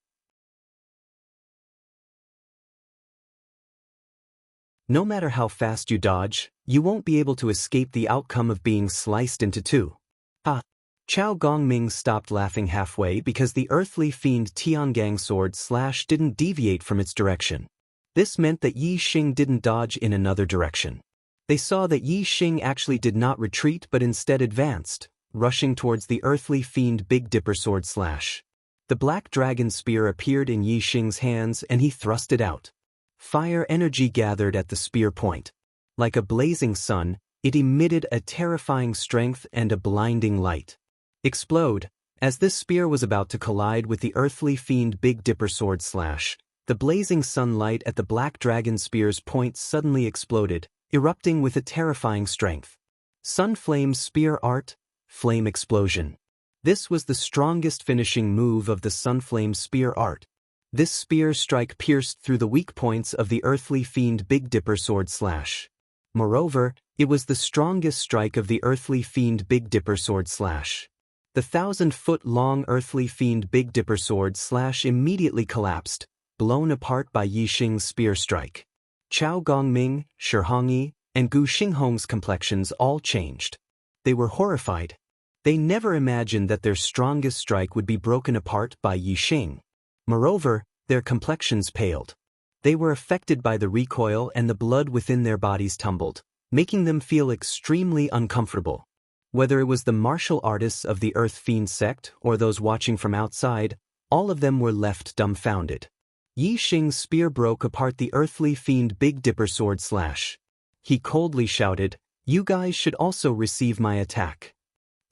No matter how fast you dodge, you won't be able to escape the outcome of being sliced into two. Ah! Chao Gongming stopped laughing halfway because the earthly fiend Tiangang sword slash didn't deviate from its direction. This meant that Yi Xing didn't dodge in another direction. They saw that Yi Xing actually did not retreat but instead advanced, rushing towards the earthly fiend Big Dipper sword slash. The black dragon spear appeared in Yi Xing's hands and he thrust it out. Fire energy gathered at the spear point. Like a blazing sun, it emitted a terrifying strength and a blinding light. Explode! As this spear was about to collide with the earthly fiend Big Dipper sword slash, the blazing sunlight at the black dragon spear's point suddenly exploded, erupting with a terrifying strength. Sun Flame Spear Art, Flame Explosion. This was the strongest finishing move of the Sun Flame Spear Art. This spear strike pierced through the weak points of the earthly fiend Big Dipper sword slash. Moreover, it was the strongest strike of the earthly fiend Big Dipper sword slash. The 1,000-foot-long earthly fiend Big Dipper sword slash immediately collapsed, blown apart by Yi Xing's spear strike. Chao Gongming, Shi Hongyi, and Gu Xinghong's complexions all changed. They were horrified. They never imagined that their strongest strike would be broken apart by Yi Xing. Moreover, their complexions paled. They were affected by the recoil and the blood within their bodies tumbled, making them feel extremely uncomfortable. Whether it was the martial artists of the Earth Fiend sect or those watching from outside, all of them were left dumbfounded. Yi Xing's spear broke apart the earthly fiend Big Dipper sword slash. He coldly shouted, "You guys should also receive my attack."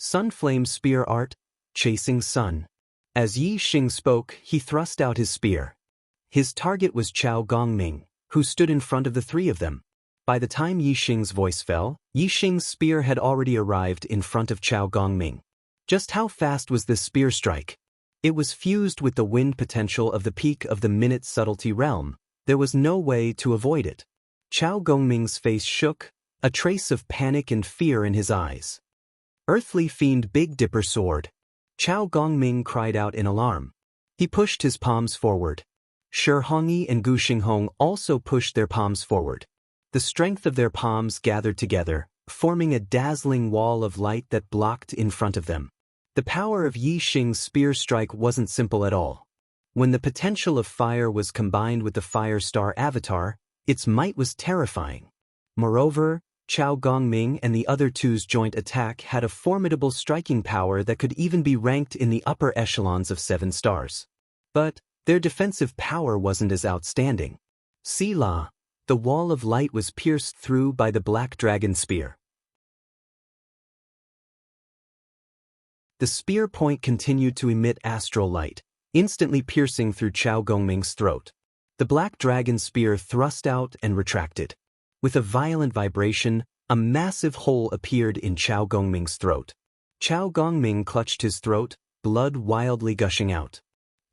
Sun Flame Spear Art, Chasing Sun. As Yi Xing spoke, he thrust out his spear. His target was Chao Gongming, who stood in front of the three of them. By the time Yi Xing's voice fell, Yi Xing's spear had already arrived in front of Chao Gongming. Just how fast was this spear strike? It was fused with the wind potential of the peak of the Minute Subtlety realm. There was no way to avoid it. Chao Gongming's face shook, a trace of panic and fear in his eyes. Earthly fiend Big Dipper sword. Chao Gongming cried out in alarm. He pushed his palms forward. Shi Hongyi and Gu Xinghong also pushed their palms forward. The strength of their palms gathered together, forming a dazzling wall of light that blocked in front of them. The power of Yi Xing's spear strike wasn't simple at all. When the potential of fire was combined with the Fire Star avatar, its might was terrifying. Moreover, Chao Gongming and the other two's joint attack had a formidable striking power that could even be ranked in the upper echelons of 7 stars. But their defensive power wasn't as outstanding. Selah, the wall of light was pierced through by the black dragon spear. The spear point continued to emit astral light, instantly piercing through Chao Gongming's throat. The black dragon spear thrust out and retracted. With a violent vibration, a massive hole appeared in Chao Gongming's throat. Chao Gongming clutched his throat, blood wildly gushing out.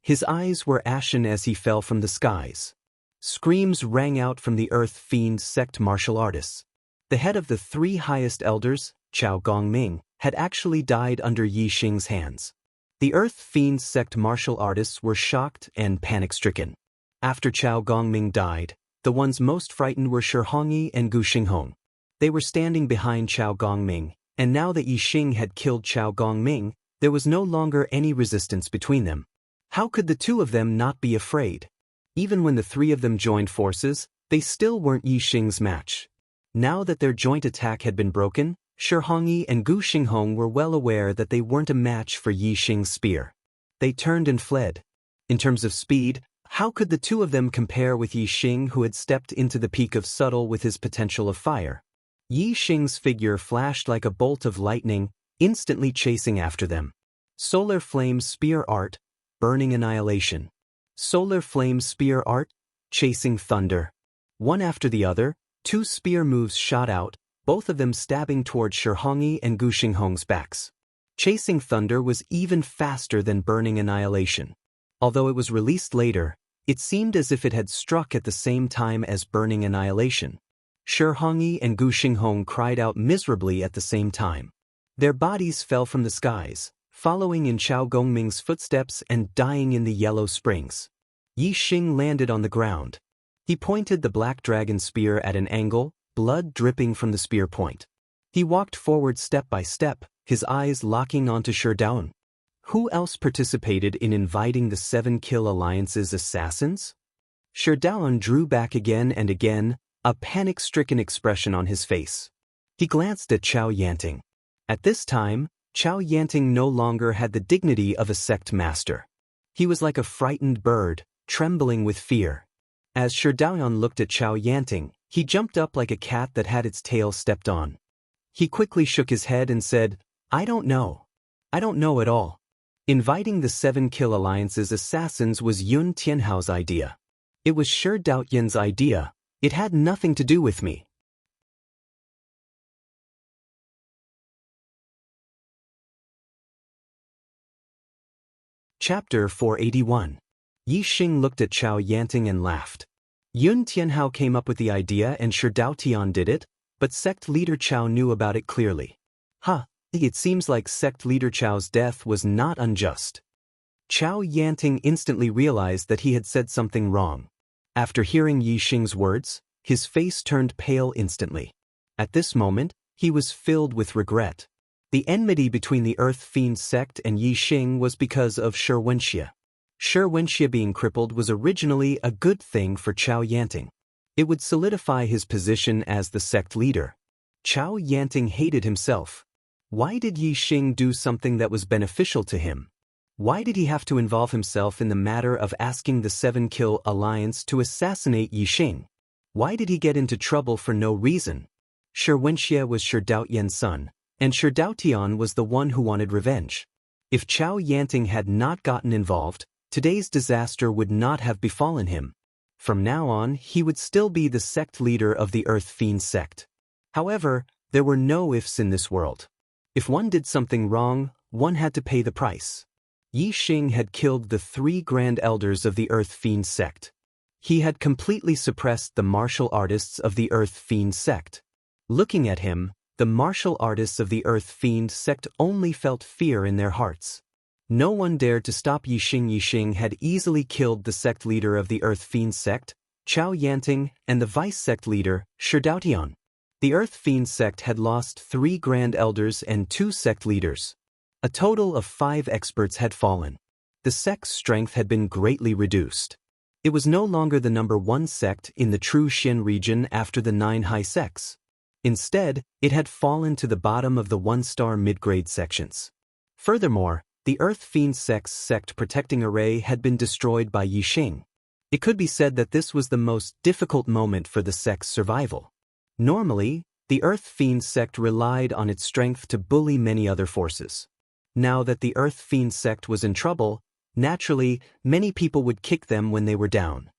His eyes were ashen as he fell from the skies. Screams rang out from the Earth Fiend sect martial artists. The head of the 3 highest elders, Chao Gongming, had actually died under Yi Xing's hands. The Earth Fiend sect martial artists were shocked and panic-stricken. After Chao Gongming died, the ones most frightened were Shi Hongyi and Gu Xinghong. They were standing behind Chao Gongming, and now that Yi Xing had killed Chao Gongming, there was no longer any resistance between them. How could the two of them not be afraid? Even when the 3 of them joined forces, they still weren't Yi Xing's match. Now that their joint attack had been broken, Shi Hongyi and Gu Xinghong were well aware that they weren't a match for Yi Xing's spear. They turned and fled. In terms of speed, how could the two of them compare with Yi Xing, who had stepped into the peak of subtle with his potential of fire? Yi Xing's figure flashed like a bolt of lightning, instantly chasing after them. Solar Flame Spear Art, Burning Annihilation. Solar Flame Spear Art, Chasing Thunder. One after the other, 2 spear moves shot out, both of them stabbing toward Shi Hongyi and Gu Xinghong's backs. Chasing Thunder was even faster than Burning Annihilation. Although it was released later, it seemed as if it had struck at the same time as Burning Annihilation. Shi Hongyi and Gu Xinghong cried out miserably at the same time. Their bodies fell from the skies, following in Chao Gongming's footsteps and dying in the yellow springs. Yi Xing landed on the ground. He pointed the black dragon spear at an angle, blood dripping from the spear point. He walked forward step by step, his eyes locking onto Shi Daoan. Who else participated in inviting the 7-Kill Alliance's assassins? Shi Daoan drew back again and again, a panic-stricken expression on his face. He glanced at Chao Yanting. At this time, Chao Yanting no longer had the dignity of a sect master. He was like a frightened bird, trembling with fear. As Shi Daoan looked at Chao Yanting, he jumped up like a cat that had its tail stepped on. He quickly shook his head and said, "I don't know. I don't know at all. Inviting the 7-Kill Alliance's assassins was Yun Tianhao's idea. It was Shi Daoyan's idea. It had nothing to do with me." Chapter 481. Yi Xing looked at Chao Yanting and laughed. Yun Tianhao came up with the idea and Shi Daotian did it, but sect leader Chao knew about it clearly. It seems like sect leader Chao's death was not unjust. Chao Yanting instantly realized that he had said something wrong. After hearing Yi Xing's words, his face turned pale instantly. At this moment, he was filled with regret. The enmity between the Earth Fiend sect and Yi Xing was because of Shi Wenxie. Shi Wenxie being crippled was originally a good thing for Chao Yanting. It would solidify his position as the sect leader. Chao Yanting hated himself. Why did Yi Xing do something that was beneficial to him? Why did he have to involve himself in the matter of asking the 7-Kill Alliance to assassinate Yi Xing? Why did he get into trouble for no reason? Shi Wenxie was Shi Daoyan's son, and Shi Daotian was the one who wanted revenge. If Chao Yanting had not gotten involved, today's disaster would not have befallen him. From now on, he would still be the sect leader of the Earth Fiend sect. However, there were no ifs in this world. If one did something wrong, one had to pay the price. Yi Xing had killed the 3 Grand Elders of the Earth Fiend sect. He had completely suppressed the martial artists of the Earth Fiend sect. Looking at him, the martial artists of the Earth Fiend sect only felt fear in their hearts. No one dared to stop Yi Xing. Yi Xing had easily killed the sect leader of the Earth Fiend sect, Chao Yanting, and the vice sect leader, Shi Daotian. The Earth Fiend sect had lost 3 Grand Elders and 2 sect leaders. A total of 5 experts had fallen. The sect's strength had been greatly reduced. It was no longer the number 1 sect in the true Xian region after the 9 high sects. Instead, it had fallen to the bottom of the 1-star mid-grade sections. Furthermore, the Earth Fiend sect's sect protecting array had been destroyed by Yi Xing. It could be said that this was the most difficult moment for the sect's survival. Normally, the Earth Fiend sect relied on its strength to bully many other forces. Now that the Earth Fiend sect was in trouble, naturally, many people would kick them when they were down.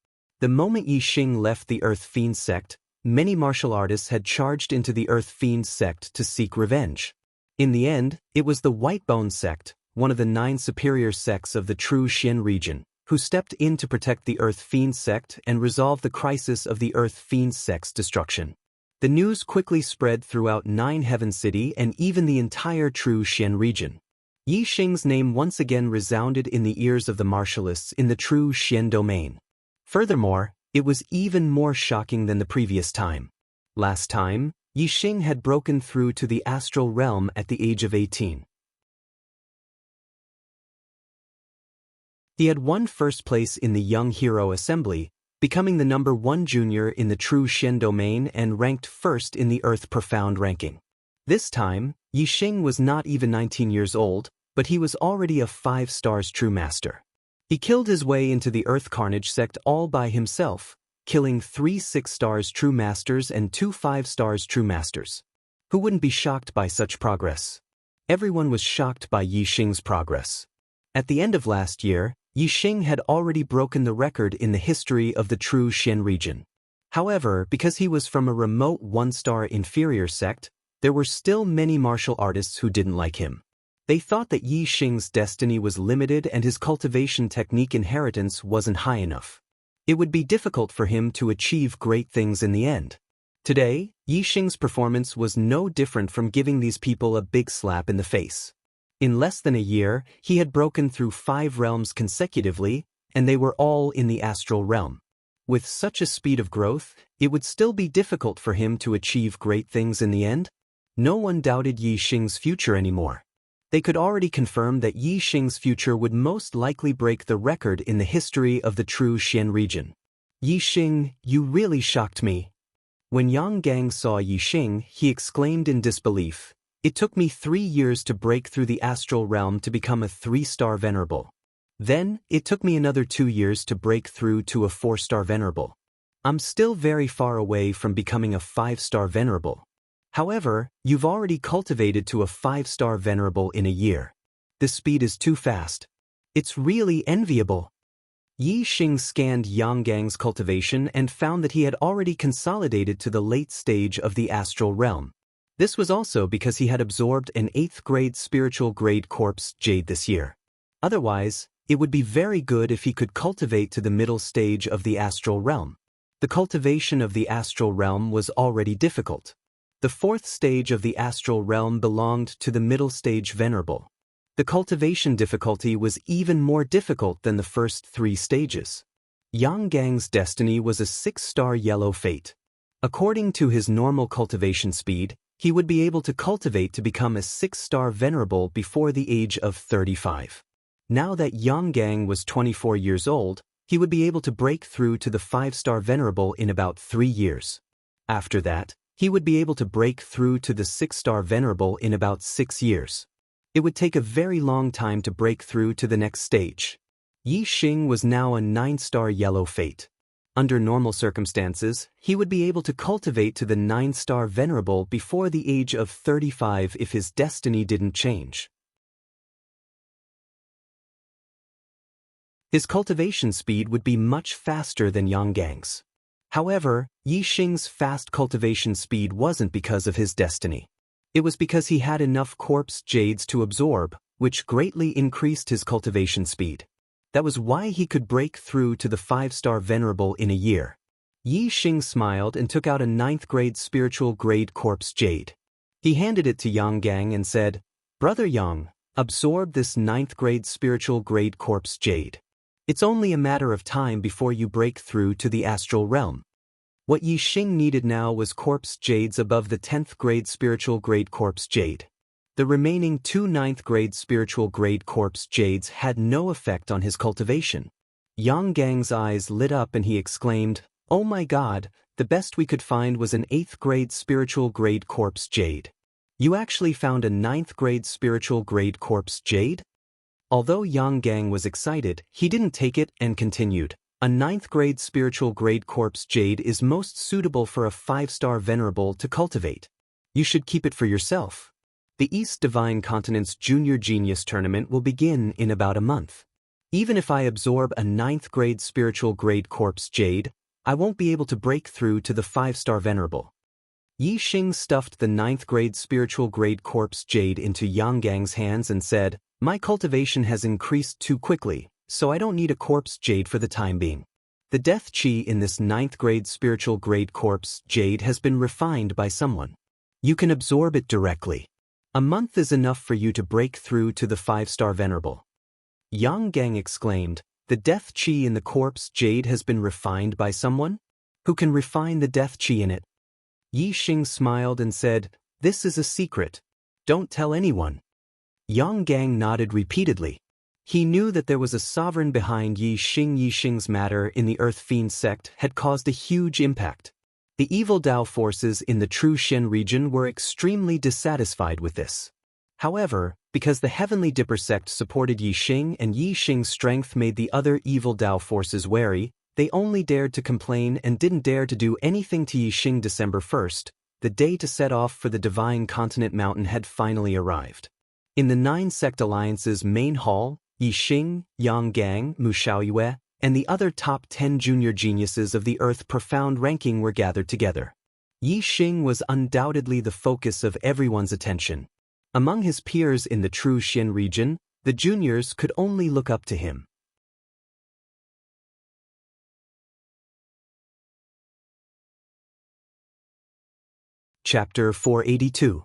The moment Yi Xing left the Earth Fiend sect, many martial artists had charged into the Earth Fiend sect to seek revenge. In the end, it was the Whitebone sect, one of the 9 superior sects of the true Xian region, who stepped in to protect the Earth Fiend sect and resolve the crisis of the Earth Fiend sect's destruction. The news quickly spread throughout 9 Heaven City and even the entire true Xian region. Yi Xing's name once again resounded in the ears of the martialists in the true Xian domain. Furthermore, it was even more shocking than the previous time. Last time, Yi Xing had broken through to the astral realm at the age of 18. He had won first place in the Young Hero Assembly, becoming the number 1 junior in the true Xian domain and ranked first in the Earth Profound ranking. This time, Yi Xing was not even 19 years old, but he was already a 5 stars true master. He killed his way into the Earth Carnage sect all by himself, killing 3 6 stars true masters and 2 5 stars true masters. Who wouldn't be shocked by such progress? Everyone was shocked by Yi Xing's progress. At the end of last year, Yi Xing had already broken the record in the history of the true Xian region. However, because he was from a remote 1-star inferior sect, there were still many martial artists who didn't like him. They thought that Yi Xing's destiny was limited and his cultivation technique inheritance wasn't high enough. It would be difficult for him to achieve great things in the end. Today, Yixing's performance was no different from giving these people a big slap in the face. In less than a year, he had broken through 5 realms consecutively, and they were all in the astral realm. With such a speed of growth, it would still be difficult for him to achieve great things in the end. No one doubted Yixing's future anymore. They could already confirm that Yixing's future would most likely break the record in the history of the true Xian region. Yixing, you really shocked me. When Yang Gang saw Yixing, he exclaimed in disbelief, "It took me 3 years to break through the astral realm to become a 3-star venerable. Then, it took me another 2 years to break through to a 4-star venerable. I'm still very far away from becoming a 5-star venerable. However, you've already cultivated to a 5-star venerable in a year. This speed is too fast. It's really enviable." Yixing scanned Yang Gang's cultivation and found that he had already consolidated to the late stage of the astral realm. This was also because he had absorbed an 8th grade spiritual grade corpse jade this year. Otherwise, it would be very good if he could cultivate to the middle stage of the astral realm. The cultivation of the astral realm was already difficult. The 4th stage of the astral realm belonged to the middle stage venerable. The cultivation difficulty was even more difficult than the first 3 stages. Yang Gang's destiny was a 6-star yellow fate. According to his normal cultivation speed, he would be able to cultivate to become a 6-star venerable before the age of 35. Now that Yang Gang was 24 years old, he would be able to break through to the 5-star venerable in about 3 years. After that, he would be able to break through to the 6-star venerable in about 6 years. It would take a very long time to break through to the next stage. Yixing was now a 9-star yellow fate. Under normal circumstances, he would be able to cultivate to the 9-star venerable before the age of 35 if his destiny didn't change. His cultivation speed would be much faster than Yang Gang's. However, Yixing's fast cultivation speed wasn't because of his destiny. It was because he had enough corpse jades to absorb, which greatly increased his cultivation speed. That was why he could break through to the 5-star venerable in a year. Yixing smiled and took out a 9th grade spiritual grade corpse jade. He handed it to Yang Gang and said, "Brother Yang, absorb this 9th grade spiritual grade corpse jade. It's only a matter of time before you break through to the astral realm." What Yixing needed now was corpse jades above the 10th grade spiritual grade corpse jade. The remaining 2 9th grade spiritual grade corpse jades had no effect on his cultivation. Yang Gang's eyes lit up and he exclaimed, "Oh my God, the best we could find was an 8th grade spiritual grade corpse jade. You actually found a 9th grade spiritual grade corpse jade?" Although Yang Gang was excited, he didn't take it and continued, "A 9th grade spiritual grade corpse jade is most suitable for a 5-star venerable to cultivate. You should keep it for yourself. The East Divine Continent's Junior Genius Tournament will begin in about a month. Even if I absorb a 9th grade spiritual grade corpse jade, I won't be able to break through to the 5-star venerable." Yixing stuffed the 9th grade spiritual grade corpse jade into Yang Gang's hands and said, "My cultivation has increased too quickly, so I don't need a corpse jade for the time being. The death chi in this 9th grade spiritual grade corpse jade has been refined by someone. You can absorb it directly. A month is enough for you to break through to the 5-star venerable." Yang Gang exclaimed, "The death chi in the corpse jade has been refined by someone? Who can refine the death chi in it?" Yixing smiled and said, "This is a secret. Don't tell anyone." Yang Gang nodded repeatedly. He knew that there was a sovereign behind Yixing. Yixing's matter in the Earth Fiend sect had caused a huge impact. The evil Tao forces in the true Xian region were extremely dissatisfied with this. However, because the Heavenly Dipper sect supported Yixing and Yixing's strength made the other evil Tao forces wary, they only dared to complain and didn't dare to do anything to Yixing. December 1st, the day to set off for the Divine Continent Mountain had finally arrived. In the 9 sect alliance's main hall, Yixing, Yang Gang, Mu Xiaoyue, and the other top 10 junior geniuses of the Earth profound ranking were gathered together. Yixing was undoubtedly the focus of everyone's attention. Among his peers in the true Xian region, the juniors could only look up to him. Chapter 482.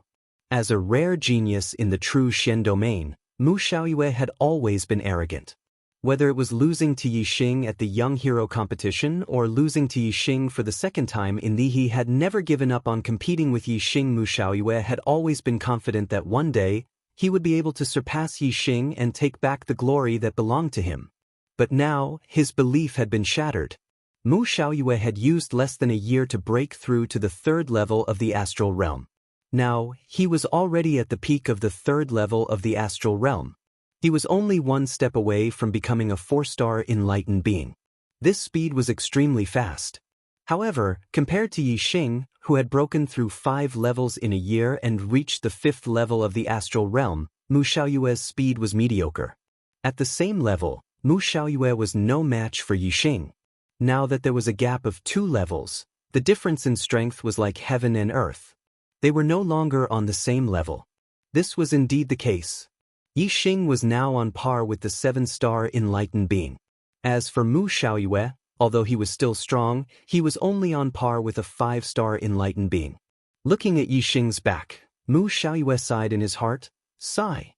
As a rare genius in the true Shen domain, Mu Xiaoyue had always been arrogant. Whether it was losing to Yi Xing at the Young Hero competition or losing to Yi Xing for the second time in the he had never given up on competing with Yi Xing. Mu Xiaoyue had always been confident that one day, he would be able to surpass Yi Xing and take back the glory that belonged to him. But now, his belief had been shattered. Mu Xiaoyue had used less than a year to break through to the third level of the astral realm. Now, he was already at the peak of the third level of the astral realm. He was only one step away from becoming a 4-star enlightened being. This speed was extremely fast. However, compared to Yi Xing, who had broken through 5 levels in a year and reached the 5th level of the astral realm, Mu Xiaoyue's speed was mediocre. At the same level, Mu Xiaoyue was no match for Yi Xing. Now that there was a gap of 2 levels, the difference in strength was like heaven and earth. They were no longer on the same level. This was indeed the case. Yi Xing was now on par with the 7-star enlightened being. As for Mu Xiaoyue, although he was still strong, he was only on par with a 5-star enlightened being. Looking at Yi Xing's back, Mu Xiaoyue sighed in his heart, sigh.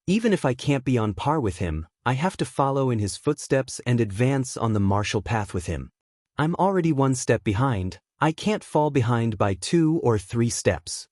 Even if I can't be on par with him, I have to follow in his footsteps and advance on the martial path with him. I'm already 1 step behind, I can't fall behind by 2 or 3 steps.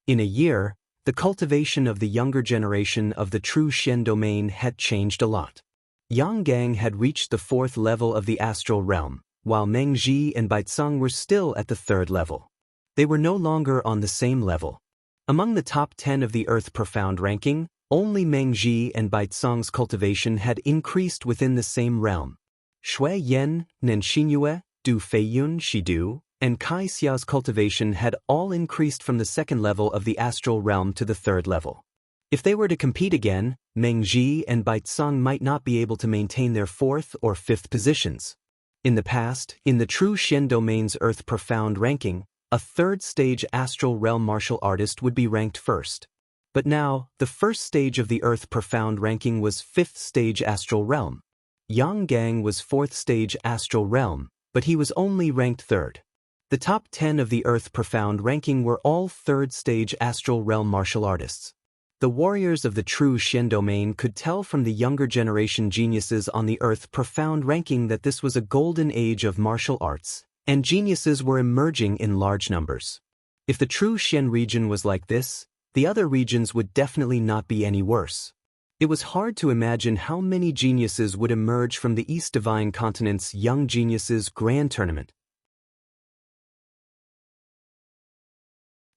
In a year, the cultivation of the younger generation of the true Shen domain had changed a lot. Yang Gang had reached the 4th level of the astral realm, while Meng Ji and Baicang were still at the 3rd level. They were no longer on the same level. Among the top 10 of the Earth Profound ranking, only Meng Ji and Baicang's cultivation had increased within the same realm. Shui Yan, Nen Xinyue, Du Feiyun Shidu, and Kai Xiao's cultivation had all increased from the 2nd level of the astral realm to the 3rd level. If they were to compete again, Meng Ji and Baicang might not be able to maintain their 4th or 5th positions. In the past, in the true Shen domain's Earth Profound ranking, a 3rd stage astral realm martial artist would be ranked first. But now, the 1st stage of the Earth Profound ranking was 5th stage astral realm. Yang Gang was 4th stage astral realm, but he was only ranked 3rd. The top 10 of the Earth Profound ranking were all 3rd stage astral realm martial artists. The warriors of the true Shen domain could tell from the younger generation geniuses on the Earth Profound ranking that this was a golden age of martial arts, and geniuses were emerging in large numbers. If the true Shen region was like this, the other regions would definitely not be any worse. It was hard to imagine how many geniuses would emerge from the East Divine Continent's Young Geniuses Grand Tournament.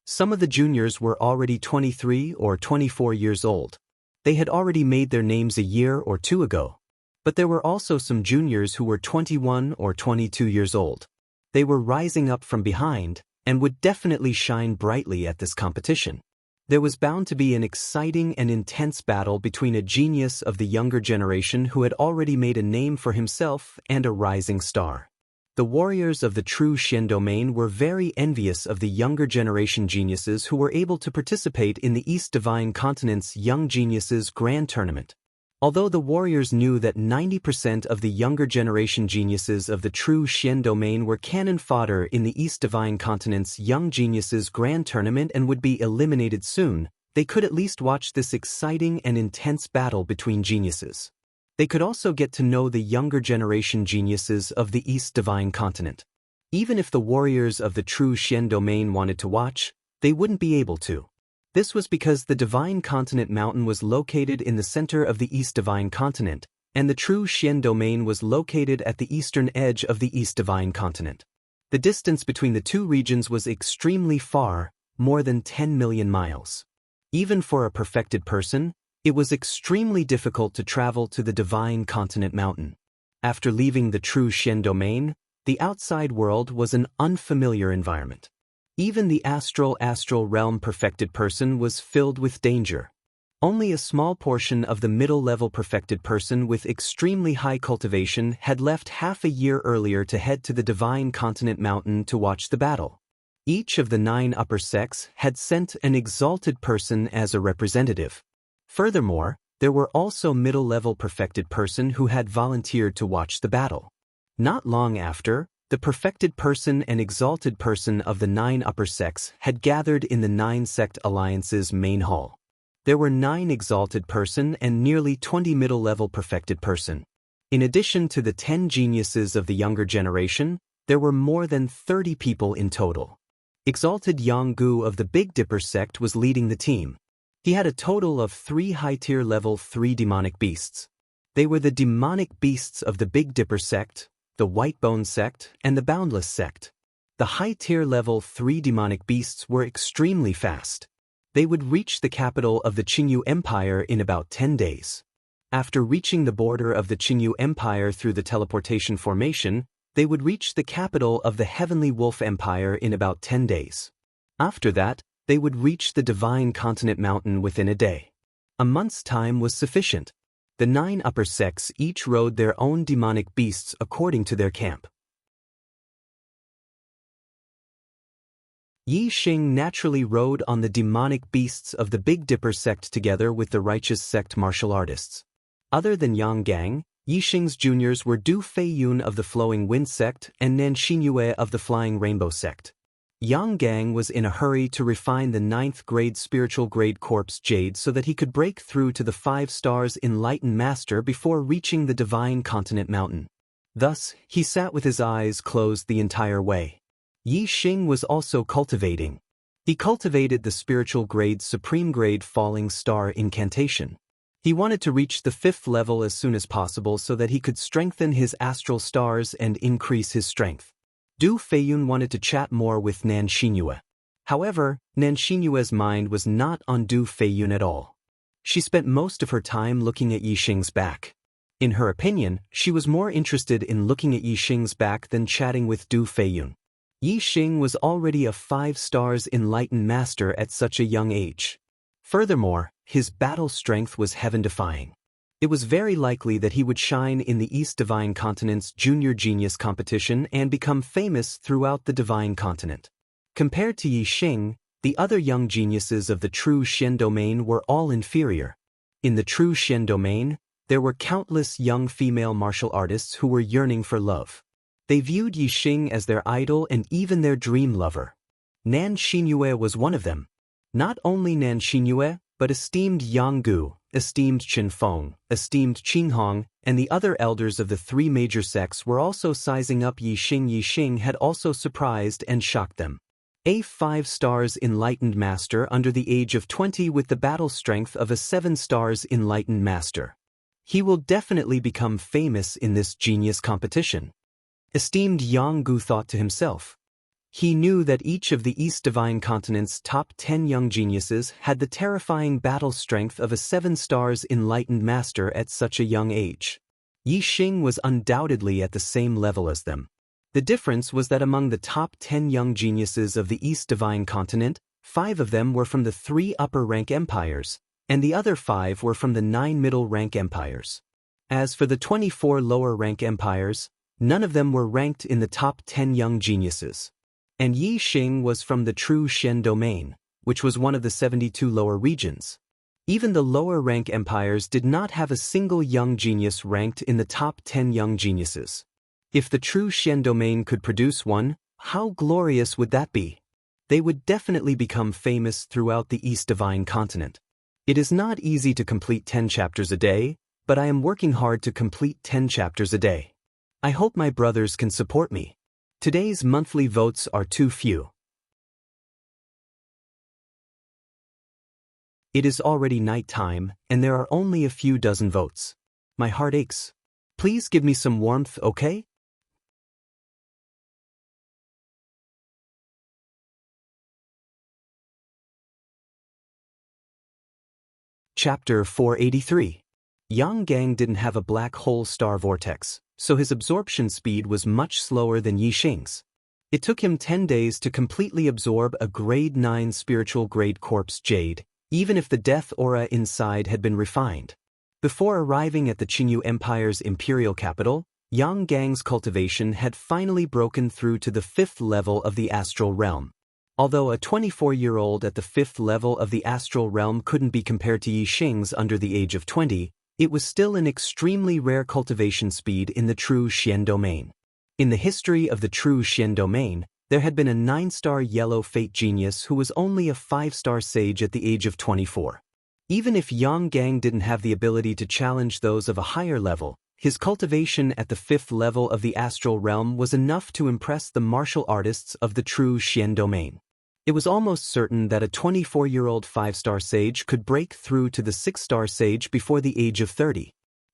Some of the juniors were already 23 or 24 years old. They had already made their names a year or 2 ago. But there were also some juniors who were 21 or 22 years old. They were rising up from behind and would definitely shine brightly at this competition. There was bound to be an exciting and intense battle between a genius of the younger generation who had already made a name for himself and a rising star. The warriors of the true Shen domain were very envious of the younger generation geniuses who were able to participate in the East Divine Continent's Young Geniuses Grand Tournament. Although the warriors knew that 90% of the younger generation geniuses of the true Shen domain were cannon fodder in the East Divine Continent's Young Geniuses Grand Tournament and would be eliminated soon, they could at least watch this exciting and intense battle between geniuses. They could also get to know the younger generation geniuses of the East Divine Continent. Even if the warriors of the true Shen domain wanted to watch, they wouldn't be able to. This was because the Divine Continent Mountain was located in the center of the East Divine Continent, and the true Shen domain was located at the eastern edge of the East Divine Continent. The distance between the 2 regions was extremely far, more than 10 million miles. Even for a perfected person, it was extremely difficult to travel to the Divine Continent Mountain. After leaving the true Shen domain, the outside world was an unfamiliar environment. Even the astral realm perfected person was filled with danger. Only a small portion of the middle-level perfected person with extremely high cultivation had left half a year earlier to head to the Divine Continent Mountain to watch the battle. Each of the 9 upper sects had sent an exalted person as a representative. Furthermore, there were also middle-level perfected person who had volunteered to watch the battle. Not long after, The perfected person and exalted person of the 9 upper sects had gathered in the 9 sect alliance's main hall. There were 9 exalted person and nearly 20 middle-level perfected person. In addition to the 10 geniuses of the younger generation, there were more than 30 people in total. Exalted Yanggu of the Big Dipper sect was leading the team. He had a total of 3 high-tier level 3 demonic beasts. They were the demonic beasts of the Big Dipper sect, the Whitebone sect, and the Boundless sect. The high-tier level 3 demonic beasts were extremely fast. They would reach the capital of the Qingyu Empire in about 10 days. After reaching the border of the Qingyu Empire through the teleportation formation, they would reach the capital of the Heavenly Wolf Empire in about 10 days. After that, they would reach the Divine Continent Mountain within a day. A month's time was sufficient. The 9 upper sects each rode their own demonic beasts according to their camp. Yi Xing naturally rode on the demonic beasts of the Big Dipper sect together with the righteous sect martial artists. Other than Yang Gang, Yi Xing's juniors were Du Feiyun of the Flowing Wind sect and Nan Xinyue of the Flying Rainbow sect. Yang Gang was in a hurry to refine the 9th grade spiritual grade corpse jade so that he could break through to the 5 stars enlightened master before reaching the Divine Continent Mountain. Thus, he sat with his eyes closed the entire way. Yi Xing was also cultivating. He cultivated the spiritual grade supreme grade falling star incantation. He wanted to reach the 5th level as soon as possible so that he could strengthen his astral stars and increase his strength. Du Feiyun wanted to chat more with Nan Xinyue. However, Nan Xinyue's mind was not on Du Feiyun at all. She spent most of her time looking at Yi Xing's back. In her opinion, she was more interested in looking at Yi Xing's back than chatting with Du Feiyun. Yi Xing was already a 5 stars enlightened master at such a young age. Furthermore, his battle strength was heaven-defying. It was very likely that he would shine in the East Divine Continent's Junior Genius competition and become famous throughout the Divine Continent. Compared to Yi Xing, the other young geniuses of the True Shen domain were all inferior. In the True Shen domain, there were countless young female martial artists who were yearning for love. They viewed Yi Xing as their idol and even their dream lover. Nan Xinyue was one of them. Not only Nan Xinyue, but esteemed Yanggu, esteemed Qinfeng, esteemed Qinghong, and the other elders of the 3 major sects were also sizing up Yi Xing. Yi Xing had also surprised and shocked them. A 5 stars enlightened master under the age of 20 with the battle strength of a 7 stars enlightened master. He will definitely become famous in this genius competition. Esteemed Yanggu thought to himself. He knew that each of the East Divine Continent's top 10 young geniuses had the terrifying battle strength of a 7 stars enlightened master at such a young age. Yi Xing was undoubtedly at the same level as them. The difference was that among the top 10 young geniuses of the East Divine Continent, 5 of them were from the 3 upper rank empires, and the other 5 were from the 9 middle rank empires. As for the 24 lower rank empires, none of them were ranked in the top 10 young geniuses. And Yi Xing was from the True Shen domain, which was one of the 72 lower regions. Even the lower rank empires did not have a single young genius ranked in the top 10 young geniuses. If the True Shen domain could produce one, how glorious would that be? They would definitely become famous throughout the East Divine Continent. It is not easy to complete 10 chapters a day, but I am working hard to complete 10 chapters a day. I hope my brothers can support me. Today's monthly votes are too few. It is already night time, and there are only a few dozen votes. My heart aches. Please give me some warmth, okay? Chapter 483. Yang Gang didn't have a black hole star vortex, so his absorption speed was much slower than Yi Xing's. It took him 10 days to completely absorb a grade 9 spiritual grade corpse jade, even if the death aura inside had been refined. Before arriving at the Qingyu Empire's imperial capital, Yang Gang's cultivation had finally broken through to the 5th level of the astral realm. Although a 24-year-old at the 5th level of the astral realm couldn't be compared to Yi Xing's under the age of 20, it was still an extremely rare cultivation speed in the True Shen domain. In the history of the true Xian domain, there had been a 9-star yellow fate genius who was only a 5-star sage at the age of 24. Even if Yang Gang didn't have the ability to challenge those of a higher level, his cultivation at the 5th level of the astral realm was enough to impress the martial artists of the true Xian domain. It was almost certain that a 24-year-old 5-star sage could break through to the 6-star sage before the age of 30.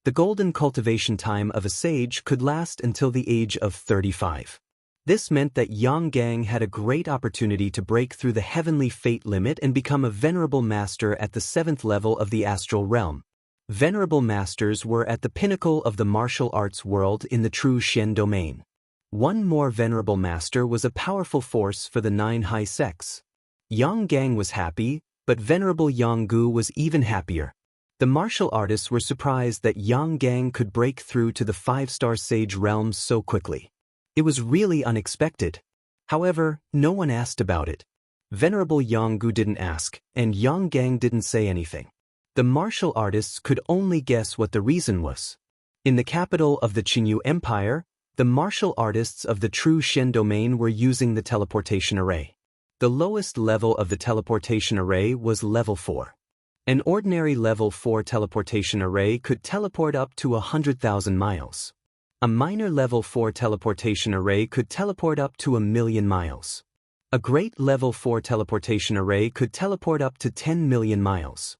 The golden cultivation time of a sage could last until the age of 35. This meant that Yang Gang had a great opportunity to break through the heavenly fate limit and become a venerable master at the 7th level of the astral realm. Venerable masters were at the pinnacle of the martial arts world in the true Xian domain. One more venerable master was a powerful force for the 9 high sects. Yang Gang was happy, but venerable Yang Gu was even happier. The martial artists were surprised that Yang Gang could break through to the 5-star sage realm so quickly. It was really unexpected. However, no one asked about it. Venerable Yang Gu didn't ask, and Yang Gang didn't say anything. The martial artists could only guess what the reason was. In the capital of the Qingyu Empire, the martial artists of the true Xian domain were using the teleportation array. The lowest level of the teleportation array was level 4. An ordinary level 4 teleportation array could teleport up to 100,000 miles. A minor level 4 teleportation array could teleport up to 1,000,000 miles. A great level 4 teleportation array could teleport up to 10 million miles.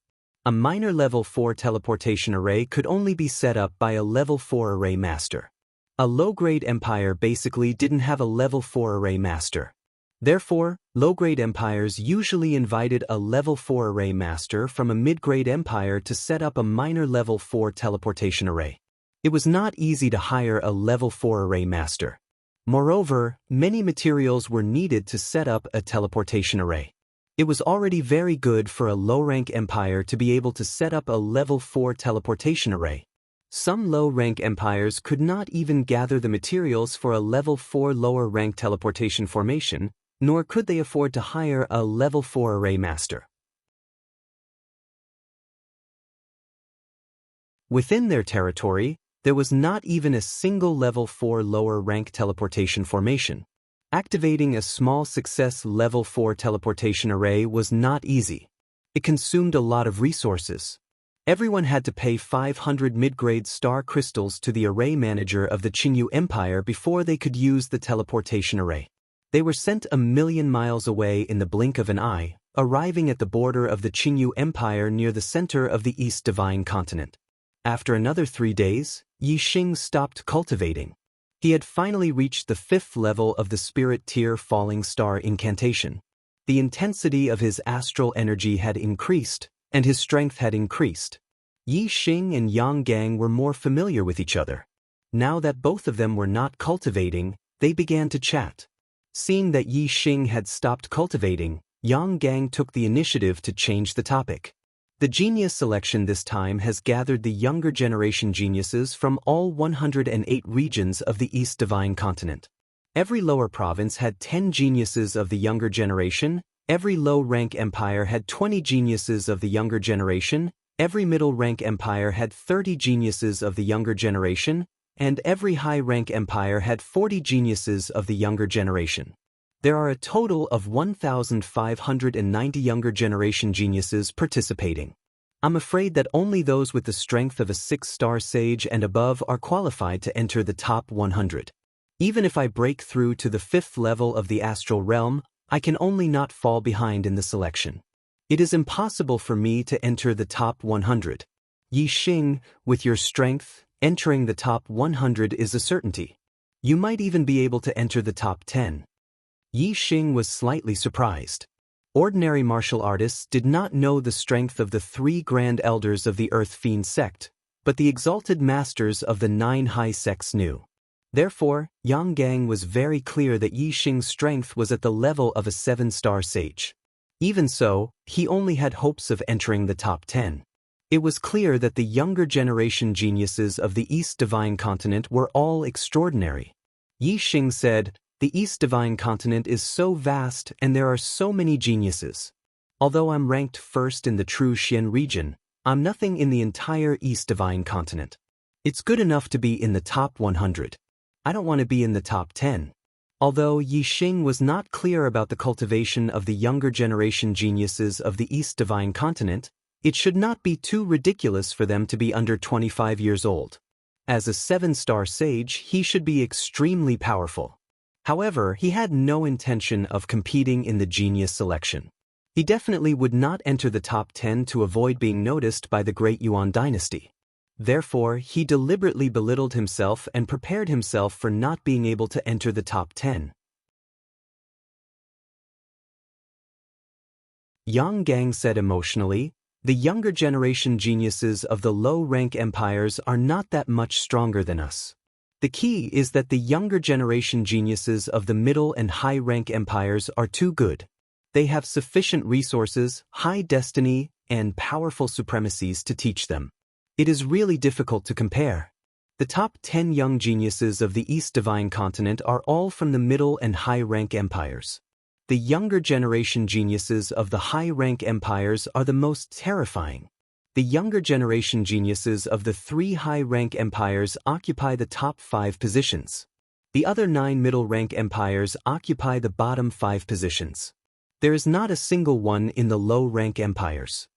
A minor level 4 teleportation array could only be set up by a level 4 array master. A low-grade empire basically didn't have a level 4 array master. Therefore, low-grade empires usually invited a level 4 array master from a mid-grade empire to set up a minor level 4 teleportation array. It was not easy to hire a level 4 array master. Moreover, many materials were needed to set up a teleportation array. It was already very good for a low-rank empire to be able to set up a level 4 teleportation array. Some low-rank empires could not even gather the materials for a level 4 lower-rank teleportation formation, nor could they afford to hire a level 4 array master. Within their territory, there was not even a single level 4 lower-rank teleportation formation. Activating a small success level 4 teleportation array was not easy. It consumed a lot of resources. Everyone had to pay 500 mid-grade star crystals to the array manager of the Qingyu Empire before they could use the teleportation array. They were sent 1,000,000 miles away in the blink of an eye, arriving at the border of the Qingyu Empire near the center of the East Divine Continent. After another 3 days, Yi Xing stopped cultivating. He had finally reached the 5th level of the Spirit Tier Falling Star incantation. The intensity of his astral energy had increased, and his strength had increased. Yi Xing and Yang Gang were more familiar with each other. Now that both of them were not cultivating, they began to chat. Seeing that Yi Xing had stopped cultivating, Yang Gang took the initiative to change the topic. The genius selection this time has gathered the younger generation geniuses from all 108 regions of the East Divine Continent. Every lower province had 10 geniuses of the younger generation, every low-rank empire had 20 geniuses of the younger generation, every middle-rank empire had 30 geniuses of the younger generation, and every high-rank empire had 40 geniuses of the younger generation. There are a total of 1,590 younger generation geniuses participating. I'm afraid that only those with the strength of a 6-star sage and above are qualified to enter the top 100. Even if I break through to the 5th level of the astral realm, I can only not fall behind in the selection. It is impossible for me to enter the top 100. Yi Xing, with your strength, entering the top 100 is a certainty. You might even be able to enter the top 10. Yi Xing was slightly surprised. Ordinary martial artists did not know the strength of the 3 grand elders of the Earth Fiend sect, but the exalted masters of the 9 high sects knew. Therefore, Yang Gang was very clear that Yi Xing's strength was at the level of a 7-star sage. Even so, he only had hopes of entering the top 10. It was clear that the younger generation geniuses of the East Divine Continent were all extraordinary. Yi Xing said, "The East Divine Continent is so vast and there are so many geniuses. Although I'm ranked first in the true Xian region, I'm nothing in the entire East Divine Continent. It's good enough to be in the top 100. I don't want to be in the top 10. Although Yi Xing was not clear about the cultivation of the younger generation geniuses of the East Divine Continent, it should not be too ridiculous for them to be under 25 years old. As a 7-star sage, he should be extremely powerful. However, he had no intention of competing in the genius selection. He definitely would not enter the top 10 to avoid being noticed by the Great Yuan dynasty. Therefore, he deliberately belittled himself and prepared himself for not being able to enter the top 10. Yang Gang said emotionally, "The younger generation geniuses of the low-rank empires are not that much stronger than us. The key is that the younger generation geniuses of the middle and high-rank empires are too good. They have sufficient resources, high destiny, and powerful supremacies to teach them. It is really difficult to compare. The top 10 young geniuses of the East Divine Continent are all from the middle and high-rank empires. The younger generation geniuses of the high-rank empires are the most terrifying. The younger generation geniuses of the 3 high-rank empires occupy the top 5 positions. The other 9 middle-rank empires occupy the bottom 5 positions. There is not a single one in the low-rank empires.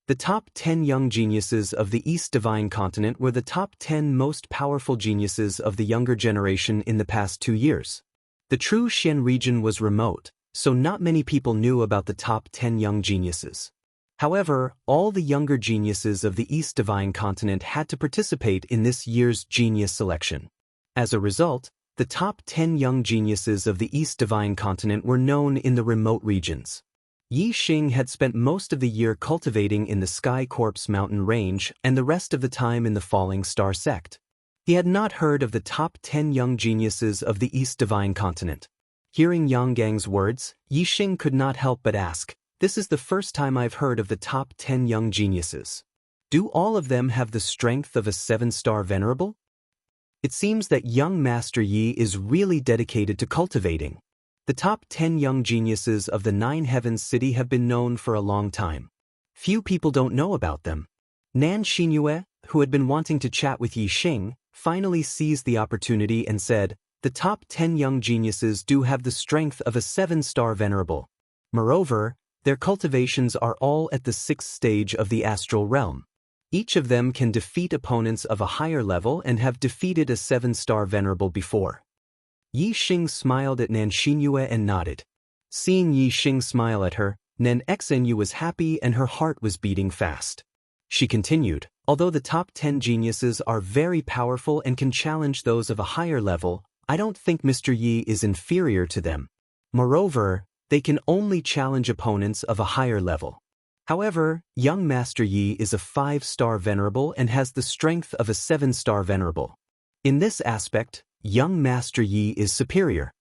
The top 10 young geniuses of the East Divine Continent were the top 10 most powerful geniuses of the younger generation in the past 2 years. The true Xian region was remote, so not many people knew about the top 10 young geniuses. However, all the younger geniuses of the East Divine Continent had to participate in this year's genius selection. As a result, the top 10 young geniuses of the East Divine Continent were known in the remote regions. Yi Xing had spent most of the year cultivating in the Sky Corpse mountain range and the rest of the time in the Falling Star sect. He had not heard of the top 10 young geniuses of the East Divine Continent. Hearing Yang Gang's words, Yi Xing could not help but ask, "This is the first time I've heard of the top 10 young geniuses. Do all of them have the strength of a 7-star venerable?" It seems that young Master Yi is really dedicated to cultivating. The top 10 young geniuses of the 9 Heavens City have been known for a long time. Few people don't know about them. Nan Xinyue, who had been wanting to chat with Yi Xing, finally seized the opportunity and said, "The top 10 young geniuses do have the strength of a 7-star venerable. Moreover, their cultivations are all at the 6th stage of the astral realm. Each of them can defeat opponents of a higher level and have defeated a 7-star venerable before." Yi Xing smiled at Nan Xinyue and nodded. Seeing Yi Xing smile at her, Nan Xenyu was happy and her heart was beating fast. She continued, "Although the top 10 geniuses are very powerful and can challenge those of a higher level, I don't think Mr. Yi is inferior to them. Moreover, they can only challenge opponents of a higher level. However, young Master Yi is a 5-star venerable and has the strength of a 7-star venerable. In this aspect, young Master Yi is superior."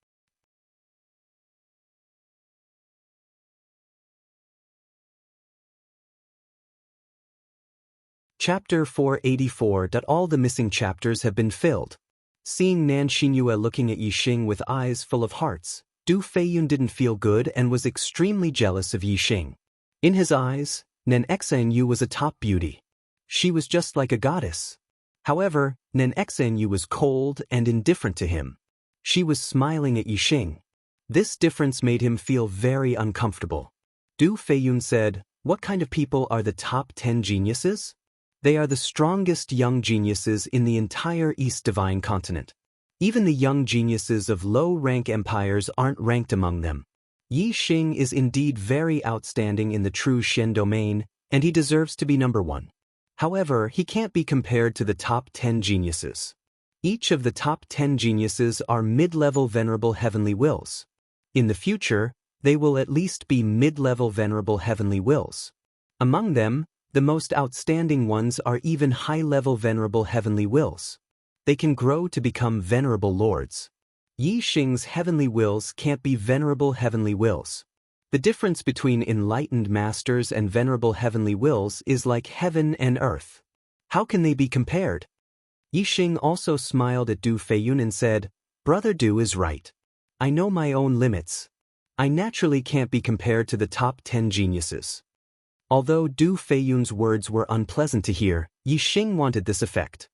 Chapter 484. All the missing chapters have been filled. Seeing Nan Xinyue looking at Yi Xing with eyes full of hearts, Du Feiyun didn't feel good and was extremely jealous of Yi Xing. In his eyes, Nan Xenyu was a top beauty. She was just like a goddess. However, Nan Xenyu was cold and indifferent to him. She was smiling at Yi Xing. This difference made him feel very uncomfortable. Du Feiyun said, "What kind of people are the top 10 geniuses? They are the strongest young geniuses in the entire East Divine Continent. Even the young geniuses of low-rank empires aren't ranked among them. Yi Xing is indeed very outstanding in the true Xian domain, and he deserves to be number 1. However, he can't be compared to the top 10 geniuses. Each of the top 10 geniuses are mid-level venerable heavenly wills. In the future, they will at least be mid-level venerable heavenly wills. Among them, the most outstanding ones are even high-level venerable heavenly wills. They can grow to become venerable lords. Yi Xing's heavenly wills can't be venerable heavenly wills. The difference between enlightened masters and venerable heavenly wills is like heaven and earth. How can they be compared?" Yi Xing also smiled at Du Feiyun and said, "Brother Du is right. I know my own limits. I naturally can't be compared to the top 10 geniuses." Although Du Feiyun's words were unpleasant to hear, Yi Xing wanted this effect.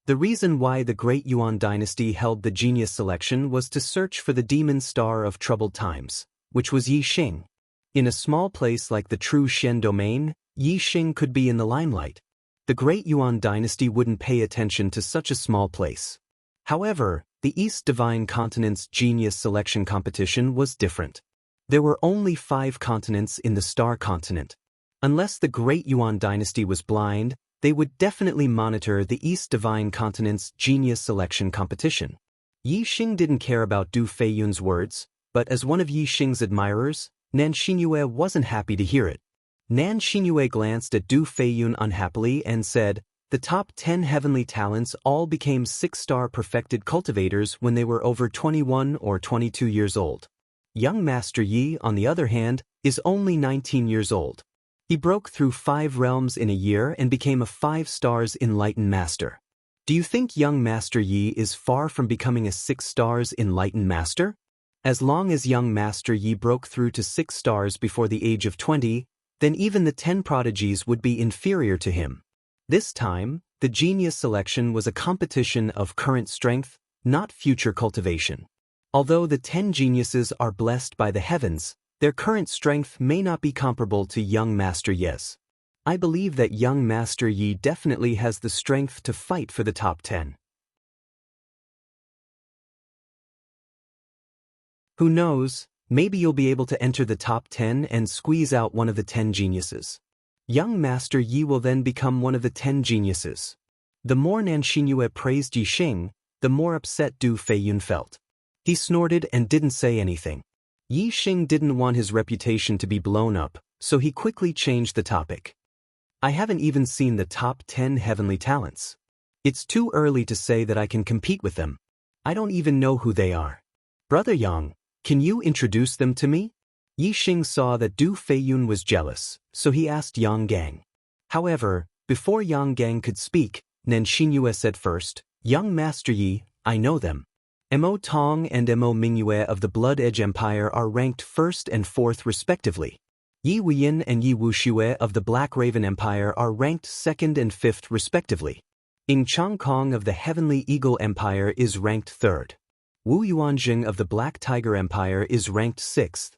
The reason why the Great Yuan dynasty held the genius selection was to search for the demon star of troubled times, which was Yi Xing. In a small place like the true Shen domain, Yi Xing could be in the limelight. The Great Yuan dynasty wouldn't pay attention to such a small place. However, the East Divine Continent's genius selection competition was different. There were only 5 continents in the Star Continent. Unless the Great Yuan dynasty was blind, they would definitely monitor the East Divine Continent's genius selection competition. Yi Xing didn't care about Du Feiyun's words, but as one of Yi Xing's admirers, Nan Xinyue wasn't happy to hear it. Nan Xinyue glanced at Du Feiyun unhappily and said, "The top 10 heavenly talents all became 6-star perfected cultivators when they were over 21 or 22 years old. Young Master Yi, on the other hand, is only 19 years old. He broke through 5 realms in a year and became a 5 stars enlightened master. Do you think young Master Yi is far from becoming a 6 stars enlightened master? As long as young Master Yi broke through to 6 stars before the age of 20, then even the 10 prodigies would be inferior to him." This time, the genius selection was a competition of current strength, not future cultivation. Although the 10 geniuses are blessed by the heavens, their current strength may not be comparable to young Master Yi's. I believe that young Master Yi definitely has the strength to fight for the top 10. Who knows, maybe you'll be able to enter the top 10 and squeeze out one of the 10 geniuses. Young Master Yi will then become one of the 10 geniuses. The more Nan Xinyue praised Yi Xing, the more upset Du Feiyun felt. He snorted and didn't say anything. Yi Xing didn't want his reputation to be blown up, so he quickly changed the topic. "I haven't even seen the top 10 heavenly talents. It's too early to say that I can compete with them. I don't even know who they are. Brother Yang, can you introduce them to me?" Yi Xing saw that Du Feiyun was jealous, so he asked Yang Gang. However, before Yang Gang could speak, Nan Xinyue said first, "Young Master Yi, I know them. Mo Tong and Mo Mingyue of the Blood Edge Empire are ranked 1st and 4th respectively. Yi Wuyin and Yi Wuxue of the Black Raven Empire are ranked 2nd and 5th respectively. Ing Changkong of the Heavenly Eagle Empire is ranked 3rd. Wu Yuanjing of the Black Tiger Empire is ranked 6th.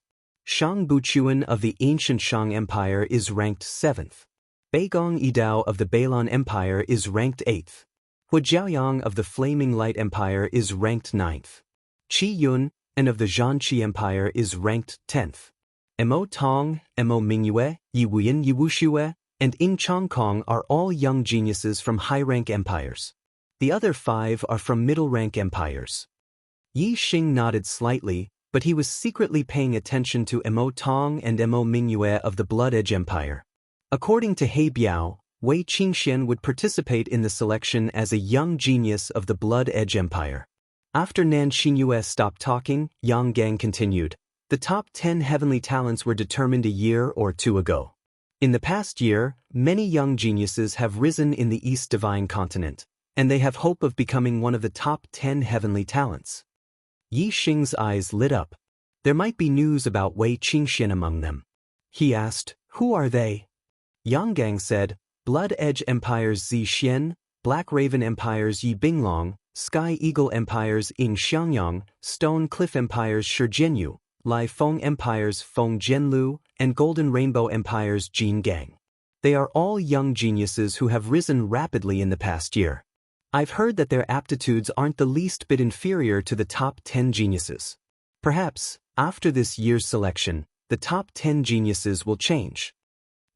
Shang Buchuan of the Ancient Shang Empire is ranked 7th. Beigong Yidao of the Bailon Empire is ranked 8th. Hu Jiaoyang of the Flaming Light Empire is ranked 9th. Qi Yun and of the Zhanqi Empire is ranked 10th. Mo Tong, Mo Mingyue, Yi Wuyin, Yi Wuxue, and Ing Changkong are all young geniuses from high-rank empires. The other 5 are from middle-rank empires." Yi Xing nodded slightly, but he was secretly paying attention to Mo Tong and Mo Mingyue of the Blood Edge Empire. According to He Biao, Wei Qingxian would participate in the selection as a young genius of the Blood Edge Empire. After Nan Xinyue stopped talking, Yang Gang continued, "The top 10 heavenly talents were determined a year or 2 ago. In the past year, many young geniuses have risen in the East Divine Continent, and they have hope of becoming one of the top 10 heavenly talents." Yi Xing's eyes lit up. There might be news about Wei Qingxian among them. He asked, "Who are they?" Yang Gang said, "Blood Edge Empire's Zi Xian, Black Raven Empire's Yi Binglong, Sky Eagle Empire's Ing Xiangyang, Stone Cliff Empire's Shi Jianyu, Lai Feng Empire's Feng Jianlu, and Golden Rainbow Empire's Jin Gang. They are all young geniuses who have risen rapidly in the past year. I've heard that their aptitudes aren't the least bit inferior to the top 10 geniuses. Perhaps, after this year's selection, the top 10 geniuses will change."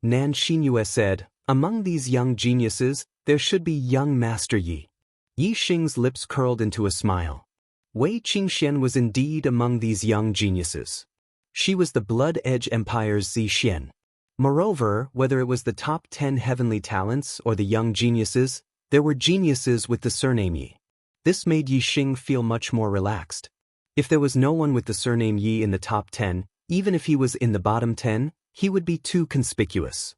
Nan Xinyue said, "Among these young geniuses, there should be young Master Yi." Yi Xing's lips curled into a smile. Wei Qingxian was indeed among these young geniuses. She was the Blood Edge Empire's Zi Xian. Moreover, whether it was the top 10 heavenly talents or the young geniuses, there were geniuses with the surname Yi. This made Yi Xing feel much more relaxed. If there was no one with the surname Yi in the top 10, even if he was in the bottom 10, he would be too conspicuous.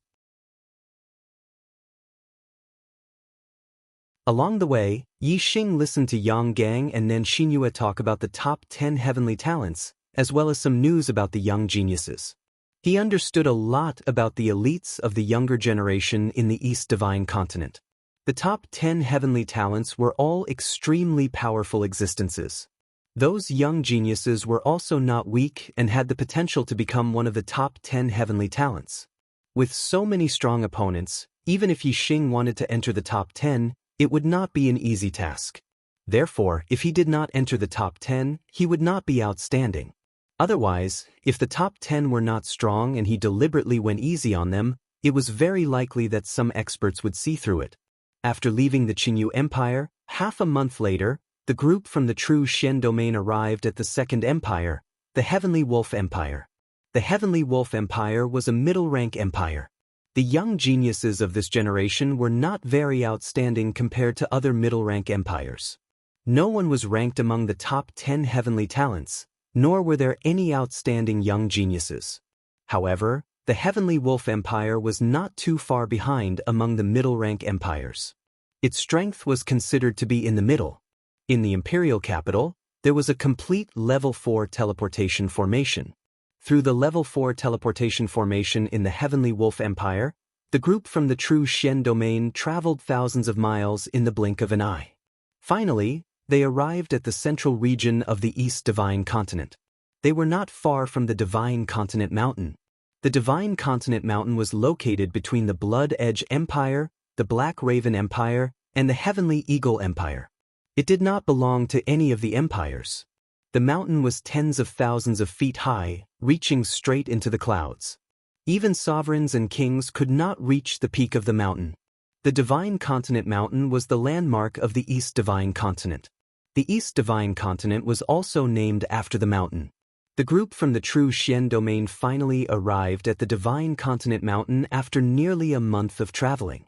Along the way, Yi Xing listened to Yang Gang and Nan Xinyue talk about the top 10 heavenly talents, as well as some news about the young geniuses. He understood a lot about the elites of the younger generation in the East Divine Continent. The top 10 heavenly talents were all extremely powerful existences. Those young geniuses were also not weak and had the potential to become one of the top 10 heavenly talents. With so many strong opponents, even if Yi Xing wanted to enter the top 10, it would not be an easy task. Therefore, if he did not enter the top 10, he would not be outstanding. Otherwise, if the top 10 were not strong and he deliberately went easy on them, it was very likely that some experts would see through it. After leaving the Qingyu Empire, half a month later, the group from the True Shen domain arrived at the Second Empire, the Heavenly Wolf Empire. The Heavenly Wolf Empire was a middle-rank empire. The young geniuses of this generation were not very outstanding compared to other middle-rank empires. No one was ranked among the top 10 heavenly talents, nor were there any outstanding young geniuses. However, the Heavenly Wolf Empire was not too far behind among the middle-rank empires. Its strength was considered to be in the middle. In the imperial capital, there was a complete Level 4 teleportation formation. Through the Level 4 teleportation formation in the Heavenly Wolf Empire, the group from the True Shen domain traveled thousands of miles in the blink of an eye. Finally, they arrived at the central region of the East Divine Continent. They were not far from the Divine Continent Mountain. The Divine Continent Mountain was located between the Blood Edge Empire, the Black Raven Empire, and the Heavenly Eagle Empire. It did not belong to any of the empires. The mountain was tens of thousands of feet high, reaching straight into the clouds. Even sovereigns and kings could not reach the peak of the mountain. The Divine Continent Mountain was the landmark of the East Divine Continent. The East Divine Continent was also named after the mountain. The group from the True Shen domain finally arrived at the Divine Continent Mountain after nearly a month of traveling.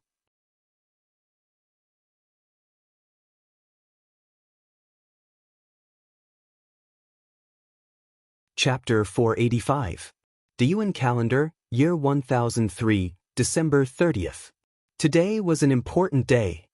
Chapter 485. The Yuan Calendar, Year 1003, December 30th. Today was an important day.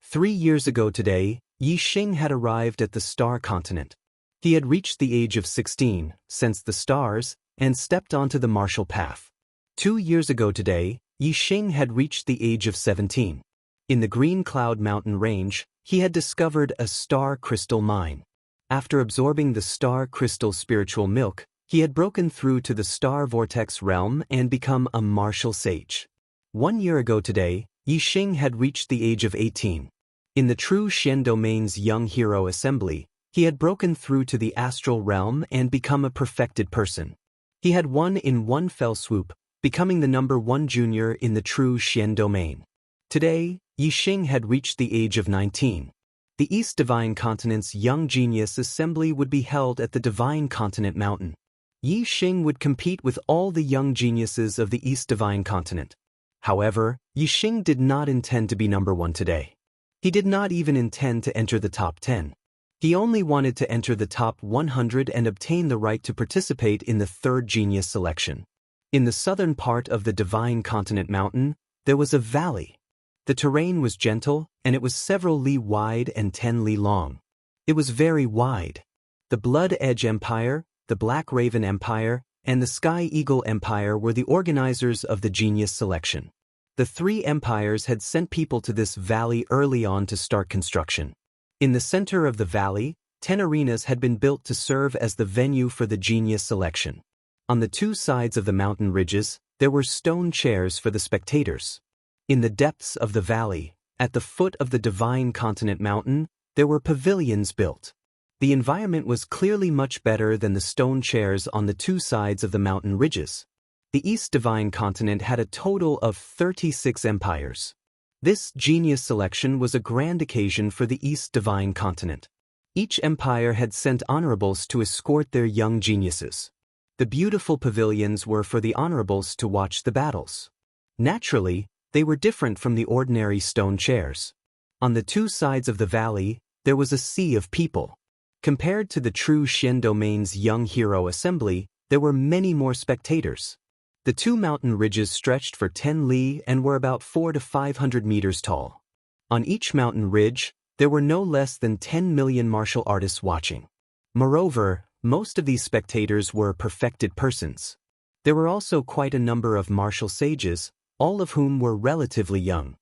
3 years ago today, Yi Xing had arrived at the Star Continent. He had reached the age of 16, sensed the stars, and stepped onto the martial path. 2 years ago today, Yi Xing had reached the age of 17. In the Green Cloud Mountain Range, he had discovered a star crystal mine. After absorbing the star crystal spiritual milk, he had broken through to the star vortex realm and become a martial sage. 1 year ago today, Yi Xing had reached the age of 18. In the True Shen domain's Young Hero Assembly, he had broken through to the astral realm and become a perfected person. He had won in one fell swoop, becoming the number 1 junior in the True Shen domain. Today, Yi Xing had reached the age of 19. The East Divine Continent's Young Genius Assembly would be held at the Divine Continent Mountain. Yi Xing would compete with all the young geniuses of the East Divine Continent. However, Yi Xing did not intend to be number 1 today. He did not even intend to enter the top 10. He only wanted to enter the top 100 and obtain the right to participate in the 3rd genius selection. In the southern part of the Divine Continent Mountain, there was a valley. The terrain was gentle, and it was several li wide and 10 li long. It was very wide. The Blood Edge Empire, the Black Raven Empire, and the Sky Eagle Empire were the organizers of the genius selection. The 3 empires had sent people to this valley early on to start construction. In the center of the valley, 10 arenas had been built to serve as the venue for the genius selection. On the 2 sides of the mountain ridges, there were stone chairs for the spectators. In the depths of the valley, at the foot of the Divine Continent Mountain, there were pavilions built. The environment was clearly much better than the stone chairs on the 2 sides of the mountain ridges. The East Divine Continent had a total of 36 empires. This genius selection was a grand occasion for the East Divine Continent. Each empire had sent honorables to escort their young geniuses. The beautiful pavilions were for the honorables to watch the battles. Naturally, they were different from the ordinary stone chairs. On the 2 sides of the valley, there was a sea of people. Compared to the True Shen domain's Young Hero Assembly, there were many more spectators. The 2 mountain ridges stretched for 10 li and were about 400 to 500 meters tall. On each mountain ridge, there were no less than 10 million martial artists watching. Moreover, most of these spectators were perfected persons. There were also quite a number of martial sages, all of whom were relatively young.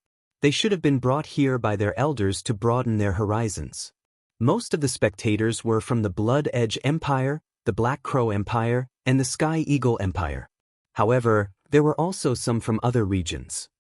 They should have been brought here by their elders to broaden their horizons. Most of the spectators were from the Blood Edge Empire, the Black Crow Empire, and the Sky Eagle Empire. However, there were also some from other regions.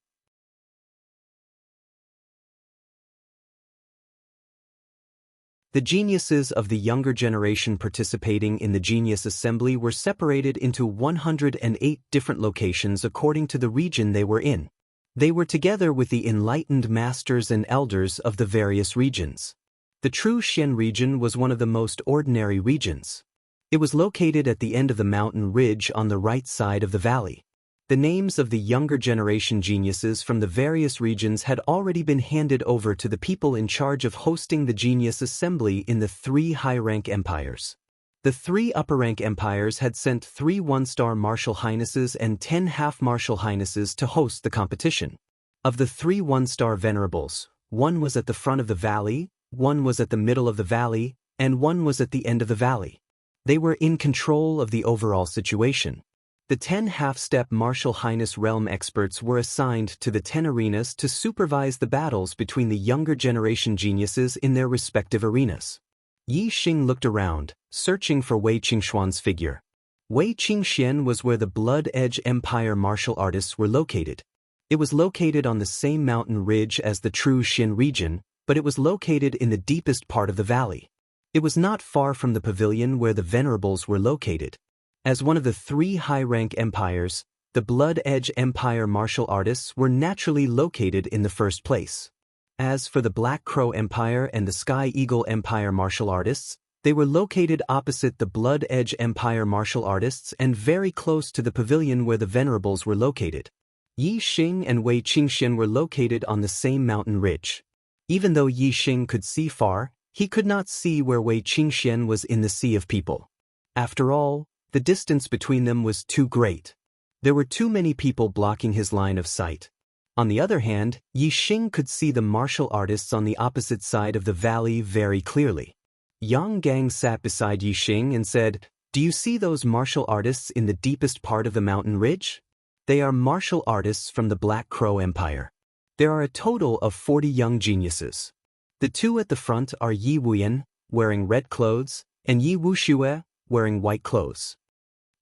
The geniuses of the younger generation participating in the Genius Assembly were separated into 108 different locations according to the region they were in. They were together with the enlightened masters and elders of the various regions. The true Xian region was one of the most ordinary regions. It was located at the end of the mountain ridge on the right side of the valley. The names of the younger generation geniuses from the various regions had already been handed over to the people in charge of hosting the Genius Assembly in the 3 high-rank empires. The 3 upper-rank empires had sent 3 one-star martial highnesses and 10 half-martial highnesses to host the competition. Of the 3 one-star venerables, 1 was at the front of the valley, 1 was at the middle of the valley, and 1 was at the end of the valley. They were in control of the overall situation. The 10 half-step martial highness realm experts were assigned to the 10 arenas to supervise the battles between the younger generation geniuses in their respective arenas. Yi Xing looked around, searching for Wei Qingxuan's figure. Wei Qingxian was where the Blood Edge Empire martial artists were located. It was located on the same mountain ridge as the true Xin region, but it was located in the deepest part of the valley. It was not far from the pavilion where the venerables were located. As one of the 3 high-rank empires, the Blood Edge Empire martial artists were naturally located in the first place. As for the Black Crow Empire and the Sky Eagle Empire martial artists, they were located opposite the Blood Edge Empire martial artists and very close to the pavilion where the venerables were located. Yi Xing and Wei Qingxian were located on the same mountain ridge. Even though Yi Xing could see far, he could not see where Wei Qingxian was in the sea of people. After all, the distance between them was too great. There were too many people blocking his line of sight. On the other hand, Yi Xing could see the martial artists on the opposite side of the valley very clearly. Yang Gang sat beside Yi Xing and said, "Do you see those martial artists in the deepest part of the mountain ridge? They are martial artists from the Black Crow Empire. There are a total of 40 young geniuses. The 2 at the front are Yi Wuyan, wearing red clothes, and Yi Wuxue, wearing white clothes."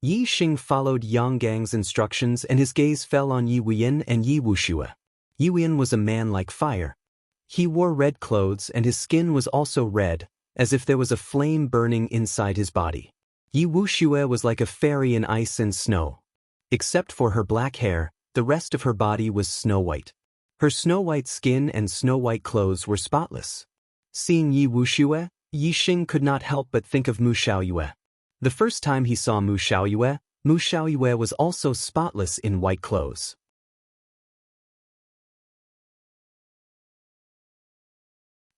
Yi Xing followed Yang Gang's instructions and his gaze fell on Yi Wuyan and Yi Wuxue. Yi Wuyan was a man like fire. He wore red clothes and his skin was also red, as if there was a flame burning inside his body. Yi Wuxue was like a fairy in ice and snow. Except for her black hair, the rest of her body was snow-white. Her snow-white skin and snow-white clothes were spotless. Seeing Yi Wuxue, Yi Xing could not help but think of Mu Xiaoyue. The first time he saw Mu Xiaoyue was also spotless in white clothes.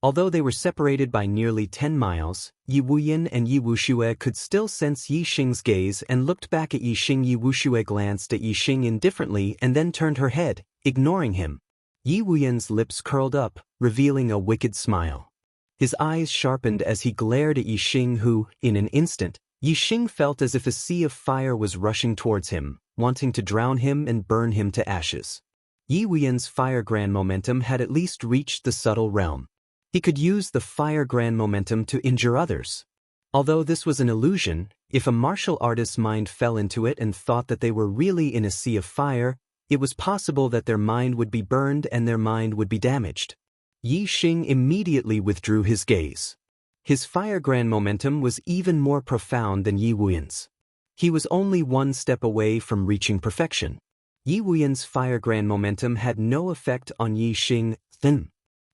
Although they were separated by nearly 10 miles, Yi Wuyan and Yi Wuxue could still sense Yi Xing's gaze and looked back at Yi Xing. Yi Wuxue glanced at Yi Xing indifferently and then turned her head, ignoring him. Yi Wuyan's lips curled up, revealing a wicked smile. His eyes sharpened as he glared at Yi Xing who, in an instant, Yi Xing felt as if a sea of fire was rushing towards him, wanting to drown him and burn him to ashes. Yi Wuyan's fire grand momentum had at least reached the subtle realm. He could use the fire grand momentum to injure others. Although this was an illusion, if a martial artist's mind fell into it and thought that they were really in a sea of fire, it was possible that their mind would be burned and their mind would be damaged. Yi Xing immediately withdrew his gaze. His fire grand momentum was even more profound than Yi Wuyan's. He was only 1 step away from reaching perfection. Yi Wuyan's fire grand momentum had no effect on Yi Xing.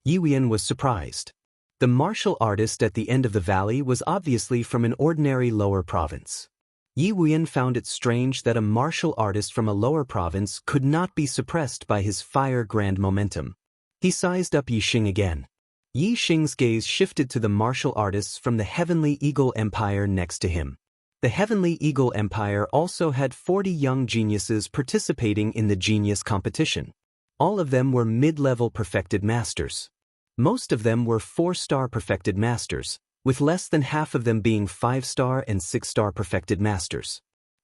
Yi Wuyan was surprised. The martial artist at the end of the valley was obviously from an ordinary lower province. Yi Wuyan found it strange that a martial artist from a lower province could not be suppressed by his fire grand momentum. He sized up Yi Xing again. Yi Xing's gaze shifted to the martial artists from the Heavenly Eagle Empire next to him. The Heavenly Eagle Empire also had 40 young geniuses participating in the genius competition. All of them were mid-level perfected masters. Most of them were 4-star perfected masters, with less than half of them being 5-star and 6-star perfected masters.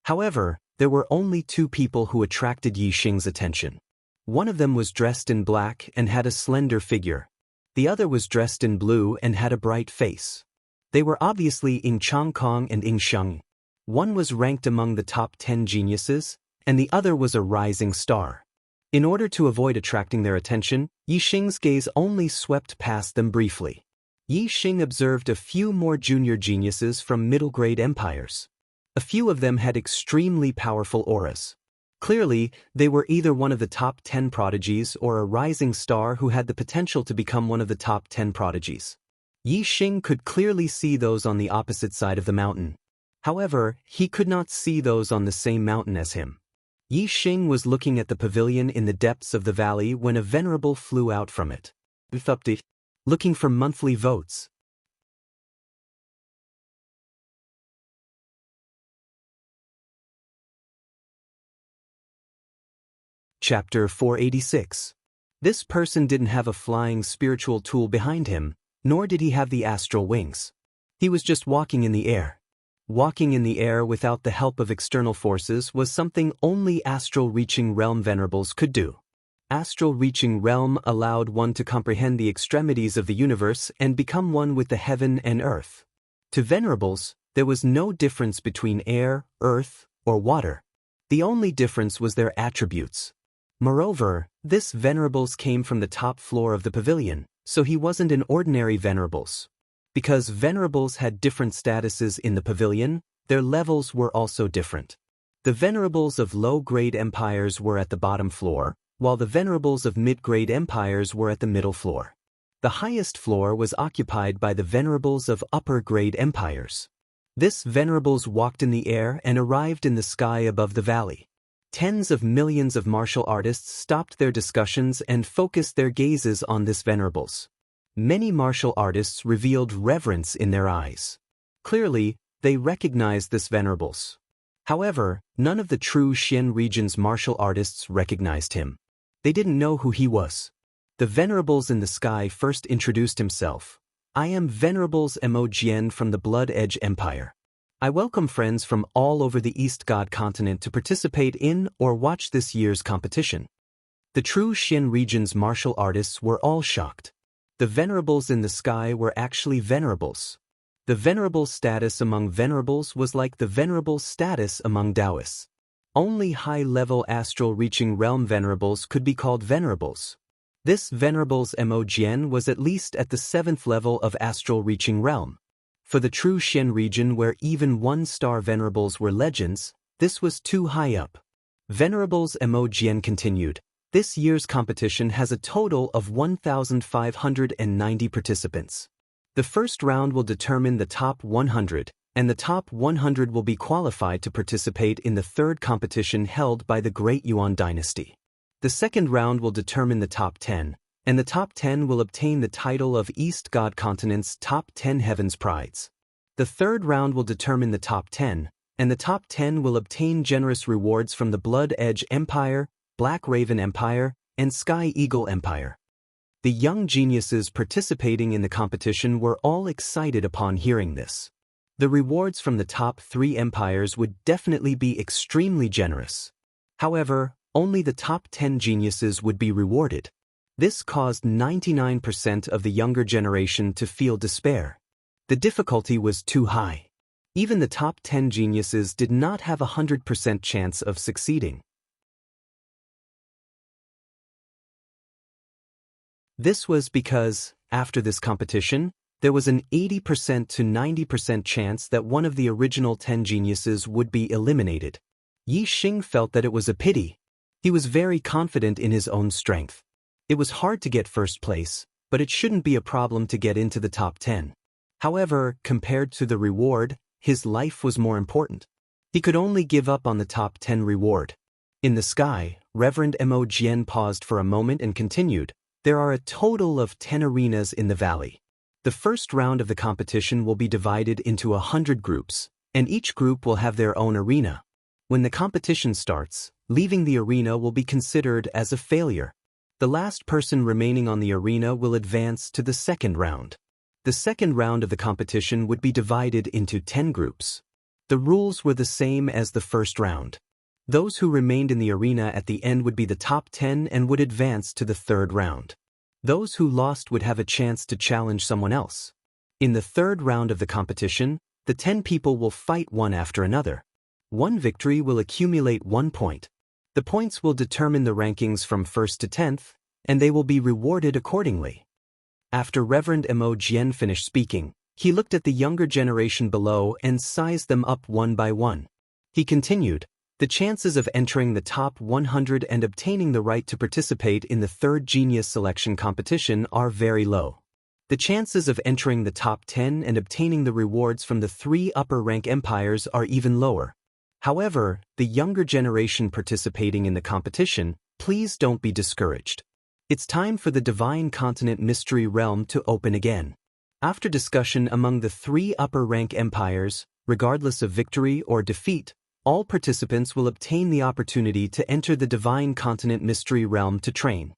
However, there were only 2 people who attracted Yi Xing's attention. One of them was dressed in black and had a slender figure. The other was dressed in blue and had a bright face. They were obviously Ing Chang Kong and Ing Sheng. One was ranked among the top 10 geniuses, and the other was a rising star. In order to avoid attracting their attention, Yi Xing's gaze only swept past them briefly. Yi Xing observed a few more junior geniuses from middle-grade empires. A few of them had extremely powerful auras. Clearly, they were either one of the top 10 prodigies or a rising star who had the potential to become one of the top 10 prodigies. Yi Xing could clearly see those on the opposite side of the mountain. However, he could not see those on the same mountain as him. Yi Xing was looking at the pavilion in the depths of the valley when a venerable flew out from it. Looking for monthly votes. Chapter 486. This person didn't have a flying spiritual tool behind him, nor did he have the astral wings. He was just walking in the air. Walking in the air without the help of external forces was something only astral reaching realm venerables could do. Astral reaching realm allowed one to comprehend the extremities of the universe and become one with the heaven and earth. To venerables, there was no difference between air, earth, or water. The only difference was their attributes. Moreover, this venerables came from the top floor of the pavilion, so he wasn't an ordinary venerables. Because venerables had different statuses in the pavilion, their levels were also different. The venerables of low-grade empires were at the bottom floor, while the venerables of mid-grade empires were at the middle floor. The highest floor was occupied by the venerables of upper-grade empires. This venerables walked in the air and arrived in the sky above the valley. Tens of millions of martial artists stopped their discussions and focused their gazes on this venerables. Many martial artists revealed reverence in their eyes. Clearly, they recognized this venerables. However, none of the true Xian region's martial artists recognized him. They didn't know who he was. The venerables in the sky first introduced himself. I am Venerables Mo Jian from the Blood Edge Empire. I welcome friends from all over the East God continent to participate in or watch this year's competition. The true Xian region's martial artists were all shocked. The venerables in the sky were actually venerables. The venerable status among venerables was like the venerable status among Taoists. Only high-level astral-reaching realm venerables could be called venerables. This venerables Mo Jian was at least at the 7th level of astral-reaching realm. For the true Xian region where even one-star venerables were legends, this was too high up. Venerables Mo Jian continued. This year's competition has a total of 1,590 participants. The first round will determine the top 100, and the top 100 will be qualified to participate in the third competition held by the Great Yuan dynasty. The second round will determine the top 10, and the top 10 will obtain the title of East God Continent's top 10 Heavens Prides. The third round will determine the top 10, and the top 10 will obtain generous rewards from the Blood Edge Empire, Black Raven Empire, and Sky Eagle Empire. The young geniuses participating in the competition were all excited upon hearing this. The rewards from the top 3 empires would definitely be extremely generous. However, only the top 10 geniuses would be rewarded. This caused 99% of the younger generation to feel despair. The difficulty was too high. Even the top 10 geniuses did not have a 100% chance of succeeding. This was because, after this competition, there was an 80% to 90% chance that one of the original 10 geniuses would be eliminated. Yi Xing felt that it was a pity. He was very confident in his own strength. It was hard to get first place, but it shouldn't be a problem to get into the top 10. However, compared to the reward, his life was more important. He could only give up on the top 10 reward. In the sky, Reverend Mo Jian paused for a moment and continued. There are a total of 10 arenas in the valley. The first round of the competition will be divided into 100 groups, and each group will have their own arena. When the competition starts, leaving the arena will be considered as a failure. The last person remaining on the arena will advance to the second round. The second round of the competition would be divided into 10 groups. The rules were the same as the first round. Those who remained in the arena at the end would be the top 10 and would advance to the third round. Those who lost would have a chance to challenge someone else. In the third round of the competition, the 10 people will fight one after another. One victory will accumulate 1 point. The points will determine the rankings from 1st to 10th, and they will be rewarded accordingly. After Reverend Mo Jian finished speaking, he looked at the younger generation below and sized them up one by one. He continued, "The chances of entering the top 100 and obtaining the right to participate in the third genius selection competition are very low. The chances of entering the top 10 and obtaining the rewards from the 3 upper-rank empires are even lower. However, the younger generation participating in the competition, please don't be discouraged. It's time for the Divine Continent Mystery Realm to open again." After discussion among the 3 upper-rank empires, regardless of victory or defeat, all participants will obtain the opportunity to enter the Divine Continent Mystery Realm to train.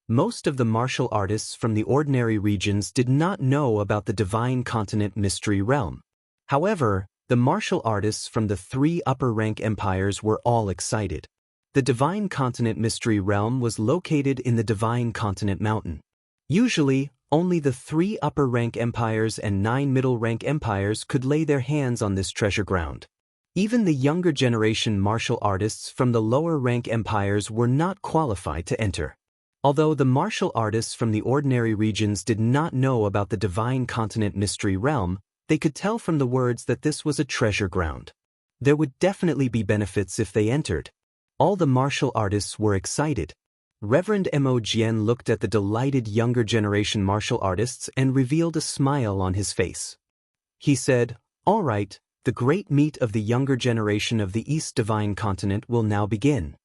Most of the martial artists from the ordinary regions did not know about the Divine Continent Mystery Realm. However, the martial artists from the 3 upper-rank empires were all excited. The Divine Continent Mystery Realm was located in the Divine Continent Mountain. Usually, only the 3 upper-rank empires and 9 middle-rank empires could lay their hands on this treasure ground. Even the younger generation martial artists from the lower-rank empires were not qualified to enter. Although the martial artists from the ordinary regions did not know about the Divine Continent Mystery Realm, they could tell from the words that this was a treasure ground. There would definitely be benefits if they entered. All the martial artists were excited. Reverend Mo Jian looked at the delighted younger generation martial artists and revealed a smile on his face. He said, "All right, the great meet of the younger generation of the East Divine Continent will now begin.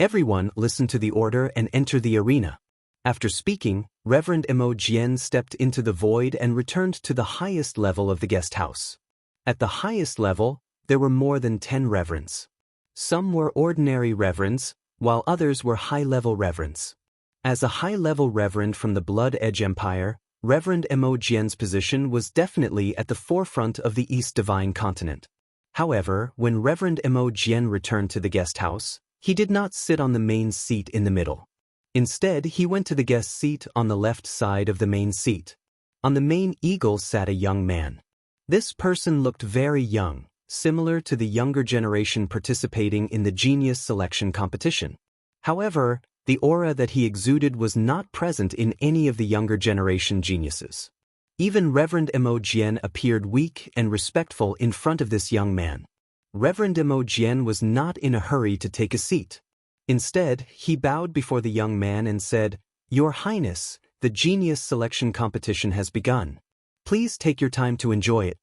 Everyone listen to the order and enter the arena." After speaking, Reverend Mo Jian stepped into the void and returned to the highest level of the guest house. At the highest level, there were more than 10 reverends. Some were ordinary reverends, while others were high-level reverends. As a high-level reverend from the Blood Edge Empire, Reverend Mo Jian's position was definitely at the forefront of the East Divine Continent. However, when Reverend Mo Jian returned to the guest house, he did not sit on the main seat in the middle. Instead, he went to the guest seat on the left side of the main seat. On the main eagle sat a young man. This person looked very young, similar to the younger generation participating in the genius selection competition. However, the aura that he exuded was not present in any of the younger generation geniuses. Even Reverend Mo Jian appeared weak and respectful in front of this young man. Reverend Mo Jian was not in a hurry to take a seat. Instead, he bowed before the young man and said, "Your Highness, the genius selection competition has begun. Please take your time to enjoy it."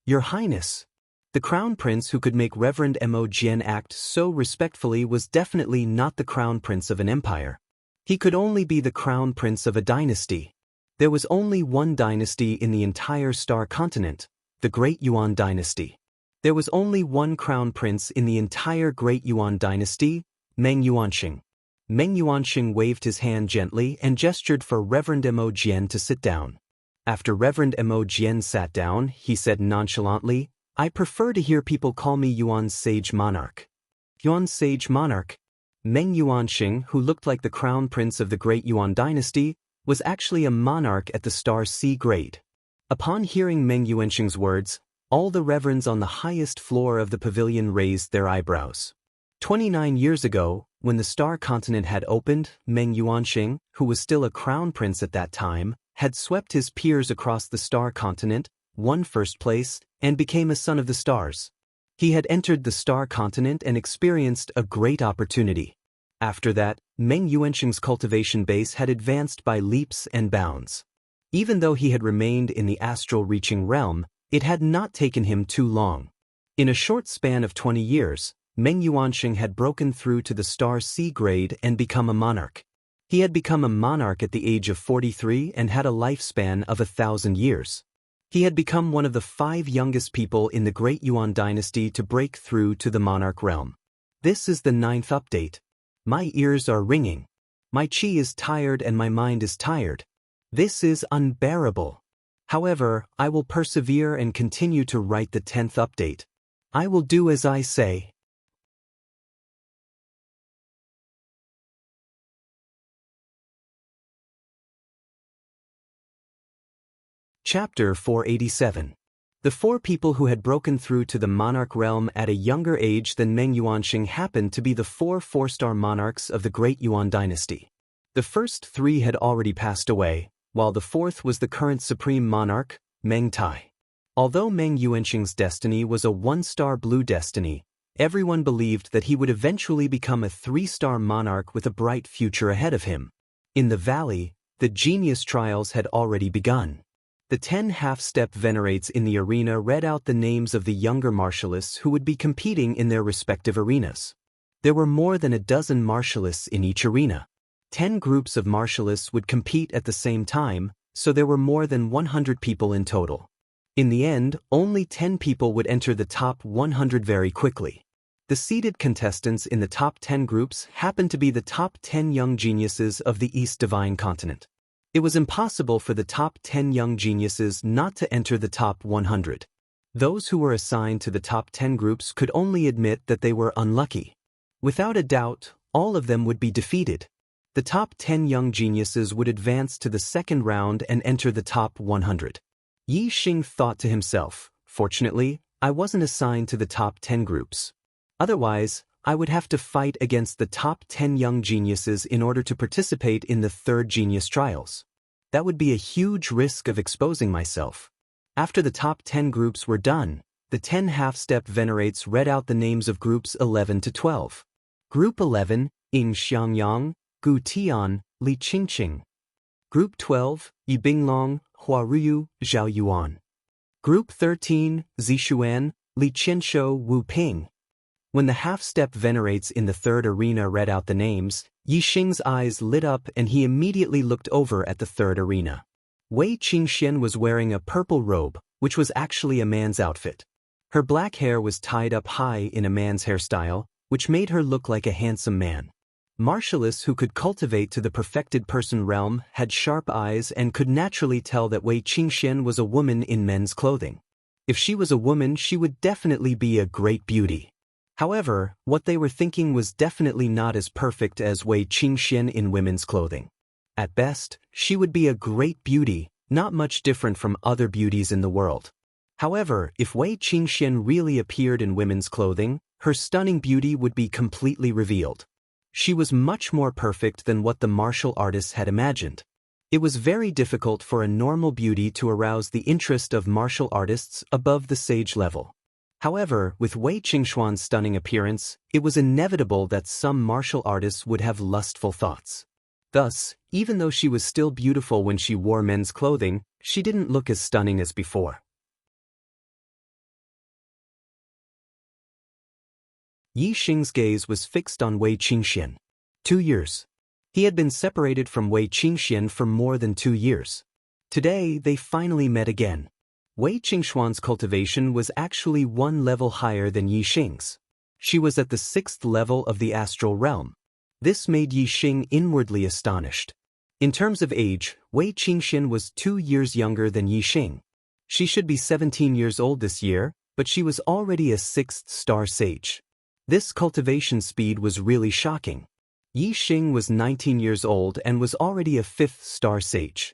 "Your Highness." The crown prince who could make Reverend Mo Jian act so respectfully was definitely not the crown prince of an empire. He could only be the crown prince of a dynasty. There was only one dynasty in the entire star continent, the Great Yuan dynasty. There was only one crown prince in the entire Great Yuan dynasty, Meng Yuanxing. Meng Yuanxing waved his hand gently and gestured for Reverend Mo Jian to sit down. After Reverend Mo Jian sat down, he said nonchalantly, "I prefer to hear people call me Yuan's Sage Monarch." Yuan's Sage Monarch? Meng Yuanxing, who looked like the crown prince of the Great Yuan dynasty, was actually a monarch at the star C grade. Upon hearing Meng Yuanxing's words, all the reverends on the highest floor of the pavilion raised their eyebrows. 29 years ago, when the star continent had opened, Meng Yuanxing, who was still a crown prince at that time, had swept his peers across the star continent, won first place, and became a son of the stars. He had entered the star continent and experienced a great opportunity. After that, Meng Yuanxing's cultivation base had advanced by leaps and bounds. Even though he had remained in the astral reaching realm, it had not taken him too long. In a short span of 20 years, Meng Yuanxing had broken through to the star C grade and become a monarch. He had become a monarch at the age of 43 and had a lifespan of 1,000 years. He had become one of the 5 youngest people in the Great Yuan dynasty to break through to the monarch realm. This is the 9th update. My ears are ringing. My chi is tired and my mind is tired. This is unbearable. However, I will persevere and continue to write the 10th update. I will do as I say. Chapter 487. The four people who had broken through to the monarch realm at a younger age than Meng Yuanxing happened to be the four-star monarchs of the Great Yuan dynasty. The first three had already passed away, while the fourth was the current supreme monarch, Meng Tai. Although Meng Yuanxing's destiny was a one-star blue destiny, everyone believed that he would eventually become a three-star monarch with a bright future ahead of him. In the valley, the genius trials had already begun. The 10 half-step venerates in the arena read out the names of the younger martialists who would be competing in their respective arenas. There were more than a dozen martialists in each arena. 10 groups of martialists would compete at the same time, so there were more than 100 people in total. In the end, only 10 people would enter the top 100 very quickly. The seeded contestants in the top 10 groups happened to be the top 10 young geniuses of the East Divine Continent. It was impossible for the top 10 young geniuses not to enter the top 100. Those who were assigned to the top 10 groups could only admit that they were unlucky. Without a doubt, all of them would be defeated. The top 10 young geniuses would advance to the second round and enter the top 100. Yi Xing thought to himself, fortunately, I wasn't assigned to the top 10 groups. Otherwise, I would have to fight against the top 10 young geniuses in order to participate in the third genius trials. That would be a huge risk of exposing myself. After the top 10 groups were done, the 10 half-step venerates read out the names of groups 11 to 12. Group 11, Ying Xiangyang, Gu Tian, Li Qingqing. Group 12, Yi Binglong, Hua Ruyu, Zhao Yuan. Group 13, Zishuan, Li Qianshou, Wu Ping. When the half-step venerates in the third arena read out the names, Yi Xing's eyes lit up and he immediately looked over at the third arena. Wei Qingxian was wearing a purple robe, which was actually a man's outfit. Her black hair was tied up high in a man's hairstyle, which made her look like a handsome man. Martialists who could cultivate to the perfected person realm had sharp eyes and could naturally tell that Wei Qingxian was a woman in men's clothing. If she was a woman, she would definitely be a great beauty. However, what they were thinking was definitely not as perfect as Wei Qingxian in women's clothing. At best, she would be a great beauty, not much different from other beauties in the world. However, if Wei Qingxian really appeared in women's clothing, her stunning beauty would be completely revealed. She was much more perfect than what the martial artists had imagined. It was very difficult for a normal beauty to arouse the interest of martial artists above the sage level. However, with Wei Qingxuan's stunning appearance, it was inevitable that some martial artists would have lustful thoughts. Thus, even though she was still beautiful when she wore men's clothing, she didn't look as stunning as before. Yi Xing's gaze was fixed on Wei Qingxian. 2 years. He had been separated from Wei Qingxian for more than 2 years. Today, they finally met again. Wei Qingxuan's cultivation was actually one level higher than Yi Xing's. She was at the 6th level of the astral realm. This made Yi Xing inwardly astonished. In terms of age, Wei Qingxian was 2 years younger than Yi Xing. She should be 17 years old this year, but she was already a 6th-star sage. This cultivation speed was really shocking. Yi Xing was 19 years old and was already a 5th-star sage.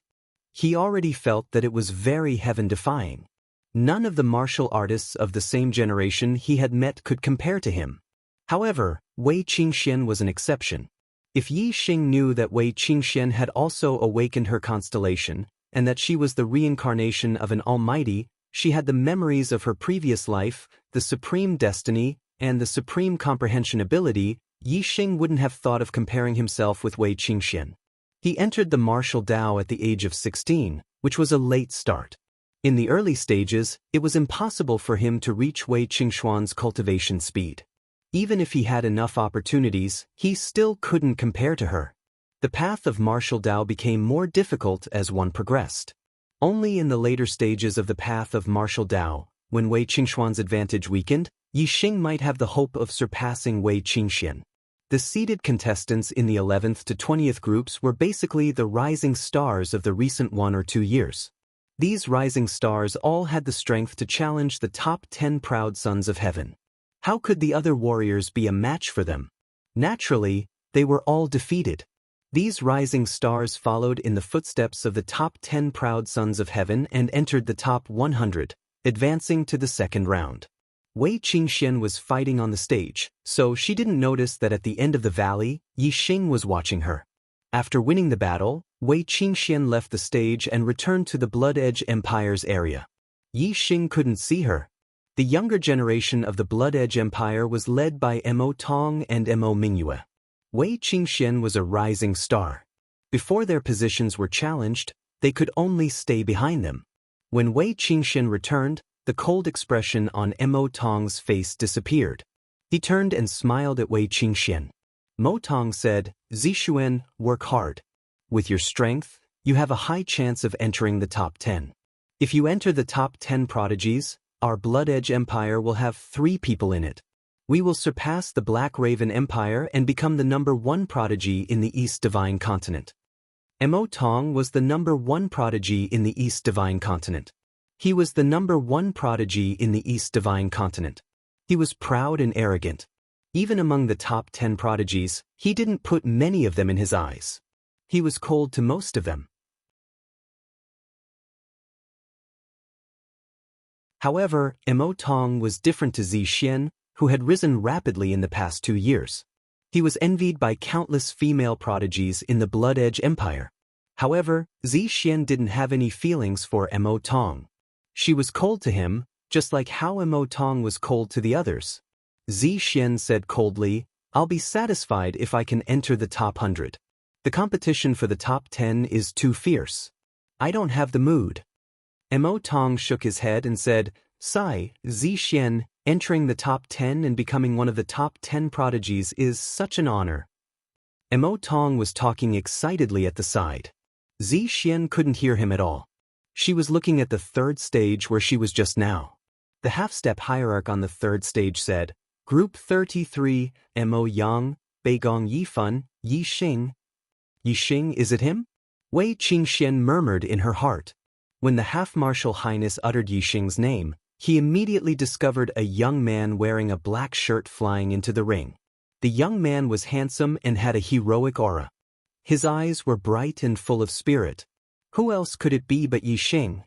He already felt that it was very heaven-defying. None of the martial artists of the same generation he had met could compare to him. However, Wei Qingxian was an exception. If Yi Xing knew that Wei Qingxian had also awakened her constellation, and that she was the reincarnation of an almighty, she had the memories of her previous life, the supreme destiny, and the supreme comprehension ability, Yi Xing wouldn't have thought of comparing himself with Wei Qingxian. He entered the martial Tao at the age of 16, which was a late start. In the early stages, it was impossible for him to reach Wei Qingxuan's cultivation speed. Even if he had enough opportunities, he still couldn't compare to her. The path of martial Tao became more difficult as one progressed. Only in the later stages of the path of martial Tao, when Wei Qingxuan's advantage weakened, Yi Xing might have the hope of surpassing Wei Qingxian. The seeded contestants in the 11th to 20th groups were basically the rising stars of the recent 1 or 2 years. These rising stars all had the strength to challenge the top 10 proud sons of heaven. How could the other warriors be a match for them? Naturally, they were all defeated. These rising stars followed in the footsteps of the top 10 proud sons of heaven and entered the top 100, advancing to the second round. Wei Qingxian was fighting on the stage, so she didn't notice that at the end of the valley, Yi Xing was watching her. After winning the battle, Wei Qingxian left the stage and returned to the Blood Edge Empire's area. Yi Xing couldn't see her. The younger generation of the Blood Edge Empire was led by Mo Tong and Mo Mingyue. Wei Qingxian was a rising star. Before their positions were challenged, they could only stay behind them. When Wei Qingxian returned, the cold expression on Mo Tong's face disappeared. He turned and smiled at Wei Qingxian. Mo Tong said, "Zixuan, work hard. With your strength, you have a high chance of entering the top 10. If you enter the top 10 prodigies, our Blood Edge Empire will have 3 people in it. We will surpass the Black Raven Empire and become the #1 prodigy in the East Divine Continent." Mo Tong was the #1 prodigy in the East Divine Continent. He was the #1 prodigy in the East Divine Continent. He was proud and arrogant. Even among the top 10 prodigies, he didn't put many of them in his eyes. He was cold to most of them. However, Mo Tong was different to Zixuan, who had risen rapidly in the past 2 years. He was envied by countless female prodigies in the Blood Edge Empire. However, Zixuan didn't have any feelings for Mo Tong. She was cold to him, just like how Mo Tong was cold to the others. Zixuan said coldly, "I'll be satisfied if I can enter the top 100. The competition for the top 10 is too fierce. I don't have the mood." Mo Tong shook his head and said, "Sigh, Zixuan, entering the top 10 and becoming one of the top 10 prodigies is such an honor." Mo Tong was talking excitedly at the side. Zixuan couldn't hear him at all. She was looking at the third stage where she was just now. The half-step hierarch on the third stage said, "Group 33, Mo Yang, Beigong Yifan, Yi Xing." "Yi Xing, is it him?" Wei Qingxian murmured in her heart. When the half-martial highness uttered Yi Xing's name, he immediately discovered a young man wearing a black shirt flying into the ring. The young man was handsome and had a heroic aura. His eyes were bright and full of spirit. Who else could it be but Yi Xing?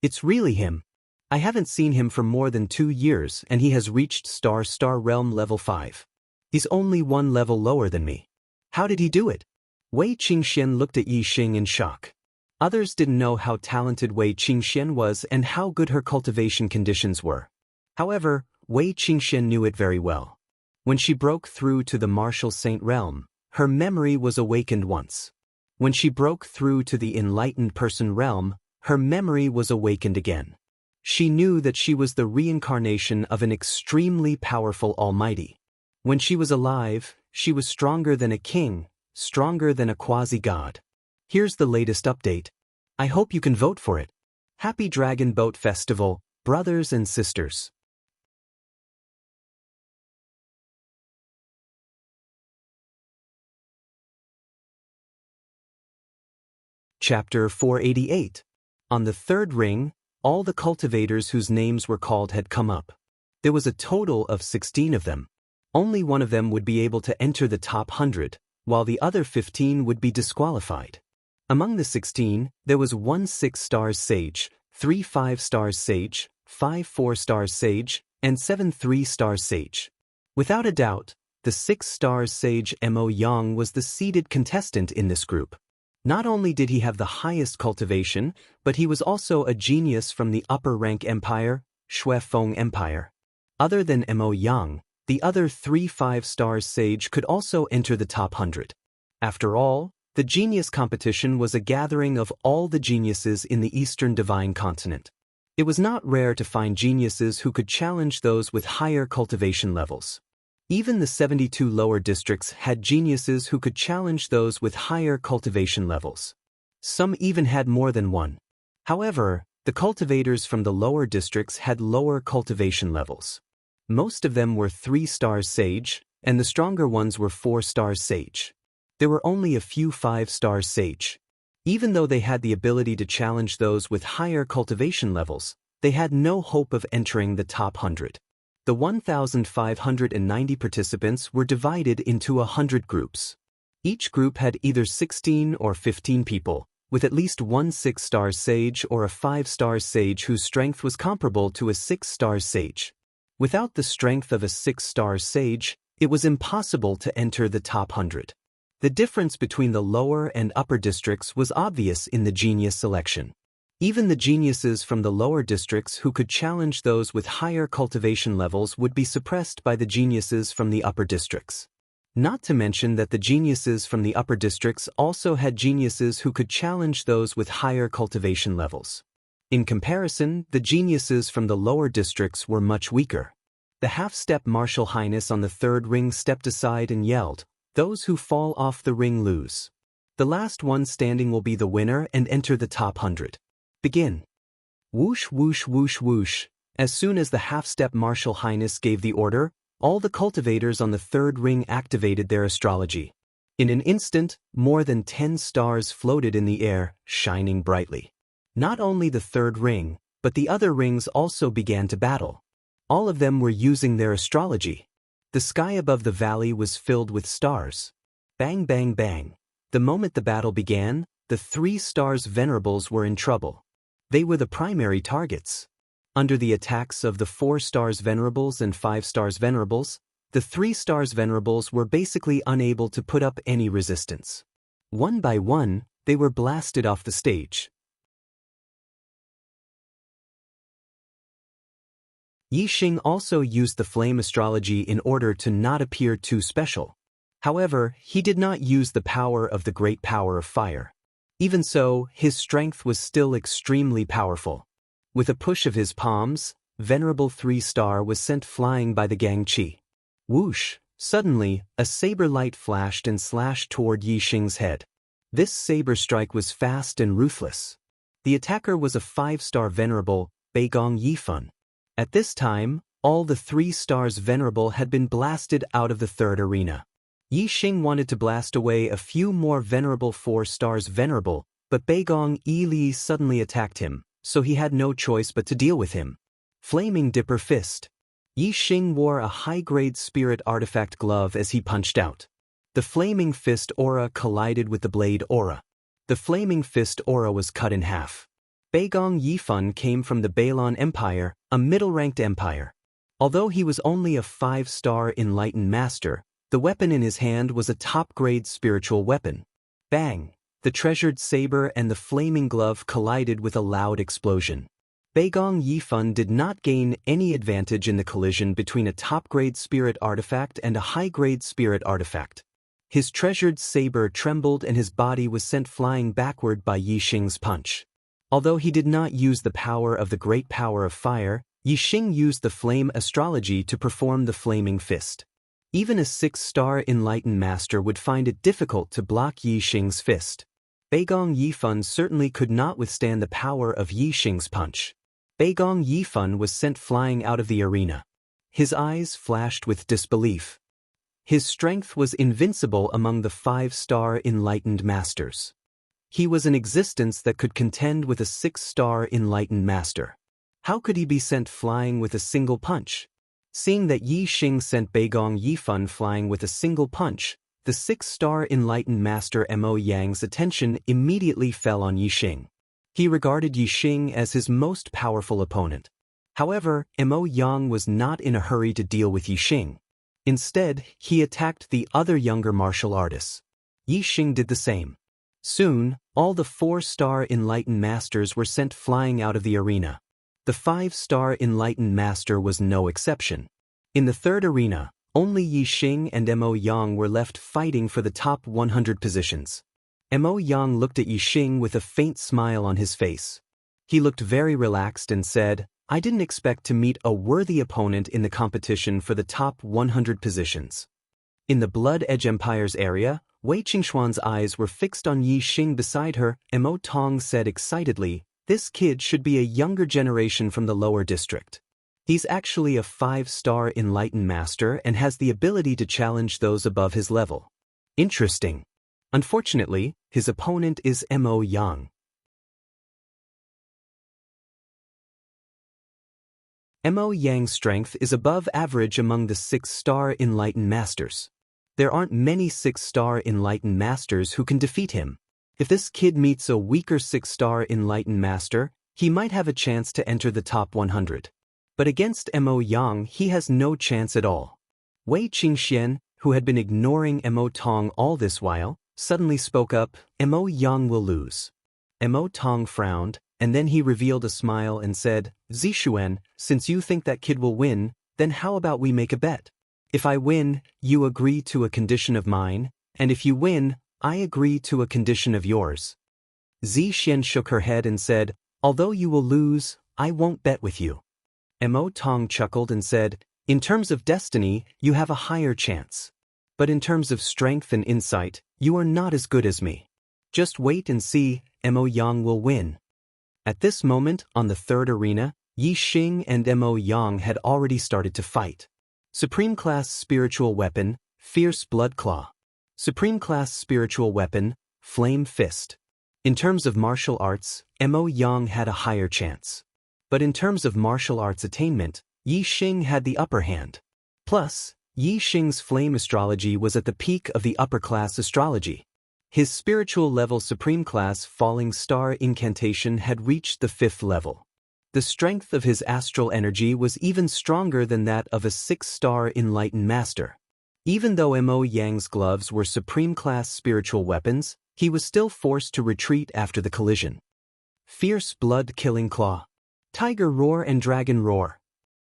It's really him. I haven't seen him for more than 2 years and he has reached Star Realm level 5. He's only 1 level lower than me. How did he do it? Wei Qingxian looked at Yi Xing in shock. Others didn't know how talented Wei Qingxian was and how good her cultivation conditions were. However, Wei Qingxian knew it very well. When she broke through to the Martial Saint realm, her memory was awakened once. When she broke through to the Enlightened Person realm, her memory was awakened again. She knew that she was the reincarnation of an extremely powerful Almighty. When she was alive, she was stronger than a king, stronger than a quasi-god. Here's the latest update. I hope you can vote for it. Happy Dragon Boat Festival, brothers and sisters. Chapter 488. On the third ring, all the cultivators whose names were called had come up. There was a total of 16 of them. Only one of them would be able to enter the top 100, while the other 15 would be disqualified. Among the 16, there was 1 6-star sage, 3 5-star sage, 5 4-star sage, and 7 3-star sage. Without a doubt, the 6-star sage Mo Yang was the seeded contestant in this group. Not only did he have the highest cultivation, but he was also a genius from the upper rank empire, Shui Feng Empire. Other than Mo Yang, the other 3 5-star sage could also enter the top 100. After all, the genius competition was a gathering of all the geniuses in the Eastern Divine Continent. It was not rare to find geniuses who could challenge those with higher cultivation levels. Even the 72 lower districts had geniuses who could challenge those with higher cultivation levels. Some even had more than one. However, the cultivators from the lower districts had lower cultivation levels. Most of them were 3-star sage, and the stronger ones were 4-star sage. There were only a few 5-star sage. Even though they had the ability to challenge those with higher cultivation levels, they had no hope of entering the top 100. The 1,590 participants were divided into 100 groups. Each group had either 16 or 15 people, with at least one 6-star sage or a 5-star sage whose strength was comparable to a 6-star sage. Without the strength of a 6-star sage, it was impossible to enter the top 100. The difference between the lower and upper districts was obvious in the genius selection. Even the geniuses from the lower districts who could challenge those with higher cultivation levels would be suppressed by the geniuses from the upper districts. Not to mention that the geniuses from the upper districts also had geniuses who could challenge those with higher cultivation levels. In comparison, the geniuses from the lower districts were much weaker. The half-step Martial Highness on the third ring stepped aside and yelled, "Those who fall off the ring lose. The last one standing will be the winner and enter the top 100. Begin." Whoosh whoosh whoosh whoosh. As soon as the half-step Martial Highness gave the order, all the cultivators on the third ring activated their astrology. In an instant, more than 10 stars floated in the air, shining brightly. Not only the third ring, but the other rings also began to battle. All of them were using their astrology. The sky above the valley was filled with stars. Bang bang bang. The moment the battle began, the 3 stars venerables were in trouble. They were the primary targets. Under the attacks of the 4 stars venerables and 5 stars venerables, the 3 stars venerables were basically unable to put up any resistance. One by one, they were blasted off the stage. Yi Xing also used the flame astrology in order to not appear too special. However, he did not use the power of the great power of fire. Even so, his strength was still extremely powerful. With a push of his palms, Venerable 3-star was sent flying by the Gangqi. Whoosh! Suddenly, a saber light flashed and slashed toward Yi Xing's head. This saber strike was fast and ruthless. The attacker was a 5-star Venerable, Beigong Yifun. At this time, all the 3 stars Venerable had been blasted out of the third arena. Yi Xing wanted to blast away a few more Venerable 4 stars Venerable, but Beigong Yili suddenly attacked him, so he had no choice but to deal with him. Flaming Dipper Fist. Yi Xing wore a high-grade spirit artifact glove as he punched out. The Flaming Fist aura collided with the Blade aura. The Flaming Fist aura was cut in half. Beigong Yifun came from the Balon Empire, a middle-ranked empire. Although he was only a 5-star enlightened master, the weapon in his hand was a top-grade spiritual weapon. Bang! The treasured saber and the flaming glove collided with a loud explosion. Beigong Yifun did not gain any advantage in the collision between a top-grade spirit artifact and a high-grade spirit artifact. His treasured saber trembled and his body was sent flying backward by Yi Xing's punch. Although he did not use the power of the great power of fire, Yi Xing used the flame astrology to perform the flaming fist. Even a 6-star enlightened master would find it difficult to block Yi Xing's fist. Beigong Yifun certainly could not withstand the power of Yi Xing's punch. Beigong Yifun was sent flying out of the arena. His eyes flashed with disbelief. His strength was invincible among the 5-star enlightened masters. He was an existence that could contend with a 6-star enlightened master. How could he be sent flying with a single punch? Seeing that Yi Xing sent Beigong Yifun flying with a single punch, the 6-star enlightened master Mo Yang's attention immediately fell on Yi Xing. He regarded Yi Xing as his most powerful opponent. However, Mo Yang was not in a hurry to deal with Yi Xing. Instead, he attacked the other younger martial artists. Yi Xing did the same. Soon, all the 4-star enlightened masters were sent flying out of the arena. The 5-star enlightened master was no exception. In the third arena, only Yi Xing and Mo Yang were left fighting for the top 100 positions. Mo Yang looked at Yi Xing with a faint smile on his face. He looked very relaxed and said, "I didn't expect to meet a worthy opponent in the competition for the top 100 positions." In the Blood Edge Empire's area, Wei Qingxuan's eyes were fixed on Yi Xing beside her. Mo Tong said excitedly, "This kid should be a younger generation from the lower district. He's actually a 5-star enlightened master and has the ability to challenge those above his level." Interesting. Unfortunately, His opponent is Mo Yang. Mo Yang's strength is above average among the 6-star Enlightened Masters. There aren't many 6-star Enlightened Masters who can defeat him. If this kid meets a weaker 6-star Enlightened Master, he might have a chance to enter the top 100. But against Mo Yang, he has no chance at all. Wei Qingxian, who had been ignoring Mo Tong all this while, suddenly spoke up, Mo Yang will lose. Mo Tong frowned, and then he revealed a smile and said, Zixuan, since you think that kid will win, then how about we make a bet? If I win, you agree to a condition of mine, and if you win, I agree to a condition of yours. Zixuan shook her head and said, although you will lose, I won't bet with you. Mo Tong chuckled and said, in terms of destiny, you have a higher chance. But in terms of strength and insight, you are not as good as me. Just wait and see, Mo Yang will win. At this moment, on the third arena, Yi Xing and Mo Yang had already started to fight. Supreme Class Spiritual Weapon, Fierce Blood Claw. Supreme Class Spiritual Weapon, Flame Fist. In terms of martial arts, Mo Yang had a higher chance. But in terms of martial arts attainment, Yi Xing had the upper hand. Plus, Yi Xing's flame astrology was at the peak of the upper class astrology. His spiritual level Supreme Class Falling Star incantation had reached the 5th level. The strength of his astral energy was even stronger than that of a 6-star Enlightened Master. Even though Mo Yang's gloves were Supreme Class spiritual weapons, he was still forced to retreat after the collision. Fierce Blood-Killing Claw. Tiger Roar and Dragon Roar.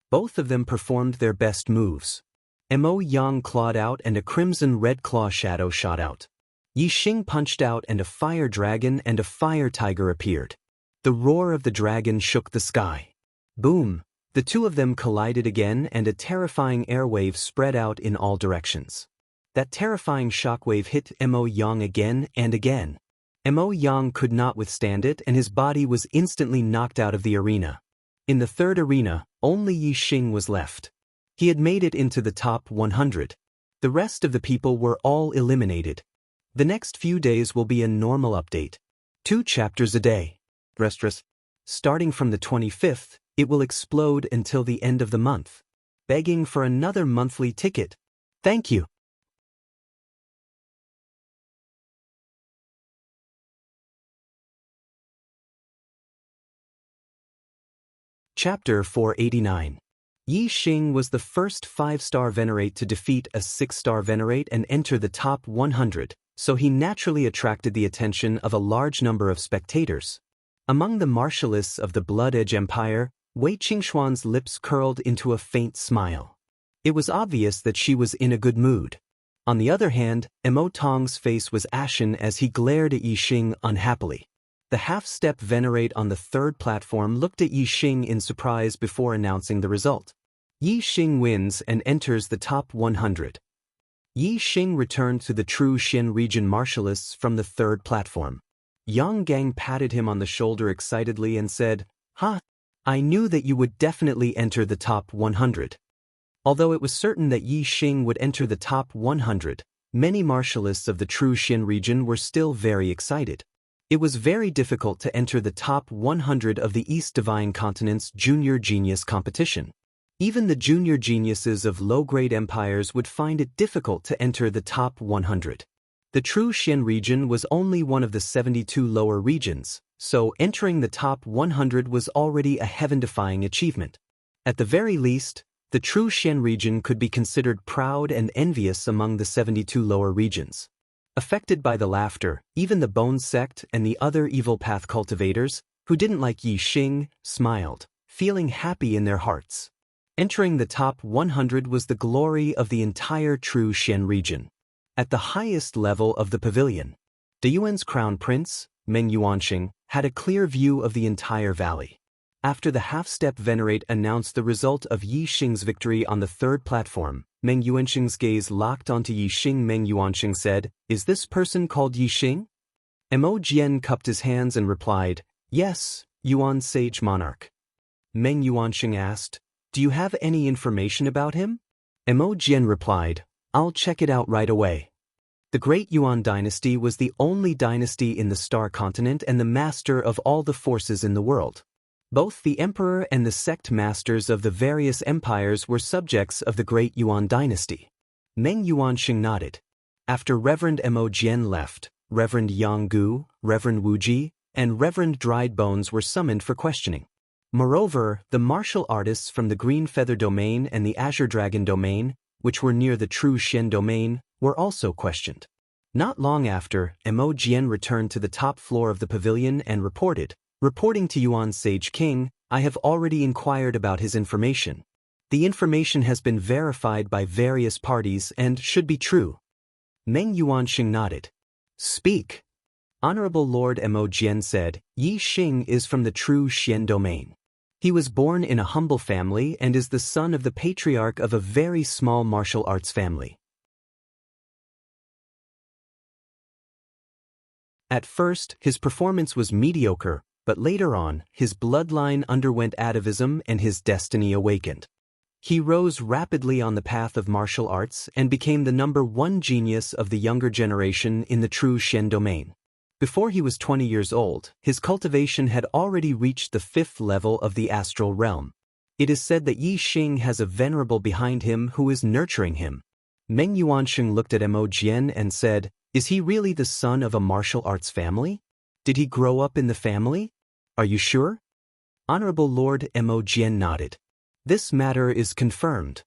Both of them performed their best moves. Mo Yang clawed out and a crimson-red claw shadow shot out. Yi Xing punched out and a fire dragon and a fire tiger appeared. The roar of the dragon shook the sky. Boom! The two of them collided again and a terrifying airwave spread out in all directions. That terrifying shockwave hit Mo Yang again and again. Mo Yang could not withstand it and his body was instantly knocked out of the arena. In the third arena, only Yi Xing was left. He had made it into the top 100. The rest of the people were all eliminated. The next few days will be a normal update. 2 chapters a day. Restless. Starting from the 25th, it will explode until the end of the month. Begging for another monthly ticket. Thank you. Chapter 489. Yi Xing was the first 5-star Venerate to defeat a 6-star Venerate and enter the top 100, so he naturally attracted the attention of a large number of spectators. Among the martialists of the Blood Edge Empire, Wei Qingxuan's lips curled into a faint smile. It was obvious that she was in a good mood. On the other hand, Mo Tong's face was ashen as he glared at Yi Xing unhappily. The half-step Venerate on the third platform looked at Yi Xing in surprise before announcing the result. Yi Xing wins and enters the top 100. Yi Xing returned to the True Xin region martialists from the third platform. Yang Gang patted him on the shoulder excitedly and said, I knew that you would definitely enter the top 100. Although it was certain that Yi Xing would enter the top 100, many martialists of the True Xin region were still very excited. It was very difficult to enter the top 100 of the East Divine Continent's Junior Genius competition. Even the junior geniuses of low-grade empires would find it difficult to enter the top 100. The True Xian region was only one of the 72 lower regions, so entering the top 100 was already a heaven-defying achievement. At the very least, the True Xian region could be considered proud and envious among the 72 lower regions. Affected by the laughter, even the Bone Sect and the other evil path cultivators, who didn't like Yi Xing, smiled, feeling happy in their hearts. Entering the top 100 was the glory of the entire True Xian region. At the highest level of the pavilion, Deyuan's crown prince, Meng Yuanxing, had a clear view of the entire valley. After the half-step Venerate announced the result of Yi Xing's victory on the third platform, Meng Yuanxing's gaze locked onto Yi Xing. Meng Yuanxing said, "Is this person called Yi Xing?" Mo Jian cupped his hands and replied, "Yes, Yuan Sage Monarch." Meng Yuanxing asked, "Do you have any information about him?" Mo Jian replied, "I'll check it out right away." The Great Yuan dynasty was the only dynasty in the Star Continent and the master of all the forces in the world. Both the emperor and the sect masters of the various empires were subjects of the Great Yuan dynasty. Meng Yuanxing nodded. After Reverend Mo Jian left, Reverend Yang Gu, Reverend Wu Ji, and Reverend Dried Bones were summoned for questioning. Moreover, the martial artists from the Green Feather Domain and the Azure Dragon Domain, which were near the True Shen Domain, were also questioned. Not long after, Mo Jian returned to the top floor of the pavilion and reporting to Yuan Sage King, I have already inquired about his information. The information has been verified by various parties and should be true. Meng Yuanxing nodded. Speak. Honorable Lord Mo Jian said, Yi Xing is from the True Shen Domain. He was born in a humble family and is the son of the patriarch of a very small martial arts family. At first, his performance was mediocre, but later on, his bloodline underwent atavism and his destiny awakened. He rose rapidly on the path of martial arts and became the #1 genius of the younger generation in the True Shen Domain. Before he was 20 years old, his cultivation had already reached the 5th level of the astral realm. It is said that Yi Xing has a venerable behind him who is nurturing him. Meng Yuanxing looked at Mo Jian and said, Is he really the son of a martial arts family? Did he grow up in the family? Are you sure? Honorable Lord Mo Jian nodded. This matter is confirmed.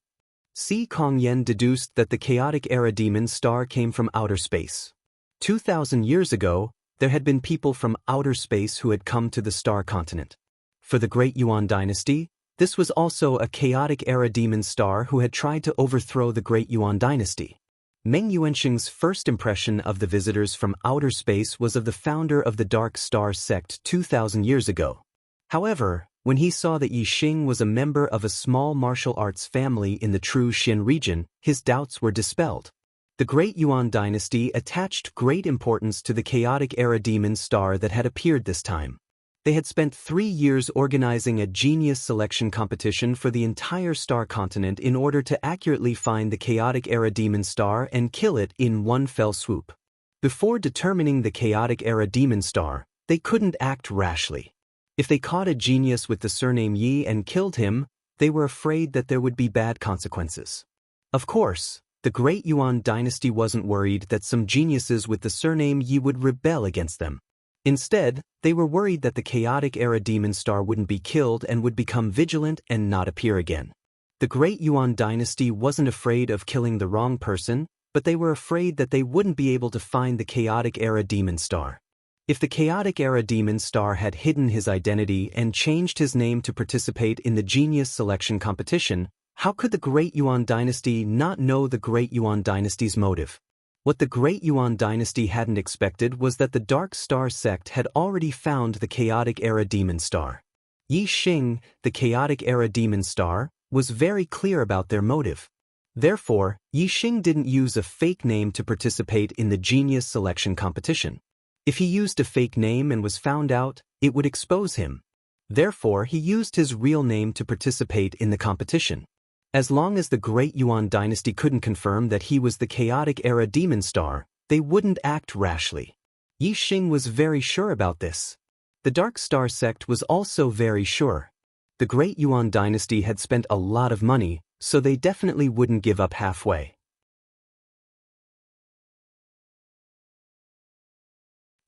Si Kongyan deduced that the chaotic era demon star came from outer space. 2,000 years ago, there had been people from outer space who had come to the Star Continent. For the Great Yuan dynasty, this was also a chaotic era demon star who had tried to overthrow the Great Yuan dynasty. Meng Yuanxing's first impression of the visitors from outer space was of the founder of the Dark Star sect 2,000 years ago. However, when he saw that Yi Xing was a member of a small martial arts family in the True Shen region, his doubts were dispelled. The Great Yuan dynasty attached great importance to the chaotic era demon star that had appeared this time. They had spent 3 years organizing a genius selection competition for the entire Star Continent in order to accurately find the chaotic era demon star and kill it in one fell swoop. Before determining the chaotic era demon star, they couldn't act rashly. If they caught a genius with the surname Yi and killed him, they were afraid that there would be bad consequences. Of course, the Great Yuan dynasty wasn't worried that some geniuses with the surname Yi would rebel against them. Instead, they were worried that the chaotic era demon star wouldn't be killed and would become vigilant and not appear again. The Great Yuan dynasty wasn't afraid of killing the wrong person, but they were afraid that they wouldn't be able to find the chaotic era demon star. If the chaotic era demon star had hidden his identity and changed his name to participate in the genius selection competition, how could the Great Yuan dynasty not know the Great Yuan dynasty's motive? What the Great Yuan dynasty hadn't expected was that the Dark Star sect had already found the chaotic era demon star. Yi Xing, the chaotic era demon star, was very clear about their motive. Therefore, Yi Xing didn't use a fake name to participate in the genius selection competition. If he used a fake name and was found out, it would expose him. Therefore, he used his real name to participate in the competition. As long as the Great Yuan dynasty couldn't confirm that he was the chaotic era demon star, they wouldn't act rashly. Yi Xing was very sure about this. The Dark Star sect was also very sure. The Great Yuan dynasty had spent a lot of money, so they definitely wouldn't give up halfway.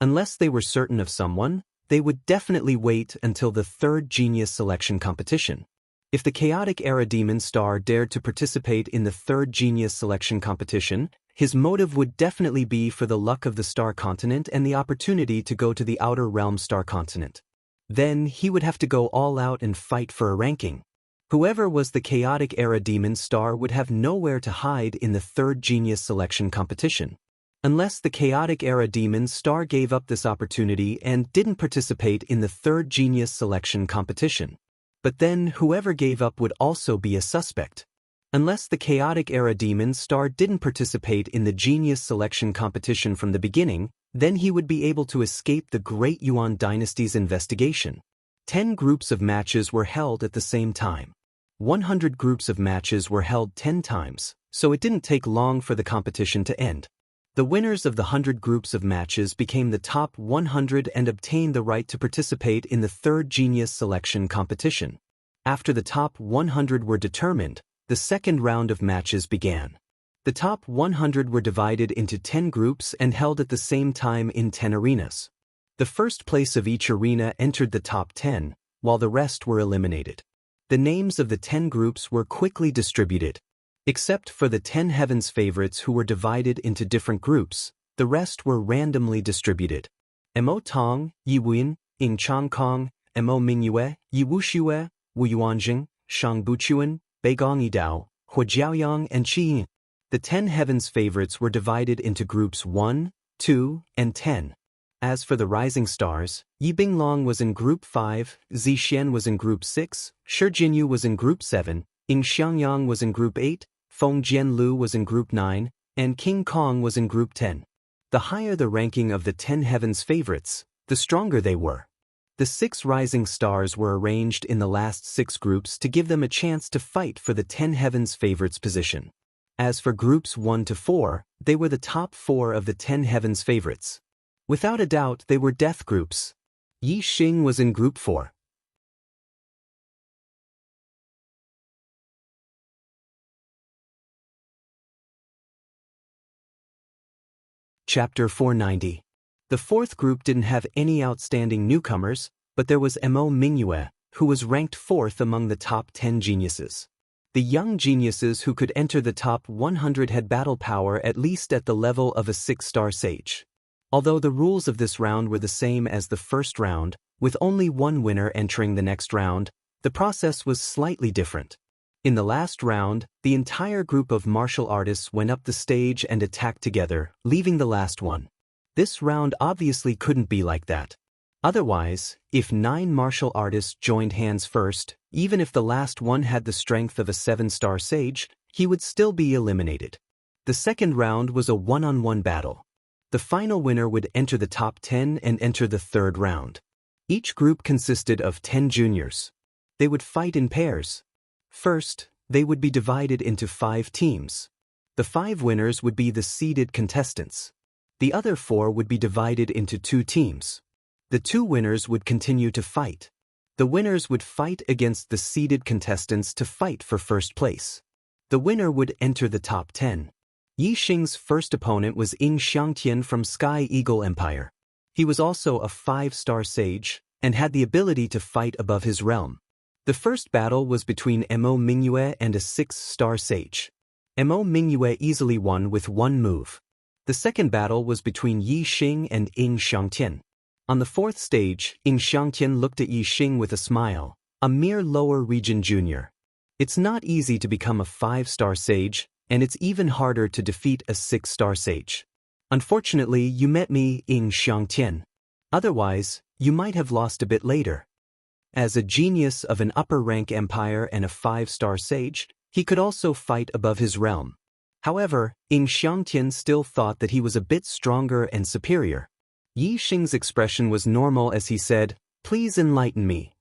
Unless they were certain of someone, they would definitely wait until the 3rd genius selection competition. If the chaotic era demon star dared to participate in the 3rd genius selection competition, his motive would definitely be for the luck of the Star Continent and the opportunity to go to the Outer Realm Star Continent. Then he would have to go all out and fight for a ranking. Whoever was the chaotic era demon star would have nowhere to hide in the 3rd genius selection competition. Unless the chaotic era demon star gave up this opportunity and didn't participate in the 3rd genius selection competition. But then whoever gave up would also be a suspect. Unless the chaotic era demon star didn't participate in the genius selection competition from the beginning, then he would be able to escape the Great Yuan dynasty's investigation. 10 groups of matches were held at the same time. 100 groups of matches were held 10 times, so it didn't take long for the competition to end. The winners of the 100 groups of matches became the top 100 and obtained the right to participate in the third genius selection competition. After the top 100 were determined, the second round of matches began. The top 100 were divided into 10 groups and held at the same time in 10 arenas. The first place of each arena entered the top 10, while the rest were eliminated. The names of the 10 groups were quickly distributed. Except for the 10 heavens favorites who were divided into different groups, the rest were randomly distributed. Mo Tong, Yi Win, Ing Chang Kong, Mo Mingyue, Yi Wuxue, Wu Yuanjing, Shang Buchuan, Beigong Yidao, Hua Jiaoyang, and Qi Yin. The 10 heavens favorites were divided into groups 1, 2, and 10. As for the rising stars, Yi Binglong was in group 5, Zi Xian was in group 6, Shi Jinyu was in group 7, Ing Xiangyang was in group 8, Feng Jianlu was in group 9, and King Kong was in group 10. The higher the ranking of the 10 heavens favorites, the stronger they were. The 6 rising stars were arranged in the last 6 groups to give them a chance to fight for the 10 heavens favorites position. As for groups 1 to 4, they were the top 4 of the 10 heavens favorites. Without a doubt, they were death groups. Yi Xing was in group 4. Chapter 490. The fourth group didn't have any outstanding newcomers, but there was Mo Mingyue, who was ranked 4th among the top 10 geniuses. The young geniuses who could enter the top 100 had battle power at least at the level of a 6-star sage. Although the rules of this round were the same as the first round, with only one winner entering the next round, the process was slightly different. In the last round, the entire group of martial artists went up the stage and attacked together, leaving the last one. This round obviously couldn't be like that. Otherwise, if 9 martial artists joined hands first, even if the last one had the strength of a 7-star sage, he would still be eliminated. The second round was a one-on-one battle. The final winner would enter the top 10 and enter the third round. Each group consisted of 10 juniors. They would fight in pairs. First, they would be divided into 5 teams. The 5 winners would be the seeded contestants. The other 4 would be divided into 2 teams. The 2 winners would continue to fight. The winners would fight against the seeded contestants to fight for first place. The winner would enter the top 10. Yi Xing's first opponent was Ing Xiangtian from Sky Eagle Empire. He was also a 5-star sage, and had the ability to fight above his realm. The first battle was between Mo Mingyue and a 6-star sage. Mo Mingyue easily won with one move. The second battle was between Yi Xing and Ing Xiangtian. On the 4th stage, Ing Xiangtian looked at Yi Xing with a smile, a mere lower region junior. It's not easy to become a 5-star sage, and it's even harder to defeat a 6-star sage. Unfortunately, you met me, Ing Xiangtian. Otherwise, you might have lost a bit later. As a genius of an upper-rank empire and a 5-star sage, he could also fight above his realm. However, Ing Xiangtian still thought that he was a bit stronger and superior. Yi Xing's expression was normal as he said, "Please enlighten me."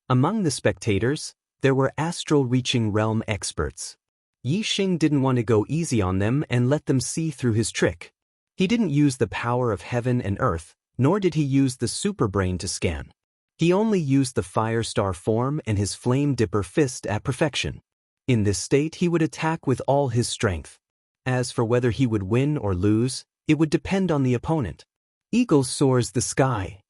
Among the spectators, there were astral-reaching realm experts. Yi Xing didn't want to go easy on them and let them see through his trick. He didn't use the power of heaven and earth, nor did he use the superbrain to scan. He only used the fire star form and his flame dipper fist at perfection. In this state, he would attack with all his strength. As for whether he would win or lose, it would depend on the opponent. Eagle soars the sky.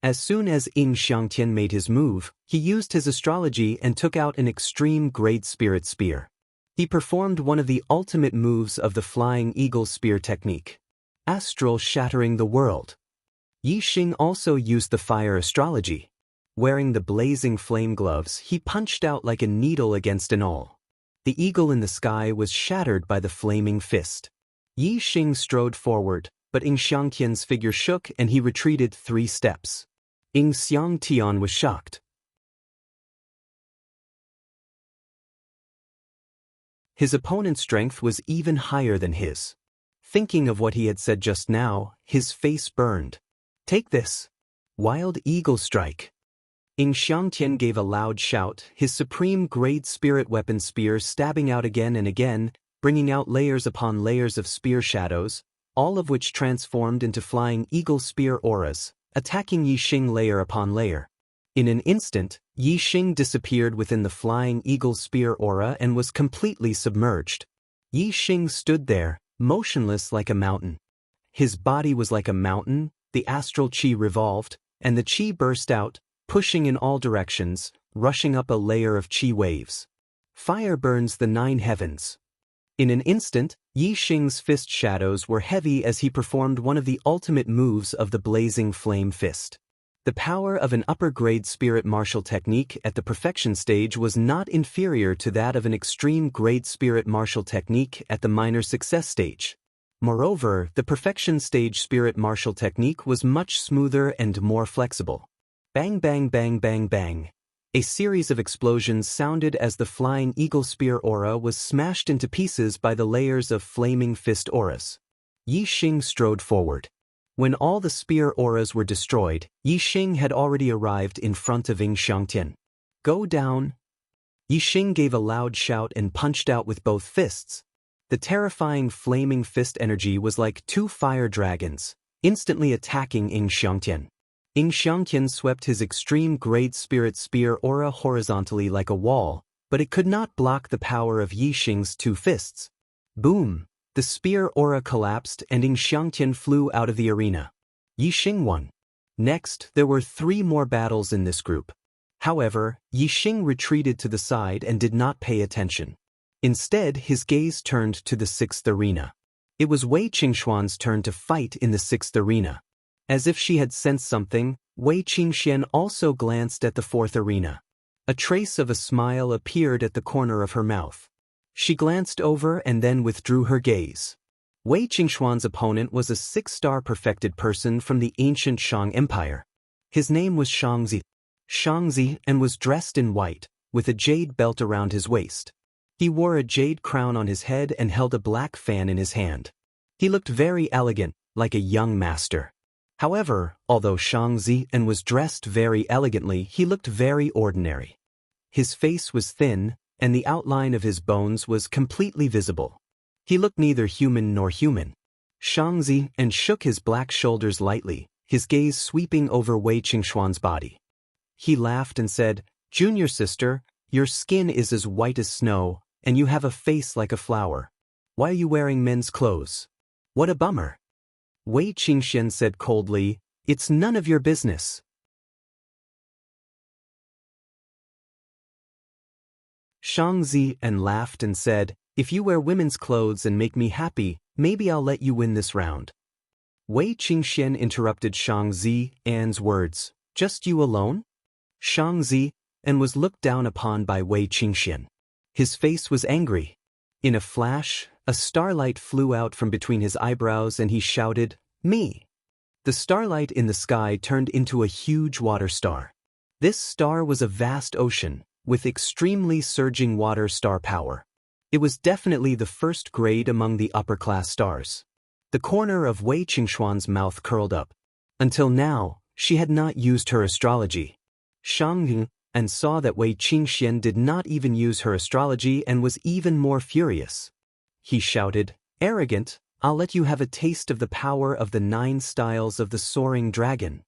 As soon as Ing Xiangtian made his move, he used his astrology and took out an extreme great spirit spear. He performed one of the ultimate moves of the flying eagle spear technique, astral shattering the world. Yi Xing also used the fire astrology. Wearing the blazing flame gloves, he punched out like a needle against an awl. The eagle in the sky was shattered by the flaming fist. Yi Xing strode forward, but Ing Xiangtian's figure shook and he retreated 3 steps. Ing Xiangtian was shocked. His opponent's strength was even higher than his. Thinking of what he had said just now, his face burned. "Take this. Wild Eagle Strike." Ing Xiangtian gave a loud shout, his supreme grade spirit weapon spear stabbing out again and again, bringing out layers upon layers of spear shadows, all of which transformed into flying eagle spear auras, attacking Yi Xing layer upon layer. In an instant, Yi Xing disappeared within the flying eagle spear aura and was completely submerged. Yi Xing stood there, motionless like a mountain. His body was like a mountain, the astral qi revolved, and the qi burst out, pushing in all directions, rushing up a layer of qi waves. Fire burns the 9 heavens. In an instant, Yi Xing's fist shadows were heavy as he performed one of the ultimate moves of the blazing flame fist. The power of an upper-grade spirit martial technique at the perfection stage was not inferior to that of an extreme-grade spirit martial technique at the minor success stage. Moreover, the perfection stage spirit martial technique was much smoother and more flexible. Bang bang bang bang bang. A series of explosions sounded as the flying eagle spear aura was smashed into pieces by the layers of flaming fist auras. Yi Xing strode forward. When all the spear auras were destroyed, Yi Xing had already arrived in front of Ying Xiangtian. Go down! Yi Xing gave a loud shout and punched out with both fists. The terrifying flaming fist energy was like 2 fire dragons, instantly attacking Ying Xiangtian. Ying Xiangtian swept his extreme-grade spirit spear aura horizontally like a wall, but it could not block the power of Yi Xing's 2 fists. Boom! The spear aura collapsed and Ying Xiangtian flew out of the arena. Yi Xing won. Next, there were 3 more battles in this group. However, Yi Xing retreated to the side and did not pay attention. Instead, his gaze turned to the 6th arena. It was Wei Qingxuan's turn to fight in the 6th arena. As if she had sensed something, Wei Qingxian also glanced at the 4th arena. A trace of a smile appeared at the corner of her mouth. She glanced over and then withdrew her gaze. Wei Qingxuan's opponent was a 6-star perfected person from the ancient Shang Empire. His name was Shangzi. Shangzi and was dressed in white, with a jade belt around his waist. He wore a jade crown on his head and held a black fan in his hand. He looked very elegant, like a young master. However, although Shangzi and was dressed very elegantly, he looked very ordinary. His face was thin, and the outline of his bones was completely visible. He looked neither human nor human. Shangzi and shook his black shoulders lightly, his gaze sweeping over Wei Qingxuan's body. He laughed and said, "Junior sister, your skin is as white as snow, and you have a face like a flower. Why are you wearing men's clothes? What a bummer." Wei Qingxian said coldly, "It's none of your business." Shangzi and laughed and said, "If you wear women's clothes and make me happy, maybe I'll let you win this round." Wei Qingxian interrupted Shangzi An's words, "Just you alone?" Shangzi and was looked down upon by Wei Qingxian. His face was angry. In a flash, a starlight flew out from between his eyebrows and he shouted, "Me!" The starlight in the sky turned into a huge water star. This star was a vast ocean, with extremely surging water star power. It was definitely the 1st grade among the upper-class stars. The corner of Wei Qingxuan's mouth curled up. Until now, she had not used her astrology. Shang and saw that Wei Qingxian did not even use her astrology and was even more furious. He shouted, "Arrogant, I'll let you have a taste of the power of the 9 styles of the soaring dragon."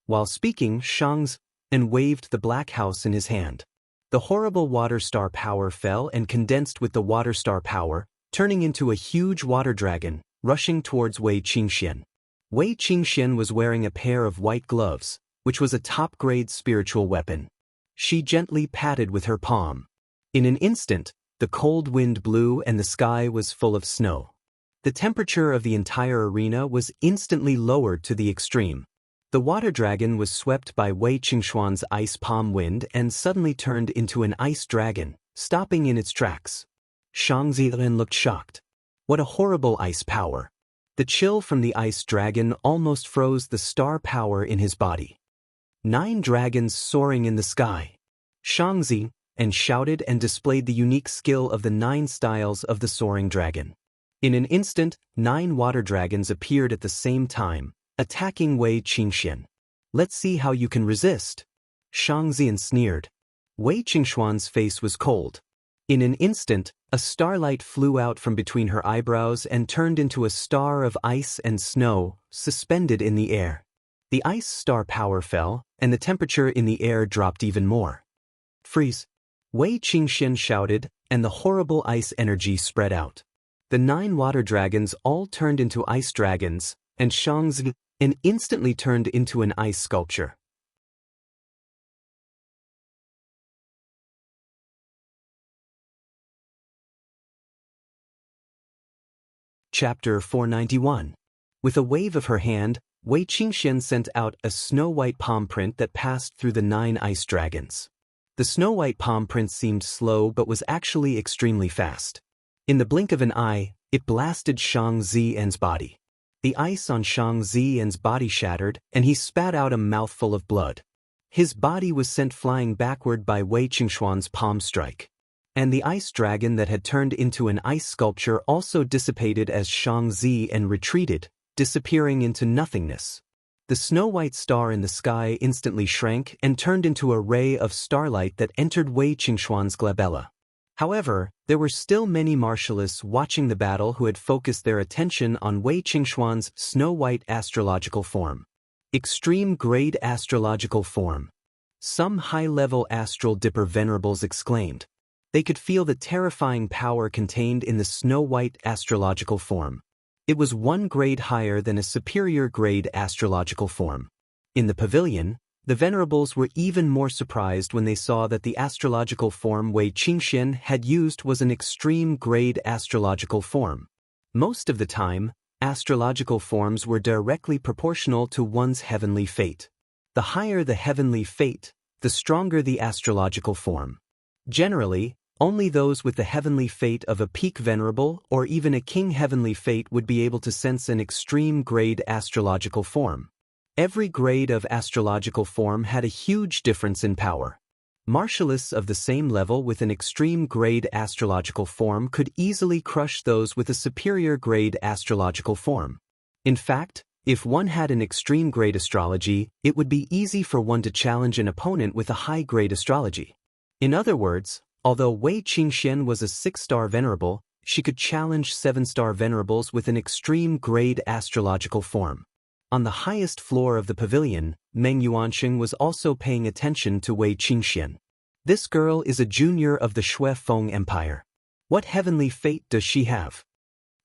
While speaking, Shang's and waved the black house in his hand. The horrible water star power fell and condensed with the water star power, turning into a huge water dragon, rushing towards Wei Qingxian. Wei Qingxian was wearing a pair of white gloves, which was a top-grade spiritual weapon. She gently patted with her palm. In an instant, the cold wind blew and the sky was full of snow. The temperature of the entire arena was instantly lowered to the extreme. The water dragon was swept by Wei Qingxuan's ice palm wind and suddenly turned into an ice dragon, stopping in its tracks. Shang Ziren looked shocked. What a horrible ice power! The chill from the ice dragon almost froze the star power in his body. 9 dragons soaring in the sky. Shangzi and shouted and displayed the unique skill of the 9 styles of the soaring dragon. In an instant, 9 water dragons appeared at the same time, attacking Wei Qingxian. "Let's see how you can resist." Shang Zian sneered. Wei Qingxuan's face was cold. In an instant, A starlight flew out from between her eyebrows and turned into a star of ice and snow, suspended in the air. The ice star power fell, and the temperature in the air dropped even more. Freeze! Wei Qingxian shouted, and the horrible ice energy spread out. The 9 water dragons all turned into ice dragons, and Shang Zi instantly turned into an ice sculpture. Chapter 491. With a wave of her hand, Wei Qingxian sent out a snow-white palm print that passed through the 9 ice dragons. The snow-white palm print seemed slow but was actually extremely fast. In the blink of an eye, it blasted Shang Zi's body. The ice on Shang Zi's body shattered, and he spat out a mouthful of blood. His body was sent flying backward by Wei Qingxuan's palm strike. And the ice dragon that had turned into an ice sculpture also dissipated as Shang Zi retreated, disappearing into nothingness. The snow-white star in the sky instantly shrank and turned into a ray of starlight that entered Wei Qingxuan's glabella. However, there were still many martialists watching the battle who had focused their attention on Wei Qingxuan's snow-white astrological form. Extreme grade astrological form. Some high-level astral dipper venerables exclaimed. They could feel the terrifying power contained in the snow-white astrological form. It was 1 grade higher than a superior grade astrological form. In the pavilion, the venerables were even more surprised when they saw that the astrological form Wei Qingxian had used was an extreme grade astrological form. Most of the time, astrological forms were directly proportional to one's heavenly fate. The higher the heavenly fate, the stronger the astrological form. Generally, only those with the heavenly fate of a peak venerable or even a king heavenly fate would be able to sense an extreme grade astrological form. Every grade of astrological form had a huge difference in power. Martialists of the same level with an extreme grade astrological form could easily crush those with a superior grade astrological form. In fact, if one had an extreme grade astrology, it would be easy for one to challenge an opponent with a high grade astrology. In other words, although Wei Qingxian was a 6-star venerable, she could challenge 7-star venerables with an extreme grade astrological form. On the highest floor of the pavilion, Meng Yuanxing was also paying attention to Wei Qingxian. This girl is a junior of the Shui Feng Empire. What heavenly fate does she have?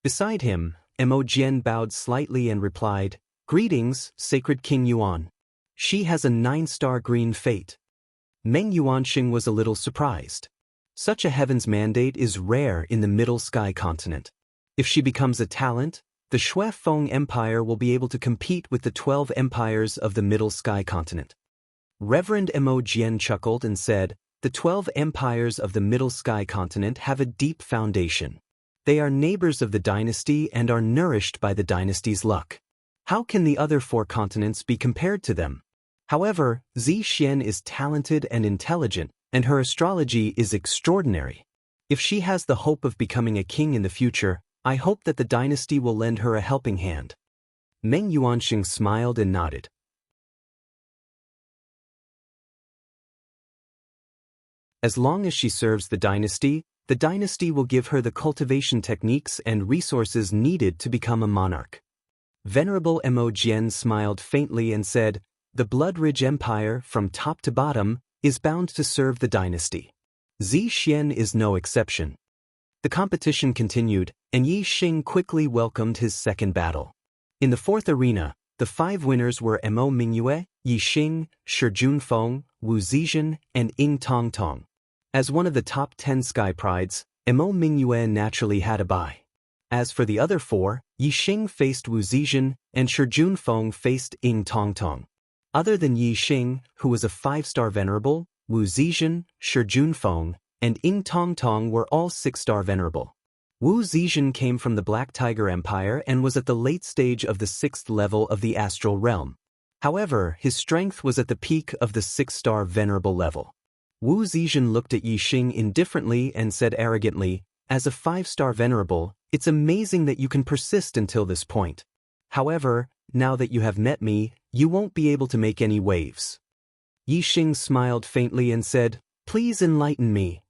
Beside him, Mo Jian bowed slightly and replied, "Greetings, Sacred King Yuan. She has a 9-star green fate." Meng Yuanxing was a little surprised. Such a heaven's mandate is rare in the Middle Sky continent. If she becomes a talent, the Shui Feng Empire will be able to compete with the 12 empires of the Middle Sky continent. Reverend Mo Jian chuckled and said, "The 12 empires of the Middle Sky continent have a deep foundation. They are neighbors of the dynasty and are nourished by the dynasty's luck. How can the other 4 continents be compared to them? However, Zi Xian is talented and intelligent, and her astrology is extraordinary. If she has the hope of becoming a king in the future, I hope that the dynasty will lend her a helping hand." Meng Yuanxing smiled and nodded. As long as she serves the dynasty will give her the cultivation techniques and resources needed to become a monarch. Venerable Mo Jian smiled faintly and said, "The Blood Ridge Empire, from top to bottom, is bound to serve the dynasty. Zi Xian is no exception." The competition continued, and Yi Xing quickly welcomed his second battle. In the 4th arena, the 5 winners were Mo Mingyue, Yi Xing, Shi Junfeng, Wu Zizhen, and Ying Tongtong. As one of the top 10 sky prides, Mo Mingyue naturally had a bye. As for the other 4, Yi Xing faced Wu Zizhen, and Shi Junfeng faced Ying Tongtong. Other than Yi Xing, who was a 5-star venerable, Wu Zizhen, Shi Junfeng, and Ying Tongtong were all 6-star venerable. Wu Zizhen came from the Black Tiger Empire and was at the late stage of the 6th level of the astral realm. However, his strength was at the peak of the 6-star venerable level. Wu Zizhen looked at Yi Xing indifferently and said arrogantly, "As a 5-star venerable, it's amazing that you can persist until this point. However, now that you have met me, you won't be able to make any waves." Yi Xing smiled faintly and said, "Please enlighten me."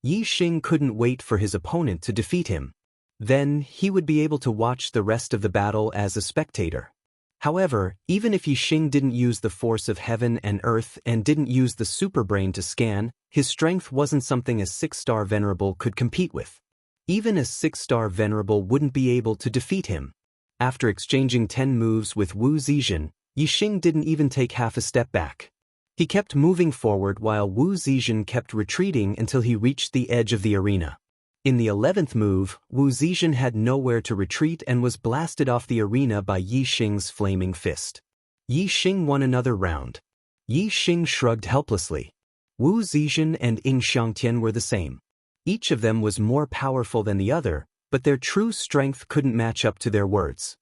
Yi Xing couldn't wait for his opponent to defeat him. Then, he would be able to watch the rest of the battle as a spectator. However, even if Yi Xing didn't use the force of heaven and earth and didn't use the superbrain to scan, his strength wasn't something a 6-star venerable could compete with. Even a 6-star venerable wouldn't be able to defeat him. After exchanging 10 moves with Wu Zizhen, Yi Xing didn't even take half a step back. He kept moving forward while Wu Zizhen kept retreating until he reached the edge of the arena. In the 11th move, Wu Zizhen had nowhere to retreat and was blasted off the arena by Yi Xing's flaming fist. Yi Xing won another round. Yi Xing shrugged helplessly. Wu Zizhen and Ying Xiangtian were the same. Each of them was more powerful than the other, but their true strength couldn't match up to their words.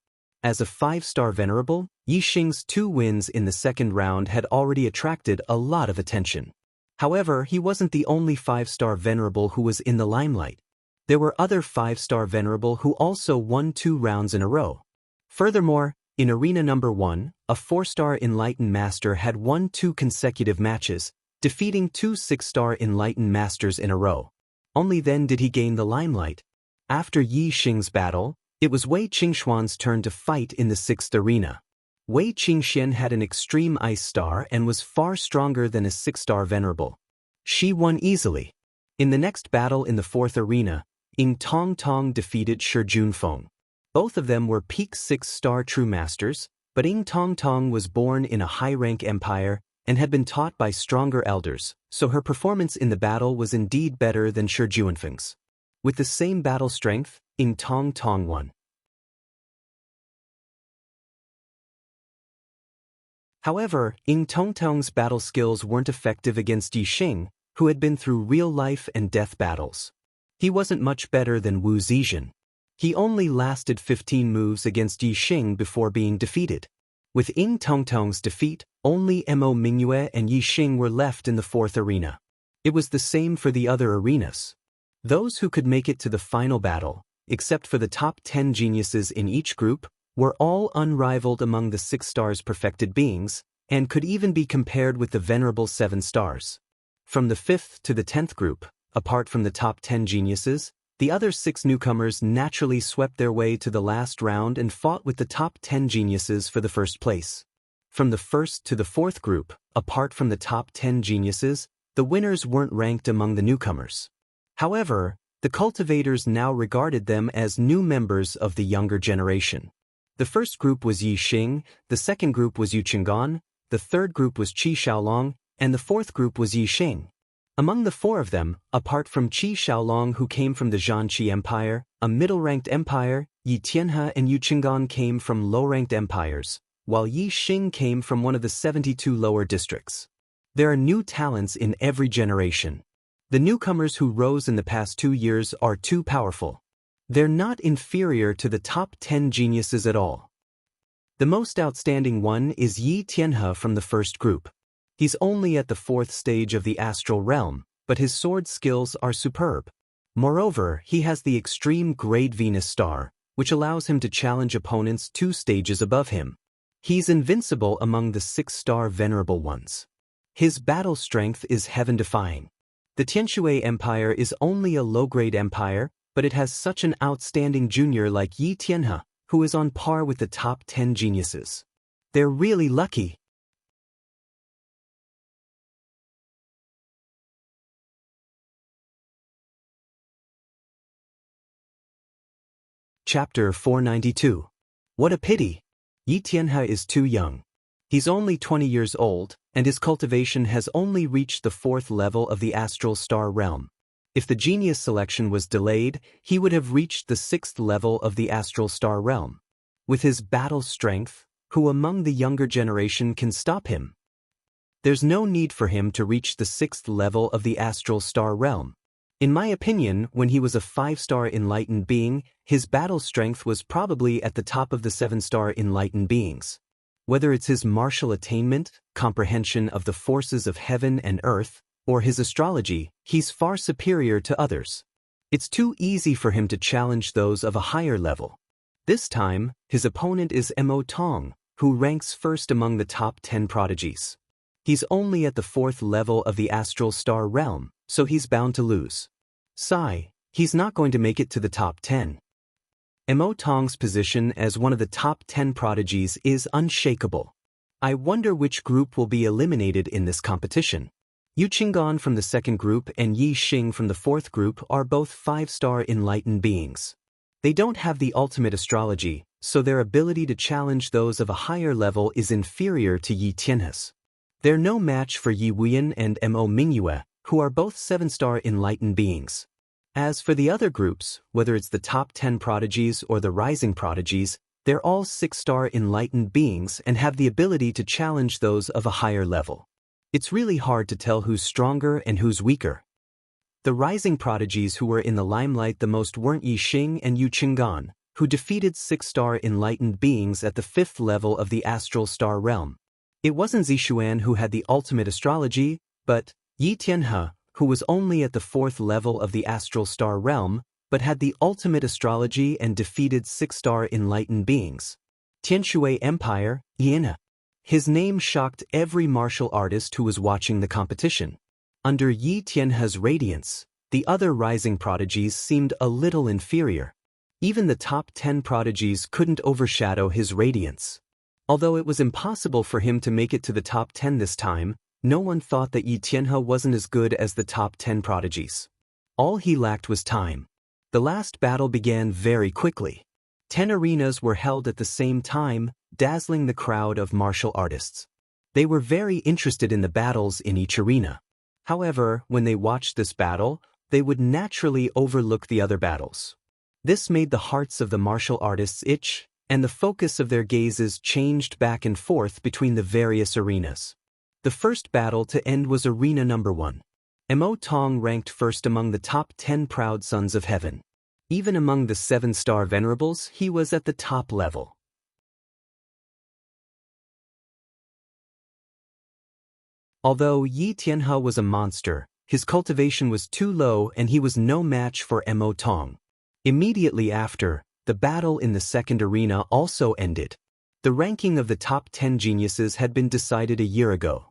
As a 5-star venerable, Yi Xing's 2 wins in the second round had already attracted a lot of attention. However, he wasn't the only 5-star venerable who was in the limelight. There were other 5-star venerable who also won 2 rounds in a row. Furthermore, in arena number 1, a 4-star enlightened master had won 2 consecutive matches, defeating 2 6-star enlightened masters in a row. Only then did he gain the limelight. After Yi Xing's battle, it was Wei Qingxuan's turn to fight in the 6th arena. Wei Qingxian had an extreme ice star and was far stronger than a 6-star venerable. She won easily. In the next battle in the 4th arena, Ying Tongtong defeated Shi Junfeng. Both of them were peak 6-star true masters, but Ying Tongtong was born in a high-rank empire and had been taught by stronger elders, so her performance in the battle was indeed better than Shi Junfeng's. With the same battle strength, Ying Tongtong won. However, Ying Tongtong's battle skills weren't effective against Yi Xing, who had been through real life and death battles. He wasn't much better than Wu Zizhen. He only lasted 15 moves against Yi Xing before being defeated. With Ying Tongtong's defeat, only Mo Mingyue and Yi Xing were left in the 4th arena. It was the same for the other arenas. Those who could make it to the final battle, except for the top 10 geniuses in each group, were all unrivaled among the 6 stars perfected beings, and could even be compared with the venerable 7 stars. From the 5th to the 10th group, apart from the top 10 geniuses, the other 6 newcomers naturally swept their way to the last round and fought with the top 10 geniuses for the first place. From the 1st to the 4th group, apart from the top 10 geniuses, the winners weren't ranked among the newcomers. However, the cultivators now regarded them as new members of the younger generation. The first group was Yi Xing, the second group was Yu Qinggan, the third group was Qi Shaolong, and the 4th group was Yi Xing. Among the 4 of them, apart from Qi Shaolong who came from the Zhanqi Empire, a middle-ranked empire, Yi Tianhe and Yu Qinggan came from low-ranked empires, while Yi Xing came from one of the 72 lower districts. There are new talents in every generation. The newcomers who rose in the past 2 years are too powerful. They're not inferior to the top 10 geniuses at all. The most outstanding one is Yi Tianhe from the first group. He's only at the 4th stage of the astral realm, but his sword skills are superb. Moreover, he has the extreme grade Venus star, which allows him to challenge opponents 2 stages above him. He's invincible among the 6-star venerable ones. His battle strength is heaven-defying. The Tianshui Empire is only a low-grade empire, but it has such an outstanding junior like Yi Tianhe, who is on par with the top 10 geniuses. They're really lucky. Chapter 492. What a pity! Yi Tianhe is too young. He's only 20 years old, and his cultivation has only reached the 4th level of the astral star realm. If the genius selection was delayed, he would have reached the 6th level of the astral star realm. With his battle strength, who among the younger generation can stop him? There's no need for him to reach the 6th level of the astral star realm. In my opinion, when he was a 5-star enlightened being, his battle strength was probably at the top of the 7-star enlightened beings. Whether it's his martial attainment, comprehension of the forces of heaven and earth, or his astrology, he's far superior to others. It's too easy for him to challenge those of a higher level. This time, his opponent is Mo Tong, who ranks first among the top 10 prodigies. He's only at the 4th level of the astral star realm, so he's bound to lose. Sigh, he's not going to make it to the top 10. Mo Tong's position as one of the top 10 prodigies is unshakable. I wonder which group will be eliminated in this competition. Yu Qinggan from the second group and Yi Xing from the fourth group are both 5-star enlightened beings. They don't have the ultimate astrology, so their ability to challenge those of a higher level is inferior to Yi Tianhe's. They're no match for Yi Wuyan and Mo Mingyue, who are both 7-star enlightened beings. As for the other groups, whether it's the top 10 prodigies or the rising prodigies, they're all 6-star enlightened beings and have the ability to challenge those of a higher level. It's really hard to tell who's stronger and who's weaker. The rising prodigies who were in the limelight the most weren't Yi Xing and Yu Qinggan, who defeated 6-star enlightened beings at the 5th level of the astral star realm. It wasn't Zixuan who had the ultimate astrology, but Yi Tianhe, who was only at the 4th level of the astral star realm, but had the ultimate astrology and defeated 6-star enlightened beings. Tianshui Empire, Yinhe. His name shocked every martial artist who was watching the competition. Under Yi Tianhe's radiance, the other rising prodigies seemed a little inferior. Even the top 10 prodigies couldn't overshadow his radiance. Although it was impossible for him to make it to the top 10 this time, no one thought that Yi Tianhe wasn't as good as the top 10 prodigies. All he lacked was time. The last battle began very quickly. 10 arenas were held at the same time, dazzling the crowd of martial artists. They were very interested in the battles in each arena. However, when they watched this battle, they would naturally overlook the other battles. This made the hearts of the martial artists itch, and the focus of their gazes changed back and forth between the various arenas. The first battle to end was arena number 1. Mo Tong ranked first among the top 10 proud sons of heaven. Even among the 7-star venerables, he was at the top level. Although Yi Tianhe was a monster, his cultivation was too low and he was no match for Mo Tong. Immediately after, the battle in the second arena also ended. The ranking of the top 10 geniuses had been decided a year ago.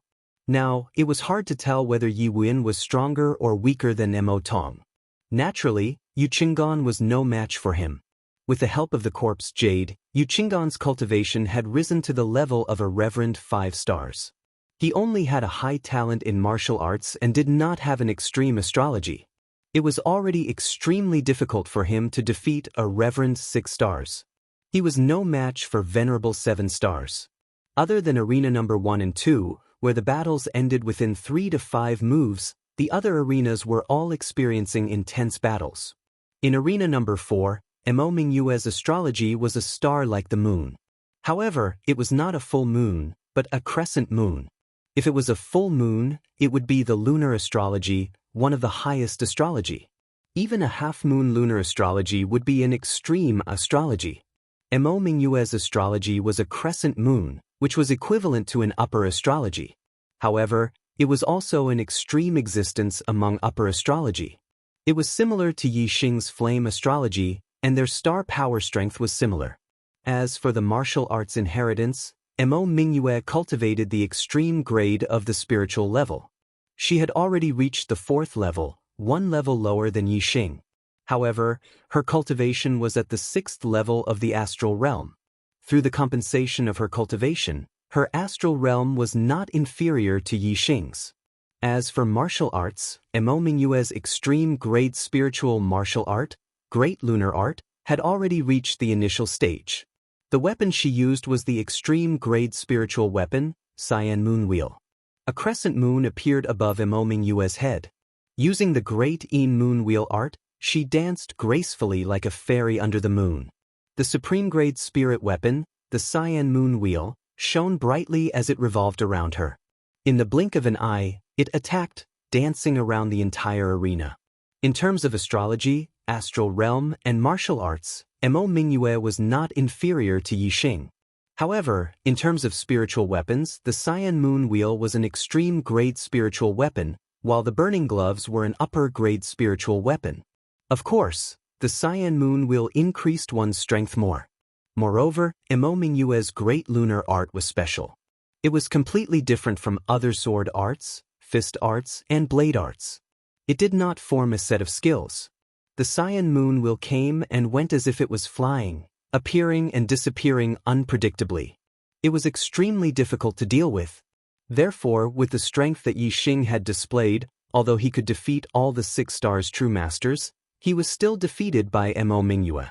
Now, it was hard to tell whether Yi Wuyan was stronger or weaker than Mo Tong. Naturally, Yu Qinggan was no match for him. With the help of the corpse jade, Yu Qinggan's cultivation had risen to the level of a reverend 5 stars. He only had a high talent in martial arts and did not have an extreme astrology. It was already extremely difficult for him to defeat a reverend 6 stars. He was no match for venerable 7 stars. Other than arena number 1 and 2, where the battles ended within 3 to 5 moves, the other arenas were all experiencing intense battles. In arena number 4, Mo Mingyue's astrology was a star like the moon. However, it was not a full moon, but a crescent moon. If it was a full moon, it would be the lunar astrology, one of the highest astrology. Even a half-moon lunar astrology would be an extreme astrology. Mo Mingyue's astrology was a crescent moon, which was equivalent to an upper astrology. However, it was also an extreme existence among upper astrology. It was similar to Yi Xing's flame astrology, and their star power strength was similar. As for the martial arts inheritance, Mo Mingyue cultivated the extreme grade of the spiritual level. She had already reached the 4th level, 1 level lower than Yi Xing. However, her cultivation was at the 6th level of the astral realm. Through the compensation of her cultivation, her astral realm was not inferior to Yi Xing's. As for martial arts, Mo Mingyue's extreme grade spiritual martial art, Great Lunar Art, had already reached the initial stage. The weapon she used was the extreme grade spiritual weapon, Cyan Moon Wheel. A crescent moon appeared above Mo Mingyue's head. Using the Great Een Moon Wheel art, she danced gracefully like a fairy under the moon. The supreme grade spirit weapon, the Cyan Moon Wheel, shone brightly as it revolved around her. In the blink of an eye, it attacked, dancing around the entire arena. In terms of astrology, astral realm, and martial arts, Mo Mingyue was not inferior to Yi Xing. However, in terms of spiritual weapons, the Cyan Moon Wheel was an extreme grade spiritual weapon, while the Burning Gloves were an upper grade spiritual weapon. Of course, the Cyan Moon Wheel increased one's strength more. Moreover, Mo Mingyue's Great Lunar Art was special. It was completely different from other sword arts, fist arts, and blade arts. It did not form a set of skills. The cyan moon wheel came and went as if it was flying, appearing and disappearing unpredictably. It was extremely difficult to deal with. Therefore, with the strength that Yi Xing had displayed, although he could defeat all the 6 stars true masters, he was still defeated by Mo Mingyue.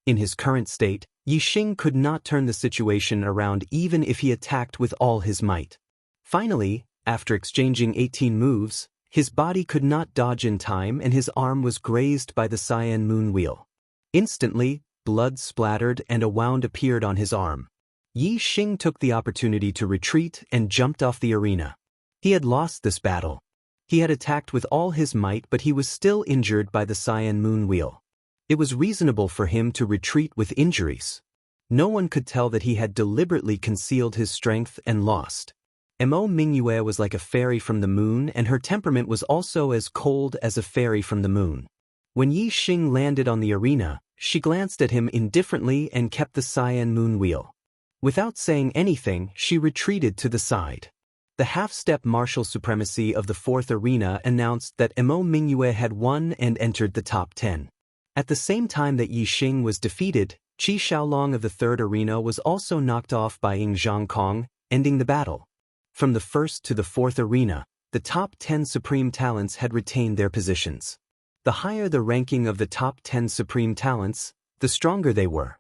In his current state, Yi Xing could not turn the situation around even if he attacked with all his might. Finally, after exchanging 18 moves, his body could not dodge in time and his arm was grazed by the cyan moon wheel. Instantly, blood splattered and a wound appeared on his arm. Yi Xing took the opportunity to retreat and jumped off the arena. He had lost this battle. He had attacked with all his might, but he was still injured by the cyan moon wheel. It was reasonable for him to retreat with injuries. No one could tell that he had deliberately concealed his strength and lost. Mo Mingyue was like a fairy from the moon, and her temperament was also as cold as a fairy from the moon. When Yi Xing landed on the arena, she glanced at him indifferently and kept the cyan moon wheel. Without saying anything, she retreated to the side. The half-step martial supremacy of the 4th arena announced that Mo Mingyue had won and entered the top 10. At the same time that Yi Xing was defeated, Qi Xiaolong of the 3rd arena was also knocked off by Ying Zhangkong, ending the battle. From the 1st to the 4th arena, the top 10 supreme talents had retained their positions. The higher the ranking of the top 10 supreme talents, the stronger they were.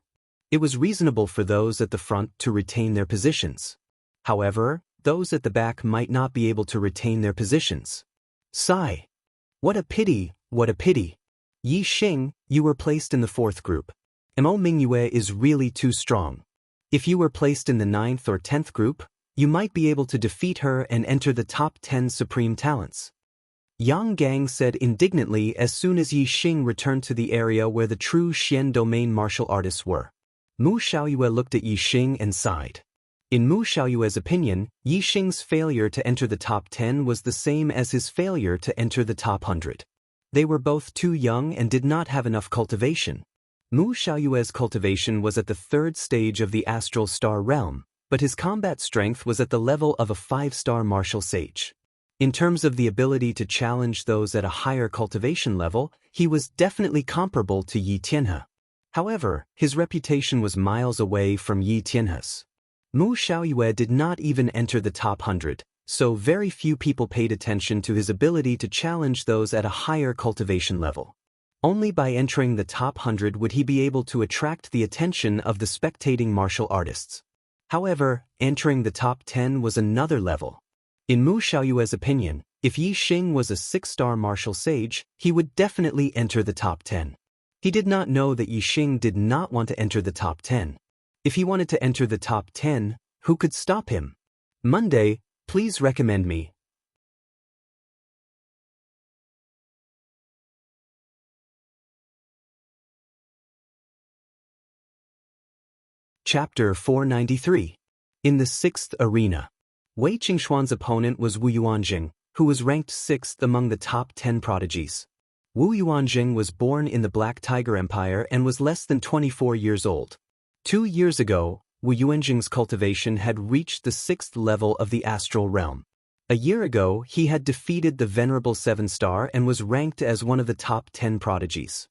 It was reasonable for those at the front to retain their positions. However, those at the back might not be able to retain their positions. Sigh. What a pity, what a pity. Yi Xing, you were placed in the 4th group. Mo Mingyue is really too strong. If you were placed in the 9th or 10th group, you might be able to defeat her and enter the top 10 supreme talents. Yang Gang said indignantly as soon as Yi Xing returned to the area where the true Xian domain martial artists were. Mu Xiaoyue looked at Yi Xing and sighed. In Mu Xiaoyue's opinion, Yi Xing's failure to enter the top 10 was the same as his failure to enter the top 100. They were both too young and did not have enough cultivation. Mu Xiaoyue's cultivation was at the 3rd stage of the astral star realm, but his combat strength was at the level of a 5-star martial sage. In terms of the ability to challenge those at a higher cultivation level, he was definitely comparable to Yi Tianhe. However, his reputation was miles away from Yi Tianhe's. Mu Xiaoyue did not even enter the top 100, so very few people paid attention to his ability to challenge those at a higher cultivation level. Only by entering the top 100 would he be able to attract the attention of the spectating martial artists. However, entering the top 10 was another level. In Mu Xiaoyue's opinion, if Yi Xing was a 6-star martial sage, he would definitely enter the top 10. He did not know that Yi Xing did not want to enter the top 10. If he wanted to enter the top 10, who could stop him? Monday, please recommend me. Chapter 493. In the 6th arena. Wei Qingxuan's opponent was Wu Yuanjing, who was ranked 6th among the top 10 prodigies. Wu Yuanjing was born in the Black Tiger Empire and was less than 24 years old. 2 years ago, Wu Yuanjing's cultivation had reached the 6th level of the astral realm. A year ago, he had defeated the venerable 7-star and was ranked as one of the top 10 prodigies.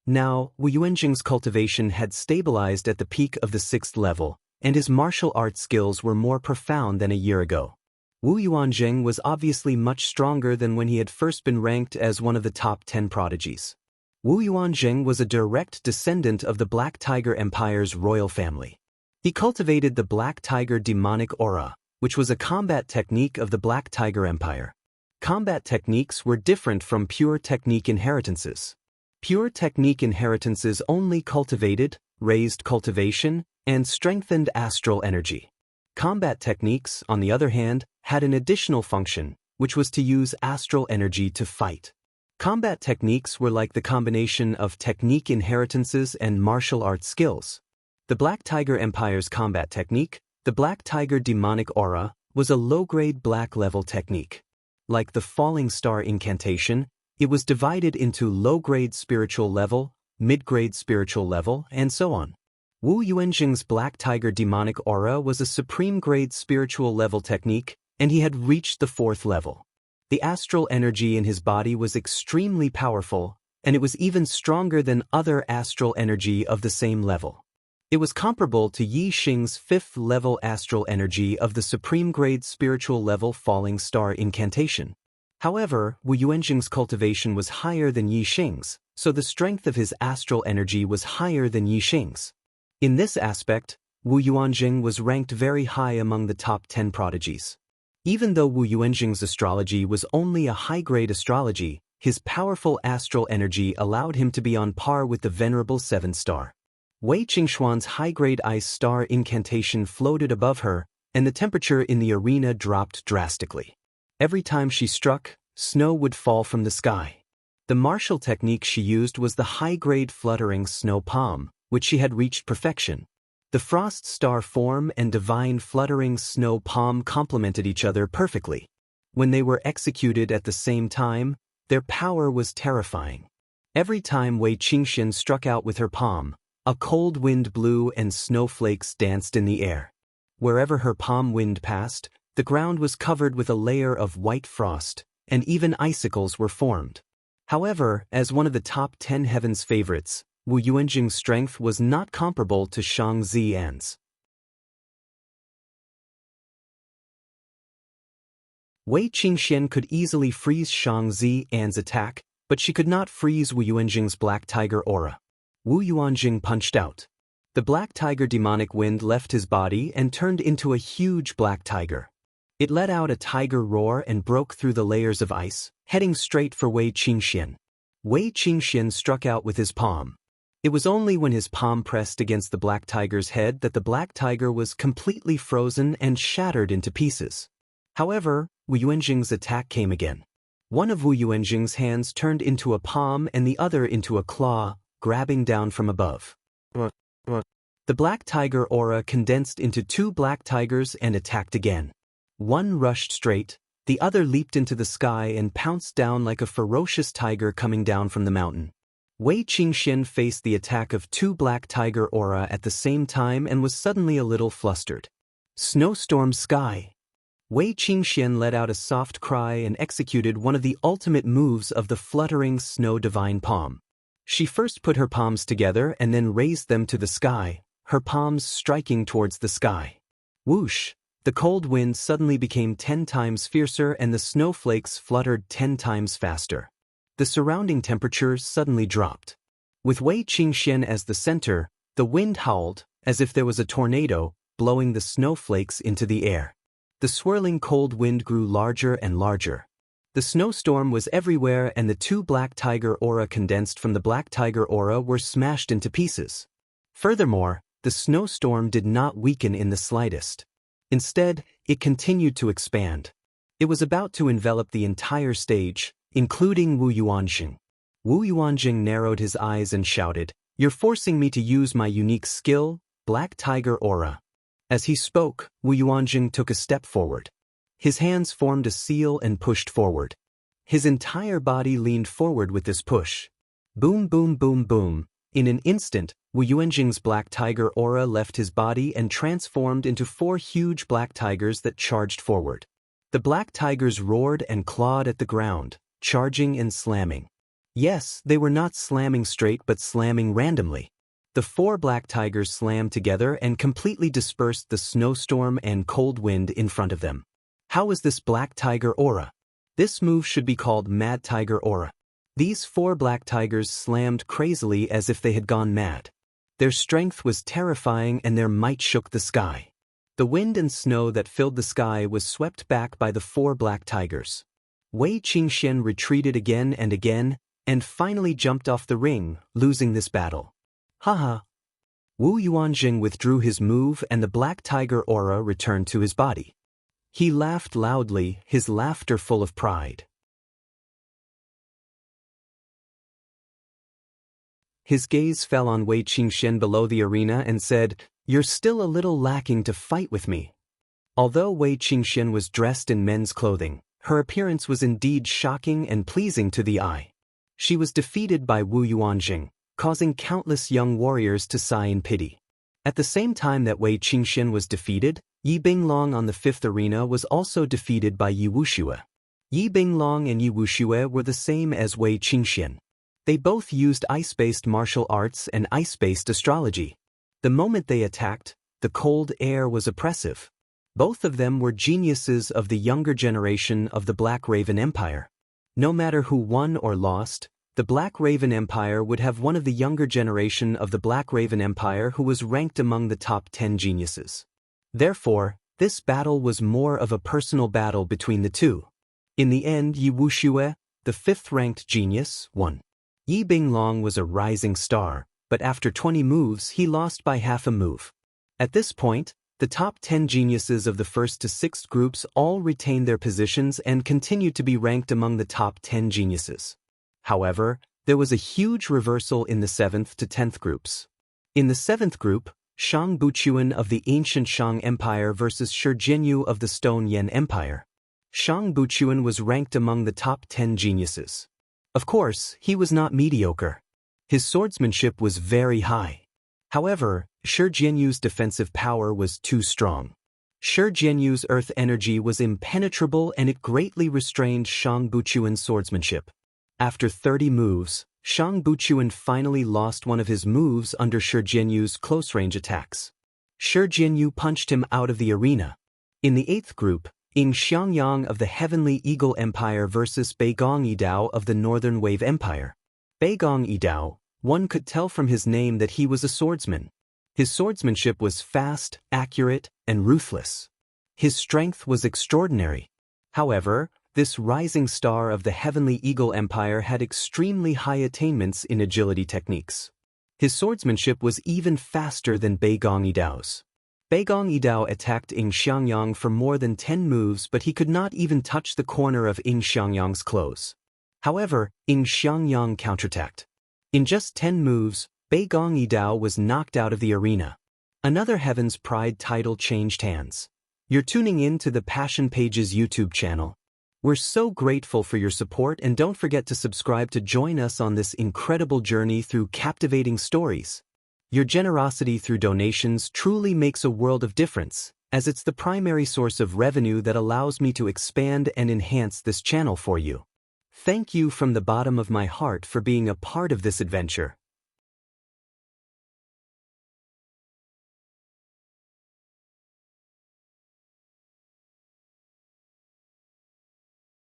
Now, Wu Yuanjing's cultivation had stabilized at the peak of the 6th level, and his martial arts skills were more profound than a year ago. Wu Yuanjing was obviously much stronger than when he had first been ranked as one of the top 10 prodigies. Wu Yuanjing was a direct descendant of the Black Tiger Empire's royal family. He cultivated the Black Tiger demonic aura, which was a combat technique of the Black Tiger Empire. Combat techniques were different from pure technique inheritances. Pure technique inheritances only cultivated, raised cultivation, and strengthened astral energy. Combat techniques, on the other hand, had an additional function, which was to use astral energy to fight. Combat techniques were like the combination of technique inheritances and martial arts skills. The Black Tiger Empire's combat technique, the Black Tiger demonic aura, was a low-grade black-level technique. Like the Falling Star incantation, it was divided into low-grade spiritual level, mid-grade spiritual level, and so on. Wu Yuanjing's Black Tiger demonic aura was a supreme-grade spiritual level technique, and he had reached the 4th level. The astral energy in his body was extremely powerful, and it was even stronger than other astral energy of the same level. It was comparable to Yi Xing's 5th level astral energy of the supreme grade spiritual level falling star incantation. However, Wu Yuanjing's cultivation was higher than Yi Xing's, so the strength of his astral energy was higher than Yi Xing's. In this aspect, Wu Yuanjing was ranked very high among the top 10 prodigies. Even though Wu Yuanjing's astrology was only a high-grade astrology, his powerful astral energy allowed him to be on par with the venerable 7-star. Wei Qingxuan's high-grade ice star incantation floated above her, and the temperature in the arena dropped drastically. Every time she struck, snow would fall from the sky. The martial technique she used was the high-grade fluttering snow palm, which she had reached perfection. The frost star form and divine fluttering snow palm complemented each other perfectly. When they were executed at the same time, their power was terrifying. Every time Wei Qingxian struck out with her palm, a cold wind blew and snowflakes danced in the air. Wherever her palm wind passed, the ground was covered with a layer of white frost, and even icicles were formed. However, as one of the top 10 heaven's favorites, Wu Yuanjing's strength was not comparable to Shang Ziyan's. Wei Qingxian could easily freeze Shang Ziyan's attack, but she could not freeze Wu Yuanjing's black tiger aura. Wu Yuanjing punched out. The black tiger demonic wind left his body and turned into a huge black tiger. It let out a tiger roar and broke through the layers of ice, heading straight for Wei Qingxian. Wei Qingxian struck out with his palm. It was only when his palm pressed against the black tiger's head that the black tiger was completely frozen and shattered into pieces. However, Wu Yuanjing's attack came again. One of Wu Yuanjing's hands turned into a palm and the other into a claw, grabbing down from above. The black tiger aura condensed into 2 black tigers and attacked again. One rushed straight, the other leaped into the sky and pounced down like a ferocious tiger coming down from the mountain. Wei Qingxian faced the attack of 2 black tiger aura at the same time and was suddenly a little flustered. Snowstorm sky. Wei Qingxian let out a soft cry and executed one of the ultimate moves of the fluttering snow divine palm. She first put her palms together and then raised them to the sky, her palms striking towards the sky. Whoosh! The cold wind suddenly became 10 times fiercer and the snowflakes fluttered 10 times faster. The surrounding temperature suddenly dropped. With Wei Qingxian as the center, the wind howled, as if there was a tornado, blowing the snowflakes into the air. The swirling cold wind grew larger and larger. The snowstorm was everywhere and the 2 black tiger aura condensed from the black tiger aura were smashed into pieces. Furthermore, the snowstorm did not weaken in the slightest. Instead, it continued to expand. It was about to envelop the entire stage, including Wu Yuanjing. Wu Yuanjing narrowed his eyes and shouted, "You're forcing me to use my unique skill, Black Tiger Aura." As he spoke, Wu Yuanjing took a step forward. His hands formed a seal and pushed forward. His entire body leaned forward with this push. Boom, boom, boom, boom. In an instant, Wu Yuanjing's Black Tiger Aura left his body and transformed into 4 huge black tigers that charged forward. The black tigers roared and clawed at the ground, charging and slamming. Yes, they were not slamming straight but slamming randomly. The 4 black tigers slammed together and completely dispersed the snowstorm and cold wind in front of them. How is this Black Tiger Aura? This move should be called Mad Tiger Aura. These 4 black tigers slammed crazily as if they had gone mad. Their strength was terrifying and their might shook the sky. The wind and snow that filled the sky was swept back by the 4 black tigers. Wei Qingxian retreated again and finally jumped off the ring, losing this battle. Haha. Wu Yuanjing withdrew his move and the Black Tiger Aura returned to his body. He laughed loudly, his laughter full of pride. His gaze fell on Wei Qingxian below the arena and said, "You're still a little lacking to fight with me." Although Wei Qingxian was dressed in men's clothing, her appearance was indeed shocking and pleasing to the eye. She was defeated by Wu Yuanjing, causing countless young warriors to sigh in pity. At the same time that Wei Qingxian was defeated, Yi Binglong on the 5th arena was also defeated by Yi Wuxue. Yi Binglong and Yi Wuxue were the same as Wei Qingxian. They both used ice-based martial arts and ice-based astrology. The moment they attacked, the cold air was oppressive. Both of them were geniuses of the younger generation of the Black Raven Empire. No matter who won or lost, the Black Raven Empire would have one of the younger generation of the Black Raven Empire who was ranked among the top 10 geniuses. Therefore, this battle was more of a personal battle between the two. In the end, Yi Wuxue, the 5th-ranked genius, won. Yi Binglong was a rising star, but after 20 moves he lost by half a move. At this point, the top 10 geniuses of the 1st to 6th groups all retained their positions and continued to be ranked among the top 10 geniuses. However, there was a huge reversal in the 7th to 10th groups. In the 7th group, Shang Buchuan of the ancient Shang Empire versus Shi Jianyu of the Stone Yan Empire. Shang Buchuan was ranked among the top 10 geniuses. Of course, he was not mediocre. His swordsmanship was very high. However, Shi Jianyu's defensive power was too strong. Shi Jianyu's earth energy was impenetrable and it greatly restrained Shang Buchuan's swordsmanship. After 30 moves, Shang Buchuan finally lost one of his moves under Shi Jianyu's close-range attacks. Shi Jianyu punched him out of the arena. In the 8th group, Ying Xiangyang of the Heavenly Eagle Empire versus Beigong Yidao of the Northern Wave Empire. Beigong Yidao, one could tell from his name that he was a swordsman. His swordsmanship was fast, accurate, and ruthless. His strength was extraordinary. However, this rising star of the Heavenly Eagle Empire had extremely high attainments in agility techniques. His swordsmanship was even faster than Beigong Yidao's. Beigong Yidao attacked Ying Xiangyang for more than 10 moves, but he could not even touch the corner of Ying Xiangyang's clothes. However, Ying Xiangyang counterattacked. In just 10 moves, Beigong Yidao was knocked out of the arena. Another Heaven's Pride title changed hands. You're tuning in to the Passion Pages YouTube channel. We're so grateful for your support, and don't forget to subscribe to join us on this incredible journey through captivating stories. Your generosity through donations truly makes a world of difference, as it's the primary source of revenue that allows me to expand and enhance this channel for you. Thank you from the bottom of my heart for being a part of this adventure.